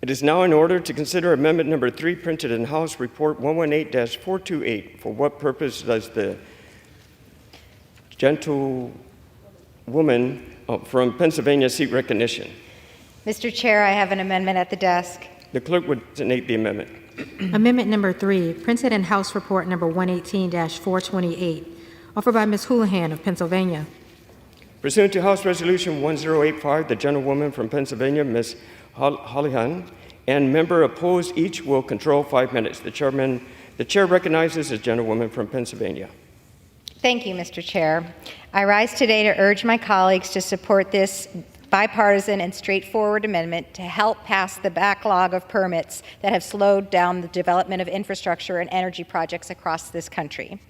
It is now in order to consider Amendment Number 3, printed in House Report 118-428. For what purpose does the gentlewoman from Pennsylvania seek recognition? Mr. Chair, I have an amendment at the desk. The clerk would designate the amendment. Amendment number 3, printed in House Report number 118-428, offered by Ms. Houlihan of Pennsylvania. Pursuant to House Resolution 1085, the gentlewoman from Pennsylvania, Ms. Houlihan, and member opposed each will control 5 minutes. The chair recognizes the gentlewoman from Pennsylvania. Thank you, Mr. Chair. I rise today to urge my colleagues to support this bipartisan and straightforward amendment to help pass the backlog of permits that have slowed down the development of infrastructure and energy projects across this country.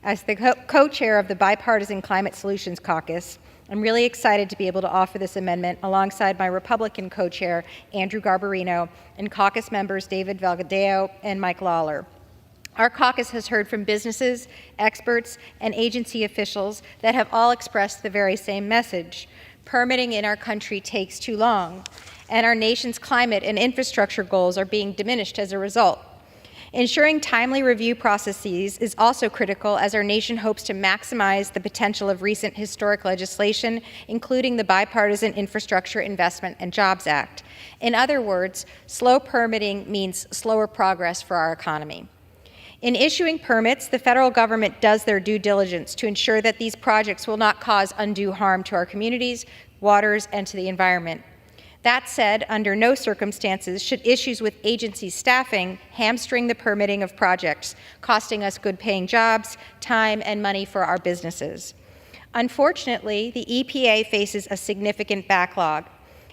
As the co-chair of the Bipartisan Climate Solutions Caucus, I'm really excited to be able to offer this amendment alongside my Republican co-chair, Andrew Garbarino, and caucus members David Valgadeo and Mike Lawler. Our caucus has heard from businesses, experts, and agency officials that have all expressed the very same message. Permitting in our country takes too long, and our nation's climate and infrastructure goals are being diminished as a result. Ensuring timely review processes is also critical as our nation hopes to maximize the potential of recent historic legislation, including the Bipartisan Infrastructure Investment and Jobs Act. In other words, slow permitting means slower progress for our economy. In issuing permits, the federal government does their due diligence to ensure that these projects will not cause undue harm to our communities, waters, and to the environment. That said, under no circumstances should issues with agency staffing hamstring the permitting of projects, costing us good-paying jobs, time, and money for our businesses. Unfortunately, the EPA faces a significant backlog.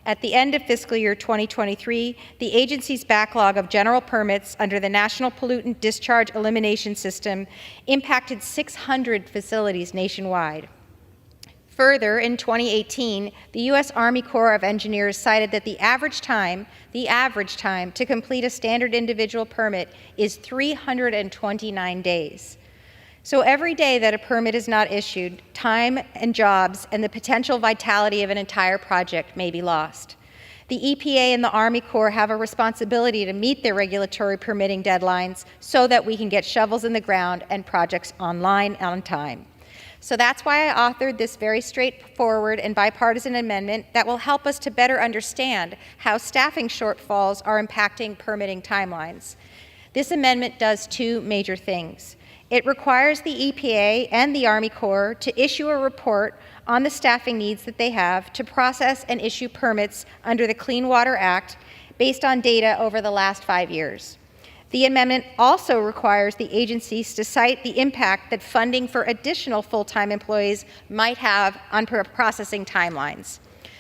At the end of fiscal year 2023, the agency's backlog of general permits under the National Pollutant Discharge Elimination System impacted 600 facilities nationwide. Further, in 2018, the U.S. Army Corps of Engineers cited that the average time to complete a standard individual permit is 329 days. So every day that a permit is not issued, time and jobs and the potential vitality of an entire project may be lost. The EPA and the Army Corps have a responsibility to meet their regulatory permitting deadlines so that we can get shovels in the ground and projects online on time. So that's why I authored this very straightforward and bipartisan amendment that will help us to better understand how staffing shortfalls are impacting permitting timelines. This amendment does two major things. It requires the EPA and the Army Corps to issue a report on the staffing needs that they have to process and issue permits under the Clean Water Act based on data over the last 5 years. The amendment also requires the agencies to cite the impact that funding for additional full-time employees might have on processing timelines.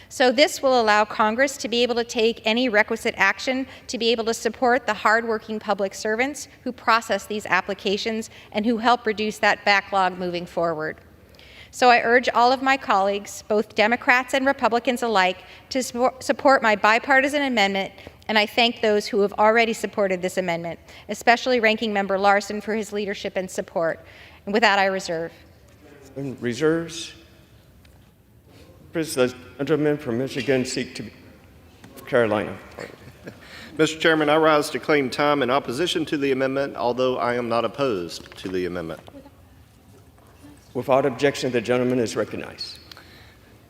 So this will allow Congress to be able to take any requisite action to be able to support the hardworking public servants who process these applications and who help reduce that backlog moving forward. So I urge all of my colleagues, both Democrats and Republicans alike, to support my bipartisan amendment, and I thank those who have already supported this amendment, especially Ranking Member Larson for his leadership and support. And with that, I reserve. Reserves. The gentleman from Michigan seek to be Carolina. Mr. Chairman, I rise to claim time in opposition to the amendment, although I am not opposed to the amendment. Without objection, the gentleman is recognized.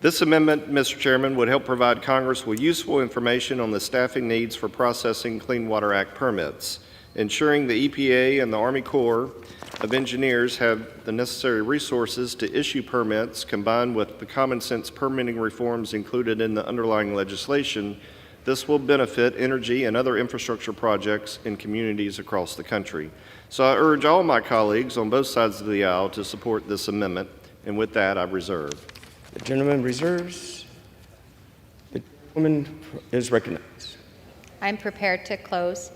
This amendment, Mr. Chairman, would help provide Congress with useful information on the staffing needs for processing Clean Water Act permits, ensuring the EPA and the Army Corps of Engineers have the necessary resources to issue permits, combined with the common sense permitting reforms included in the underlying legislation. This will benefit energy and other infrastructure projects in communities across the country. So I urge all my colleagues on both sides of the aisle to support this amendment, and with that, I reserve. The gentleman reserves. The woman is recognized. I'm prepared to close.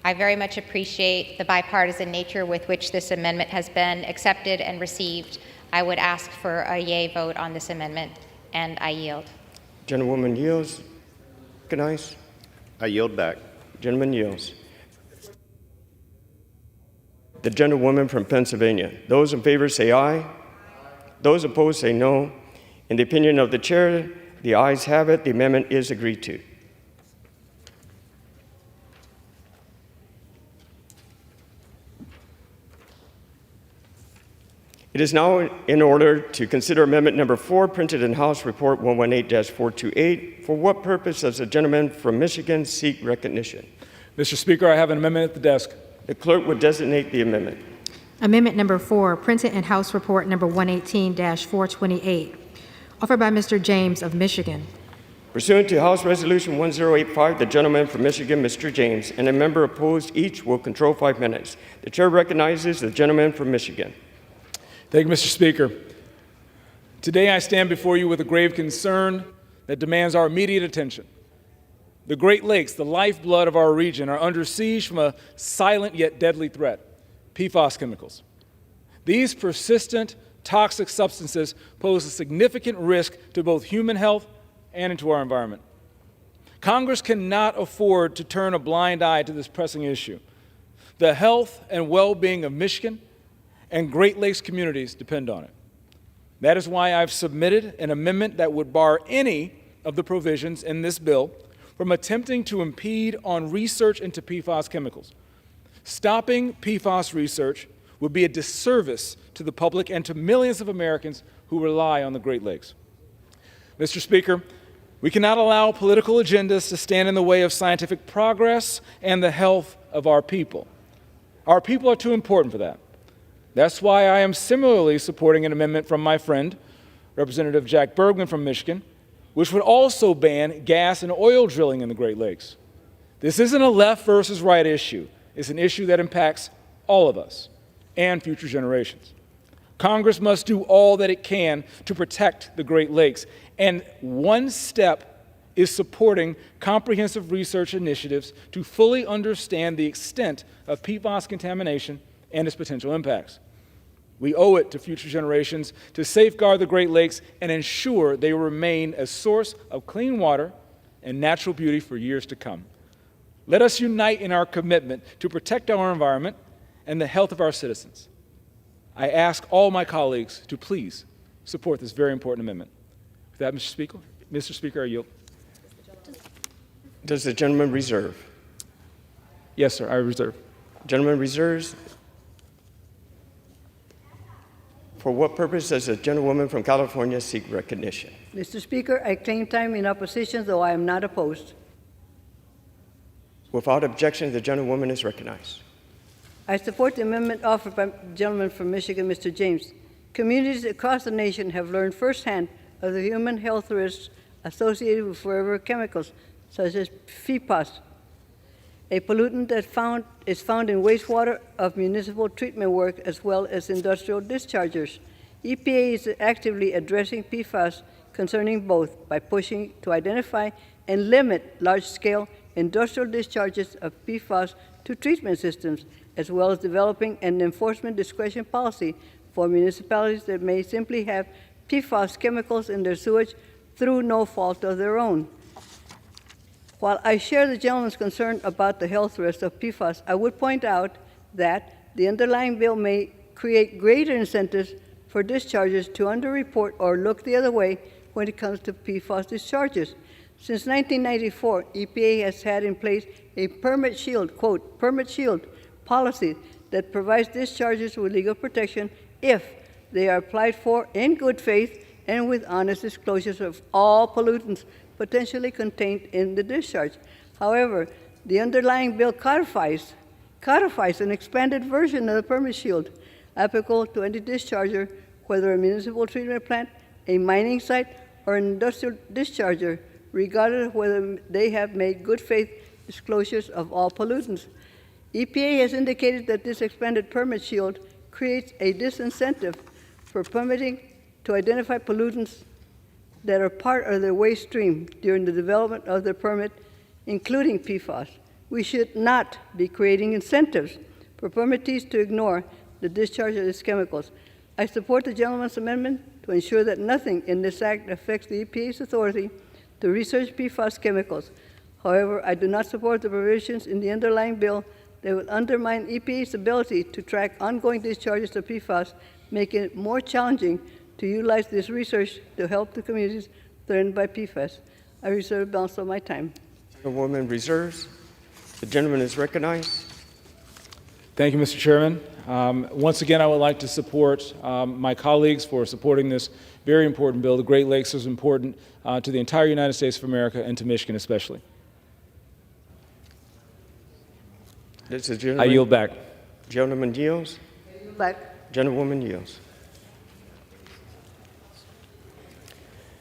I very much appreciate the bipartisan nature with which this amendment has been accepted and received. I would ask for a yea vote on this amendment, and I yield. Gentlewoman yields. Recognized. I yield back. Gentleman yields. The gentlewoman from Pennsylvania. Those in favor say aye. Those opposed say no. In the opinion of the chair, the ayes have it. The amendment is agreed to. It is now in order to consider Amendment Number 4, printed in House Report 118-428. For what purpose does the gentleman from Michigan seek recognition? Mr. Speaker, I have an amendment at the desk. The clerk would designate the amendment. Amendment number 4, printed in House Report number 118-428, offered by Mr. James of Michigan. Pursuant to House Resolution 1085, the gentleman from Michigan, Mr. James, and a member opposed each will control 5 minutes. The chair recognizes the gentleman from Michigan. Thank you, Mr. Speaker. Today I stand before you with a grave concern that demands our immediate attention. The Great Lakes, the lifeblood of our region, are under siege from a silent yet deadly threat: PFAS chemicals. These persistent toxic substances pose a significant risk to both human health and into our environment. Congress cannot afford to turn a blind eye to this pressing issue. The health and well-being of Michigan and Great Lakes communities depend on it. That is why I've submitted an amendment that would bar any of the provisions in this bill from attempting to impede on research into PFAS chemicals. Stopping PFAS research would be a disservice to the public and to millions of Americans who rely on the Great Lakes. Mr. Speaker, we cannot allow political agendas to stand in the way of scientific progress and the health of our people. Our people are too important for that. That's why I am similarly supporting an amendment from my friend, Representative Jack Bergman from Michigan, which would also ban gas and oil drilling in the Great Lakes. This isn't a left versus right issue. It's an issue that impacts all of us and future generations. Congress must do all that it can to protect the Great Lakes, and one step is supporting comprehensive research initiatives to fully understand the extent of PFAS contamination and its potential impacts. We owe it to future generations to safeguard the Great Lakes and ensure they remain a source of clean water and natural beauty for years to come. Let us unite in our commitment to protect our environment and the health of our citizens. I ask all my colleagues to please support this very important amendment. With that, Mr. Speaker, I yield. Does the gentleman reserve? Yes, sir, I reserve. Gentleman reserves. For what purpose does the gentlewoman from California seek recognition? Mr. Speaker, I claim time in opposition, though I am not opposed. Without objection, the gentlewoman is recognized. I support the amendment offered by the gentleman from Michigan, Mr. James. Communities across the nation have learned firsthand of the human health risks associated with forever chemicals, such as PFAS, a pollutant that is found in wastewater of municipal treatment work as well as industrial dischargers. EPA is actively addressing PFAS concerning both by pushing to identify and limit large-scale industrial discharges of PFAS to treatment systems, as well as developing an enforcement discretion policy for municipalities that may simply have PFAS chemicals in their sewage through no fault of their own. While I share the gentleman's concern about the health risks of PFAS, I would point out that the underlying bill may create greater incentives for dischargers to underreport or look the other way when it comes to PFAS discharges. Since 1994, EPA has had in place a permit shield, quote, permit shield policy that provides dischargers with legal protection if they are applied for in good faith and with honest disclosures of all pollutants potentially contained in the discharge. However, the underlying bill codifies an expanded version of the permit shield applicable to any discharger, whether a municipal treatment plant, a mining site, or an industrial discharger, regardless of whether they have made good faith disclosures of all pollutants. EPA has indicated that this expanded permit shield creates a disincentive for permitting to identify pollutants that are part of their waste stream during the development of their permit, including PFAS. We should not be creating incentives for permittees to ignore the discharge of these chemicals. I support the gentleman's amendment to ensure that nothing in this act affects the EPA's authority to research PFAS chemicals. However, I do not support the provisions in the underlying bill that will undermine EPA's ability to track ongoing discharges of PFAS, making it more challenging to utilize this research to help the communities threatened by PFAS. I reserve the balance of my time. The woman reserves. The gentleman is recognized. Thank you, Mr. Chairman. Once again, I would like to support my colleagues for supporting this very important bill. The Great Lakes is important to the entire United States of America and to Michigan especially. I yield back. Gentleman yields. Back. Gentlewoman yields.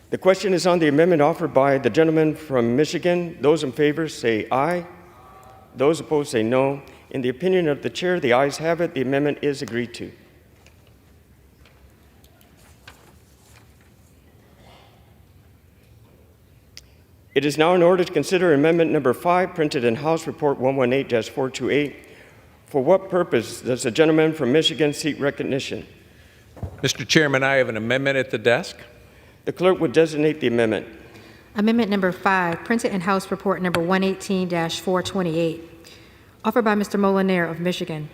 The question is on the amendment offered by the gentleman from Michigan. Those in favor say aye. Those opposed say no. In the opinion of the chair, the ayes have it. The amendment is agreed to. It is now in order to consider amendment number 5, printed in House Report 118-428. For what purpose does the gentleman from Michigan seek recognition? Mr. Chairman, I have an amendment at the desk. The clerk would designate the amendment. Amendment number 5, printed in House Report number 118-428, offered by Mr. Molinaire of Michigan.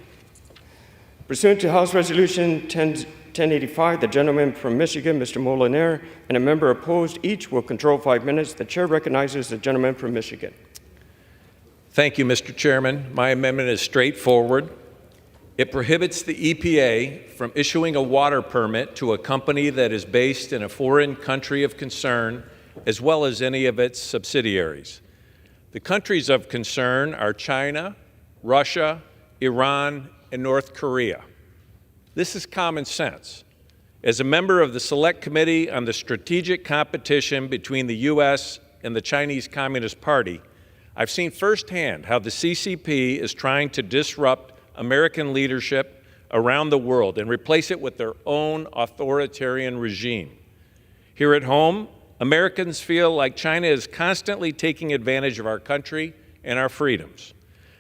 Pursuant to House Resolution 1085, the gentleman from Michigan, Mr. Molinaire, and a member opposed, each will control 5 minutes. The chair recognizes the gentleman from Michigan. Thank you, Mr. Chairman. My amendment is straightforward. It prohibits the EPA from issuing a water permit to a company that is based in a foreign country of concern, as well as any of its subsidiaries. The countries of concern are China, Russia, Iran, and North Korea. This is common sense. As a member of the Select Committee on the Strategic Competition between the U.S. and the Chinese Communist Party, I've seen firsthand how the CCP is trying to disrupt American leadership around the world and replace it with their own authoritarian regime. Here at home, Americans feel like China is constantly taking advantage of our country and our freedoms.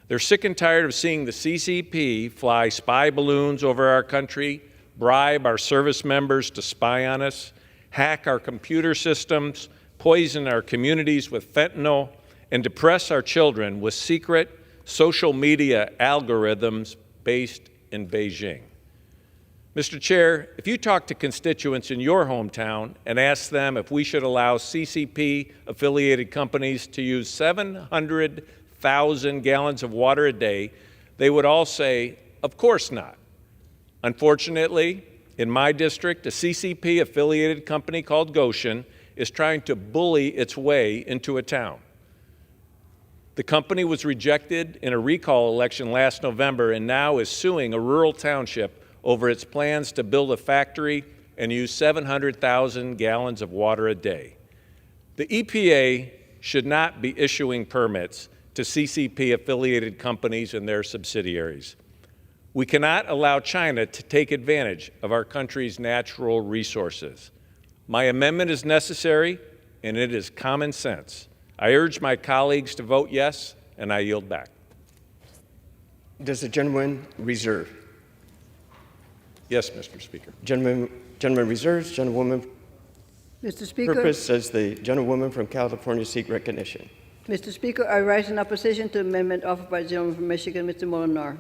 They're sick and tired of seeing the CCP fly spy balloons over our country, bribe our service members to spy on us, hack our computer systems, poison our communities with fentanyl, and depress our children with secret social media algorithms based in Beijing. Mr. Chair, if you talk to constituents in your hometown and ask them if we should allow CCP-affiliated companies to use 700,000 gallons of water a day, they would all say, of course not. Unfortunately, in my district, a CCP-affiliated company called Goshen is trying to bully its way into a town. The company was rejected in a recall election last November and now is suing a rural township over its plans to build a factory and use 700,000 gallons of water a day. The EPA should not be issuing permits to CCP-affiliated companies and their subsidiaries. We cannot allow China to take advantage of our country's natural resources. My amendment is necessary, and it is common sense. I urge my colleagues to vote yes, and I yield back. Does the gentleman reserve? Yes, Mr. Speaker. Gentleman reserves. Gentlewoman. Mr. Speaker. Purpose does the gentlewoman from California seek recognition? Mr. Speaker, I rise in opposition to the amendment offered by the gentleman from Michigan, Mr. Molinar.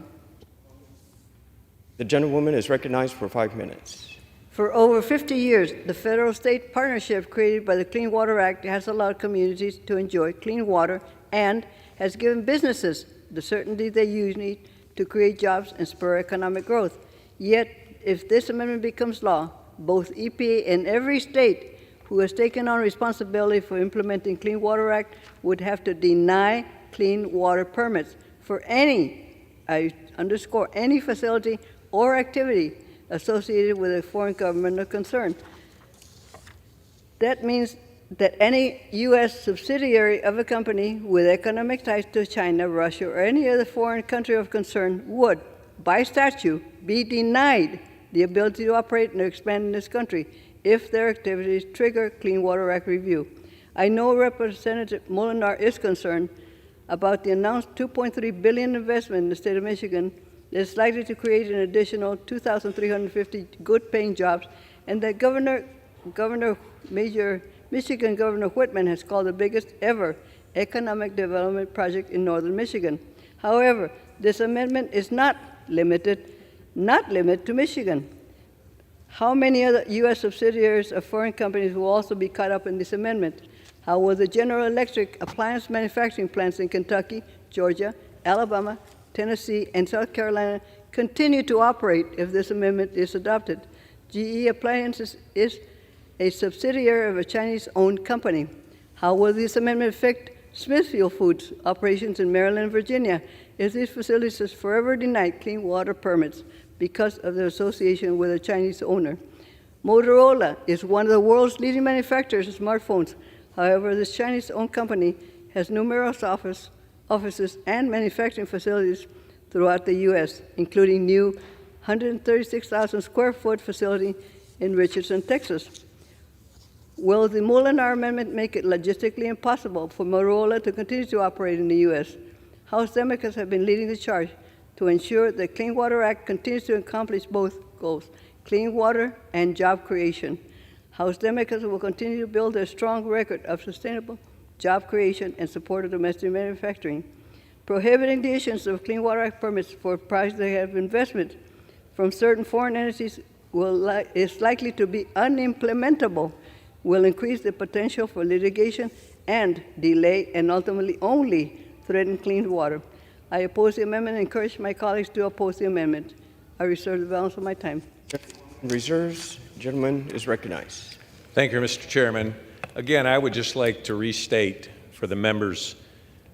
The gentlewoman is recognized for 5 minutes. For over 50 years, the federal-state partnership created by the Clean Water Act has allowed communities to enjoy clean water and has given businesses the certainty they need to create jobs and spur economic growth. Yet, if this amendment becomes law, both EPA and every state who has taken on responsibility for implementing Clean Water Act would have to deny clean water permits for any, I underscore, any facility or activity associated with a foreign government of concern. That means that any U.S. subsidiary of a company with economic ties to China, Russia, or any other foreign country of concern would, by statute, be denied the ability to operate and expand in this country if their activities trigger Clean Water Act review. I know Representative Molinar is concerned about the announced $2.3 billion investment in the state of Michigan that is likely to create an additional 2,350 good-paying jobs, and that Michigan Governor Whitman has called the biggest ever economic development project in northern Michigan. However, this amendment is not limited to Michigan. How many other U.S. subsidiaries of foreign companies will also be caught up in this amendment? How will the General Electric appliance manufacturing plants in Kentucky, Georgia, Alabama, Tennessee, and South Carolina continue to operate if this amendment is adopted? GE Appliances is a subsidiary of a Chinese-owned company. How will this amendment affect Smithfield Foods operations in Maryland and Virginia if these facilities are forever denied clean water permits because of their association with a Chinese owner? Motorola is one of the world's leading manufacturers of smartphones. However, this Chinese-owned company has numerous offices and manufacturing facilities throughout the U.S., including new 136,000 square foot facility in Richardson, Texas. Will the Molinar Amendment make it logistically impossible for Motorola to continue to operate in the U.S.? House Democrats have been leading the charge to ensure the Clean Water Act continues to accomplish both goals, clean water and job creation. House Democrats will continue to build a strong record of sustainable job creation and support of domestic manufacturing. Prohibiting the issuance of Clean Water Act permits for projects that have investment from certain foreign entities is likely to be unimplementable, will increase the potential for litigation and delay, and ultimately only threaten clean water. I oppose the amendment and encourage my colleagues to oppose the amendment. I reserve the balance of my time. Reserves. Gentleman is recognized. Thank you, Mr. Chairman. Again, I would just like to restate for the members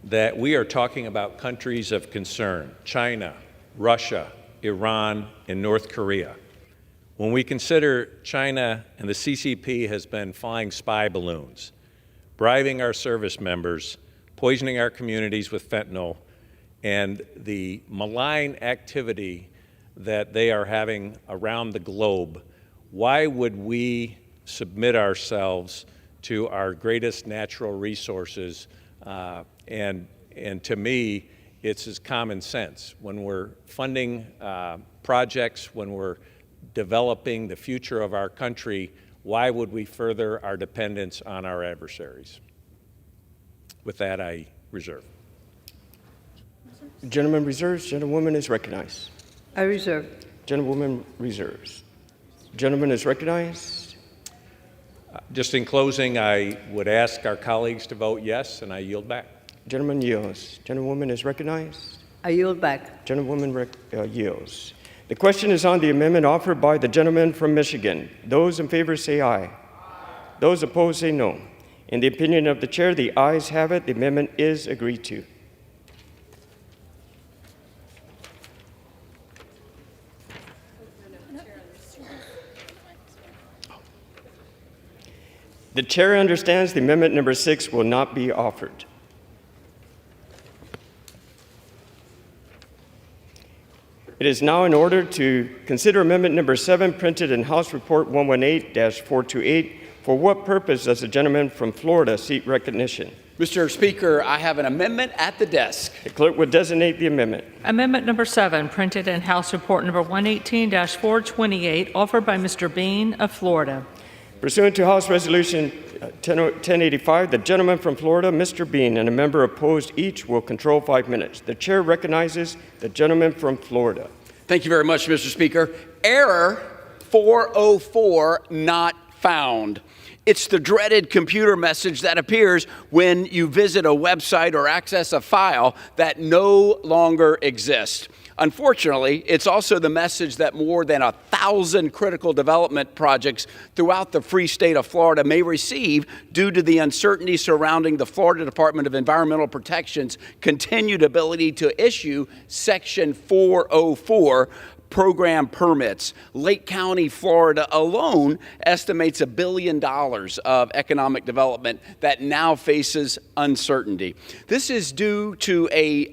that we are talking about countries of concern: China, Russia, Iran, and North Korea. When we consider China and the CCP has been flying spy balloons, bribing our service members, poisoning our communities with fentanyl, and the malign activity that they are having around the globe, why would we submit ourselves to our greatest natural resources? And to me, it's as common sense. When we're funding projects, when we're developing the future of our country, why would we further our dependence on our adversaries? With that, I reserve. Gentleman reserves. Gentlewoman is recognized. I reserve. Gentlewoman reserves. Gentleman is recognized. Just in closing, I would ask our colleagues to vote yes, and I yield back. Gentleman yields. Gentlewoman is recognized. I yield back. Gentlewoman yields. The question is on the amendment offered by the gentleman from Michigan. Those in favor say aye. Those opposed say no. In the opinion of the chair, the ayes have it. The amendment is agreed to. The chair understands the amendment number 6 will not be offered. It is now in order to consider amendment number 7 printed in House Report 118-428. For what purpose does the gentleman from Florida seek recognition? Mr. Speaker, I have an amendment at the desk. The clerk would designate the amendment. Amendment number 7, printed in House Report number 118-428, offered by Mr. Bean of Florida. Pursuant to House Resolution 1085, the gentleman from Florida, Mr. Bean, and a member opposed each will control 5 minutes. The chair recognizes the gentleman from Florida. Thank you very much, Mr. Speaker. Error 404 not found. It's the dreaded computer message that appears when you visit a website or access a file that no longer exists. Unfortunately, it's also the message that more than 1,000 critical development projects throughout the free state of Florida may receive due to the uncertainty surrounding the Florida Department of Environmental Protection's continued ability to issue Section 404 program permits. Lake County, Florida alone estimates $1 billion of economic development that now faces uncertainty. This is due to a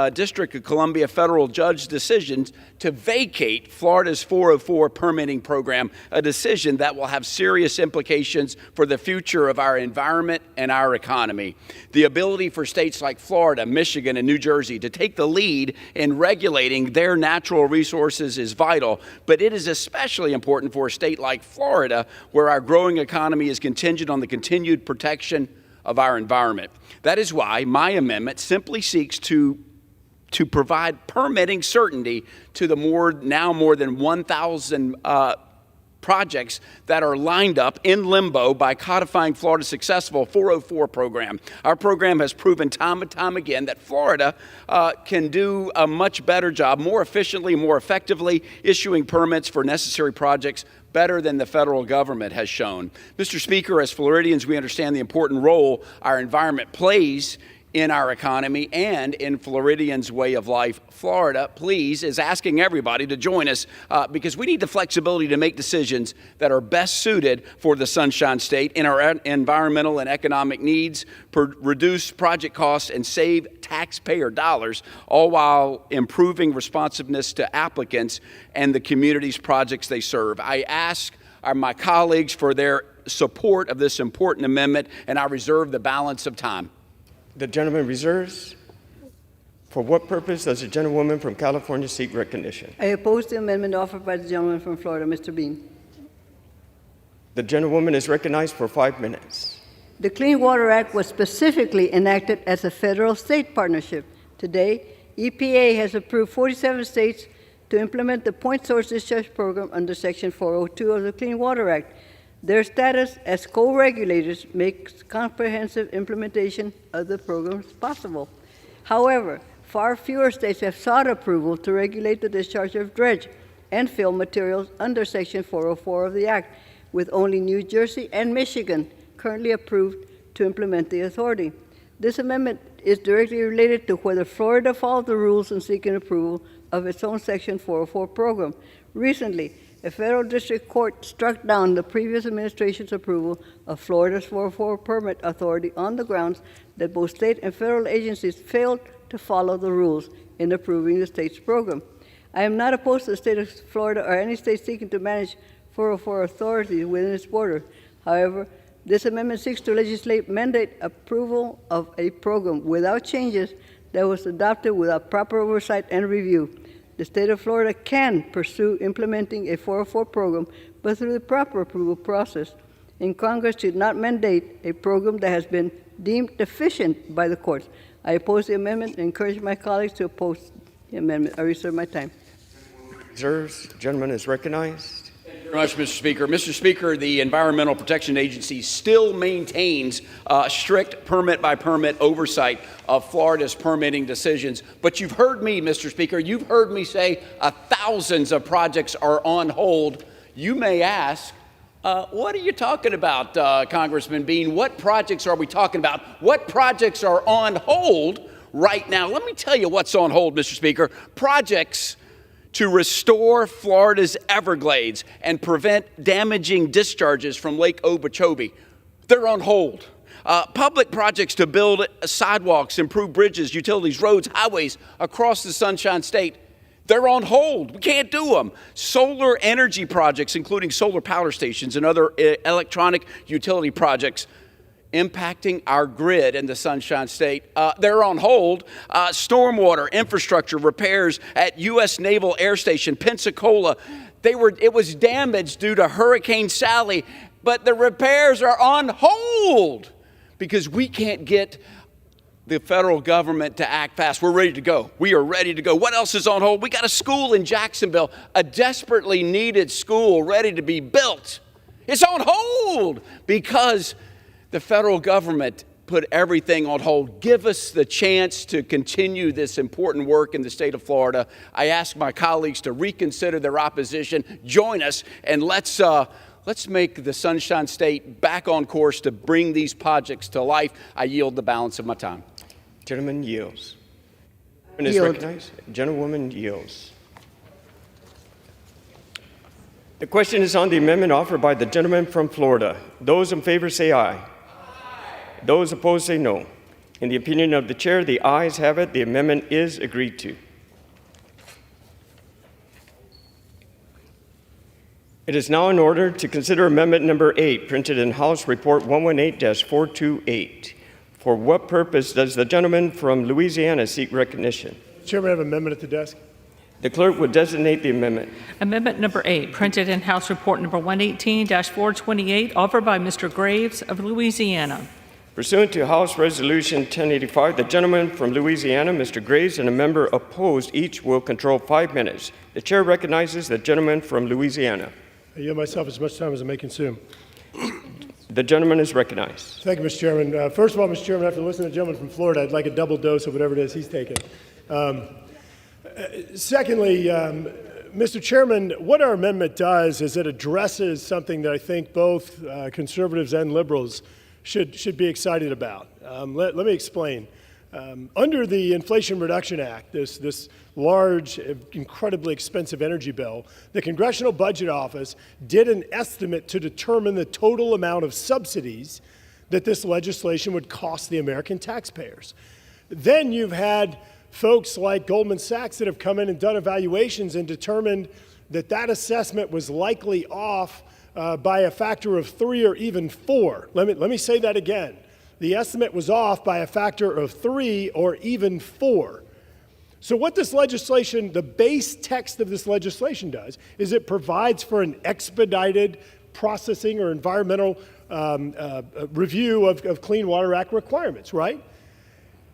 District of Columbia federal judge decision to vacate Florida's 404 permitting program, a decision that will have serious implications for the future of our environment and our economy. The ability for states like Florida, Michigan, and New Jersey to take the lead in regulating their natural resources is vital, but it is especially important for a state like Florida, where our growing economy is contingent on the continued protection of our environment. That is why my amendment simply seeks to provide permitting certainty to the more than 1,000 projects that are lined up in limbo by codifying Florida's successful 404 program. Our program has proven time and time again that Florida can do a much better job, more efficiently, more effectively, issuing permits for necessary projects better than the federal government has shown. Mr. Speaker, as Floridians, we understand the important role our environment plays in our economy and in Floridians' way of life. Florida, please, is asking everybody to join us because we need the flexibility to make decisions that are best suited for the Sunshine State in our environmental and economic needs, reduce project costs, and save taxpayer dollars, all while improving responsiveness to applicants and the communities' projects they serve. I ask my colleagues for their support of this important amendment, and I reserve the balance of time. The gentleman reserves. For what purpose does the gentlewoman from California seek recognition? I oppose the amendment offered by the gentleman from Florida, Mr. Bean. The gentlewoman is recognized for 5 minutes. The Clean Water Act was specifically enacted as a federal-state partnership. Today, EPA has approved 47 states to implement the Point Source Discharge Program under Section 402 of the Clean Water Act. Their status as co-regulators makes comprehensive implementation of the programs possible. However, far fewer states have sought approval to regulate the discharge of dredge and fill materials under Section 404 of the Act, with only New Jersey and Michigan currently approved to implement the authority. This amendment is directly related to whether Florida followed the rules in seeking approval of its own Section 404 program. Recently, a federal district court struck down the previous administration's approval of Florida's 404 permit authority on the grounds that both state and federal agencies failed to follow the rules in approving the state's program. I am not opposed to the state of Florida or any state seeking to manage 404 authorities within its border. However, this amendment seeks to legislate mandate approval of a program without changes that was adopted without proper oversight and review. The state of Florida can pursue implementing a 404 program, but through the proper approval process. And Congress should not mandate a program that has been deemed deficient by the courts. I oppose the amendment and encourage my colleagues to oppose the amendment. I reserve my time. Reserves. The gentleman is recognized. Thank you very much, Mr. Speaker. Mr. Speaker, the Environmental Protection Agency still maintains strict permit-by-permit oversight of Florida's permitting decisions. But you've heard me, Mr. Speaker, you've heard me say thousands of projects are on hold. You may ask, what are you talking about, Congressman Bean? What projects are we talking about? What projects are on hold right now? Let me tell you what's on hold, Mr. Speaker. Projects to restore Florida's Everglades and prevent damaging discharges from Lake Okeechobee. They're on hold. Public projects to build sidewalks, improve bridges, utilities, roads, highways across the Sunshine State. They're on hold. We can't do them. Solar energy projects, including solar power stations and other electronic utility projects impacting our grid in the Sunshine State, they're on hold. Stormwater infrastructure repairs at U.S. Naval Air Station, Pensacola, it was damaged due to Hurricane Sally, but the repairs are on hold because we can't get the federal government to act fast. We're ready to go. We are ready to go. What else is on hold? We got a school in Jacksonville, a desperately needed school ready to be built. It's on hold because the federal government put everything on hold. Give us the chance to continue this important work in the state of Florida. I ask my colleagues to reconsider their opposition, join us, and let's make the Sunshine State back on course to bring these projects to life. I yield the balance of my time. Gentleman yields. Is recognized. Gentlewoman yields. The question is on the amendment offered by the gentleman from Florida. Those in favor say aye. Those opposed say no. In the opinion of the chair, the ayes have it. The amendment is agreed to. It is now in order to consider amendment number 8, printed in House Report 118-428. For what purpose does the gentleman from Louisiana seek recognition? Chairman, I have an amendment at the desk. The clerk will designate the amendment. Amendment number 8, printed in House Report number 118-428, offered by Mr. Graves of Louisiana. Pursuant to House Resolution 1085, the gentleman from Louisiana, Mr. Graves, and a member opposed each will control 5 minutes. The chair recognizes the gentleman from Louisiana. I yield myself as much time as I may consume. The gentleman is recognized. Thank you, Mr. Chairman. First of all, Mr. Chairman, after listening to the gentleman from Florida, I'd like a double dose of whatever it is he's taking. Secondly, Mr. Chairman, what our amendment does is it addresses something that I think both conservatives and liberals should be excited about. Let me explain. Under the Inflation Reduction Act, this large, incredibly expensive energy bill, the Congressional Budget Office did an estimate to determine the total amount of subsidies that this legislation would cost the American taxpayers. Then you've had folks like Goldman Sachs that have come in and done evaluations and determined that that assessment was likely off by a factor of 3 or even 4. Let me say that again. The estimate was off by a factor of 3 or even 4. So what this legislation, the base text of this legislation does, is it provides for an expedited processing or environmental review of Clean Water Act requirements, right?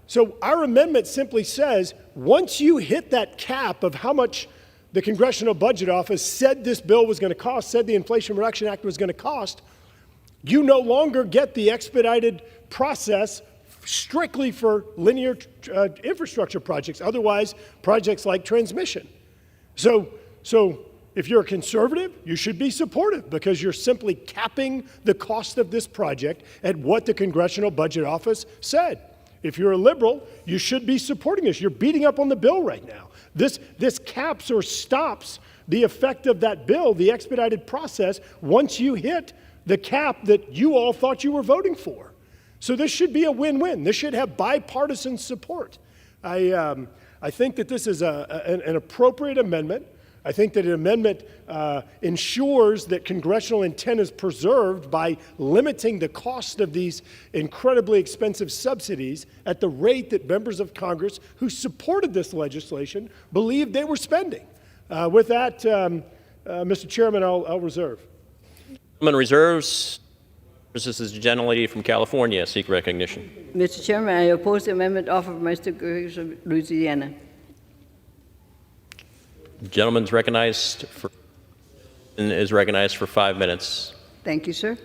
So our amendment simply says, once you hit that cap of how much the Congressional Budget Office said this bill was going to cost, said the Inflation Reduction Act was going to cost, you no longer get the expedited process strictly for linear infrastructure projects, otherwise projects like transmission. So if you're a conservative, you should be supportive because you're simply capping the cost of this project at what the Congressional Budget Office said. If you're a liberal, you should be supporting this. You're beating up on the bill right now. This caps or stops the effect of that bill, the expedited process, once you hit the cap that you all thought you were voting for. So this should be a win-win. This should have bipartisan support. I think that this is an appropriate amendment. I think that an amendment ensures that congressional intent is preserved by limiting the cost of these incredibly expensive subsidies at the rate that members of Congress who supported this legislation believed they were spending. With that, Mr. Chairman, I'll reserve. Gentleman reserves. This is the gentlelady from California. Seek recognition. Mr. Chairman, I oppose the amendment offered by Mr. Graves of Louisiana. The gentleman's recognized for 5 minutes. Thank you, sir.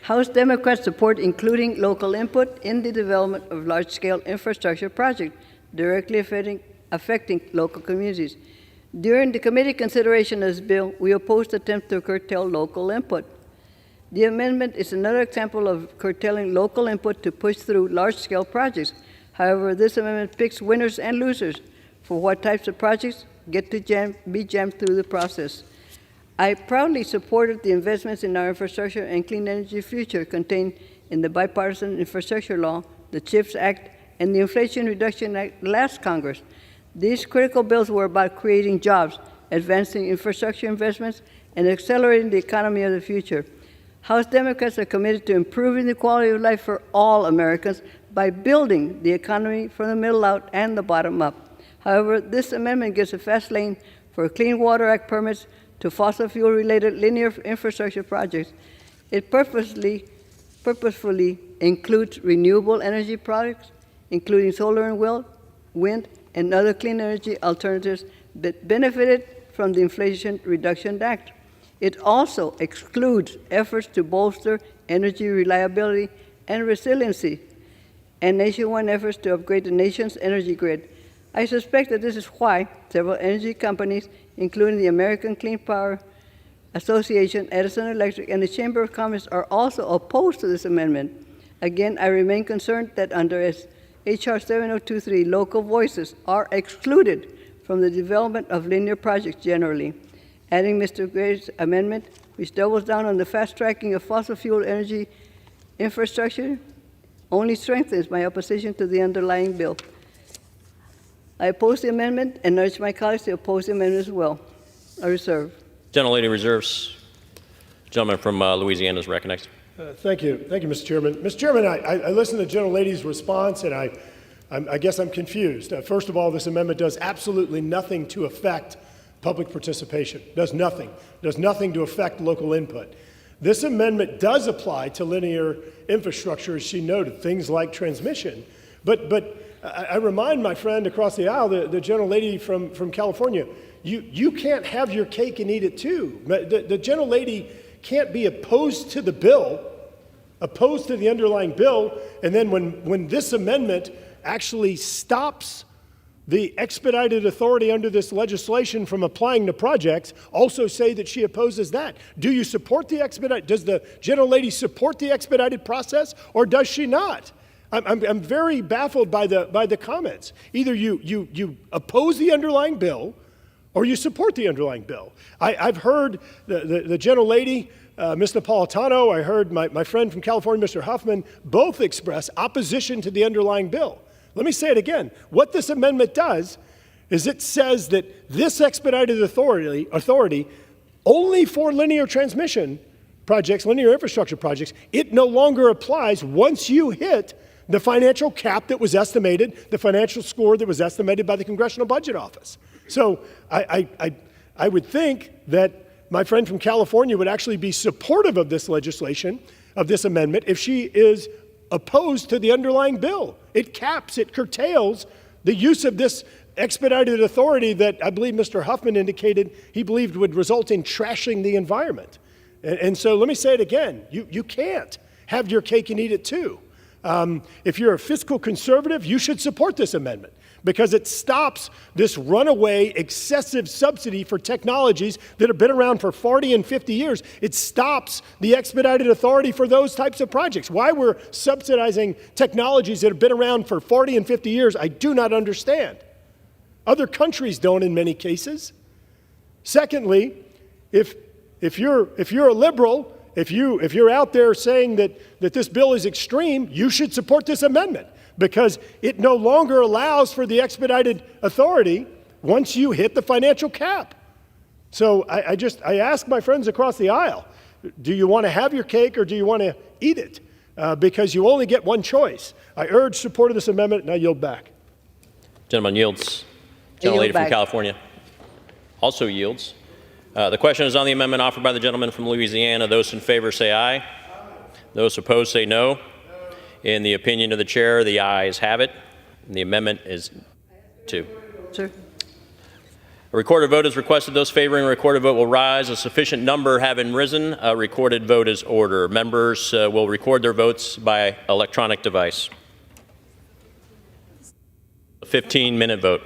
House Democrats support including local input in the development of large-scale infrastructure projects directly affecting local communities. During the committee consideration of this bill, we opposed attempts to curtail local input. The amendment is another example of curtailing local input to push through large-scale projects. However, this amendment picks winners and losers for what types of projects get to be jammed through the process. I proudly supported the investments in our infrastructure and clean energy future contained in the Bipartisan Infrastructure Law, the CHIPS Act, and the Inflation Reduction Act last Congress. These critical bills were about creating jobs, advancing infrastructure investments, and accelerating the economy of the future. House Democrats are committed to improving the quality of life for all Americans by building the economy from the middle out and the bottom up. However, this amendment gives a fast lane for Clean Water Act permits to fossil fuel-related linear infrastructure projects. It purposefully includes renewable energy products, including solar and wind, and other clean energy alternatives that benefited from the Inflation Reduction Act. It also excludes efforts to bolster energy reliability and resiliency and nationwide efforts to upgrade the nation's energy grid. I suspect that this is why several energy companies, including the American Clean Power Association, Edison Electric, and the Chamber of Commerce, are also opposed to this amendment. Again, I remain concerned that under H.R. 7023, local voices are excluded from the development of linear projects generally. Adding Mr. Graves' amendment, which doubles down on the fast-tracking of fossil fuel energy infrastructure, only strengthens my opposition to the underlying bill. I oppose the amendment and urge my colleagues to oppose the amendment as well. I reserve. Gentlelady reserves. Gentleman from Louisiana is recognized. Thank you, Mr. Chairman. Mr. Chairman, I listened to the gentlelady's response, and I guess I'm confused. First of all, this amendment does absolutely nothing to affect public participation. Does nothing to affect local input. This amendment does apply to linear infrastructure, as she noted, things like transmission. But I remind my friend across the aisle, the gentlelady from California, you can't have your cake and eat it too. The gentlelady can't be opposed to the bill, opposed to the underlying bill, and then when this amendment actually stops the expedited authority under this legislation from applying to projects, also say that she opposes that. Do you support the expedited? Does the gentlelady support the expedited process, or does she not? I'm very baffled by the comments. Either you oppose the underlying bill, or you support the underlying bill. I've heard the gentlelady, Ms. Napolitano, I heard my friend from California, Mr. Huffman, both express opposition to the underlying bill. Let me say it again. What this amendment does is it says that this expedited authority only for linear transmission projects, linear infrastructure projects, it no longer applies once you hit the financial cap that was estimated, the financial score that was estimated by the Congressional Budget Office. So I would think that my friend from California would actually be supportive of this legislation, of this amendment, if she is opposed to the underlying bill. It caps, it curtails the use of this expedited authority that I believe Mr. Huffman indicated he believed would result in trashing the environment. And so let me say it again. You can't have your cake and eat it too. If you're a fiscal conservative, you should support this amendment because it stops this runaway excessive subsidy for technologies that have been around for 40 and 50 years. It stops the expedited authority for those types of projects. Why we're subsidizing technologies that have been around for 40 and 50 years, I do not understand. Other countries don't in many cases. Secondly, if you're a liberal, if you're out there saying that this bill is extreme, you should support this amendment because it no longer allows for the expedited authority once you hit the financial cap. So I ask my friends across the aisle, do you want to have your cake or do you want to eat it? Because you only get one choice. I urge support of this amendment and I yield back. Gentleman yields. Gentlelady from California also yields. The question is on the amendment offered by the gentleman from Louisiana. Those in favor say aye. Those opposed say no. In the opinion of the chair, the ayes have it. And the amendment is 2. Sir. A recorded vote is requested. Those favoring a recorded vote will rise. A sufficient number having risen, a recorded vote is ordered. Members will record their votes by electronic device. A 15-minute vote.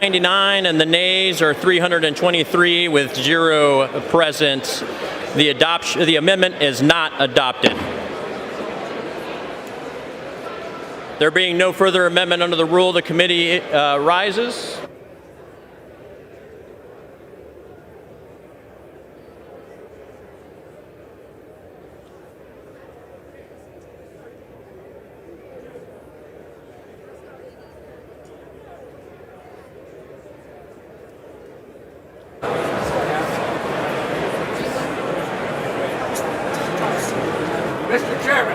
99, and the nays are 323 with 0 present. The amendment is not adopted. There being no further amendment under the rule, the committee rises. Mr. Chairman.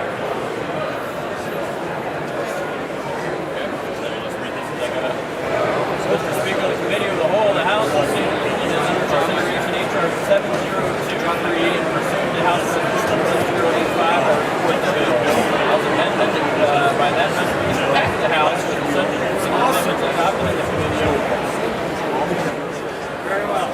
Mr. Speaker, the committee of the whole, the House will see Consideration H.R. 7023 and pursuant to House 7085 or report the bill as amended by that resolution back to the House with the subject to amendments adopted in the committee. Very well.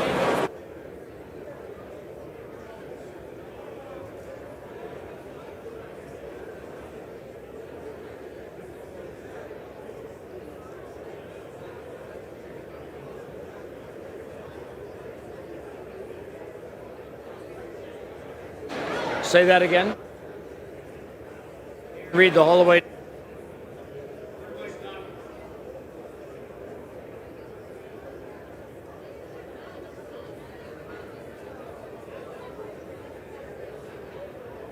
Say that again. Read the whole way.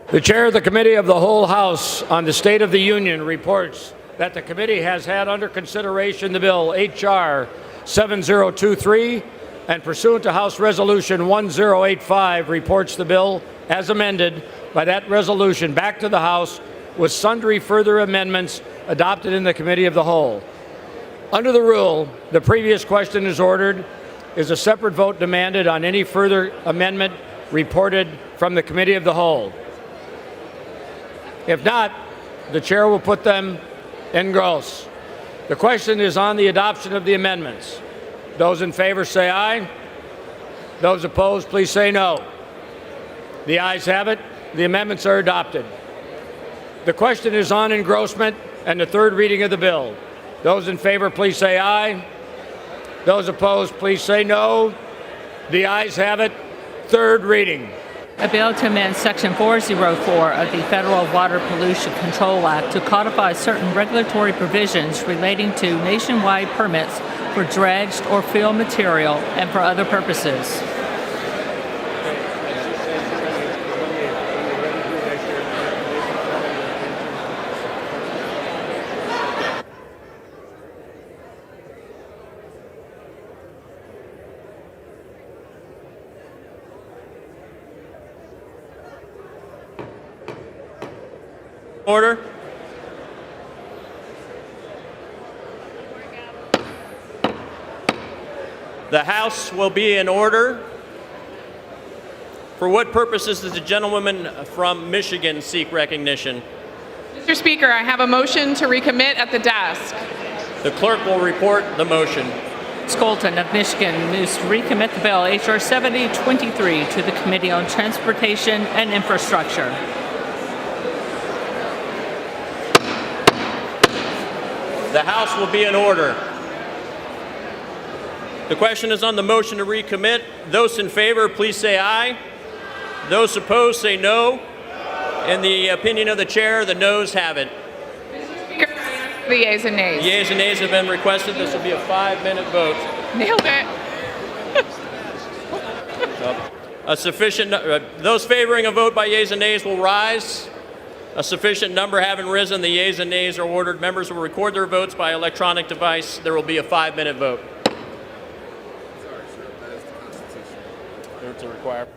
The chair of the Committee of the Whole House on the State of the Union reports that the committee has had under consideration the bill H.R. 7023 and pursuant to House Resolution 1085 reports the bill as amended by that resolution back to the House with sundry further amendments adopted in the Committee of the Whole. Under the rule, the previous question is ordered. Is a separate vote demanded on any further amendment reported from the Committee of the Whole? If not, the chair will put them in gross. The question is on the adoption of the amendments. Those in favor say aye. Those opposed, please say no. The ayes have it. The amendments are adopted. The question is on engrossment and the third reading of the bill. Those in favor, please say aye. Those opposed, please say no. The ayes have it. Third reading. A bill to amend Section 404 of the Federal Water Pollution Control Act to codify certain regulatory provisions relating to nationwide permits for dredged or fill material and for other purposes. Order. The House will be in order. For what purposes does the gentlewoman from Michigan seek recognition? Mr. Speaker, I have a motion to recommit at the desk. The clerk will report the motion. Skolton of Michigan moves to recommit the bill H.R. 7023 to the Committee on Transportation and Infrastructure. The House will be in order. The question is on the motion to recommit. Those in favor, please say aye. Those opposed, say no. In the opinion of the chair, the noes have it. Mr. Speaker, the yeas and nays. The yeas and nays have been requested. This will be a 5-minute vote. Nailed it. Those favoring a vote by yeas and nays will rise. A sufficient number having risen, the yeas and nays are ordered. Members will record their votes by electronic device. There will be a 5-minute vote. It's a requirement.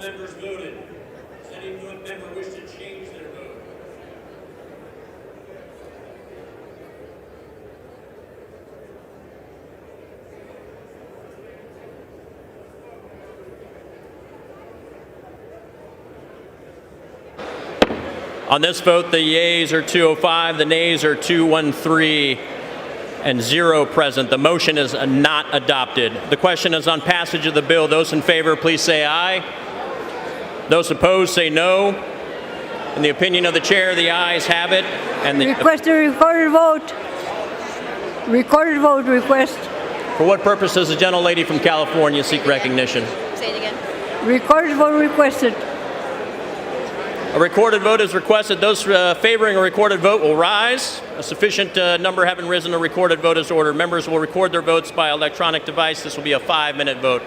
members voted. Does any member wish to change their vote? On this vote, the yeas are 205, the nays are 213, and 0 present. The motion is not adopted. The question is on passage of the bill. Those in favor, please say aye. Those opposed, say no. In the opinion of the chair, the ayes have it. And the Request a recorded vote. Recorded vote request. For what purpose does the gentlelady from California seek recognition? Say it again. Recorded vote requested. A recorded vote is requested. Those favoring a recorded vote will rise. A sufficient number having risen, a recorded vote is ordered. Members will record their votes by electronic device. This will be a 5-minute vote.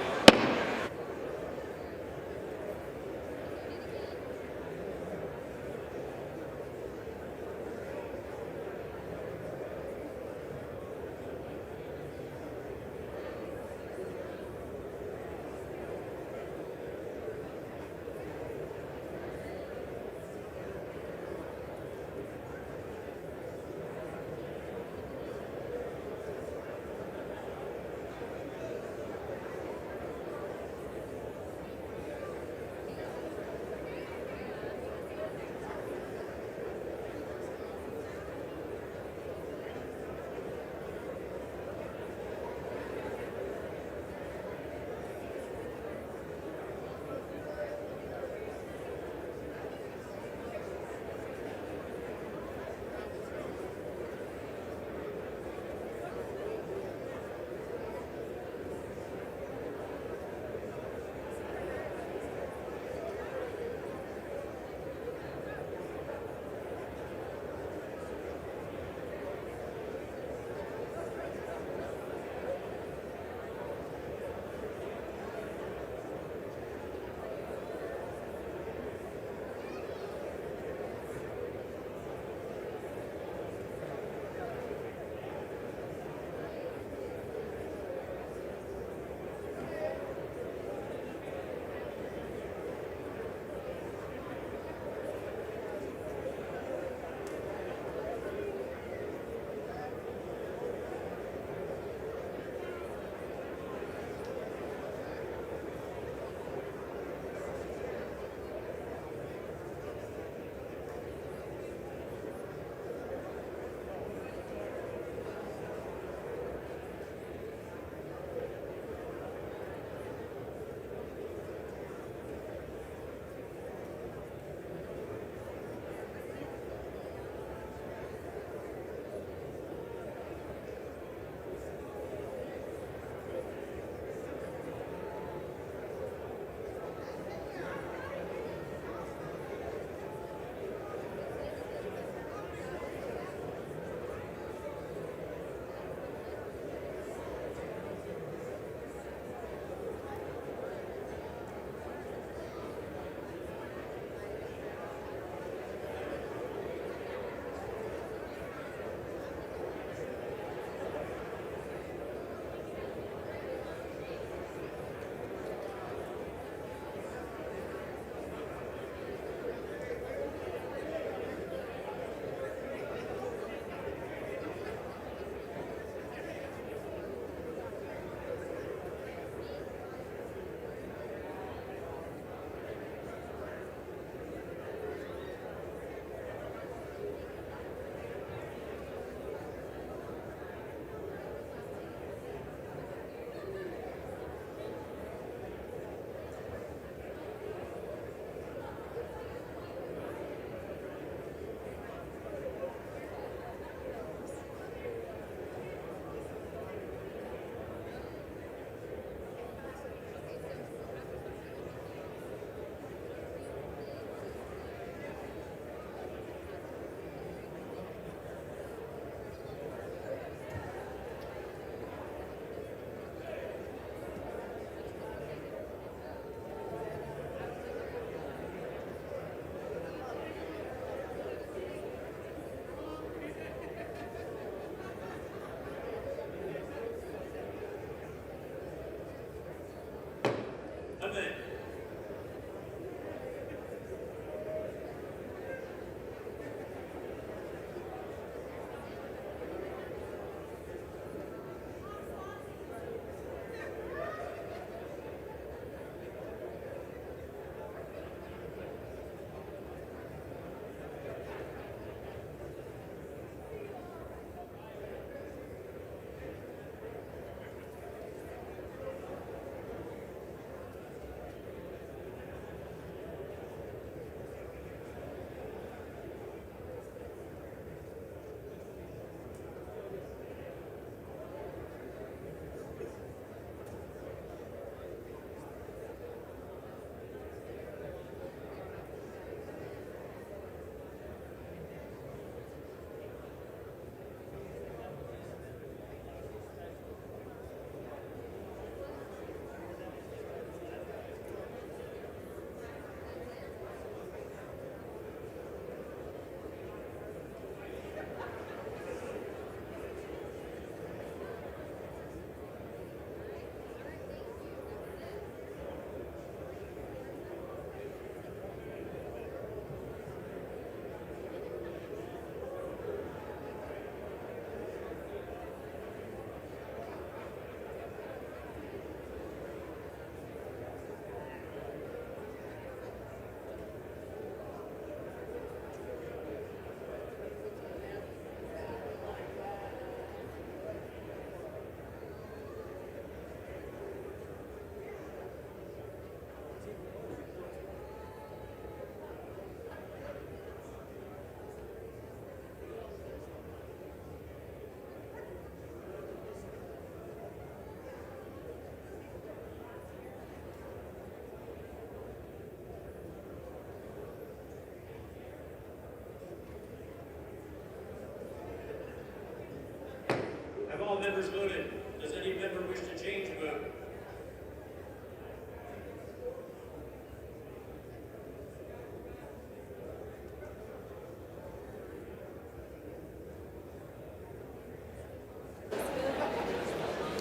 members voted. Does any member wish to change a vote?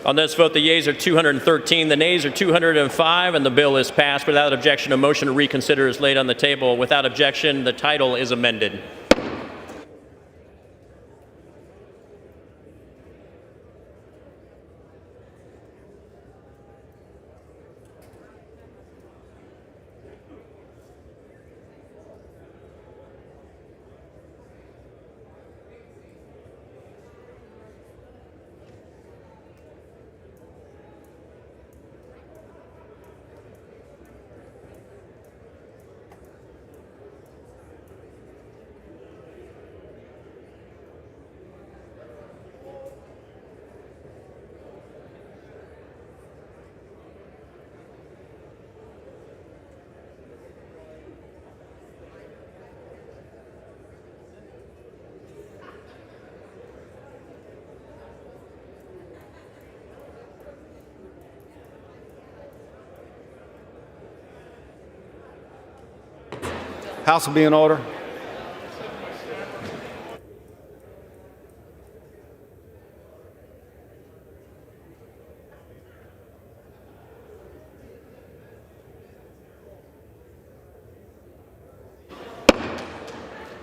On this vote, the yeas are 213, the nays are 205, and the bill is passed. Without objection, a motion to reconsider is laid on the table. Without objection, the title is amended. House will be in order.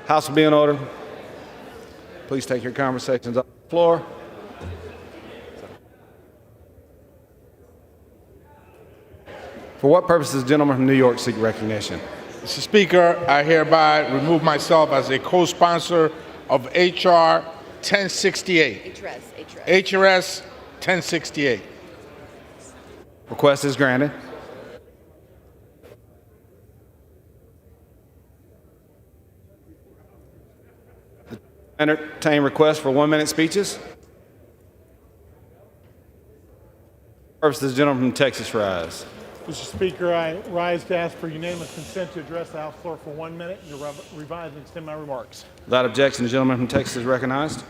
House will be in order. Please take your conversations off the floor. For what purpose does the gentleman from New York seek recognition? Mr. Speaker, I hereby remove myself as a co-sponsor of H.R. 1068. HRS 1068. Request is granted. Entertain requests for 1-minute speeches. Purpose does the gentleman from Texas rise? Mr. Speaker, I rise to ask for unanimous consent to address the House floor for 1 minute and to revise and extend my remarks. Without objection, the gentleman from Texas is recognized.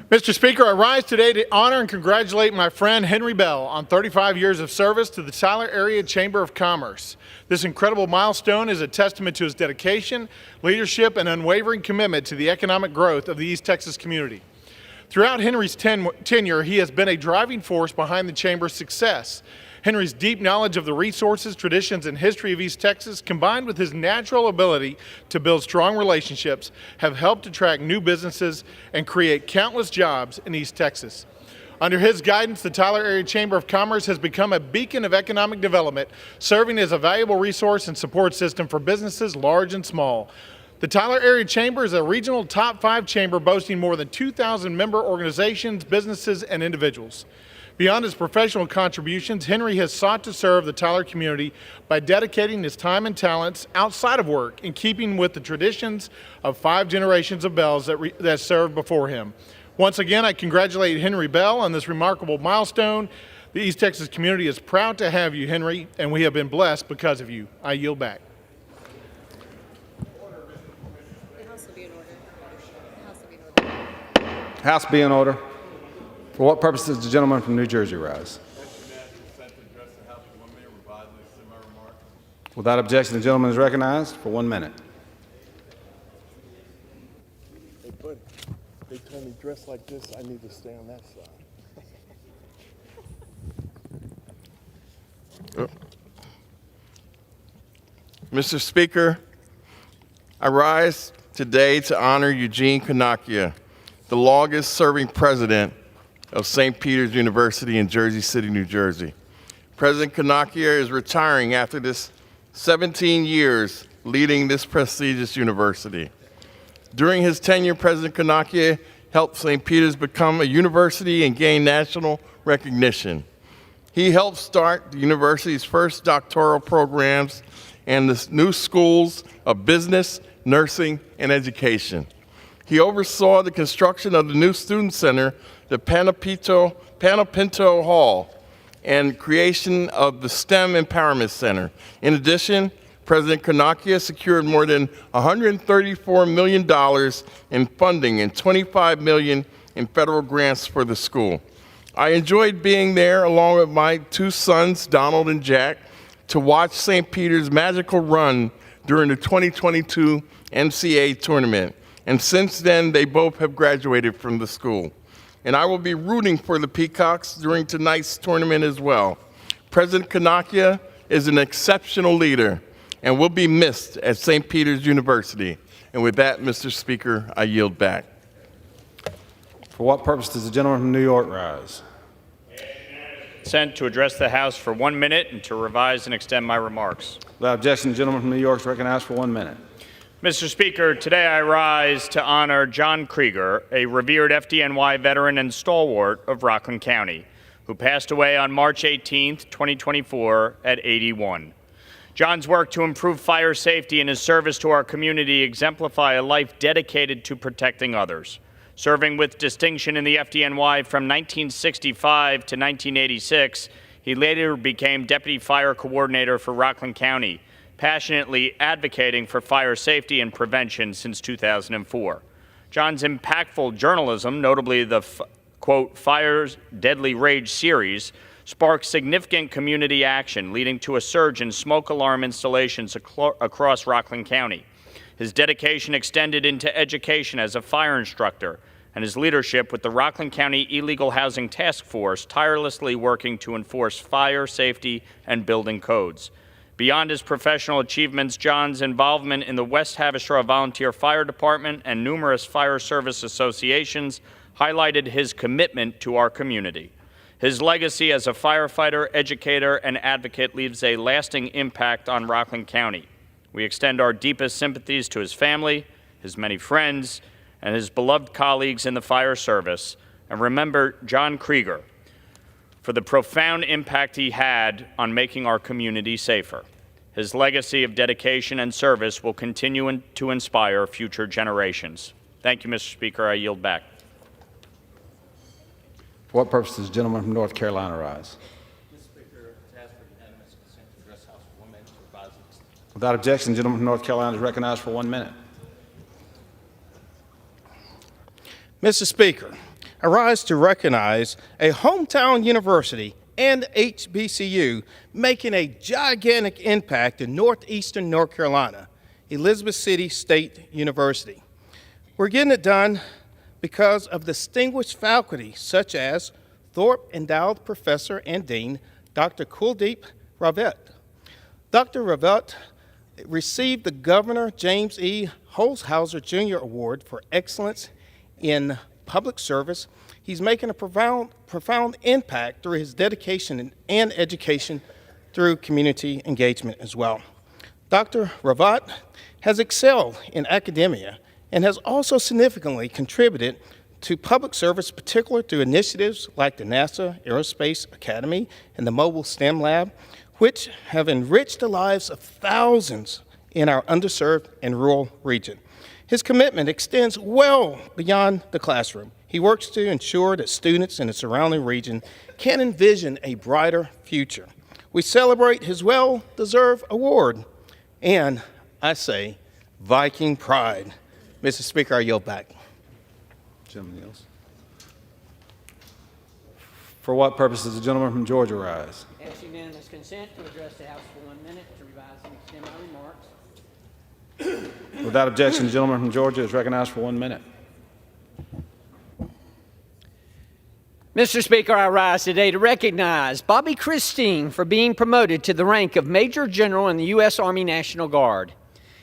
Mr. Speaker, I rise today to honor and congratulate my friend Henry Bell on 35 years of service to the Tyler Area Chamber of Commerce. This incredible milestone is a testament to his dedication, leadership, and unwavering commitment to the economic growth of the East Texas community. Throughout Henry's tenure, he has been a driving force behind the Chamber's success. Henry's deep knowledge of the resources, traditions, and history of East Texas, combined with his natural ability to build strong relationships, have helped attract new businesses and create countless jobs in East Texas. Under his guidance, the Tyler Area Chamber of Commerce has become a beacon of economic development, serving as a valuable resource and support system for businesses large and small. The Tyler Area Chamber is a regional top 5 chamber boasting more than 2,000 member organizations, businesses, and individuals. Beyond his professional contributions, Henry has sought to serve the Tyler community by dedicating his time and talents outside of work in keeping with the traditions of 5 generations of Bells that served before him. Once again, I congratulate Henry Bell on this remarkable milestone. The East Texas community is proud to have you, Henry, and we have been blessed because of you. I yield back. House be in order. For what purpose does the gentleman from New Jersey rise? Without objection, the gentleman is recognized for 1 minute. Hey, buddy, they told me dress like this, I need to stay on that side. Mr. Speaker, I rise today to honor Eugene Kanakia, the longest-serving president of St. Peter's University in Jersey City, New Jersey. President Kanakia is retiring after this 17 years leading this prestigious university. During his tenure, President Kanakia helped St. Peter's become a university and gain national recognition. He helped start the university's first doctoral programs and the new schools of business, nursing, and education. He oversaw the construction of the new student center, the Panopinto Hall, and creation of the STEM Empowerment Center. In addition, President Kanakia secured more than $134 million in funding and $25 million in federal grants for the school. I enjoyed being there along with my two sons, Donald and Jack, to watch St. Peter's magical run during the 2022 NCAA tournament. And since then, they both have graduated from the school. And I will be rooting for the Peacocks during tonight's tournament as well. President Kanakia is an exceptional leader and will be missed at St. Peter's University. And with that, Mr. Speaker, I yield back. For what purpose does the gentleman from New York rise? Consent to address the House for 1 minute and to revise and extend my remarks. Without objection, the gentleman from New York is recognized for 1 minute. Mr. Speaker, today I rise to honor John Krieger, a revered FDNY veteran and stalwart of Rockland County, who passed away on March 18, 2024 at 81. John's work to improve fire safety and his service to our community exemplify a life dedicated to protecting others. Serving with distinction in the FDNY from 1965 to 1986, he later became Deputy Fire Coordinator for Rockland County, passionately advocating for fire safety and prevention since 2004. John's impactful journalism, notably the, quote, Fire's Deadly Rage series, sparked significant community action, leading to a surge in smoke alarm installations across Rockland County. His dedication extended into education as a fire instructor, and his leadership with the Rockland County Illegal Housing Task Force tirelessly working to enforce fire safety and building codes. Beyond his professional achievements, John's involvement in the West Haverstraw Volunteer Fire Department and numerous fire service associations highlighted his commitment to our community. His legacy as a firefighter, educator, and advocate leaves a lasting impact on Rockland County. We extend our deepest sympathies to his family, his many friends, and his beloved colleagues in the fire service, and remember John Krieger for the profound impact he had on making our community safer. His legacy of dedication and service will continue to inspire future generations. Thank you, Mr. Speaker. I yield back. For what purpose does the gentleman from North Carolina rise? Mr. Speaker, to ask for unanimous consent to address the House for 1 minute to revise it. Without objection, the gentleman from North Carolina is recognized for 1 minute. Mr. Speaker, I rise to recognize a hometown university and HBCU making a gigantic impact in northeastern North Carolina, Elizabeth City State University. We're getting it done because of distinguished faculty such as Thorpe Endowed Professor and Dean, Dr. Kuldeep Ravet. Dr. Ravet received the Governor James E. Holshouser Jr. Award for Excellence in Public Service. He's making a profound impact through his dedication and education through community engagement as well. Dr. Ravat has excelled in academia and has also significantly contributed to public service, particularly through initiatives like the NASA Aerospace Academy and the Mobile STEM Lab, which have enriched the lives of thousands in our underserved and rural region. His commitment extends well beyond the classroom. He works to ensure that students in the surrounding region can envision a brighter future. We celebrate his well-deserved award, and I say, Viking pride. Mr. Speaker, I yield back. Gentleman yields. For what purpose does the gentleman from Georgia rise? Ask unanimous consent to address the House for 1 minute to revise and extend my remarks. Without objection, the gentleman from Georgia is recognized for 1 minute. Mr. Speaker, I rise today to recognize Bobby Christine for being promoted to the rank of Major General in the U.S. Army National Guard.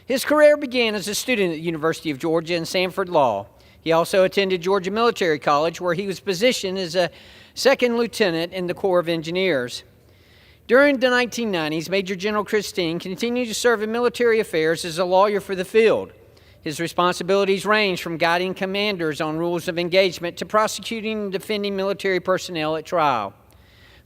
His career began as a student at the University of Georgia in Sanford Law. He also attended Georgia Military College, where he was positioned as a second lieutenant in the Corps of Engineers. During the 1990s, Major General Christine continued to serve in military affairs as a lawyer for the field. His responsibilities range from guiding commanders on rules of engagement to prosecuting and defending military personnel at trial.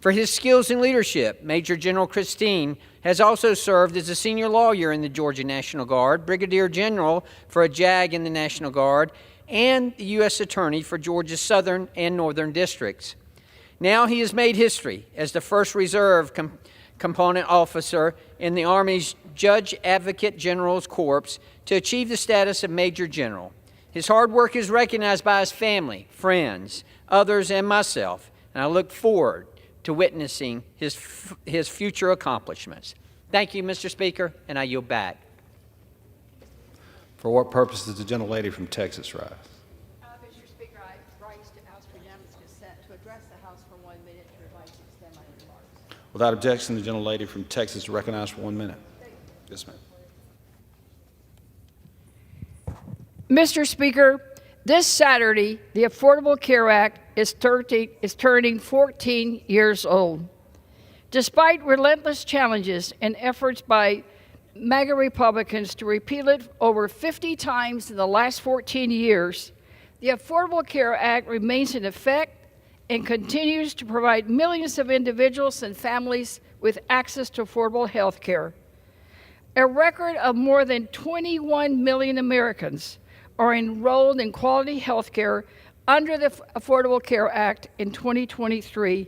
For his skills in leadership, Major General Christine has also served as a senior lawyer in the Georgia National Guard, Brigadier General for a JAG in the National Guard, and the U.S. Attorney for Georgia's Southern and Northern Districts. Now he has made history as the first reserve component officer in the Army's Judge Advocate General's Corps to achieve the status of Major General. His hard work is recognized by his family, friends, others, and myself, and I look forward to witnessing his future accomplishments. Thank you, Mr. Speaker, and I yield back. For what purpose does the gentlelady from Texas rise? Mr. Speaker, I rise to ask for unanimous consent to address the House for 1 minute to revise and extend my remarks. Without objection, the gentlelady from Texas is recognized for 1 minute. Yes, ma'am. Mr. Speaker, this Saturday, the Affordable Care Act is turning 14 years old. Despite relentless challenges and efforts by MAGA Republicans to repeal it over 50 times in the last 14 years, the Affordable Care Act remains in effect and continues to provide millions of individuals and families with access to affordable health care. A record of more than 21 million Americans are enrolled in quality health care under the Affordable Care Act in 2023,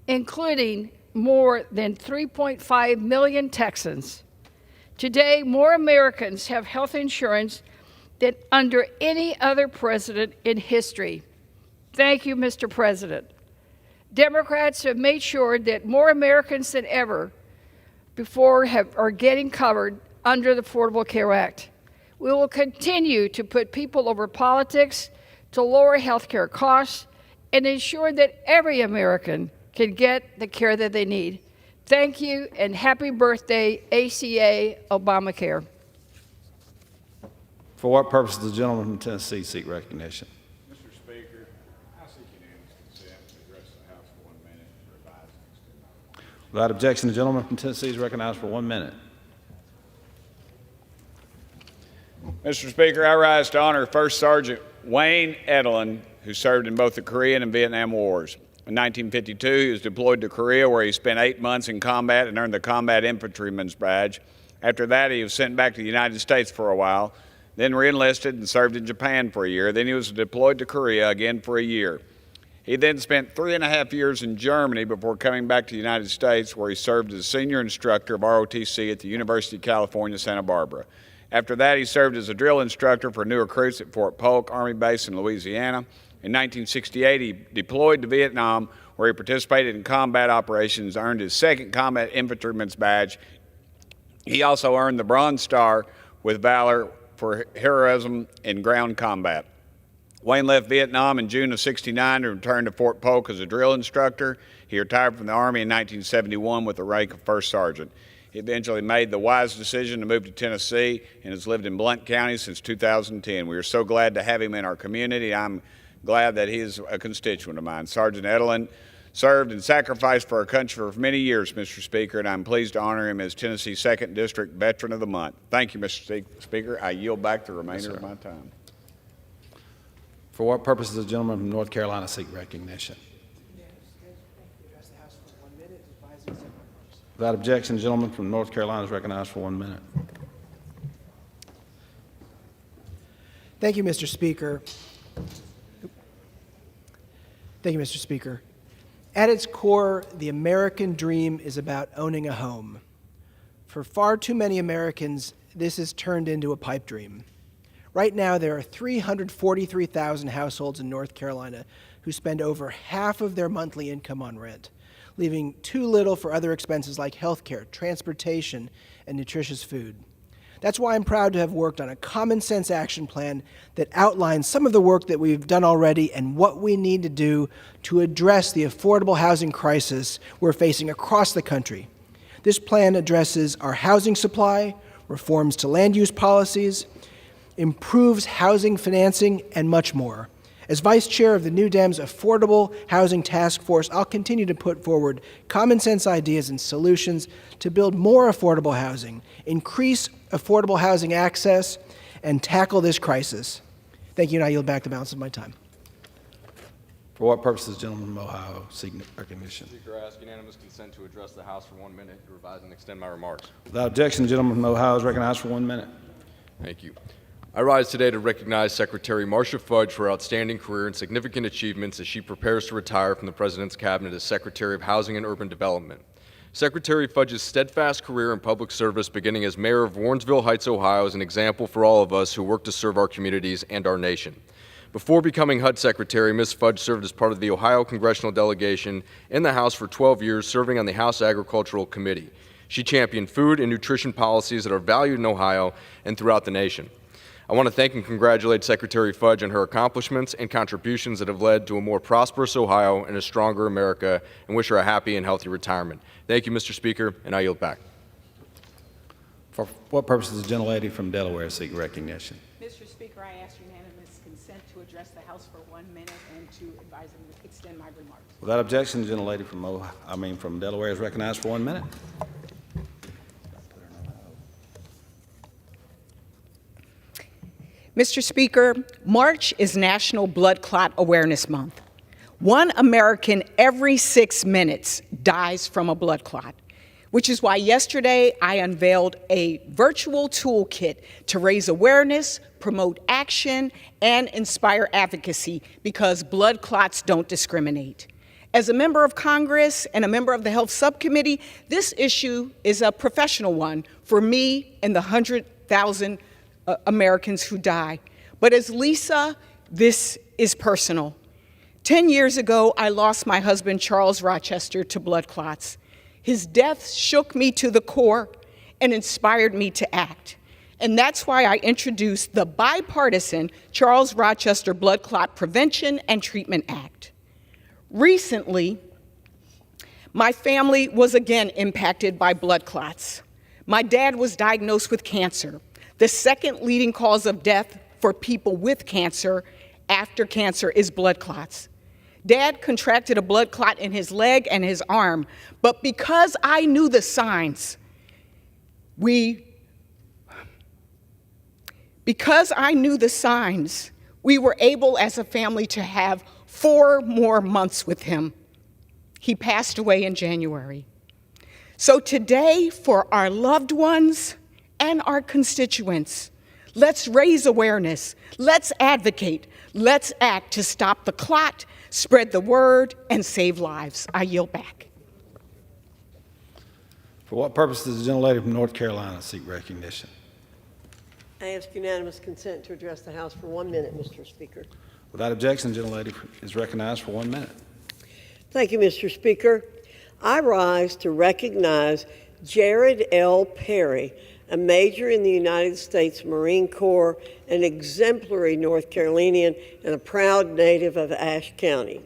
including more than 3.5 million Texans. Today, more Americans have health insurance than under any other president in history. Thank you, Mr. President. Democrats have made sure that more Americans than ever before are getting covered under the Affordable Care Act. We will continue to put people over politics to lower health care costs and ensure that every American can get the care that they need. Thank you, and happy birthday, ACA Obamacare. For what purpose does the gentleman from Tennessee seek recognition? Mr. Speaker, I seek unanimous consent to address the House for 1 minute to revise and extend my remarks. Without objection, the gentleman from Tennessee is recognized for 1 minute. Mr. Speaker, I rise to honor First Sergeant Wayne Edelin, who served in both the Korean and Vietnam Wars. In 1952, he was deployed to Korea, where he spent 8 months in combat and earned the Combat Infantryman's Badge. After that, he was sent back to the United States for a while, then re-enlisted and served in Japan for a year. Then he was deployed to Korea again for a year. He then spent 3.5 years in Germany before coming back to the United States, where he served as a senior instructor of ROTC at the University of California, Santa Barbara. After that, he served as a drill instructor for new recruits at Fort Polk Army Base in Louisiana. In 1968, he deployed to Vietnam, where he participated in combat operations, earned his second Combat Infantryman's Badge. He also earned the Bronze Star with Valor for heroism in ground combat. Wayne left Vietnam in June of '69 and returned to Fort Polk as a drill instructor. He retired from the Army in 1971 with the rank of First Sergeant. He eventually made the wise decision to move to Tennessee and has lived in Blount County since 2010. We are so glad to have him in our community. I'm glad that he is a constituent of mine. Sergeant Edelin served and sacrificed for our country for many years, Mr. Speaker, and I'm pleased to honor him as Tennessee's 2nd District Veteran of the Month. Thank you, Mr. Speaker. I yield back the remainder of my time. For what purpose does the gentleman from North Carolina seek recognition? Without objection, the gentleman from North Carolina is recognized for 1 minute. Thank you, Mr. Speaker. Thank you, Mr. Speaker. At its core, the American dream is about owning a home. For far too many Americans, this has turned into a pipe dream. Right now, there are 343,000 households in North Carolina who spend over half of their monthly income on rent, leaving too little for other expenses like health care, transportation, and nutritious food. That's why I'm proud to have worked on a common sense action plan that outlines some of the work that we've done already and what we need to do to address the affordable housing crisis we're facing across the country. This plan addresses our housing supply, reforms to land use policies, improves housing financing, and much more. As Vice Chair of the New Dems Affordable Housing Task Force, I'll continue to put forward common sense ideas and solutions to build more affordable housing, increase affordable housing access, and tackle this crisis. Thank you, and I yield back the balance of my time. For what purpose does the gentleman from Ohio seek recognition? Speaker, I ask unanimous consent to address the House for 1 minute to revise and extend my remarks. Without objection, the gentleman from Ohio is recognized for 1 minute. Thank you. I rise today to recognize Secretary Marcia Fudge for her outstanding career and significant achievements as she prepares to retire from the President's Cabinet as Secretary of Housing and Urban Development. Secretary Fudge's steadfast career in public service, beginning as mayor of Warrensville Heights, Ohio, is an example for all of us who work to serve our communities and our nation. Before becoming HUD Secretary, Ms. Fudge served as part of the Ohio congressional delegation in the House for 12 years, serving on the House Agricultural Committee. She championed food and nutrition policies that are valued in Ohio and throughout the nation. I want to thank and congratulate Secretary Fudge on her accomplishments and contributions that have led to a more prosperous Ohio and a stronger America, and wish her a happy and healthy retirement. Thank you, Mr. Speaker, and I yield back. For what purpose does the gentlelady from Delaware seek recognition? Mr. Speaker, I ask unanimous consent to address the House for 1 minute and to advise and extend my remarks. Without objection, the gentlelady from Delaware is recognized for 1 minute. Mr. Speaker, March is National Blood Clot Awareness Month. 1 American every 6 minutes dies from a blood clot, which is why yesterday I unveiled a virtual toolkit to raise awareness, promote action, and inspire advocacy, because blood clots don't discriminate. As a member of Congress and a member of the Health Subcommittee, this issue is a professional one for me and the 100,000 Americans who die. But as Lisa, this is personal. 10 years ago, I lost my husband, Charles Rochester, to blood clots. His death shook me to the core and inspired me to act. And that's why I introduced the bipartisan Charles Rochester Blood Clot Prevention and Treatment Act. Recently, my family was again impacted by blood clots. My dad was diagnosed with cancer, the second leading cause of death for people with cancer after cancer is blood clots. Dad contracted a blood clot in his leg and his arm, but because I knew the signs, we were able as a family to have 4 more months with him. He passed away in January. So today, for our loved ones and our constituents, let's raise awareness, let's advocate, let's act to stop the clot, spread the word, and save lives. I yield back. For what purpose does the gentlelady from North Carolina seek recognition? I ask unanimous consent to address the House for 1 minute, Mr. Speaker. Without objection, the gentlelady is recognized for 1 minute. Thank you, Mr. Speaker. I rise to recognize Jared L. Perry, a major in the United States Marine Corps, an exemplary North Carolinian, and a proud native of Ashe County.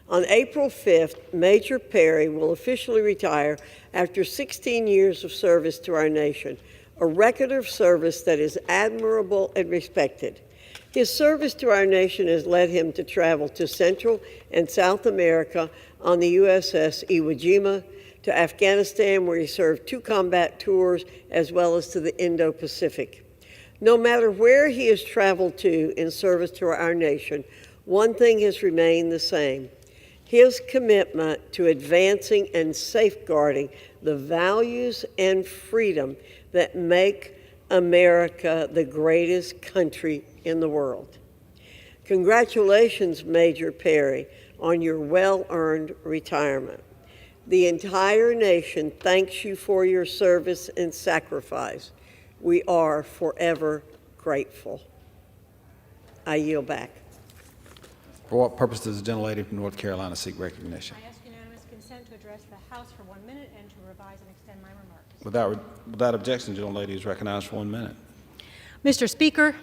On April 5th, Major Perry will officially retire after 16 years of service to our nation, a record of service that is admirable and respected. His service to our nation has led him to travel to Central and South America on the USS Iwo Jima, to Afghanistan, where he served 2 combat tours, as well as to the Indo-Pacific. No matter where he has traveled to in service to our nation, one thing has remained the same: his commitment to advancing and safeguarding the values and freedom that make America the greatest country in the world. Congratulations, Major Perry, on your well-earned retirement. The entire nation thanks you for your service and sacrifice. We are forever grateful. I yield back. For what purpose does the gentlelady from North Carolina seek recognition? I ask unanimous consent to address the House for 1 minute and to revise and extend my remarks. Without objection, the gentlelady is recognized for 1 minute. Mr. Speaker,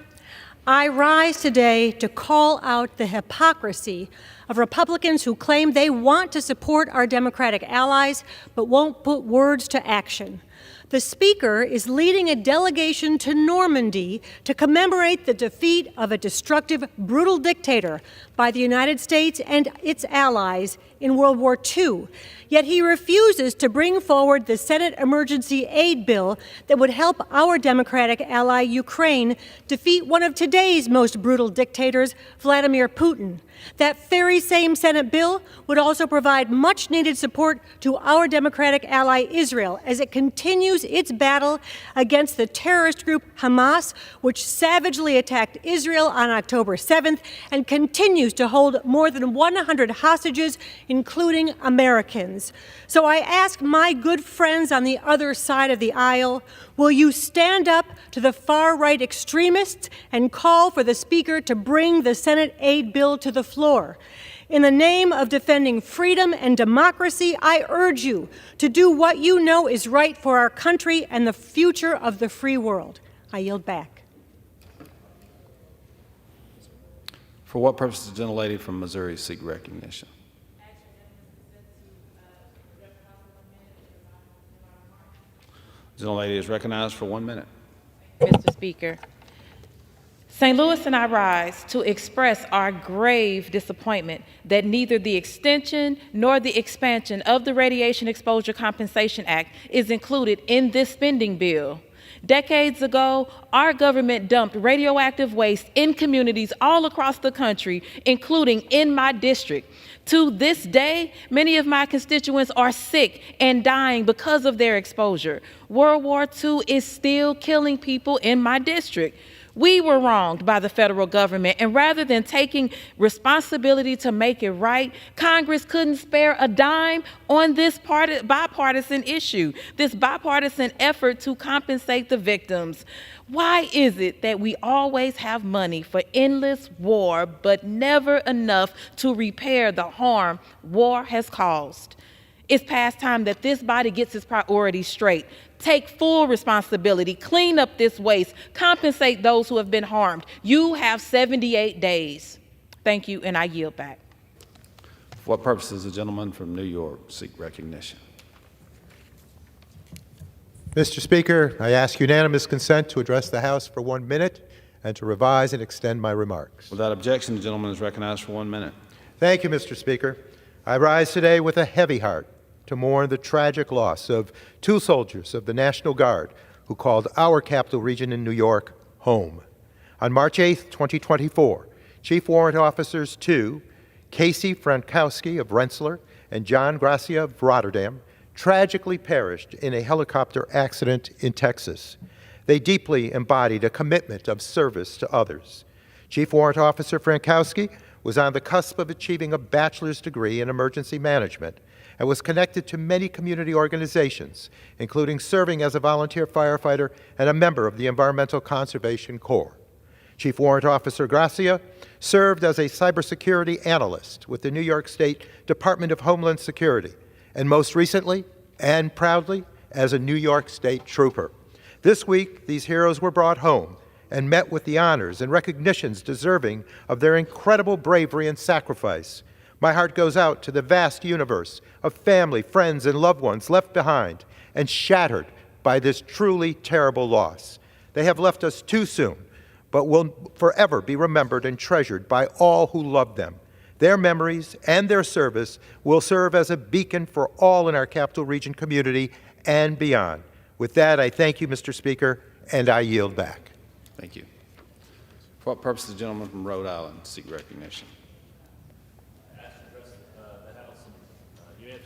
I rise today to call out the hypocrisy of Republicans who claim they want to support our Democratic allies but won't put words to action. The Speaker is leading a delegation to Normandy to commemorate the defeat of a destructive, brutal dictator by the United States and its allies in World War II. Yet he refuses to bring forward the Senate Emergency Aid Bill that would help our Democratic ally Ukraine defeat one of today's most brutal dictators, Vladimir Putin. That very same Senate bill would also provide much-needed support to our Democratic ally Israel as it continues its battle against the terrorist group Hamas, which savagely attacked Israel on October 7th and continues to hold more than 100 hostages, including Americans. So I ask my good friends on the other side of the aisle, will you stand up to the far-right extremists and call for the Speaker to bring the Senate aid bill to the floor? In the name of defending freedom and democracy, I urge you to do what you know is right for our country and the future of the free world. I yield back. For what purpose does the gentlelady from Missouri seek recognition? The gentlelady is recognized for 1 minute. Mr. Speaker, St. Louis and I rise to express our grave disappointment that neither the extension nor the expansion of the Radiation Exposure Compensation Act is included in this spending bill. Decades ago, our government dumped radioactive waste in communities all across the country, including in my district. To this day, many of my constituents are sick and dying because of their exposure. World War II is still killing people in my district. We were wronged by the federal government, and rather than taking responsibility to make it right, Congress couldn't spare a dime on this bipartisan issue, this bipartisan effort to compensate the victims. Why is it that we always have money for endless war, but never enough to repair the harm war has caused? It's past time that this body gets its priorities straight. Take full responsibility, clean up this waste, compensate those who have been harmed. You have 78 days. Thank you, and I yield back. For what purpose does the gentleman from New York seek recognition? Mr. Speaker, I ask unanimous consent to address the House for 1 minute and to revise and extend my remarks. Without objection, the gentleman is recognized for 1 minute. Thank you, Mr. Speaker. I rise today with a heavy heart to mourn the tragic loss of 2 soldiers of the National Guard who called our capital region in New York home. On March 8, 2024, Chief Warrant Officers 2, Casey Frankowski of Rensselaer and John Gracia of Rotterdam, tragically perished in a helicopter accident in Texas. They deeply embodied a commitment of service to others. Chief Warrant Officer Frankowski was on the cusp of achieving a bachelor's degree in emergency management and was connected to many community organizations, including serving as a volunteer firefighter and a member of the Environmental Conservation Corps. Chief Warrant Officer Gracia served as a cybersecurity analyst with the New York State Department of Homeland Security, and most recently, and proudly, as a New York State Trooper. This week, these heroes were brought home and met with the honors and recognitions deserving of their incredible bravery and sacrifice. My heart goes out to the vast universe of family, friends, and loved ones left behind and shattered by this truly terrible loss. They have left us too soon, but will forever be remembered and treasured by all who loved them. Their memories and their service will serve as a beacon for all in our Capital Region community and beyond. With that, I thank you, Mr. Speaker, and I yield back. Thank you. For what purpose does the gentleman from Rhode Island seek recognition?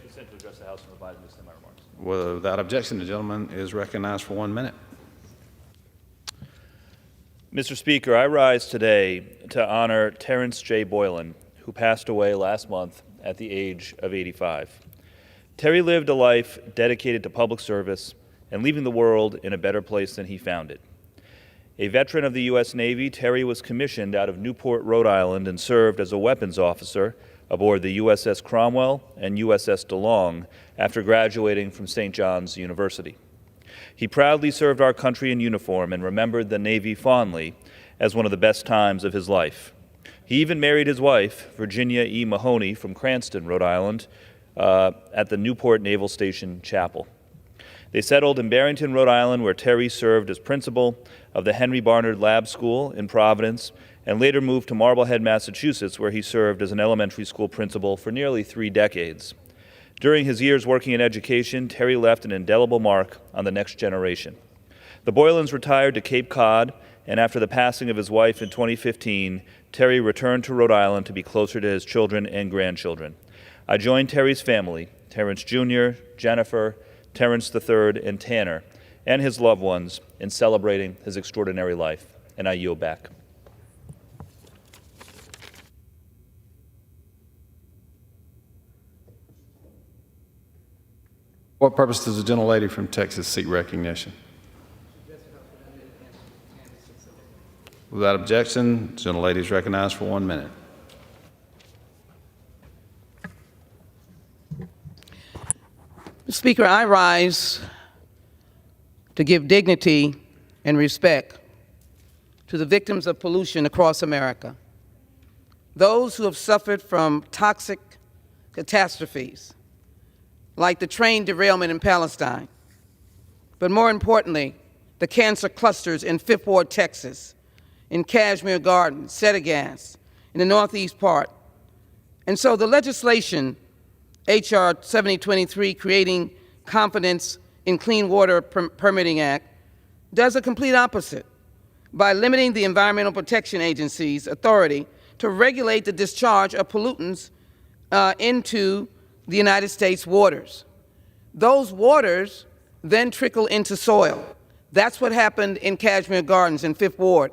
Consent to address the House and revise and extend my remarks. Without objection, the gentleman is recognized for 1 minute. Mr. Speaker, I rise today to honor Terrence J. Boylan, who passed away last month at the age of 85. Terry lived a life dedicated to public service and leaving the world in a better place than he found it. A veteran of the U.S. Navy, Terry was commissioned out of Newport, Rhode Island, and served as a weapons officer aboard the USS Cromwell and USS DeLong after graduating from St. John's University. He proudly served our country in uniform and remembered the Navy fondly as one of the best times of his life. He even married his wife, Virginia E. Mahoney from Cranston, Rhode Island, at the Newport Naval Station Chapel. They settled in Barrington, Rhode Island, where Terry served as principal of the Henry Barnard Lab School in Providence, and later moved to Marblehead, Massachusetts, where he served as an elementary school principal for nearly 3 decades. During his years working in education, Terry left an indelible mark on the next generation. The Boylans retired to Cape Cod, and after the passing of his wife in 2015, Terry returned to Rhode Island to be closer to his children and grandchildren. I joined Terry's family, Terrence Jr., Jennifer, Terrence III, and Tanner, and his loved ones in celebrating his extraordinary life, and I yield back. What purpose does the gentlelady from Texas seek recognition? Without objection, the gentlelady is recognized for 1 minute. Mr. Speaker, I rise to give dignity and respect to the victims of pollution across America, those who have suffered from toxic catastrophes like the train derailment in Palestine, but more importantly, the cancer clusters in Fifth Ward, Texas, in Kashmir Gardens, Settegast, in the northeast part. And so the legislation, H.R. 7023, creating Confidence in Clean Water Permitting Act, does a complete opposite by limiting the Environmental Protection Agency's authority to regulate the discharge of pollutants into the United States waters. Those waters then trickle into soil. That's what happened in Kashmir Gardens in Fifth Ward,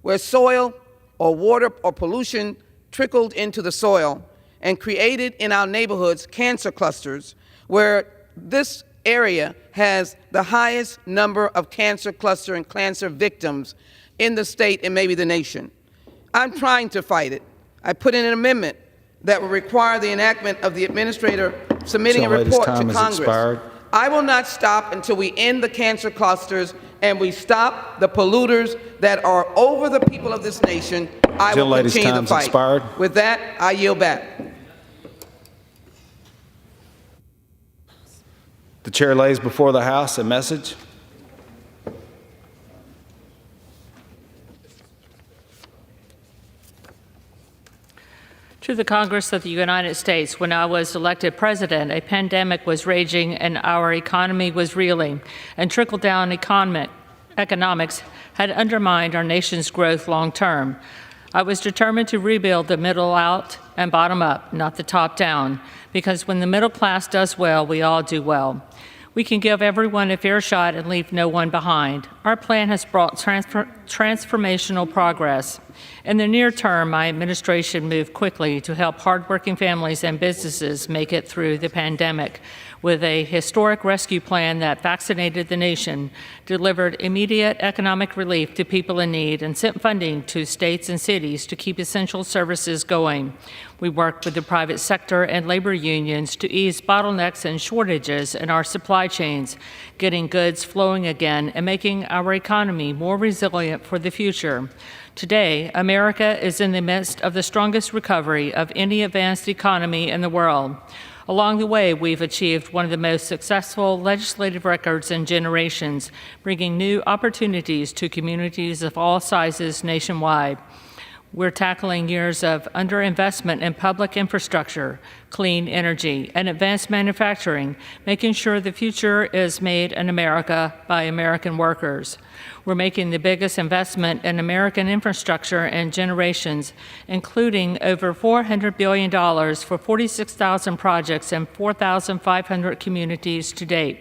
where soil or water or pollution trickled into the soil and created in our neighborhoods cancer clusters, where this area has the highest number of cancer cluster and cancer victims in the state and maybe the nation. I'm trying to fight it. I put in an amendment that will require the enactment of the administrator submitting a report to Congress. I will not stop until we end the cancer clusters and we stop the polluters that are over the people of this nation. I will continue the fight. With that, I yield back. The chair lays before the House a message. To the Congress of the United States, when I was elected president, a pandemic was raging and our economy was reeling, and trickle-down economics had undermined our nation's growth long term. I was determined to rebuild the middle out and bottom up, not the top down, because when the middle class does well, we all do well. We can give everyone a fair shot and leave no one behind. Our plan has brought transformational progress. In the near term, my administration moved quickly to help hardworking families and businesses make it through the pandemic with a historic rescue plan that vaccinated the nation, delivered immediate economic relief to people in need, and sent funding to states and cities to keep essential services going. We worked with the private sector and labor unions to ease bottlenecks and shortages in our supply chains, getting goods flowing again and making our economy more resilient for the future. Today, America is in the midst of the strongest recovery of any advanced economy in the world. Along the way, we've achieved one of the most successful legislative records in generations, bringing new opportunities to communities of all sizes nationwide. We're tackling years of underinvestment in public infrastructure, clean energy, and advanced manufacturing, making sure the future is made in America by American workers. We're making the biggest investment in American infrastructure in generations, including over $400 billion for 46,000 projects and 4,500 communities to date.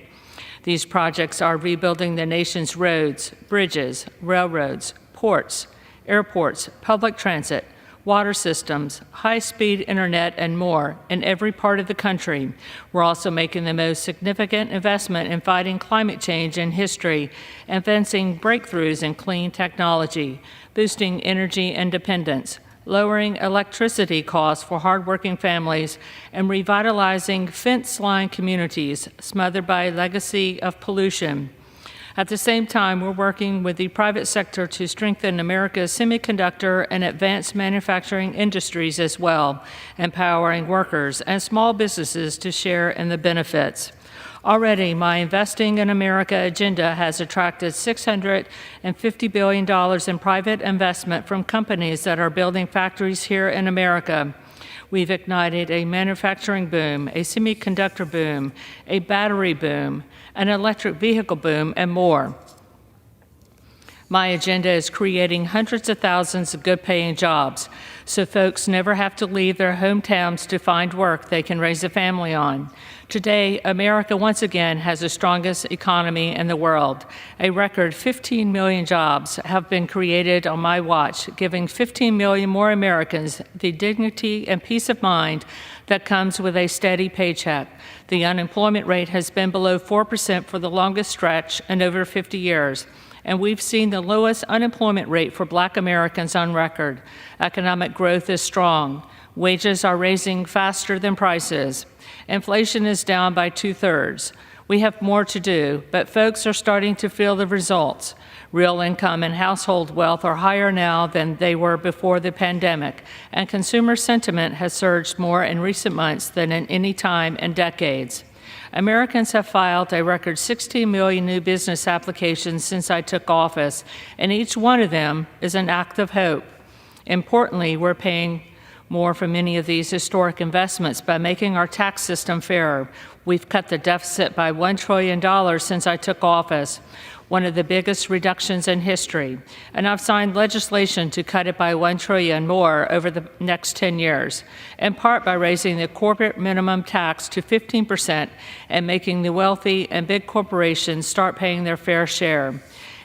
These projects are rebuilding the nation's roads, bridges, railroads, ports, airports, public transit, water systems, high-speed internet, and more in every part of the country. We're also making the most significant investment in fighting climate change in history, advancing breakthroughs in clean technology, boosting energy independence, lowering electricity costs for hardworking families, and revitalizing fence-lined communities smothered by a legacy of pollution. At the same time, we're working with the private sector to strengthen America's semiconductor and advanced manufacturing industries as well, empowering workers and small businesses to share in the benefits. Already, my Investing in America agenda has attracted $650 billion in private investment from companies that are building factories here in America. We've ignited a manufacturing boom, a semiconductor boom, a battery boom, an electric vehicle boom, and more. My agenda is creating hundreds of thousands of good-paying jobs, so folks never have to leave their hometowns to find work they can raise a family on. Today, America once again has the strongest economy in the world. A record 15 million jobs have been created on my watch, giving 15 million more Americans the dignity and peace of mind that comes with a steady paycheck. The unemployment rate has been below 4% for the longest stretch in over 50 years. And we've seen the lowest unemployment rate for Black Americans on record. Economic growth is strong. Wages are rising faster than prices. Inflation is down by 2/3. We have more to do, but folks are starting to feel the results. Real income and household wealth are higher now than they were before the pandemic, and consumer sentiment has surged more in recent months than in any time in decades. Americans have filed a record 16 million new business applications since I took office, and each one of them is an act of hope. Importantly, we're paying more for many of these historic investments by making our tax system fairer. We've cut the deficit by $1 trillion since I took office, one of the biggest reductions in history, and I've signed legislation to cut it by $1 trillion more over the next 10 years, in part by raising the corporate minimum tax to 15% and making the wealthy and big corporations start paying their fair share.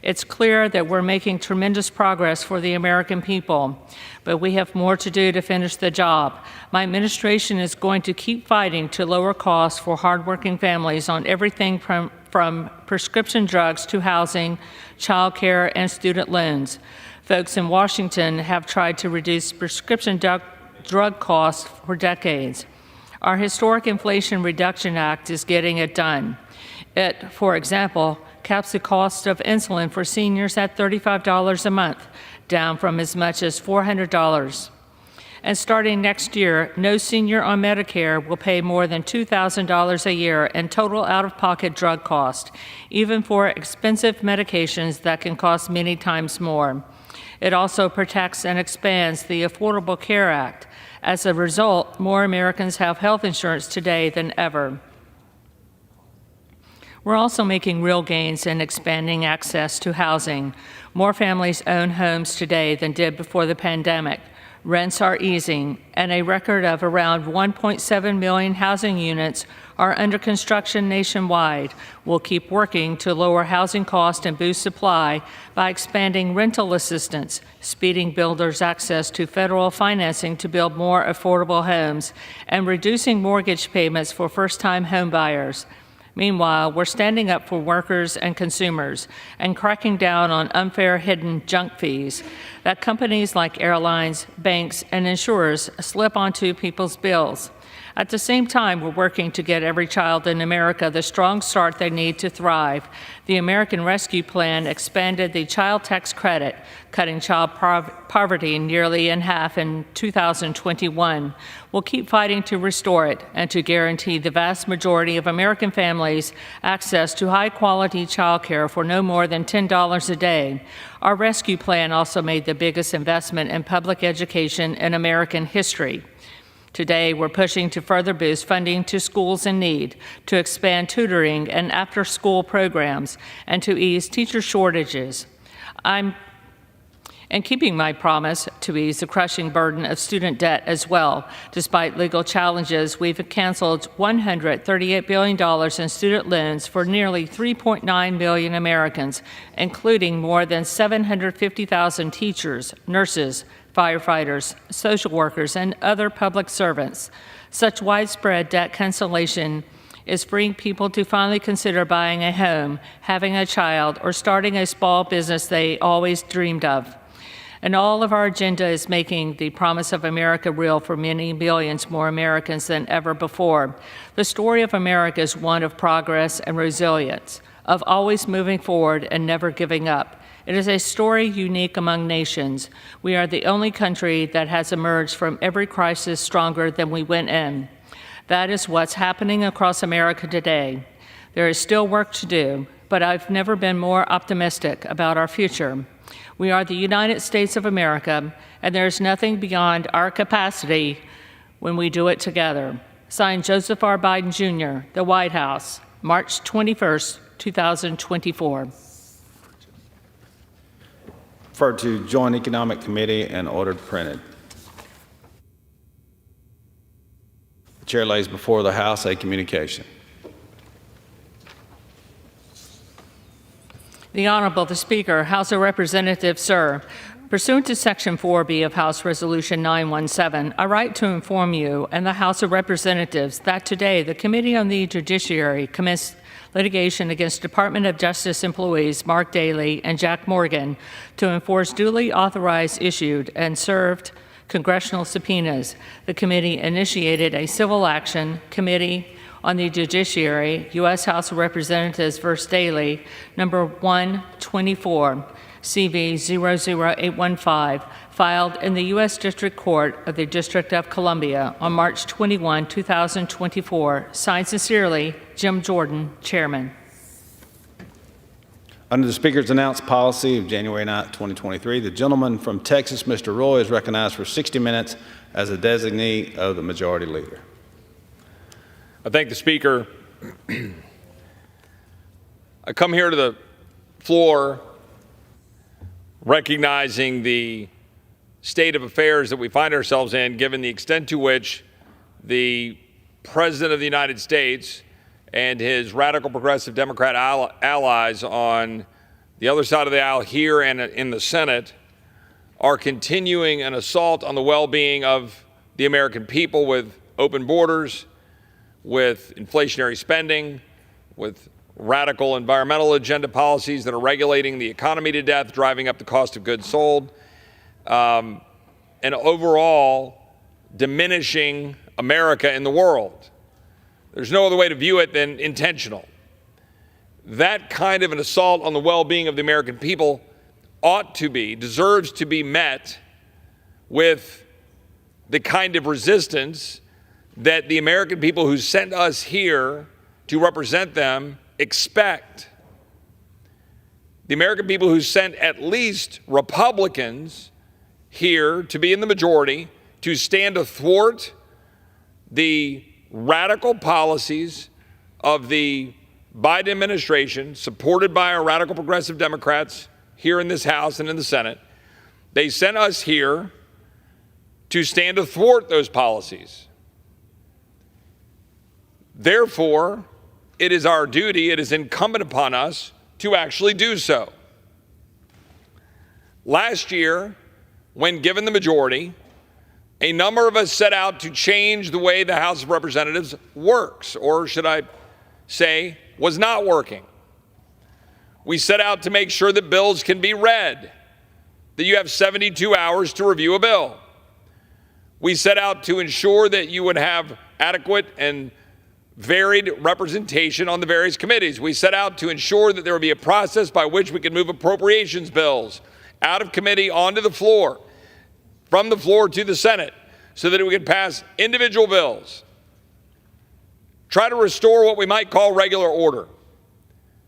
It's clear that we're making tremendous progress for the American people, but we have more to do to finish the job. My administration is going to keep fighting to lower costs for hardworking families on everything from prescription drugs to housing, child care, and student loans. Folks in Washington have tried to reduce prescription drug costs for decades. Our historic Inflation Reduction Act is getting it done. It, for example, caps the cost of insulin for seniors at $35 a month, down from as much as $400. And starting next year, no senior on Medicare will pay more than $2,000 a year in total out-of-pocket drug cost, even for expensive medications that can cost many times more. It also protects and expands the Affordable Care Act. As a result, more Americans have health insurance today than ever. We're also making real gains in expanding access to housing. More families own homes today than did before the pandemic. Rents are easing, and a record of around 1.7 million housing units are under construction nationwide. We'll keep working to lower housing costs and boost supply by expanding rental assistance, speeding builders' access to federal financing to build more affordable homes, and reducing mortgage payments for first-time home buyers. Meanwhile, we're standing up for workers and consumers and cracking down on unfair hidden junk fees that companies like airlines, banks, and insurers slip onto people's bills. At the same time, we're working to get every child in America the strong start they need to thrive. The American Rescue Plan expanded the child tax credit, cutting child poverty nearly in half in 2021. We'll keep fighting to restore it and to guarantee the vast majority of American families access to high-quality child care for no more than $10 a day. Our rescue plan also made the biggest investment in public education in American history. Today, we're pushing to further boost funding to schools in need, to expand tutoring and after-school programs, and to ease teacher shortages. I'm keeping my promise to ease the crushing burden of student debt as well. Despite legal challenges, we've canceled $138 billion in student loans for nearly 3.9 million Americans, including more than 750,000 teachers, nurses, firefighters, social workers, and other public servants. Such widespread debt cancellation is freeing people to finally consider buying a home, having a child, or starting a small business they always dreamed of. And all of our agenda is making the promise of America real for many millions more Americans than ever before. The story of America is one of progress and resilience, of always moving forward and never giving up. It is a story unique among nations. We are the only country that has emerged from every crisis stronger than we went in. That is what's happening across America today. There is still work to do, but I've never been more optimistic about our future. We are the United States of America, and there is nothing beyond our capacity when we do it together. Signed, Joseph R. Biden, Jr., The White House, March 21st, 2024. Referred to Joint Economic Committee and ordered printed. The chair lays before the House a communication. The Honorable the Speaker, House of Representatives, sir. Pursuant to Section 4B of House Resolution 917, I write to inform you and the House of Representatives that today the Committee on the Judiciary commenced litigation against Department of Justice employees Mark Daley and Jack Morgan to enforce duly authorized, issued, and served congressional subpoenas. The committee initiated a civil action, Committee on the Judiciary, U.S. House of Representatives v. Daley, number 124, CV 00815, filed in the U.S. District Court of the District of Columbia on March 21, 2024. Signed sincerely, Jim Jordan, Chairman. Under the Speaker's announced policy of January 9, 2023, the gentleman from Texas, Mr. Roy, is recognized for 60 minutes as a designee of the Majority Leader. I thank the Speaker. I come here to the floor recognizing the state of affairs that we find ourselves in, given the extent to which the President of the United States and his radical progressive Democrat allies on the other side of the aisle here and in the Senate are continuing an assault on the well-being of the American people with open borders, with inflationary spending, with radical environmental agenda policies that are regulating the economy to death, driving up the cost of goods sold, and overall diminishing America in the world. There's no other way to view it than intentional. That kind of an assault on the well-being of the American people deserves to be met with the kind of resistance that the American people who sent us here to represent them expect. The American people who sent at least Republicans here to be in the majority to stand athwart the radical policies of the Biden administration, supported by our radical progressive Democrats here in this House and in the Senate. They sent us here to stand athwart those policies. Therefore, it is our duty, it is incumbent upon us to actually do so. Last year, when given the majority, a number of us set out to change the way the House of Representatives works, or should I say, was not working. We set out to make sure that bills can be read, that you have 72 hours to review a bill. We set out to ensure that you would have adequate and varied representation on the various committees. We set out to ensure that there would be a process by which we could move appropriations bills out of committee onto the floor, from the floor to the Senate, so that we could pass individual bills. Try to restore what we might call regular order.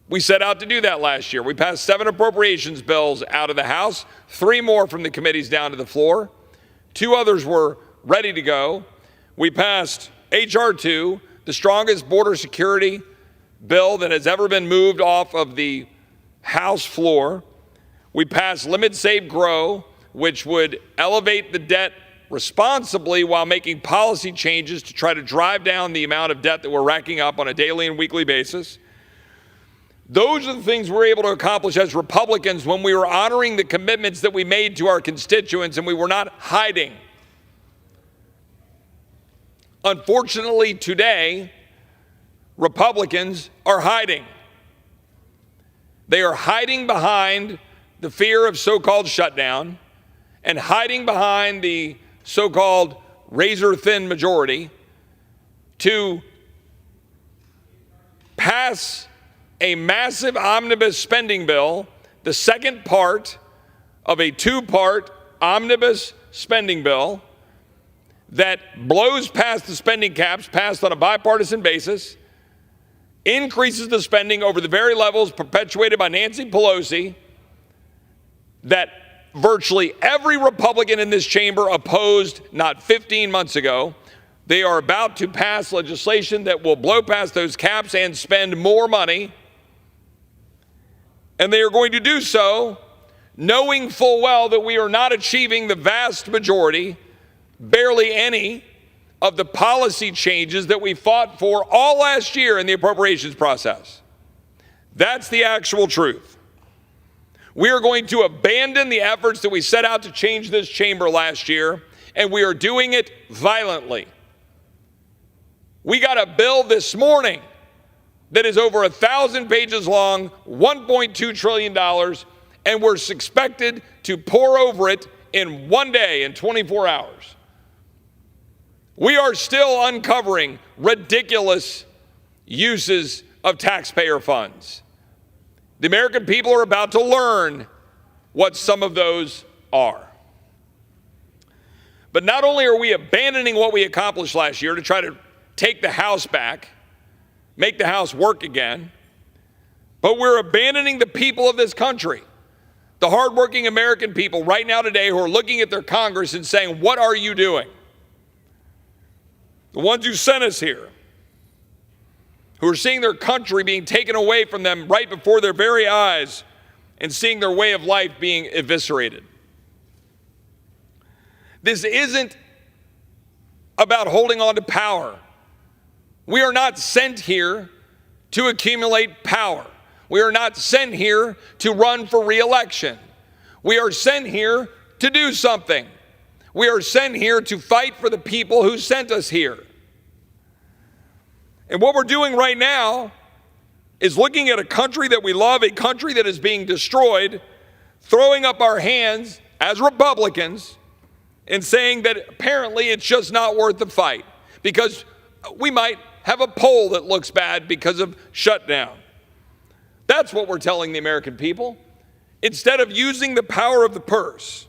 We set out to do that last year. We passed 7 appropriations bills out of the House, 3 more from the committees down to the floor. 2 others were ready to go. We passed H.R. 2, the strongest border security bill that has ever been moved off of the House floor. We passed Limit, Save, Grow, which would elevate the debt responsibly while making policy changes to try to drive down the amount of debt that we're racking up on a daily and weekly basis. Those are the things we're able to accomplish as Republicans when we were honoring the commitments that we made to our constituents and we were not hiding. Unfortunately, today, Republicans are hiding. They are hiding behind the fear of so-called shutdown and hiding behind the so-called razor-thin majority to pass a massive omnibus spending bill, the second part of a 2-part omnibus spending bill that blows past the spending caps passed on a bipartisan basis, increases the spending over the very levels perpetuated by Nancy Pelosi that virtually every Republican in this chamber opposed not 15 months ago. They are about to pass legislation that will blow past those caps and spend more money. And they are going to do so knowing full well that we are not achieving the vast majority, barely any, of the policy changes that we fought for all last year in the appropriations process. That's the actual truth. We are going to abandon the efforts that we set out to change this chamber last year, and we are doing it violently. We got a bill this morning that is over 1,000 pages long, $1.2 trillion, and we're expected to pour over it in one day, in 24 hours. We are still uncovering ridiculous uses of taxpayer funds. The American people are about to learn what some of those are. But not only are we abandoning what we accomplished last year to try to take the House back, make the House work again, but we're abandoning the people of this country, the hardworking American people right now today who are looking at their Congress and saying, what are you doing? The ones who sent us here, who are seeing their country being taken away from them right before their very eyes and seeing their way of life being eviscerated. This isn't about holding on to power. We are not sent here to accumulate power. We are not sent here to run for re-election. We are sent here to do something. We are sent here to fight for the people who sent us here. And what we're doing right now is looking at a country that we love, a country that is being destroyed, throwing up our hands as Republicans and saying that apparently it's just not worth the fight because we might have a poll that looks bad because of shutdown. That's what we're telling the American people. Instead of using the power of the purse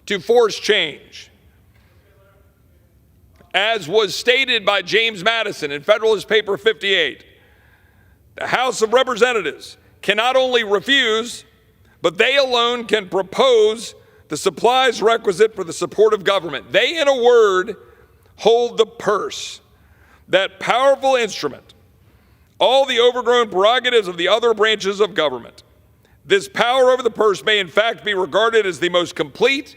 to force change, as was stated by James Madison in Federalist Paper 58, the House of Representatives can not only refuse, but they alone can propose the supplies requisite for the support of government. They, in a word, hold the purse, that powerful instrument, all the overgrown prerogatives of the other branches of government. This power over the purse may in fact be regarded as the most complete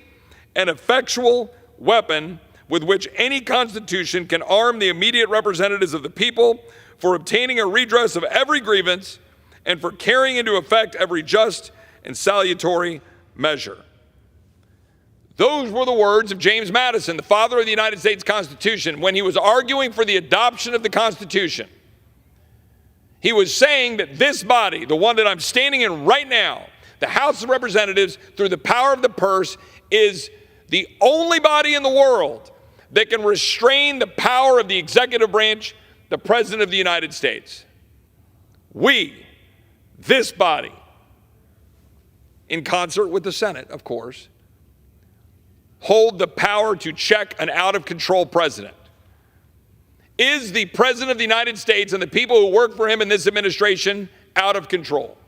and effectual weapon with which any constitution can arm the immediate representatives of the people for obtaining a redress of every grievance and for carrying into effect every just and salutary measure. Those were the words of James Madison, the father of the United States Constitution, when he was arguing for the adoption of the Constitution. He was saying that this body, the one that I'm standing in right now, the House of Representatives, through the power of the purse, is the only body in the world that can restrain the power of the executive branch, the President of the United States. We, this body, in concert with the Senate, of course, hold the power to check an out-of-control president. Is the President of the United States and the people who work for him in this administration out of control?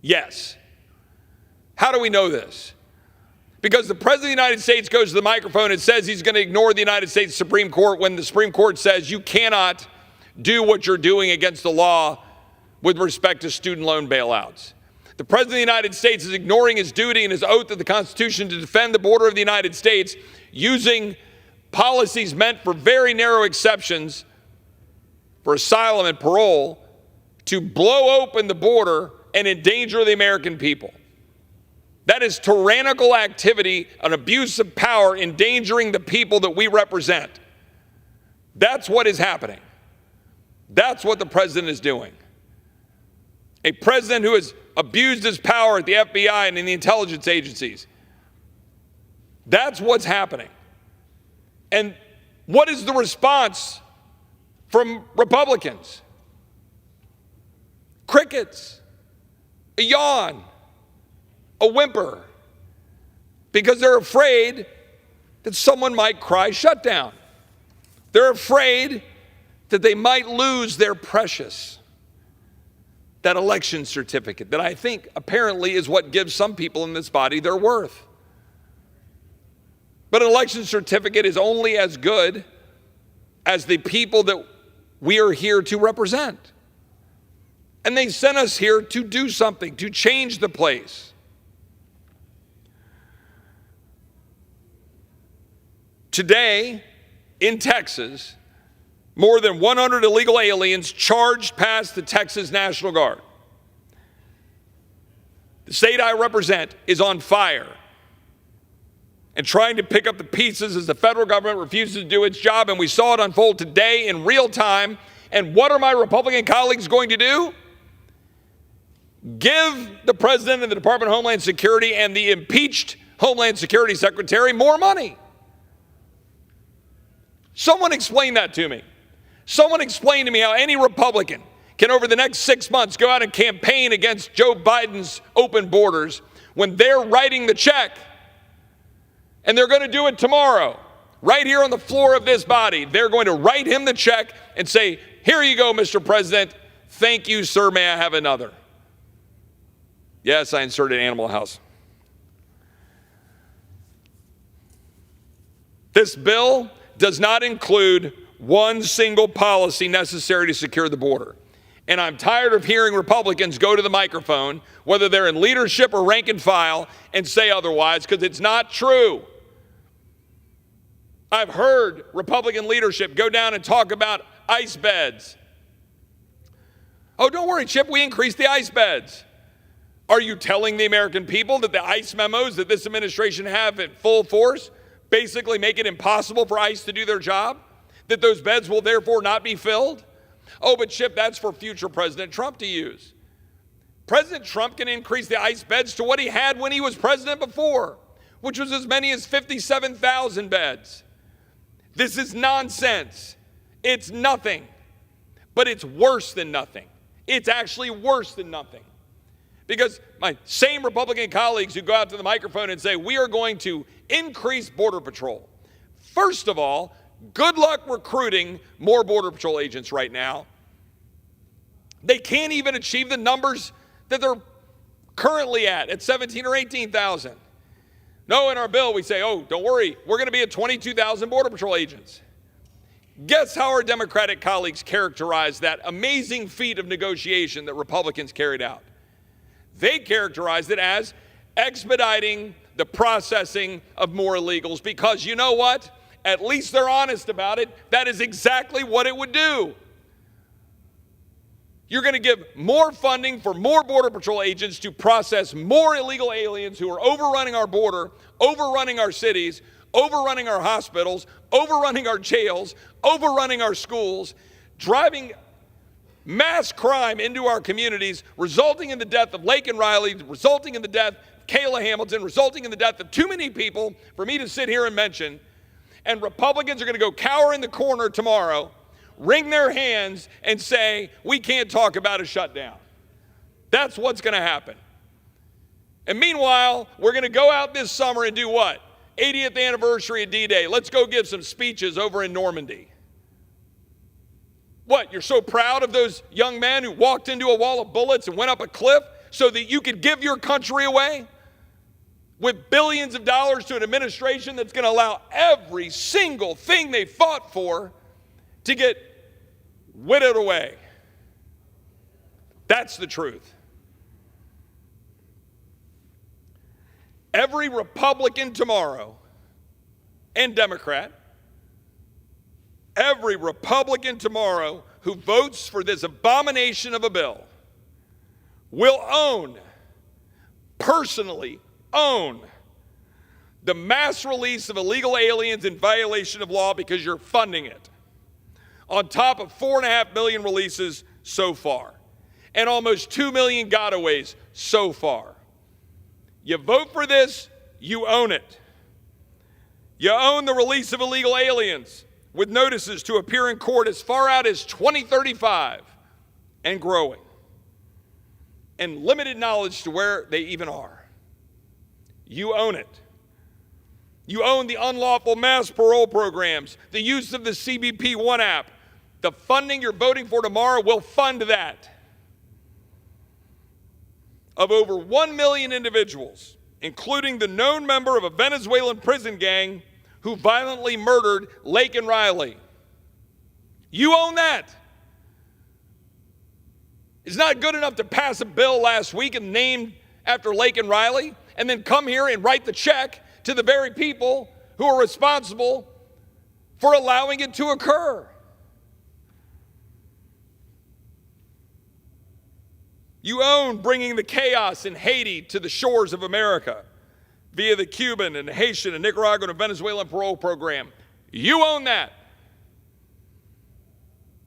Yes. How do we know this? Because the President of the United States goes to the microphone and says he's going to ignore the United States Supreme Court when the Supreme Court says you cannot do what you're doing against the law with respect to student loan bailouts. The President of the United States is ignoring his duty and his oath of the Constitution to defend the border of the United States using policies meant for very narrow exceptions for asylum and parole to blow open the border and endanger the American people. That is tyrannical activity, an abuse of power, endangering the people that we represent. That's what is happening. That's what the president is doing. A president who has abused his power at the FBI and in the intelligence agencies. That's what's happening. And what is the response from Republicans? Crickets, a yawn, a whimper, because they're afraid that someone might cry shutdown. They're afraid that they might lose their precious, that election certificate that I think apparently is what gives some people in this body their worth. But an election certificate is only as good as the people that we are here to represent. And they sent us here to do something, to change the place. Today, in Texas, more than 100 illegal aliens charged past the Texas National Guard. The state I represent is on fire and trying to pick up the pieces as the federal government refuses to do its job, and we saw it unfold today in real time. And what are my Republican colleagues going to do? Give the President and the Department of Homeland Security and the impeached Homeland Security Secretary more money. Someone explain that to me. Someone explain to me how any Republican can, over the next 6 months, go out and campaign against Joe Biden's open borders when they're writing the check. And they're going to do it tomorrow, right here on the floor of this body. They're going to write him the check and say, here you go, Mr. President. Thank you, sir. May I have another? Yes, I inserted Animal House. This bill does not include one single policy necessary to secure the border. And I'm tired of hearing Republicans go to the microphone, whether they're in leadership or rank and file, and say otherwise, because it's not true. I've heard Republican leadership go down and talk about ice beds. Oh, don't worry, Chip, we increased the ice beds. Are you telling the American people that the ICE memos that this administration have in full force basically make it impossible for ICE to do their job? That those beds will therefore not be filled? Oh, but Chip, that's for future President Trump to use. President Trump can increase the ICE beds to what he had when he was president before, which was as many as 57,000 beds. This is nonsense. It's nothing, but it's worse than nothing. It's actually worse than nothing. Because my same Republican colleagues who go out to the microphone and say, we are going to increase Border Patrol. First of all, good luck recruiting more Border Patrol agents right now. They can't even achieve the numbers that they're currently at 17 or 18,000. No, in our bill we say, oh, don't worry, we're going to be at 22,000 Border Patrol agents. Guess how our Democratic colleagues characterize that amazing feat of negotiation that Republicans carried out? They characterized it as expediting the processing of more illegals, because you know what? At least they're honest about it. That is exactly what it would do. You're going to give more funding for more Border Patrol agents to process more illegal aliens who are overrunning our border, overrunning our cities, overrunning our hospitals, overrunning our jails, overrunning our schools, driving mass crime into our communities, resulting in the death of Laken Riley, resulting in the death of Kayla Hamilton, resulting in the death of too many people for me to sit here and mention. And Republicans are going to go cower in the corner tomorrow, wring their hands, and say, we can't talk about a shutdown. That's what's going to happen. And meanwhile, we're going to go out this summer and do what? 80th anniversary of D-Day. Let's go give some speeches over in Normandy. What, you're so proud of those young men who walked into a wall of bullets and went up a cliff so that you could give your country away with billions of dollars to an administration that's going to allow every single thing they fought for to get whittled away? That's the truth. Every Republican tomorrow and Democrat, every Republican tomorrow who votes for this abomination of a bill will own, personally own, the mass release of illegal aliens in violation of law because you're funding it, on top of 4.5 million releases so far, and almost 2 million gotaways so far. You vote for this, you own it. You own the release of illegal aliens with notices to appear in court as far out as 2035 and growing, and limited knowledge to where they even are. You own it. You own the unlawful mass parole programs, the use of the CBP One app. The funding you're voting for tomorrow will fund that. Of over 1 million individuals, including the known member of a Venezuelan prison gang who violently murdered Laken Riley. You own that. It's not good enough to pass a bill last week and name after Laken Riley and then come here and write the check to the very people who are responsible for allowing it to occur. You own bringing the chaos in Haiti to the shores of America via the Cuban and Haitian and Nicaraguan and Venezuelan parole program. You own that.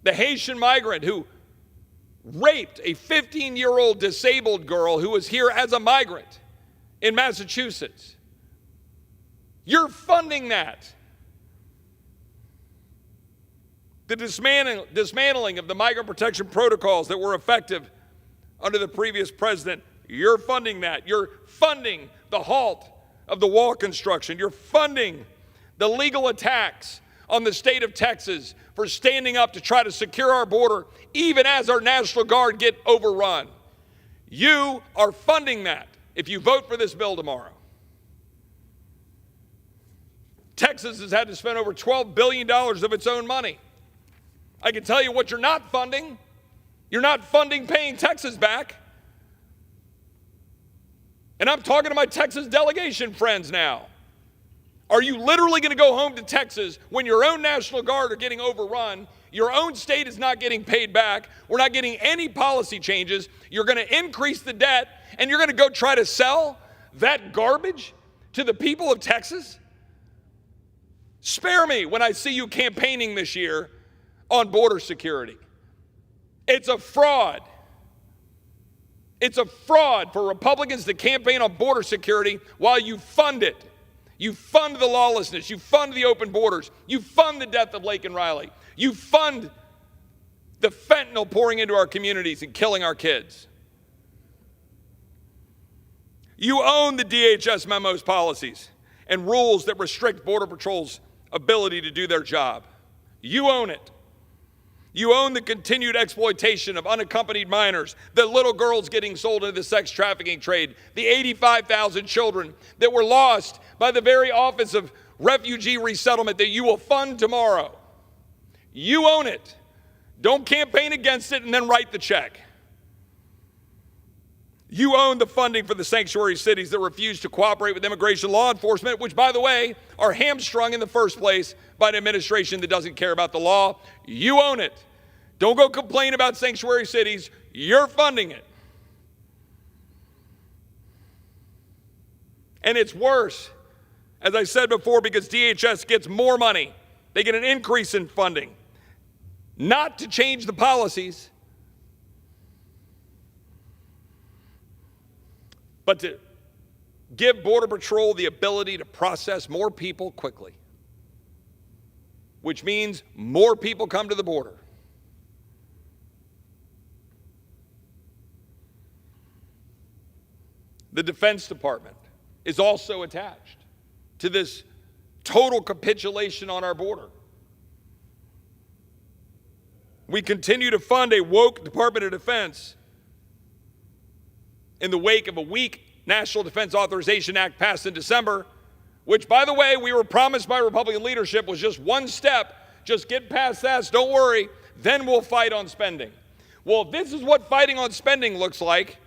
The Haitian migrant who raped a 15-year-old disabled girl who was here as a migrant in Massachusetts. You're funding that. The dismantling of the migrant protection protocols that were effective under the previous president, you're funding that. You're funding the halt of the wall construction. You're funding the legal attacks on the state of Texas for standing up to try to secure our border, even as our National Guard get overrun. You are funding that if you vote for this bill tomorrow. Texas has had to spend over $12 billion of its own money. I can tell you what you're not funding. You're not funding paying Texas back. And I'm talking to my Texas delegation friends now. Are you literally going to go home to Texas when your own National Guard are getting overrun, your own state is not getting paid back, we're not getting any policy changes, you're going to increase the debt, and you're going to go try to sell that garbage to the people of Texas? Spare me when I see you campaigning this year on border security. It's a fraud. It's a fraud for Republicans to campaign on border security while you fund it. You fund the lawlessness. You fund the open borders. You fund the death of Laken Riley. You fund the fentanyl pouring into our communities and killing our kids. You own the DHS memos, policies, and rules that restrict Border Patrol's ability to do their job. You own it. You own the continued exploitation of unaccompanied minors, the little girls getting sold into the sex trafficking trade, the 85,000 children that were lost by the very Office of Refugee Resettlement that you will fund tomorrow. You own it. Don't campaign against it and then write the check. You own the funding for the sanctuary cities that refuse to cooperate with immigration law enforcement, which, by the way, are hamstrung in the first place by an administration that doesn't care about the law. You own it. Don't go complain about sanctuary cities. You're funding it. And it's worse, as I said before, because DHS gets more money. They get an increase in funding, not to change the policies, but to give Border Patrol the ability to process more people quickly, which means more people come to the border. The Defense Department is also attached to this total capitulation on our border. We continue to fund a woke Department of Defense in the wake of a weak National Defense Authorization Act passed in December, which, by the way, we were promised by Republican leadership was just one step. Just get past that, don't worry, then we'll fight on spending. Well, if this is what fighting on spending looks like,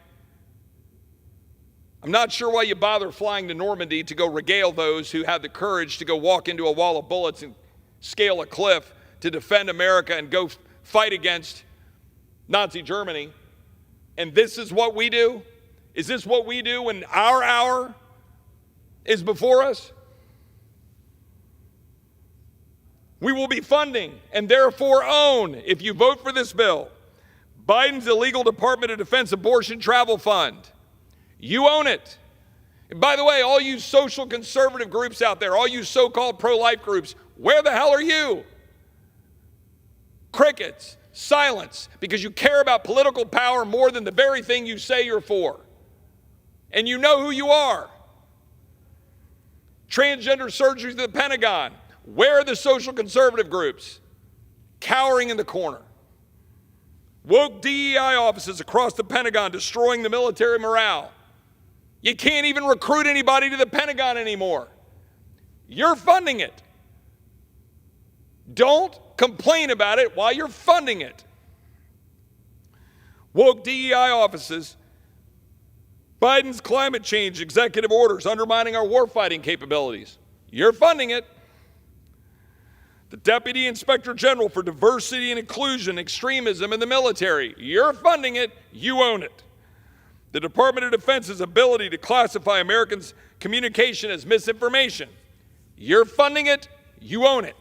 I'm not sure why you bother flying to Normandy to go regale those who have the courage to go walk into a wall of bullets and scale a cliff to defend America and go fight against Nazi Germany. And this is what we do? Is this what we do when our hour is before us? We will be funding and therefore own, if you vote for this bill, Biden's illegal Department of Defense abortion travel fund. You own it. And by the way, all you social conservative groups out there, all you so-called pro-life groups, where the hell are you? Crickets, silence, because you care about political power more than the very thing you say you're for. And you know who you are. Transgender surgeries at the Pentagon. Where are the social conservative groups? Cowering in the corner. Woke DEI offices across the Pentagon destroying the military morale. You can't even recruit anybody to the Pentagon anymore. You're funding it. Don't complain about it while you're funding it. Woke DEI offices, Biden's climate change executive orders undermining our warfighting capabilities. You're funding it. The Deputy Inspector General for Diversity and Inclusion, Extremism in the Military. You're funding it. You own it. the Department of Defense's ability to classify Americans' communication as misinformation. You're funding it, you own it.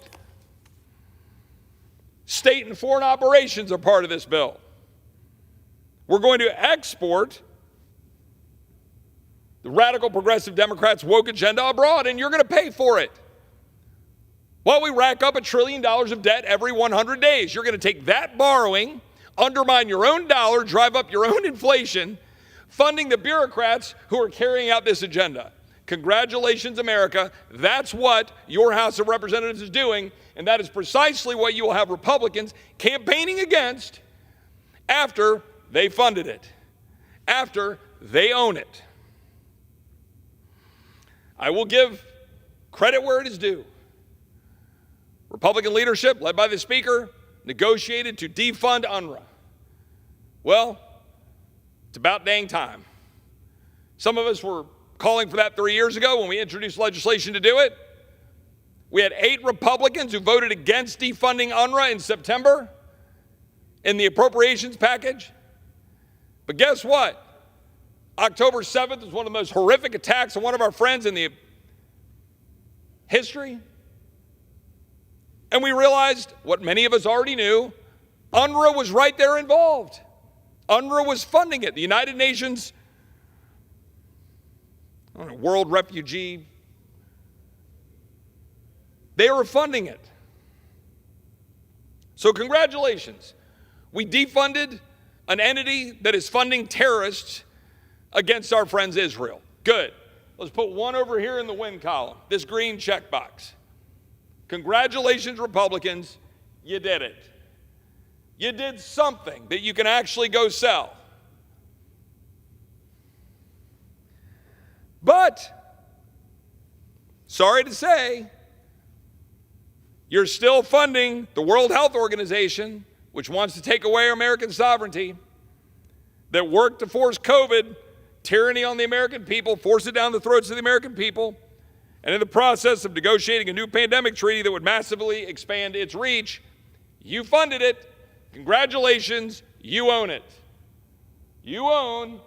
State and foreign operations are part of this bill. We're going to export the radical progressive Democrats' woke agenda abroad, and you're going to pay for it. While we rack up $1 trillion of debt every 100 days, you're going to take that borrowing, undermine your own dollar, drive up your own inflation, funding the bureaucrats who are carrying out this agenda. Congratulations, America. That's what your House of Representatives is doing, and that is precisely what you will have Republicans campaigning against after they funded it, after they own it. I will give credit where it is due. Republican leadership, led by the Speaker, negotiated to defund UNRWA. Well, it's about dang time. Some of us were calling for that 3 years ago when we introduced legislation to do it. We had 8 Republicans who voted against defunding UNRWA in September in the appropriations package. But guess what? October 7th was one of the most horrific attacks on one of our friends in the history. And we realized what many of us already knew, UNRWA was right there involved. UNRWA was funding it. The United Nations World Refugee, they were funding it. So congratulations. We defunded an entity that is funding terrorists against our friends Israel. Good. Let's put one over here in the win column, this green checkbox. Congratulations, Republicans, you did it. You did something that you can actually go sell. But, sorry to say, you're still funding the World Health Organization, which wants to take away American sovereignty, that worked to force COVID, tyranny on the American people, force it down the throats of the American people, and in the process of negotiating a new pandemic treaty that would massively expand its reach, you funded it. Congratulations, you own it. You own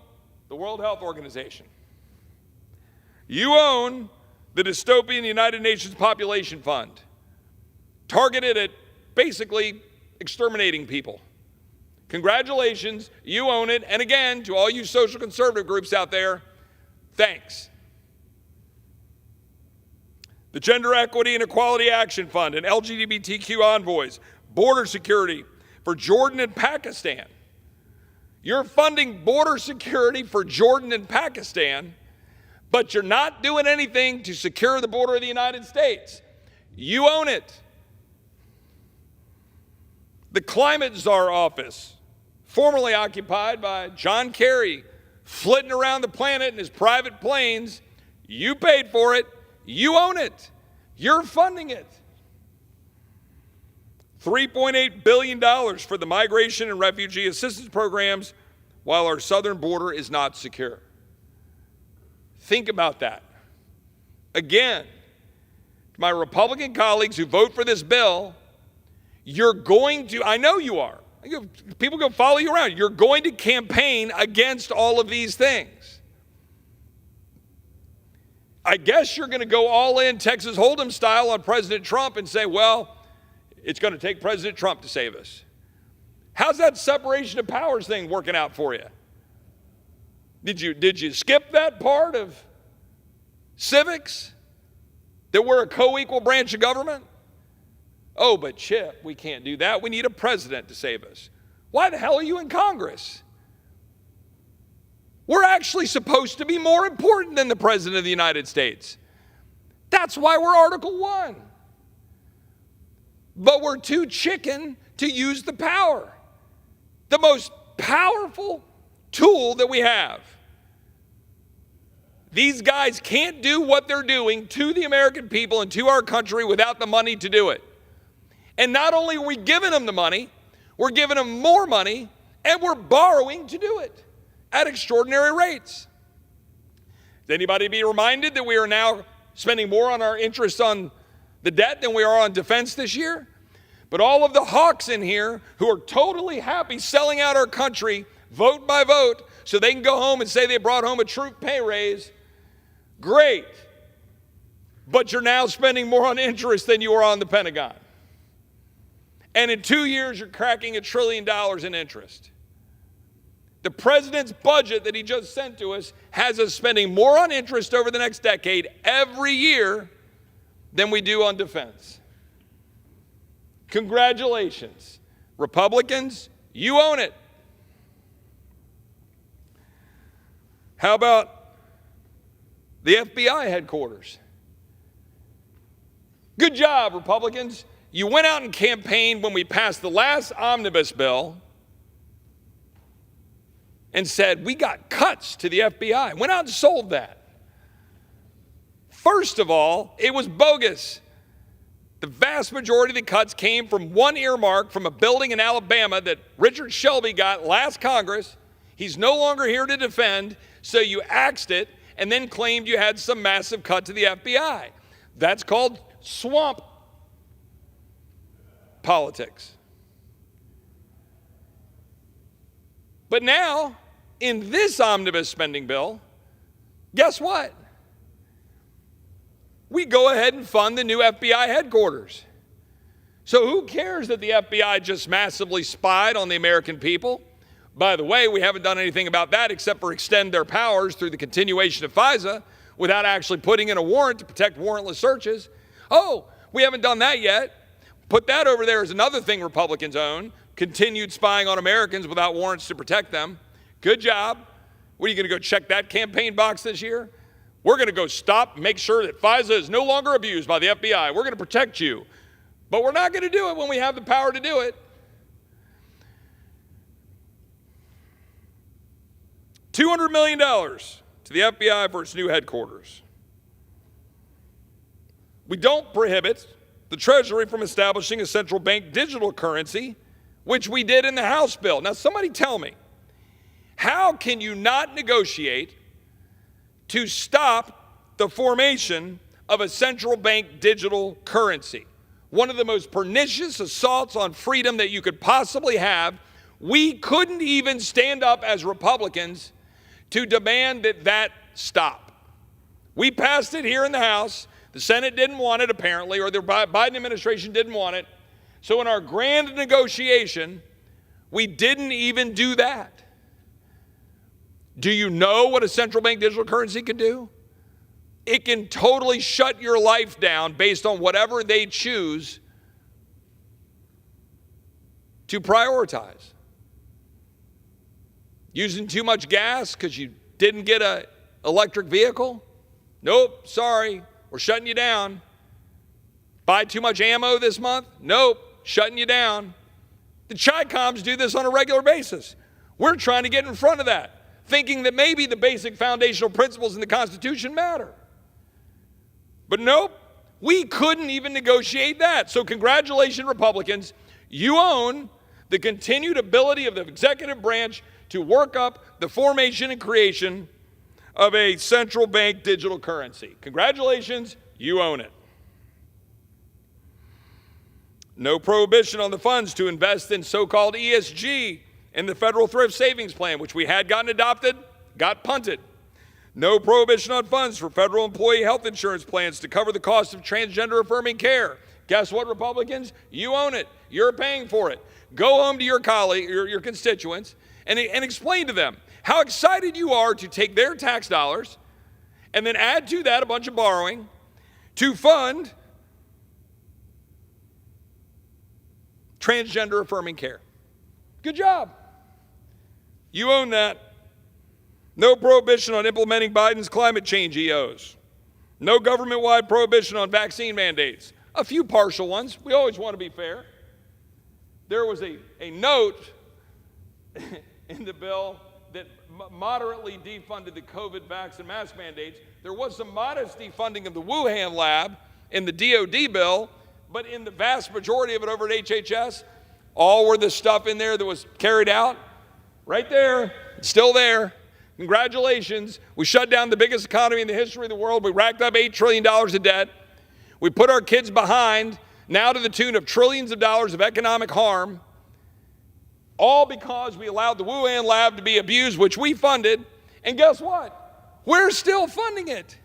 the World Health Organization. You own the dystopian United Nations Population Fund, targeted at basically exterminating people. Congratulations, you own it. And again, to all you social conservative groups out there, thanks. The Gender Equity and Equality Action Fund and LGBTQ envoys, border security for Jordan and Pakistan. You're funding border security for Jordan and Pakistan, but you're not doing anything to secure the border of the United States. You own it. The Climate Czar office, formerly occupied by John Kerry, flitting around the planet in his private planes, you paid for it. You own it. You're funding it. $3.8 billion for the migration and refugee assistance programs while our southern border is not secure. Think about that. Again, to my Republican colleagues who vote for this bill, you're going to, I know you are, people go follow you around, you're going to campaign against all of these things. I guess you're going to go all in Texas Hold'em style on President Trump and say, well, it's going to take President Trump to save us. How's that separation of powers thing working out for you? Did you skip that part of civics? That we're a co-equal branch of government? Oh, but Chip, we can't do that. We need a president to save us. Why the hell are you in Congress? We're actually supposed to be more important than the President of the United States. That's why we're Article 1. But we're too chicken to use the power. The most powerful tool that we have. These guys can't do what they're doing to the American people and to our country without the money to do it. And not only are we giving them the money, we're giving them more money, and we're borrowing to do it at extraordinary rates. Does anybody be reminded that we are now spending more on our interest on the debt than we are on defense this year? But all of the hawks in here who are totally happy selling out our country vote by vote so they can go home and say they brought home a troop pay raise. Great. But you're now spending more on interest than you are on the Pentagon. And in 2 years, you're cracking $1 trillion in interest. The president's budget that he just sent to us has us spending more on interest over the next decade every year than we do on defense. Congratulations. Republicans, you own it. How about the FBI headquarters? Good job, Republicans. You went out and campaigned when we passed the last omnibus bill and said, we got cuts to the FBI. Went out and sold that. First of all, it was bogus. The vast majority of the cuts came from one earmark from a building in Alabama that Richard Shelby got last Congress. He's no longer here to defend, so you axed it and then claimed you had some massive cut to the FBI. That's called swamp politics. But now, in this omnibus spending bill, guess what? We go ahead and fund the new FBI headquarters. So who cares that the FBI just massively spied on the American people? By the way, we haven't done anything about that except for extend their powers through the continuation of FISA without actually putting in a warrant to protect warrantless searches. Oh, we haven't done that yet. Put that over there as another thing Republicans own, continued spying on Americans without warrants to protect them. Good job. What, are you going to go check that campaign box this year? We're going to go make sure that FISA is no longer abused by the FBI. We're going to protect you. But we're not going to do it when we have the power to do it. $200 million to the FBI for its new headquarters. We don't prohibit the Treasury from establishing a central bank digital currency, which we did in the House bill. Now, somebody tell me, how can you not negotiate to stop the formation of a central bank digital currency? One of the most pernicious assaults on freedom that you could possibly have. We couldn't even stand up as Republicans to demand that stop. We passed it here in the House. The Senate didn't want it, apparently, or the Biden administration didn't want it. So in our grand negotiation, we didn't even do that. Do you know what a central bank digital currency can do? It can totally shut your life down based on whatever they choose to prioritize. Using too much gas because you didn't get an electric vehicle? Nope, sorry, we're shutting you down. Buy too much ammo this month? Nope, shutting you down. The Chi-Coms do this on a regular basis. We're trying to get in front of that, thinking that maybe the basic foundational principles in the Constitution matter. But nope, we couldn't even negotiate that. So congratulations, Republicans. You own the continued ability of the executive branch to work up the formation and creation of a central bank digital currency. Congratulations, you own it. No prohibition on the funds to invest in so-called ESG in the federal thrift savings plan, which we had gotten adopted, got punted. No prohibition on funds for federal employee health insurance plans to cover the cost of transgender affirming care. Guess what, Republicans? You own it. You're paying for it. Go home to your your constituents, and explain to them how excited you are to take their tax dollars and then add to that a bunch of borrowing to fund transgender affirming care. Good job. You own that. No prohibition on implementing Biden's climate change EOs. No government-wide prohibition on vaccine mandates. A few partial ones. We always want to be fair. There was a note in the bill that moderately defunded the COVID vaccine mask mandates. There was some modest defunding of the Wuhan lab in the DOD bill, but in the vast majority of it over at HHS, all were the stuff in there that was carried out. Right there, it's still there. Congratulations. We shut down the biggest economy in the history of the world. We racked up $8 trillion of debt. We put our kids behind, now to the tune of trillions of dollars of economic harm. all because we allowed the Wuhan lab to be abused, which we funded. And guess what? We're still funding it.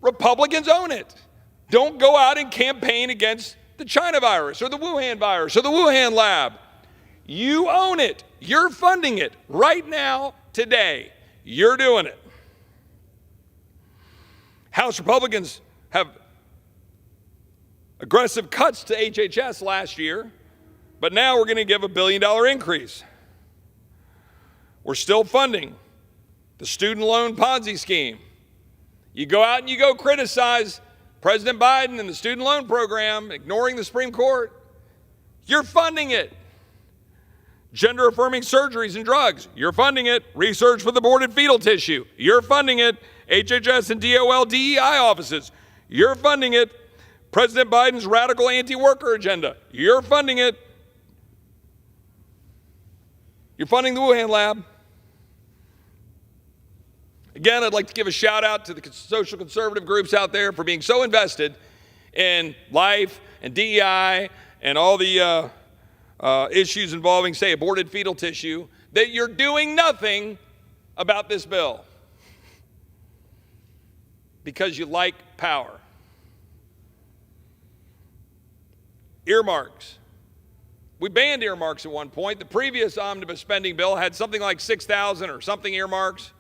Republicans own it. Don't go out and campaign against the China virus or the Wuhan virus or the Wuhan lab. You own it. You're funding it right now, today. You're doing it. House Republicans have aggressive cuts to HHS last year, but now we're going to give a $1 billion increase. We're still funding the student loan Ponzi scheme. You go out and you go criticize President Biden and the student loan program, ignoring the Supreme Court. You're funding it. Gender-affirming surgeries and drugs. You're funding it. Research with aborted fetal tissue. You're funding it. HHS and DOL DEI offices. You're funding it. President Biden's radical anti-worker agenda. You're funding it. You're funding the Wuhan lab. Again, I'd like to give a shout out to the social conservative groups out there for being so invested in life and DEI and all the issues involving, say, aborted fetal tissue, that you're doing nothing about this bill because you like power. Earmarks. We banned earmarks at one point. The previous omnibus spending bill had something like 6,000 or something earmarks.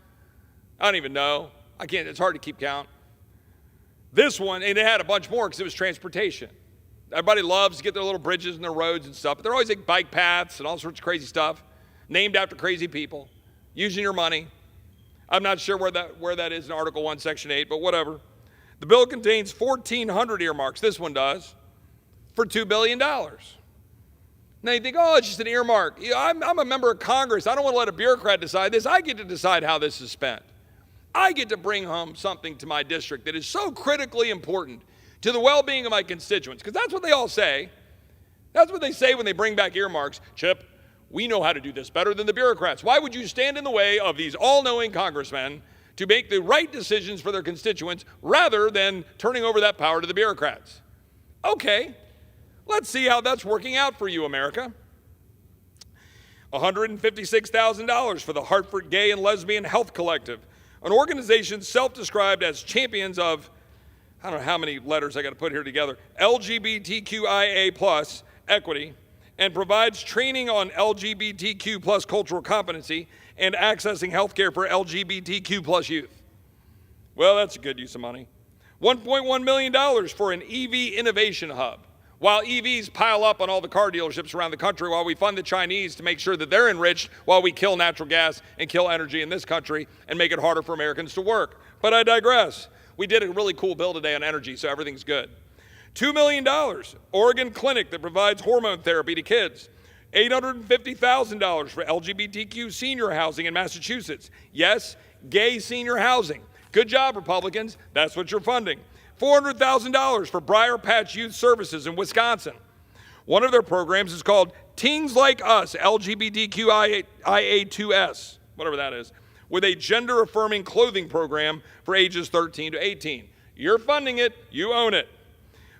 I don't even know. I can't, it's hard to keep count. This one, and it had a bunch more because it was transportation. Everybody loves to get their little bridges and their roads and stuff, but they're always like bike paths and all sorts of crazy stuff, named after crazy people, using your money. I'm not sure where that is in Article 1, Section 8, but whatever. The bill contains 1,400 earmarks, this one does, for $2 billion. Now you think, oh, it's just an earmark. I'm a member of Congress. I don't want to let a bureaucrat decide this. I get to decide how this is spent. I get to bring home something to my district that is so critically important to the well-being of my constituents, because that's what they all say. That's what they say when they bring back earmarks. Chip, we know how to do this better than the bureaucrats. Why would you stand in the way of these all-knowing congressmen to make the right decisions for their constituents rather than turning over that power to the bureaucrats? Okay, let's see how that's working out for you, America. $156,000 for the Hartford Gay and Lesbian Health Collective, an organization self-described as champions of, I don't know how many letters I got to put here together, LGBTQIA+ equity, and provides training on LGBTQ+ cultural competency and accessing health care for LGBTQ+ youth. Well, that's a good use of money. $1.1 million for an EV innovation hub. While EVs pile up on all the car dealerships around the country, while we fund the Chinese to make sure that they're enriched while we kill natural gas and kill energy in this country and make it harder for Americans to work. But I digress. We did a really cool bill today on energy, so everything's good. $2 million, Oregon clinic that provides hormone therapy to kids. $850,000 for LGBTQ senior housing in Massachusetts. Yes, gay senior housing. Good job, Republicans. That's what you're funding. $400,000 for Briar Patch Youth Services in Wisconsin. One of their programs is called Teens Like Us, LGBTQIA2S, whatever that is, with a gender-affirming clothing program for ages 13 to 18. You're funding it. You own it.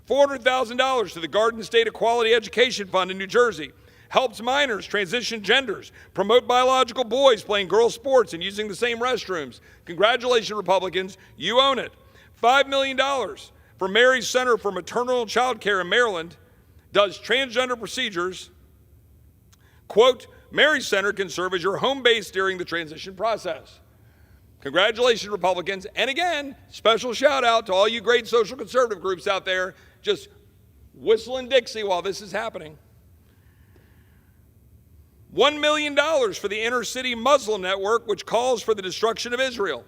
$400,000 to the Garden State Equality Education Fund in New Jersey. Helps minors transition genders, promote biological boys playing girls' sports and using the same restrooms. Congratulations, Republicans. You own it. $5 million for Mary's Center for Maternal and Child Care in Maryland does transgender procedures. Quote, Mary's Center can serve as your home base during the transition process. Congratulations, Republicans. And again, special shout out to all you great social conservative groups out there just whistling Dixie while this is happening. $1 million for the Inner City Muslim Network, which calls for the destruction of Israel.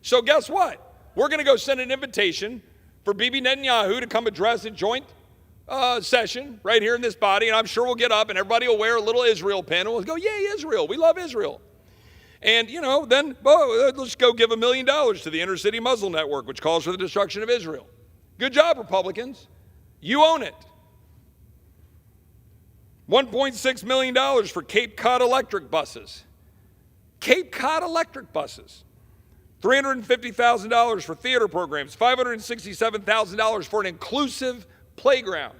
So guess what? We're going to go send an invitation for Bibi Netanyahu to come address a joint session right here in this body, and I'm sure we'll get up and everybody will wear a little Israel pin and we'll go, yay, Israel, we love Israel. And, then let's go give $1 million to the Inner City Muslim Network, which calls for the destruction of Israel. Good job, Republicans. You own it. $1.6 million for Cape Cod electric buses. Cape Cod electric buses. $350,000 for theater programs, $567,000 for an inclusive playground.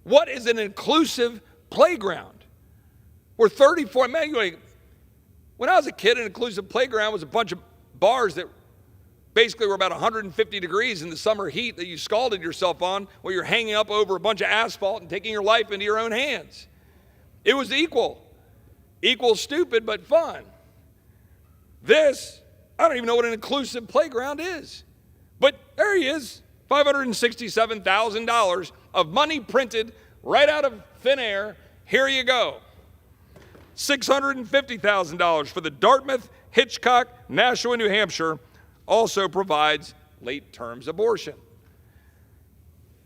What is an inclusive playground where 34, man, when I was a kid, an inclusive playground was a bunch of bars that basically were about 150 degrees in the summer heat that you scalded yourself on while you're hanging up over a bunch of asphalt and taking your life into your own hands. It was equal stupid, but fun. This, I don't even know what an inclusive playground is. But there he is, $567,000 of money printed right out of thin air. Here you go. $650,000 for the Dartmouth Hitchcock Nashua, New Hampshire, also provides late terms abortion.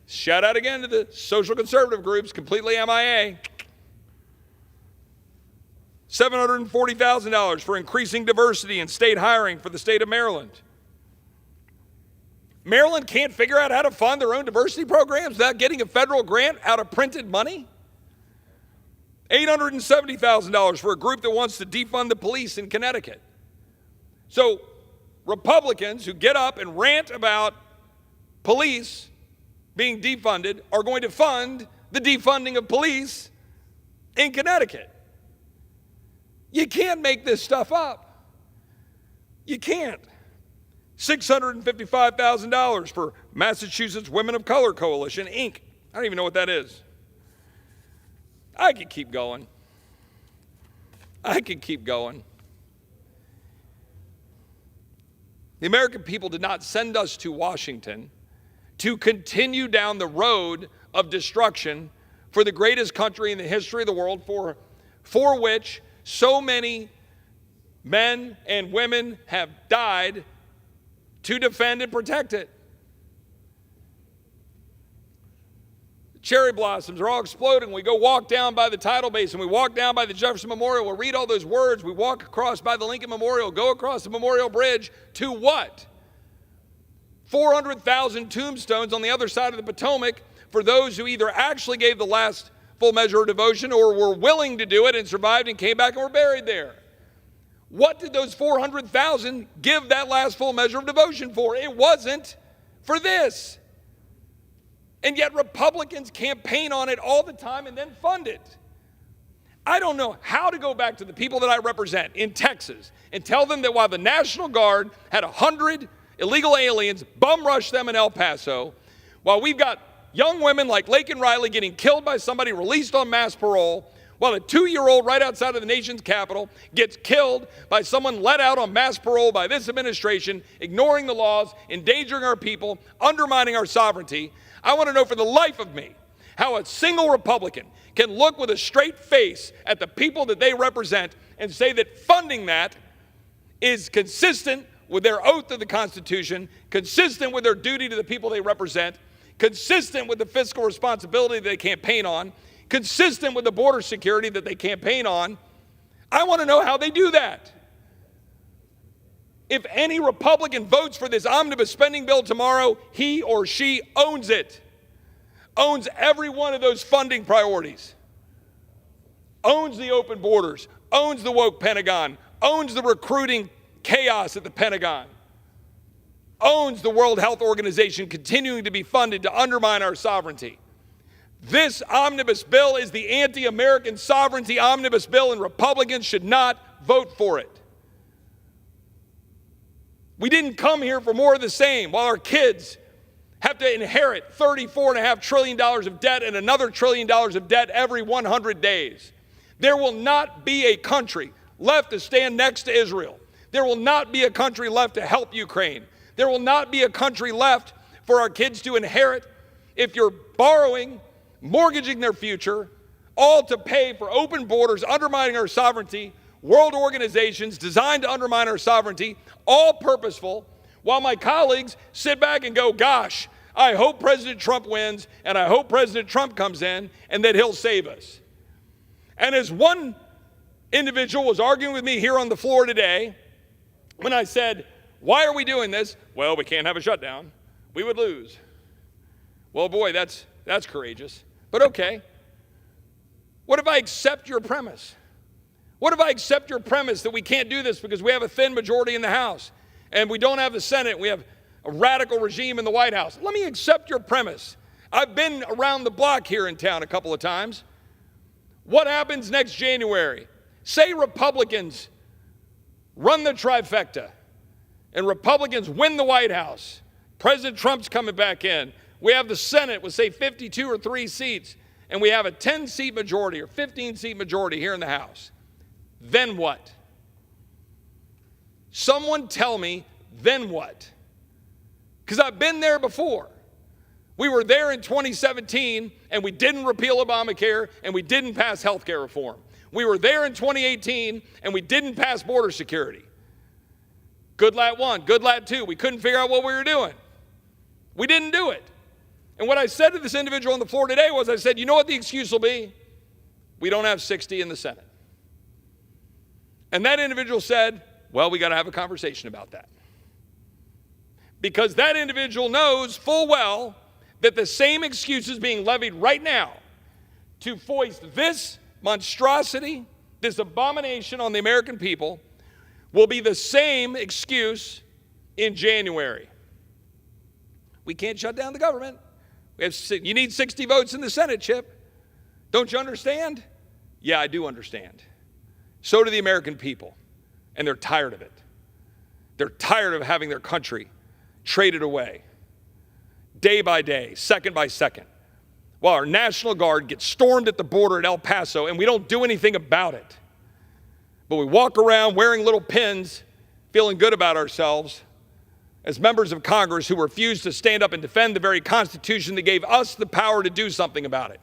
Shout out again to the social conservative groups, completely MIA. $740,000 for increasing diversity in state hiring for the state of Maryland. Maryland can't figure out how to fund their own diversity programs without getting a federal grant out of printed money? $870,000 for a group that wants to defund the police in Connecticut. So Republicans who get up and rant about police being defunded are going to fund the defunding of police in Connecticut. You can't make this stuff up. You can't. $655,000 for Massachusetts Women of Color Coalition, Inc. I don't even know what that is. I could keep going. The American people did not send us to Washington to continue down the road of destruction for the greatest country in the history of the world, for which so many men and women have died to defend and protect it. Cherry blossoms are all exploding. We go walk down by the tidal basin. We walk down by the Jefferson Memorial. We'll read all those words. We walk across by the Lincoln Memorial, go across the Memorial Bridge to what? 400,000 tombstones on the other side of the Potomac for those who either actually gave the last full measure of devotion or were willing to do it and survived and came back and were buried there. What did those 400,000 give that last full measure of devotion for? It wasn't for this. And yet Republicans campaign on it all the time and then fund it. I don't know how to go back to the people that I represent in Texas and tell them that while the National Guard had 100 illegal aliens bum rush them in El Paso, while we've got young women like Laken Riley getting killed by somebody released on mass parole, while a 2-year-old right outside of the nation's capital gets killed by someone let out on mass parole by this administration, ignoring the laws, endangering our people, undermining our sovereignty, I want to know for the life of me how a single Republican can look with a straight face at the people that they represent and say that funding that is consistent with their oath to the Constitution, consistent with their duty to the people they represent, consistent with the fiscal responsibility they campaign on, consistent with the border security that they campaign on. I want to know how they do that. If any Republican votes for this omnibus spending bill tomorrow, he or she owns it. Owns every one of those funding priorities. Owns the open borders. Owns the woke Pentagon. Owns the recruiting chaos at the Pentagon. Owns the World Health Organization continuing to be funded to undermine our sovereignty. This omnibus bill is the anti-American sovereignty omnibus bill, and Republicans should not vote for it. We didn't come here for more of the same while our kids have to inherit $34.5 trillion of debt and another $1 trillion of debt every 100 days. There will not be a country left to stand next to Israel. There will not be a country left to help Ukraine. There will not be a country left for our kids to inherit if you're borrowing, mortgaging their future, all to pay for open borders, undermining our sovereignty, world organizations designed to undermine our sovereignty, all purposeful, while my colleagues sit back and go, gosh, I hope President Trump wins, and I hope President Trump comes in, and that he'll save us. And as one individual was arguing with me here on the floor today, when I said, why are we doing this? Well, we can't have a shutdown. We would lose. Well, boy, that's courageous. But okay. What if I accept your premise? What if I accept your premise that we can't do this because we have a thin majority in the House and we don't have the Senate, we have a radical regime in the White House? Let me accept your premise. I've been around the block here in town a couple of times. What happens next January? Say Republicans run the trifecta and Republicans win the White House. President Trump's coming back in. We have the Senate with, say, 52 or 3 seats, and we have a 10-seat majority or 15-seat majority here in the House. Then what? Someone tell me, then what? Because I've been there before. We were there in 2017, and we didn't repeal Obamacare, and we didn't pass health care reform. We were there in 2018, and we didn't pass border security. Good lat 1, good lat 2. We couldn't figure out what we were doing. We didn't do it. And what I said to this individual on the floor today was, I said, you know what the excuse will be? We don't have 60 in the Senate. And that individual said, well, we got to have a conversation about that. Because that individual knows full well that the same excuse is being levied right now to foist this monstrosity, this abomination on the American people, will be the same excuse in January. We can't shut down the government. You need 60 votes in the Senate, Chip. Don't you understand? Yeah, I do understand. So do the American people, and they're tired of it. They're tired of having their country traded away, day by day, second by second, while our National Guard gets stormed at the border at El Paso, and we don't do anything about it. But we walk around wearing little pins, feeling good about ourselves, as members of Congress who refuse to stand up and defend the very Constitution that gave us the power to do something about it.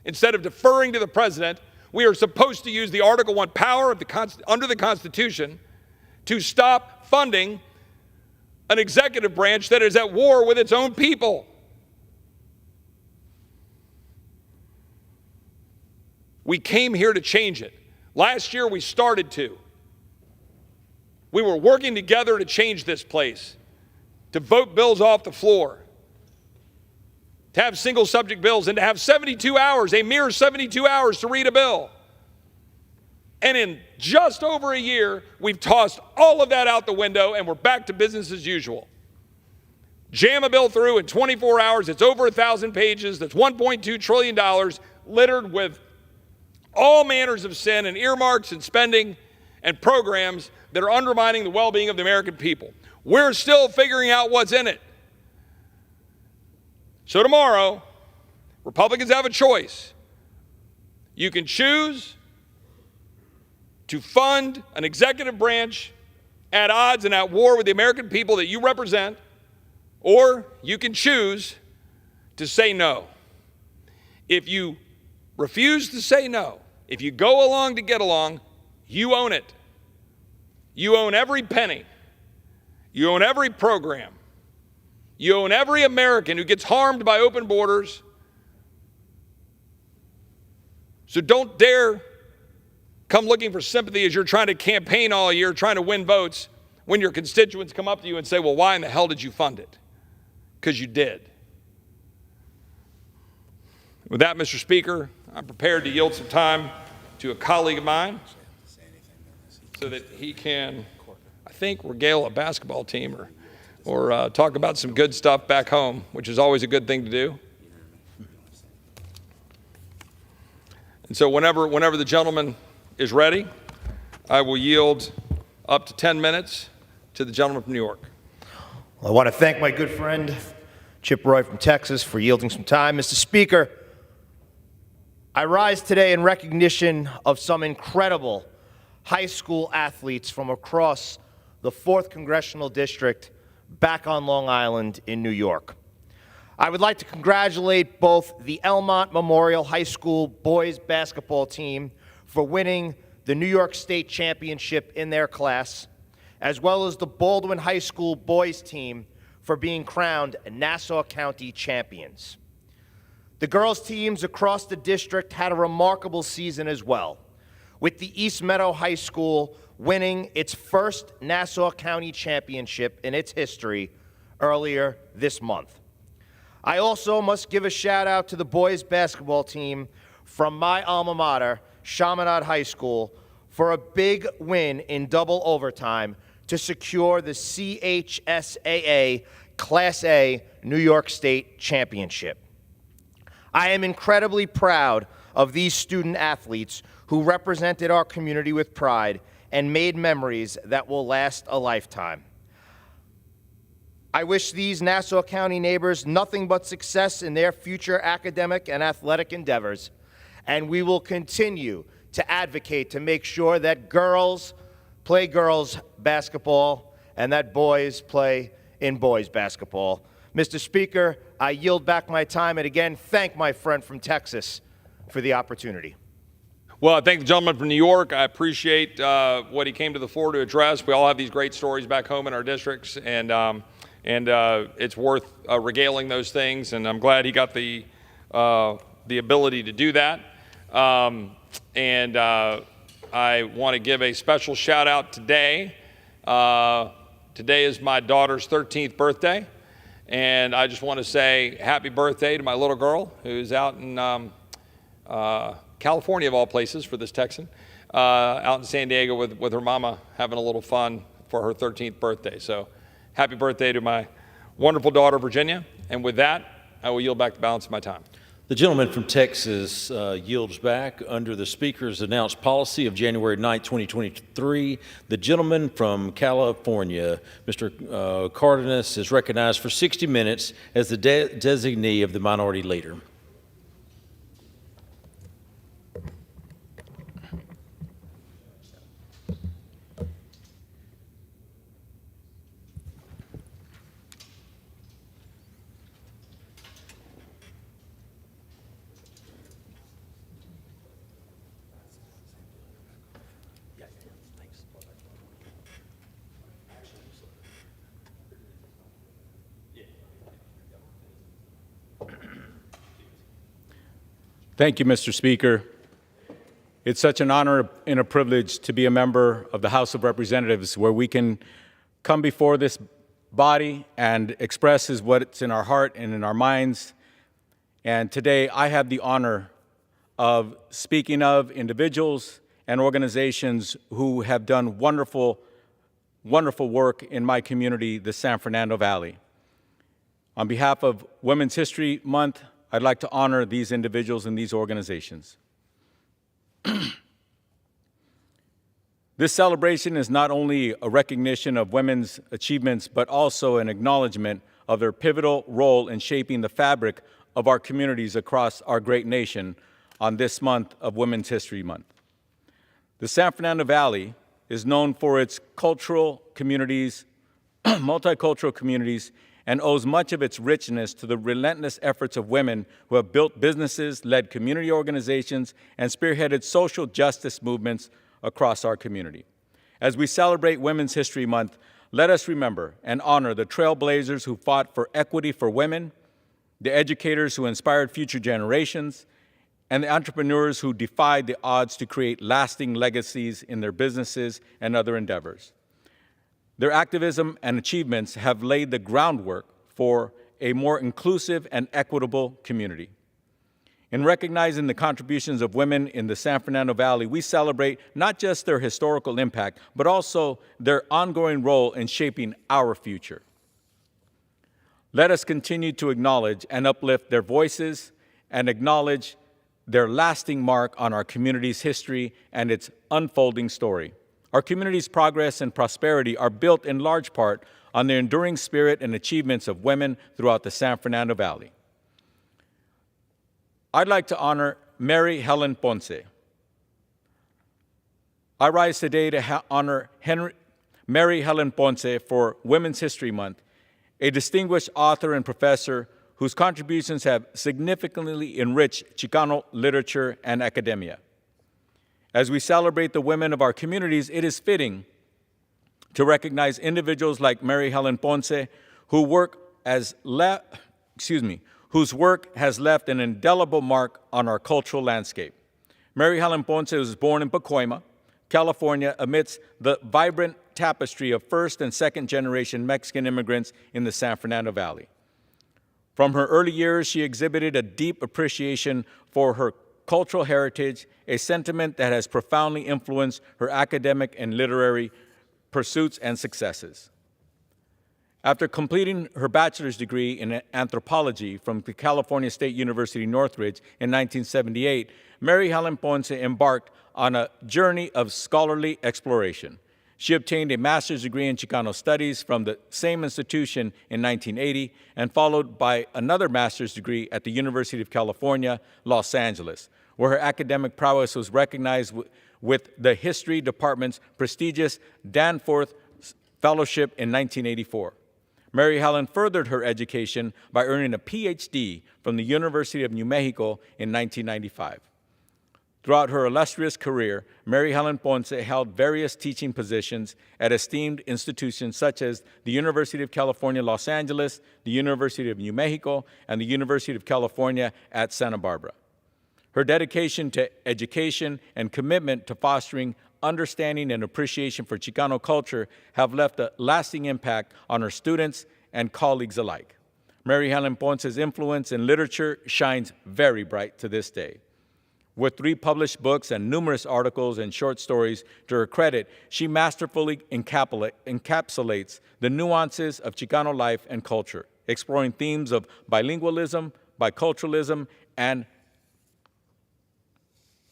Instead of deferring to the president, we are supposed to use the Article 1 power of under the Constitution to stop funding an executive branch that is at war with its own people. We came here to change it. Last year we started to. We were working together to change this place, to vote bills off the floor, to have single subject bills, and to have 72 hours, a mere 72 hours to read a bill. And in just over a year, we've tossed all of that out the window and we're back to business as usual. Jam a bill through in 24 hours, it's over 1,000 pages, that's $1.2 trillion, littered with all manners of sin and earmarks and spending and programs that are undermining the well-being of the American people. We're still figuring out what's in it. So tomorrow, Republicans have a choice. You can choose to fund an executive branch at odds and at war with the American people that you represent, or you can choose to say no. If you refuse to say no, if you go along to get along, you own it. You own every penny. You own every program. You own every American who gets harmed by open borders. So don't dare come looking for sympathy as you're trying to campaign all year, trying to win votes, when your constituents come up to you and say, well, why in the hell did you fund it? Because you did. With that, Mr. Speaker, I'm prepared to yield some time to a colleague of mine so that he can, I think, regale a basketball team or talk about some good stuff back home, which is always a good thing to do. And so whenever the gentleman is ready, I will yield up to 10 minutes to the gentleman from New York. Well, I want to thank my good friend, Chip Roy from Texas, for yielding some time. Mr. Speaker, I rise today in recognition of some incredible high school athletes from across the 4th Congressional District back on Long Island in New York. I would like to congratulate both the Elmont Memorial High School boys basketball team for winning the New York State Championship in their class, as well as the Baldwin High School boys team for being crowned Nassau County champions. The girls' teams across the district had a remarkable season as well, with the East Meadow High School winning its first Nassau County championship in its history earlier this month. I also must give a shout out to the boys basketball team from my alma mater, Chaminade High School, for a big win in double overtime to secure the CHSAA Class A New York State Championship. I am incredibly proud of these student athletes who represented our community with pride and made memories that will last a lifetime. I wish these Nassau County neighbors nothing but success in their future academic and athletic endeavors, and we will continue to advocate to make sure that girls play girls basketball and that boys play in boys basketball. Mr. Speaker, I yield back my time and again thank my friend from Texas for the opportunity. Well, I thank the gentleman from New York. I appreciate what he came to the floor to address. We all have these great stories back home in our districts, and it's worth regaling those things, and I'm glad he got the ability to do that. I want to give a special shout out today. Today is my daughter's 13th birthday, and I just want to say happy birthday to my little girl who's out in California, of all places, for this Texan, out in San Diego with her mama having a little fun for her 13th birthday. So happy birthday to my wonderful daughter, Virginia. And with that, I will yield back the balance of my time. The gentleman from Texas yields back under the Speaker's announced policy of January 9, 2023. The gentleman from California, Mr. Cardenas, is recognized for 60 minutes as the designee of the Minority Leader. Thank you, Mr. Speaker. It's such an honor and a privilege to be a member of the House of Representatives, where we can come before this body and express what's in our heart and in our minds. And today I have the honor of speaking of individuals and organizations who have done wonderful, wonderful work in my community, the San Fernando Valley. On behalf of Women's History Month, I'd like to honor these individuals and these organizations. This celebration is not only a recognition of women's achievements, but also an acknowledgement of their pivotal role in shaping the fabric of our communities across our great nation on this month of Women's History Month. The San Fernando Valley is known for its cultural communities, multicultural communities, and owes much of its richness to the relentless efforts of women who have built businesses, led community organizations, and spearheaded social justice movements across our community. As we celebrate Women's History Month, let us remember and honor the trailblazers who fought for equity for women, the educators who inspired future generations, and the entrepreneurs who defied the odds to create lasting legacies in their businesses and other endeavors. Their activism and achievements have laid the groundwork for a more inclusive and equitable community. In recognizing the contributions of women in the San Fernando Valley, we celebrate not just their historical impact, but also their ongoing role in shaping our future. Let us continue to acknowledge and uplift their voices and acknowledge their lasting mark on our community's history and its unfolding story. Our community's progress and prosperity are built in large part on the enduring spirit and achievements of women throughout the San Fernando Valley. I'd like to honor Mary Helen Ponce. I rise today to honor Mary Helen Ponce for Women's History Month, a distinguished author and professor whose contributions have significantly enriched Chicano literature and academia. As we celebrate the women of our communities, it is fitting to recognize individuals like Mary Helen Ponce, whose work has left an indelible mark on our cultural landscape. Mary Helen Ponce was born in Pacoima, California, amidst the vibrant tapestry of first and second generation Mexican immigrants in the San Fernando Valley. From her early years, she exhibited a deep appreciation for her cultural heritage, a sentiment that has profoundly influenced her academic and literary pursuits and successes. After completing her bachelor's degree in anthropology from the California State University Northridge in 1978, Mary Helen Ponce embarked on a journey of scholarly exploration. She obtained a master's degree in Chicano studies from the same institution in 1980 and followed by another master's degree at the University of California, Los Angeles, where her academic prowess was recognized with the History Department's prestigious Danforth Fellowship in 1984. Mary Helen furthered her education by earning a PhD from the University of New Mexico in 1995. Throughout her illustrious career, Mary Helen Ponce held various teaching positions at esteemed institutions such as the University of California, Los Angeles, the University of New Mexico, and the University of California at Santa Barbara. Her dedication to education and commitment to fostering understanding and appreciation for Chicano culture have left a lasting impact on her students and colleagues alike. Mary Helen Ponce's influence in literature shines very bright to this day. With 3 published books and numerous articles and short stories to her credit, she masterfully encapsulates the nuances of Chicano life and culture, exploring themes of bilingualism, biculturalism, and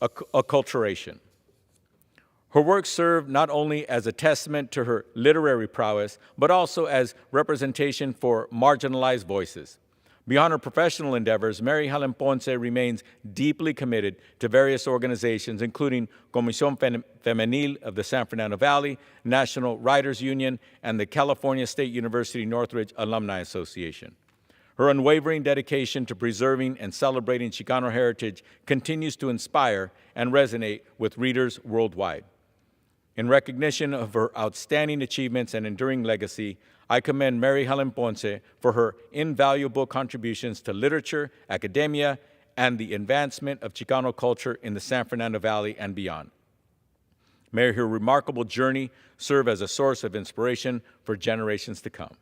acculturation. Her work served not only as a testament to her literary prowess, but also as representation for marginalized voices. Beyond her professional endeavors, Mary Helen Ponce remains deeply committed to various organizations, including Comisión Femenil of the San Fernando Valley, National Writers Union, and the California State University Northridge Alumni Association. Her unwavering dedication to preserving and celebrating Chicano heritage continues to inspire and resonate with readers worldwide. In recognition of her outstanding achievements and enduring legacy, I commend Mary Helen Ponce for her invaluable contributions to literature, academia, and the advancement of Chicano culture in the San Fernando Valley and beyond. May her remarkable journey serve as a source of inspiration for generations to come.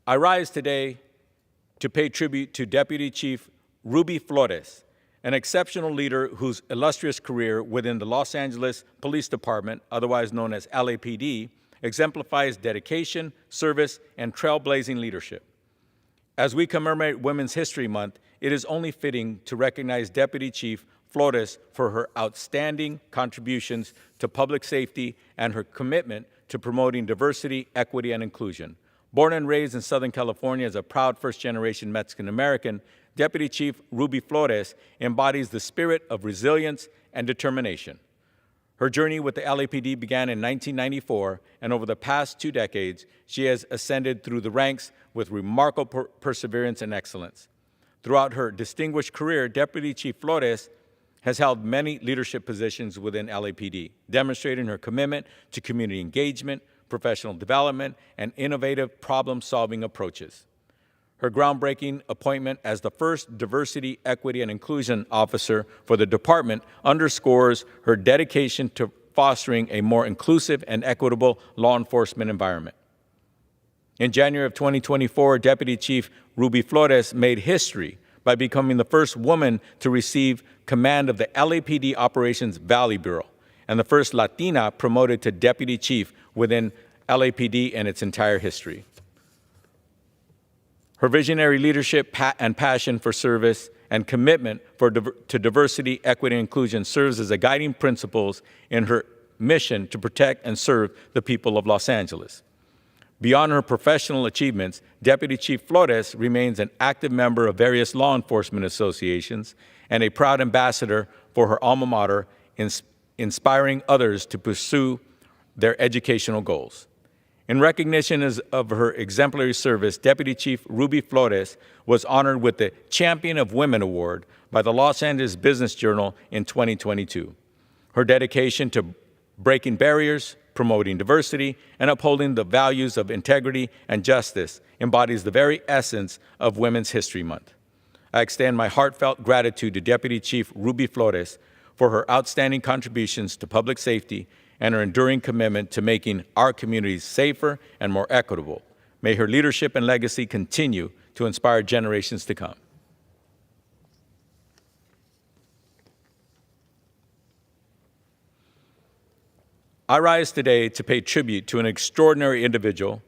I rise today to pay tribute to Deputy Chief Ruby Flores, an exceptional leader whose illustrious career within the Los Angeles Police Department, otherwise known as LAPD, exemplifies dedication, service, and trailblazing leadership. As we commemorate Women's History Month, it is only fitting to recognize Deputy Chief Flores for her outstanding contributions to public safety and her commitment to promoting diversity, equity, and inclusion. Born and raised in Southern California as a proud first-generation Mexican-American, Deputy Chief Ruby Flores embodies the spirit of resilience and determination. Her journey with the LAPD began in 1994, and over the past 2 decades, she has ascended through the ranks with remarkable perseverance and excellence. Throughout her distinguished career, Deputy Chief Flores has held many leadership positions within LAPD, demonstrating her commitment to community engagement, professional development, and innovative problem-solving approaches. Her groundbreaking appointment as the first Diversity, Equity, and Inclusion Officer for the department underscores her dedication to fostering a more inclusive and equitable law enforcement environment. In January of 2024, Deputy Chief Ruby Flores made history by becoming the first woman to receive command of the LAPD Operations Valley Bureau, and the first Latina promoted to Deputy Chief within LAPD in its entire history. Her visionary leadership and passion for service and commitment to diversity, equity, and inclusion serves as a guiding principles in her mission to protect and serve the people of Los Angeles. Beyond her professional achievements, Deputy Chief Flores remains an active member of various law enforcement associations and a proud ambassador for her alma mater, inspiring others to pursue their educational goals. In recognition of her exemplary service, Deputy Chief Ruby Flores was honored with the Champion of Women Award by the Los Angeles Business Journal in 2022. Her dedication to breaking barriers, promoting diversity, and upholding the values of integrity and justice embodies the very essence of Women's History Month. I extend my heartfelt gratitude to Deputy Chief Ruby Flores for her outstanding contributions to public safety and her enduring commitment to making our communities safer and more equitable. May her leadership and legacy continue to inspire generations to come. I rise today to pay tribute to an extraordinary individual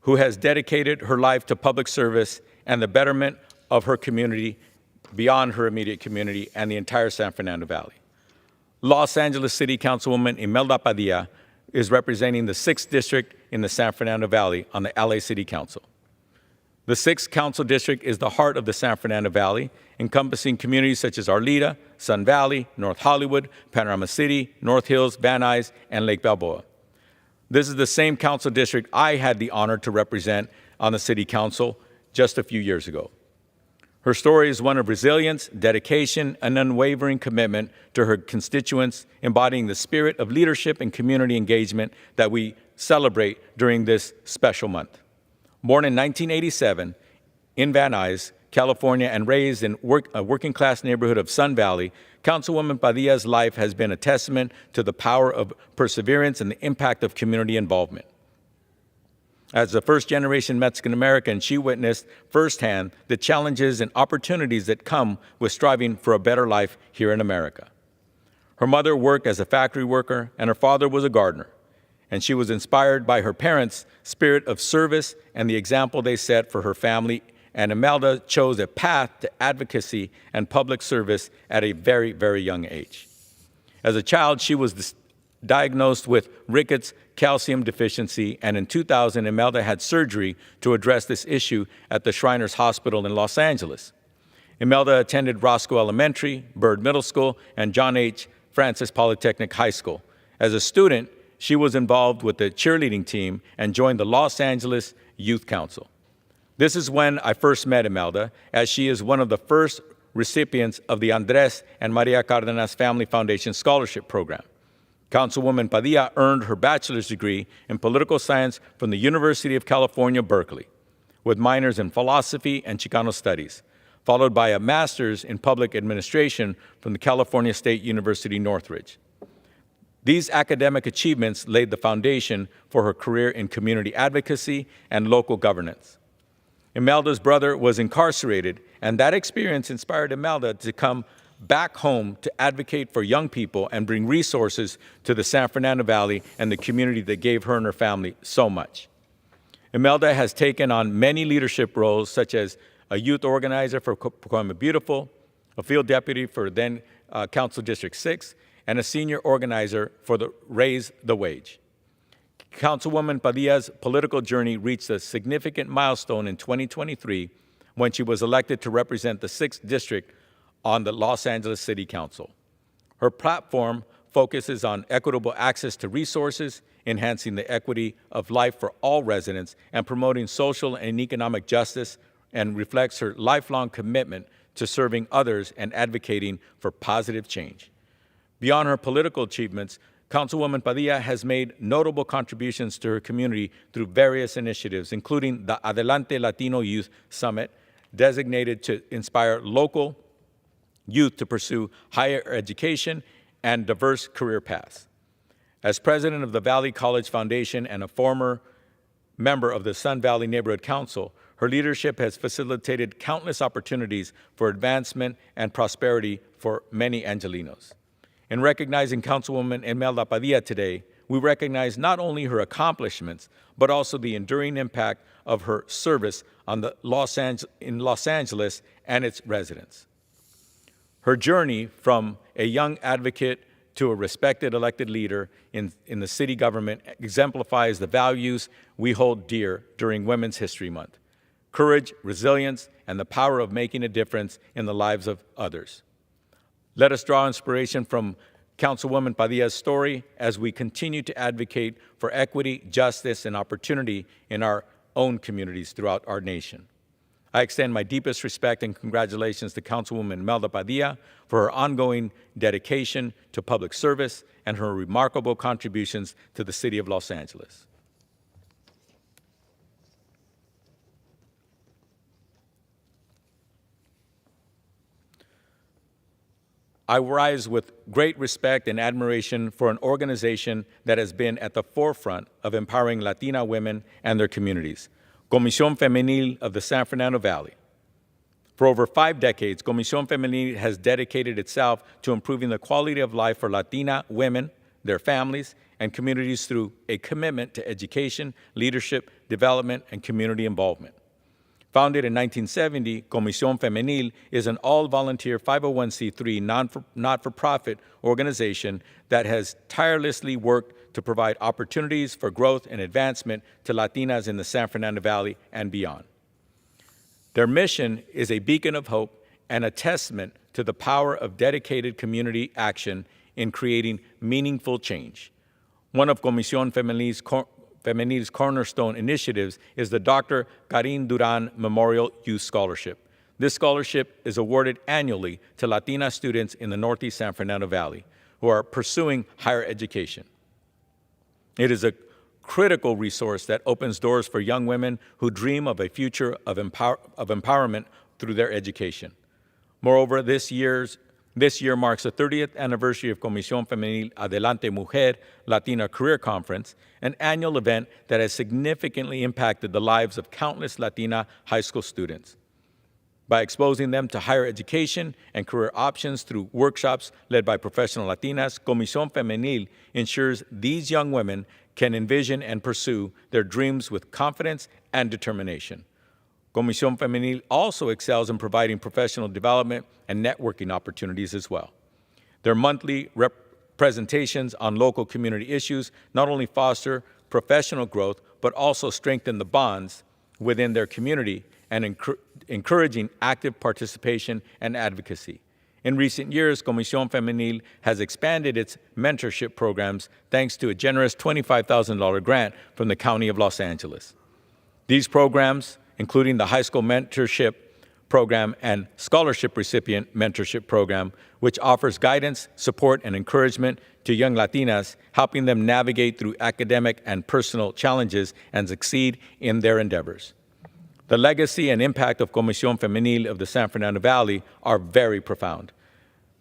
who has dedicated her life to public service and the betterment of her community beyond her immediate community and the entire San Fernando Valley. Los Angeles City Councilwoman Imelda Padilla is representing the 6th District in the San Fernando Valley on the LA City Council. The 6th Council District is the heart of the San Fernando Valley, encompassing communities such as Arleta, Sun Valley, North Hollywood, Panorama City, North Hills, Van Nuys, and Lake Balboa. This is the same council district I had the honor to represent on the City Council just a few years ago. Her story is one of resilience, dedication, and unwavering commitment to her constituents, embodying the spirit of leadership and community engagement that we celebrate during this special month. Born in 1987 in Van Nuys, California, and raised in a working-class neighborhood of Sun Valley, Councilwoman Padilla's life has been a testament to the power of perseverance and the impact of community involvement. As a first-generation Mexican-American, she witnessed firsthand the challenges and opportunities that come with striving for a better life here in America. Her mother worked as a factory worker, and her father was a gardener, and she was inspired by her parents' spirit of service and the example they set for her family, and Imelda chose a path to advocacy and public service at a very, very young age. As a child, she was diagnosed with rickets calcium deficiency, and in 2000, Imelda had surgery to address this issue at the Shriners Hospital in Los Angeles. Imelda attended Roscoe Elementary, Byrd Middle School, and John H. Francis Polytechnic High School. As a student, she was involved with the cheerleading team and joined the Los Angeles Youth Council. This is when I first met Imelda, as she is one of the first recipients of the Andres and Maria Cardenas Family Foundation Scholarship Program. Councilwoman Padilla earned her bachelor's degree in political science from the University of California, Berkeley, with minors in philosophy and Chicano studies, followed by a master's in public administration from the California State University, Northridge. These academic achievements laid the foundation for her career in community advocacy and local governance. Imelda's brother was incarcerated, and that experience inspired Imelda to come back home to advocate for young people and bring resources to the San Fernando Valley and the community that gave her and her family so much. Imelda has taken on many leadership roles, such as a youth organizer for Poema Beautiful, a field deputy for then Council District 6, and a senior organizer for the Raise the Wage. Councilwoman Padilla's political journey reached a significant milestone in 2023 when she was elected to represent the 6th District on the Los Angeles City Council. Her platform focuses on equitable access to resources, enhancing the equity of life for all residents, and promoting social and economic justice, and reflects her lifelong commitment to serving others and advocating for positive change. Beyond her political achievements, Councilwoman Padilla has made notable contributions to her community through various initiatives, including the Adelante Latino Youth Summit, designated to inspire local youth to pursue higher education and diverse career paths. As president of the Valley College Foundation and a former member of the Sun Valley Neighborhood Council, her leadership has facilitated countless opportunities for advancement and prosperity for many Angelinos. In recognizing Councilwoman Imelda Padilla today, we recognize not only her accomplishments, but also the enduring impact of her service on in Los Angeles and its residents. Her journey from a young advocate to a respected elected leader in the city government exemplifies the values we hold dear during Women's History Month: courage, resilience, and the power of making a difference in the lives of others. Let us draw inspiration from Councilwoman Padilla's story as we continue to advocate for equity, justice, and opportunity in our own communities throughout our nation. I extend my deepest respect and congratulations to Councilwoman Imelda Padilla for her ongoing dedication to public service and her remarkable contributions to the city of Los Angeles. I rise with great respect and admiration for an organization that has been at the forefront of empowering Latina women and their communities, Comisión Femenil of the San Fernando Valley. For over 5 decades, Comisión Femenil has dedicated itself to improving the quality of life for Latina women, their families, and communities through a commitment to education, leadership, development, and community involvement. Founded in 1970, Comisión Femenil is an all-volunteer 501c3 not-for-profit organization that has tirelessly worked to provide opportunities for growth and advancement to Latinas in the San Fernando Valley and beyond. Their mission is a beacon of hope and a testament to the power of dedicated community action in creating meaningful change. One of Comisión Femenil's cornerstone initiatives is the Dr. Karin Duran Memorial Youth Scholarship. This scholarship is awarded annually to Latina students in the Northeast San Fernando Valley who are pursuing higher education. It is a critical resource that opens doors for young women who dream of a future of empowerment through their education. Moreover, this year marks the 30th anniversary of Comisión Femenil Adelante Mujer Latina Career Conference, an annual event that has significantly impacted the lives of countless Latina high school students. By exposing them to higher education and career options through workshops led by professional Latinas, Comisión Femenil ensures these young women can envision and pursue their dreams with confidence and determination. Comisión Femenil also excels in providing professional development and networking opportunities as well. Their monthly presentations on local community issues not only foster professional growth, but also strengthen the bonds within their community and encouraging active participation and advocacy. In recent years, Comisión Femenil has expanded its mentorship programs thanks to a generous $25,000 grant from the County of Los Angeles. These programs, including the High School Mentorship Program and Scholarship Recipient Mentorship Program, which offers guidance, support, and encouragement to young Latinas, helping them navigate through academic and personal challenges and succeed in their endeavors. The legacy and impact of Comisión Femenil of the San Fernando Valley are very profound.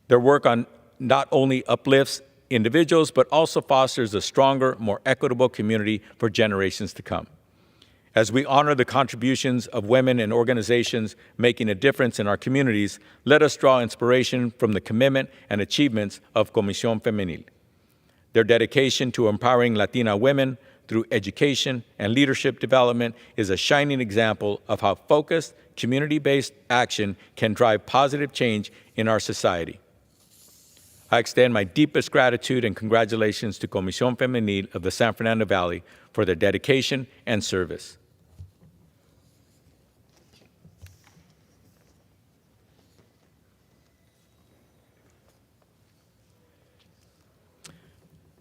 Their work not only uplifts individuals, but also fosters a stronger, more equitable community for generations to come. As we honor the contributions of women and organizations making a difference in our communities, let us draw inspiration from the commitment and achievements of Comisión Femenil. Their dedication to empowering Latina women through education and leadership development is a shining example of how focused, community-based action can drive positive change in our society. I extend my deepest gratitude and congratulations to Comisión Femenil of the San Fernando Valley for their dedication and service.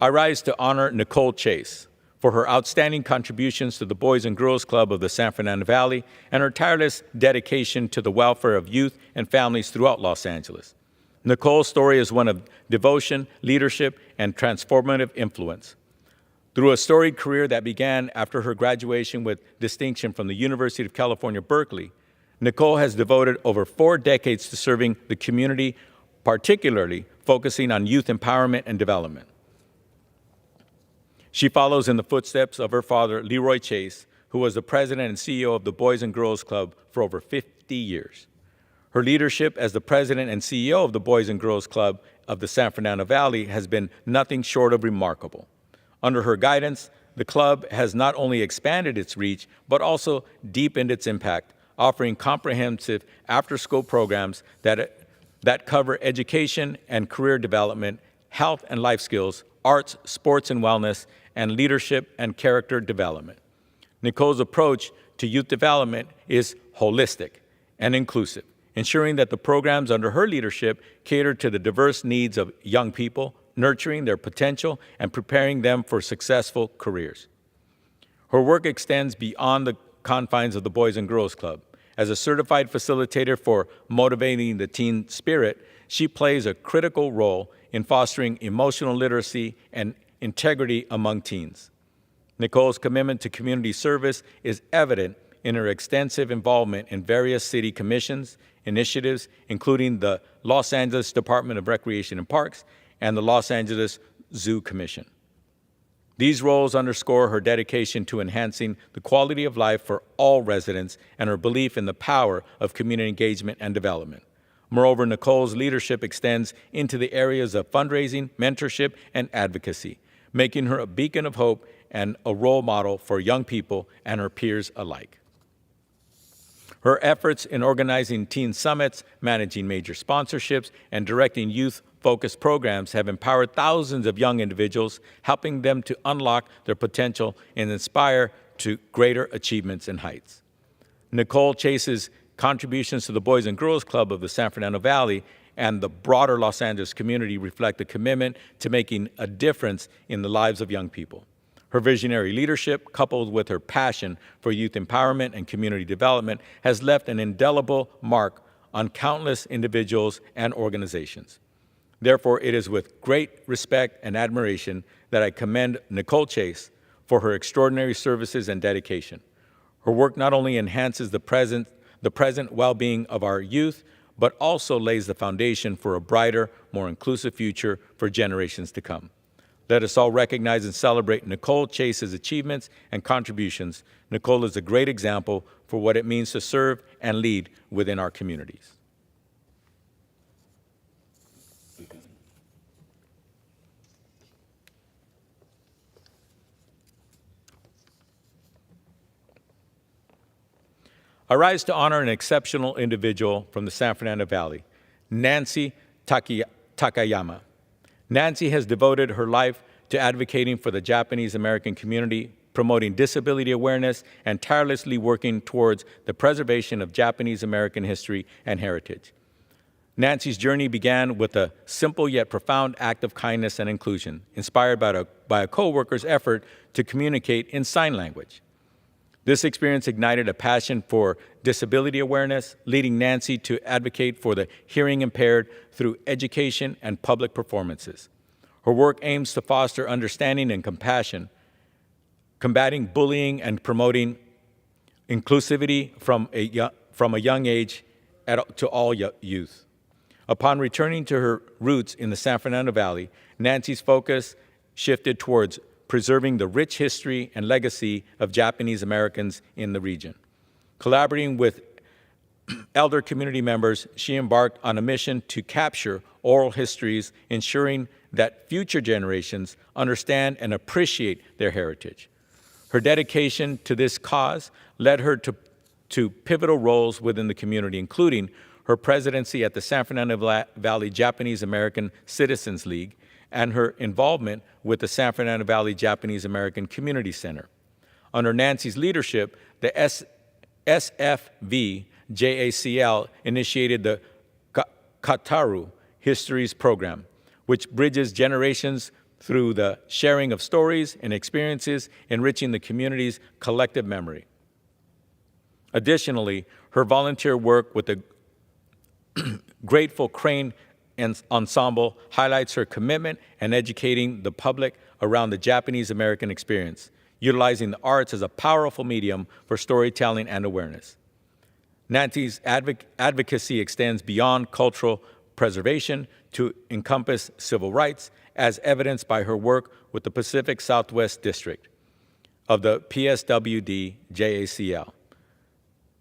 I rise to honor Nicole Chase for her outstanding contributions to the Boys and Girls Club of the San Fernando Valley and her tireless dedication to the welfare of youth and families throughout Los Angeles. Nicole's story is one of devotion, leadership, and transformative influence. Through a storied career that began after her graduation with distinction from the University of California, Berkeley, Nicole has devoted over 4 decades to serving the community, particularly focusing on youth empowerment and development. She follows in the footsteps of her father, Leroy Chase, who was the president and CEO of the Boys and Girls Club for over 50 years. Her leadership as the president and CEO of the Boys and Girls Club of the San Fernando Valley has been nothing short of remarkable. Under her guidance, the club has not only expanded its reach, but also deepened its impact, offering comprehensive after-school programs that cover education and career development, health and life skills, arts, sports and wellness, and leadership and character development. Nicole's approach to youth development is holistic and inclusive, ensuring that the programs under her leadership cater to the diverse needs of young people, nurturing their potential and preparing them for successful careers. Her work extends beyond the confines of the Boys and Girls Club. As a certified facilitator for motivating the teen spirit, she plays a critical role in fostering emotional literacy and integrity among teens. Nicole's commitment to community service is evident in her extensive involvement in various city commissions, initiatives, including the Los Angeles Department of Recreation and Parks and the Los Angeles Zoo Commission. These roles underscore her dedication to enhancing the quality of life for all residents and her belief in the power of community engagement and development. Moreover, Nicole's leadership extends into the areas of fundraising, mentorship, and advocacy, making her a beacon of hope and a role model for young people and her peers alike. Her efforts in organizing teen summits, managing major sponsorships, and directing youth-focused programs have empowered thousands of young individuals, helping them to unlock their potential and inspire to greater achievements and heights. Nicole Chase's contributions to the Boys and Girls Club of the San Fernando Valley and the broader Los Angeles community reflect a commitment to making a difference in the lives of young people. Her visionary leadership, coupled with her passion for youth empowerment and community development, has left an indelible mark on countless individuals and organizations. Therefore, it is with great respect and admiration that I commend Nicole Chase for her extraordinary services and dedication. Her work not only enhances the present well-being of our youth, but also lays the foundation for a brighter, more inclusive future for generations to come. Let us all recognize and celebrate Nicole Chase's achievements and contributions. Nicole is a great example for what it means to serve and lead within our communities. I rise to honor an exceptional individual from the San Fernando Valley, Nancy Takayama. Nancy has devoted her life to advocating for the Japanese American community, promoting disability awareness, and tirelessly working towards the preservation of Japanese American history and heritage. Nancy's journey began with a simple yet profound act of kindness and inclusion, inspired by a co-worker's effort to communicate in sign language. This experience ignited a passion for disability awareness, leading Nancy to advocate for the hearing impaired through education and public performances. Her work aims to foster understanding and compassion, combating bullying and promoting inclusivity from a young age to all youth. Upon returning to her roots in the San Fernando Valley, Nancy's focus shifted towards preserving the rich history and legacy of Japanese Americans in the region. Collaborating with elder community members, she embarked on a mission to capture oral histories, ensuring that future generations understand and appreciate their heritage. Her dedication to this cause led her to pivotal roles within the community, including her presidency at the San Fernando Valley Japanese American Citizens League, and her involvement with the San Fernando Valley Japanese American Community Center. Under Nancy's leadership, the SFV JACL initiated the Kataru Histories Program, which bridges generations through the sharing of stories and experiences, enriching the community's collective memory. Additionally, her volunteer work with the Grateful Crane Ensemble highlights her commitment in educating the public around the Japanese American experience, utilizing the arts as a powerful medium for storytelling and awareness. Nancy's advocacy extends beyond cultural preservation to encompass civil rights, as evidenced by her work with the Pacific Southwest District of the PSWD JACL.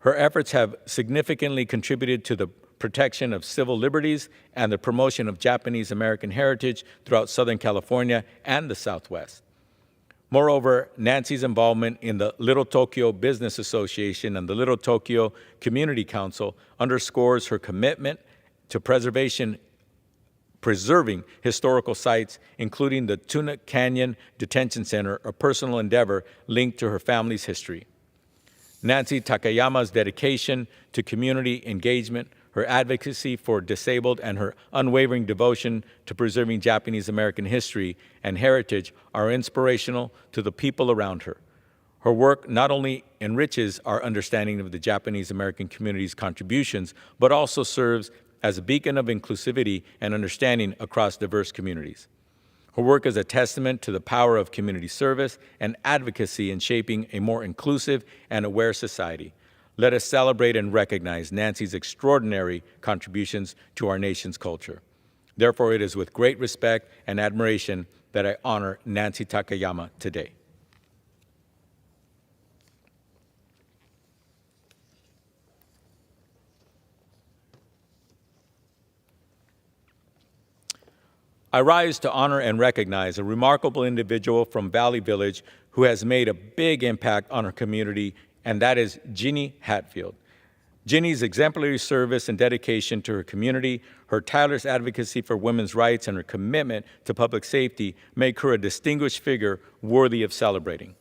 Her efforts have significantly contributed to the protection of civil liberties and the promotion of Japanese American heritage throughout Southern California and the Southwest. Moreover, Nancy's involvement in the Little Tokyo Business Association and the Little Tokyo Community Council underscores her commitment to preserving historical sites, including the Tuna Canyon Detention Center, a personal endeavor linked to her family's history. Nancy Takayama's dedication to community engagement, her advocacy for disabled, and her unwavering devotion to preserving Japanese American history and heritage are inspirational to the people around her. Her work not only enriches our understanding of the Japanese American community's contributions, but also serves as a beacon of inclusivity and understanding across diverse communities. Her work is a testament to the power of community service and advocacy in shaping a more inclusive and aware society. Let us celebrate and recognize Nancy's extraordinary contributions to our nation's culture. Therefore, it is with great respect and admiration that I honor Nancy Takayama today. I rise to honor and recognize a remarkable individual from Valley Village who has made a big impact on our community, and that is Ginny Hatfield. Ginny's exemplary service and dedication to her community, her tireless advocacy for women's rights, and her commitment to public safety make her a distinguished figure worthy of celebrating.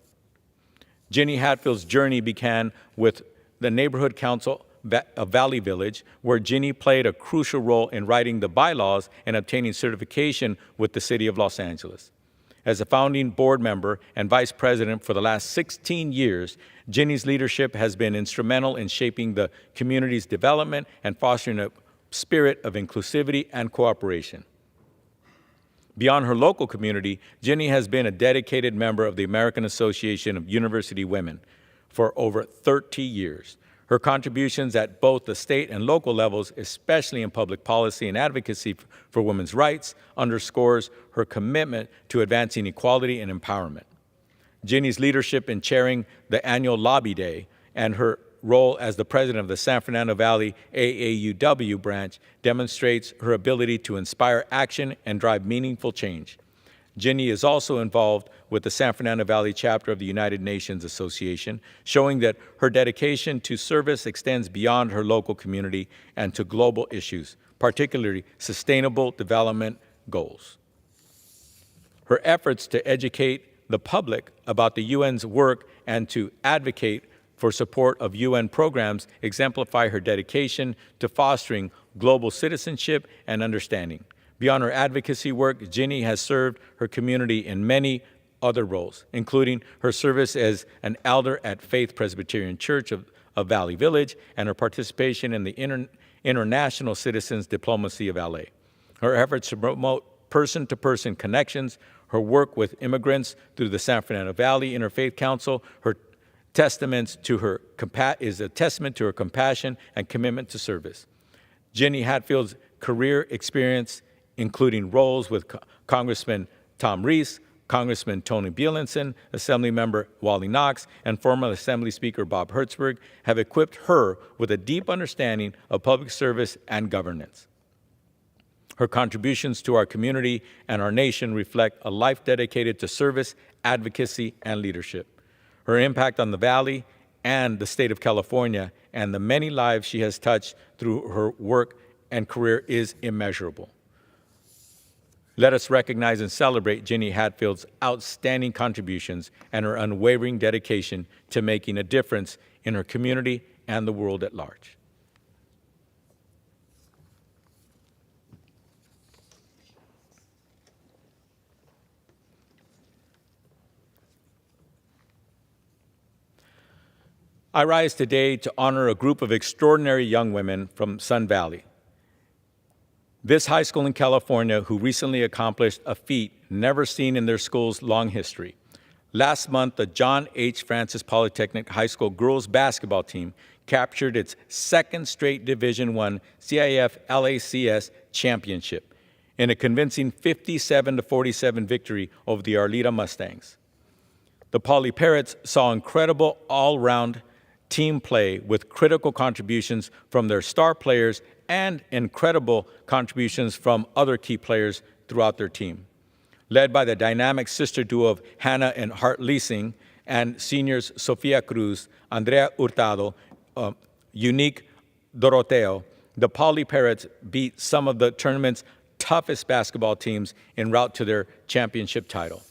Ginny Hatfield's journey began with the Neighborhood Council of Valley Village, where Ginny played a crucial role in writing the bylaws and obtaining certification with the City of Los Angeles. As a founding board member and vice president for the last 16 years, Ginny's leadership has been instrumental in shaping the community's development and fostering a spirit of inclusivity and cooperation. Beyond her local community, Ginny has been a dedicated member of the American Association of University Women for over 30 years. Her contributions at both the state and local levels, especially in public policy and advocacy for women's rights, underscores her commitment to advancing equality and empowerment. Ginny's leadership in chairing the annual Lobby Day and her role as the president of the San Fernando Valley AAUW branch demonstrates her ability to inspire action and drive meaningful change. Ginny is also involved with the San Fernando Valley chapter of the United Nations Association, showing that her dedication to service extends beyond her local community and to global issues, particularly sustainable development goals. Her efforts to educate the public about the UN's work and to advocate for support of UN programs exemplify her dedication to fostering global citizenship and understanding. Beyond her advocacy work, Ginny has served her community in many other roles, including her service as an elder at Faith Presbyterian Church of Valley Village and her participation in the International Citizens Diplomacy of LA. Her efforts to promote person-to-person connections, her work with immigrants through the San Fernando Valley Interfaith Council, is a testament to her compassion and commitment to service. Ginny Hatfield's career experience, including roles with Congressman Tom Reese, Congressman Tony Bielenson, Assemblymember Wally Knox, and former Assembly Speaker Bob Hertzberg, have equipped her with a deep understanding of public service and governance. Her contributions to our community and our nation reflect a life dedicated to service, advocacy, and leadership. Her impact on the Valley and the state of California and the many lives she has touched through her work and career is immeasurable. Let us recognize and celebrate Ginny Hatfield's outstanding contributions and her unwavering dedication to making a difference in her community and the world at large. I rise today to honor a group of extraordinary young women from Sun Valley. This high school in California who recently accomplished a feat never seen in their school's long history. Last month, the John H. Francis Polytechnic High School girls basketball team captured its second straight Division I CIF LACS championship in a convincing 57-47 victory over the Arleta Mustangs. The Poly Parrots saw incredible all-round team play with critical contributions from their star players and incredible contributions from other key players throughout their team. Led by the dynamic sister duo of Hannah and Hart Leasing and seniors Sofia Cruz, Andrea Hurtado, Unique Doroteo, the Poly Parrots beat some of the tournament's toughest basketball teams en route to their championship title.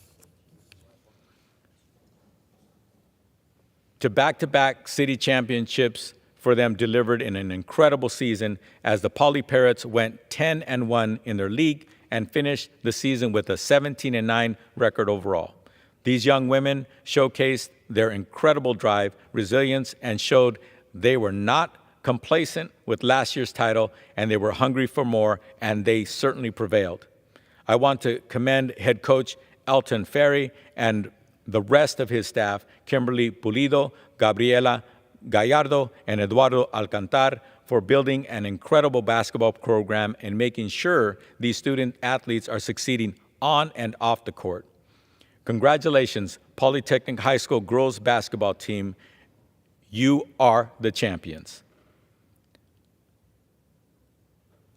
To back-to-back city championships for them delivered in an incredible season as the Poly Parrots went 10-1 in their league and finished the season with a 17-9 record overall. These young women showcased their incredible drive, resilience, and showed they were not complacent with last year's title, and they were hungry for more, and they certainly prevailed. I want to commend head coach Elton Ferry and the rest of his staff, Kimberly Pulido, Gabriela Gallardo, and Eduardo Alcantar, for building an incredible basketball program and making sure these student athletes are succeeding on and off the court. Congratulations, Polytechnic High School girls basketball team. You are the champions.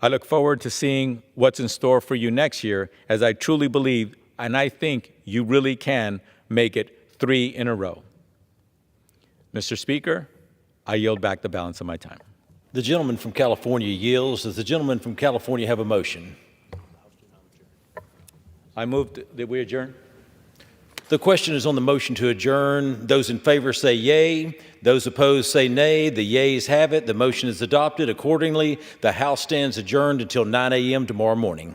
I look forward to seeing what's in store for you next year, as I truly believe, and I think you really can make it 3 in a row. Mr. Speaker, I yield back the balance of my time. The gentleman from California yields. Does the gentleman from California have a motion? I move that we adjourn. The question is on the motion to adjourn. Those in favor say yea. Those opposed say nay. The yeas have it. The motion is adopted. Accordingly, the House stands adjourned until 9 a.m. tomorrow morning.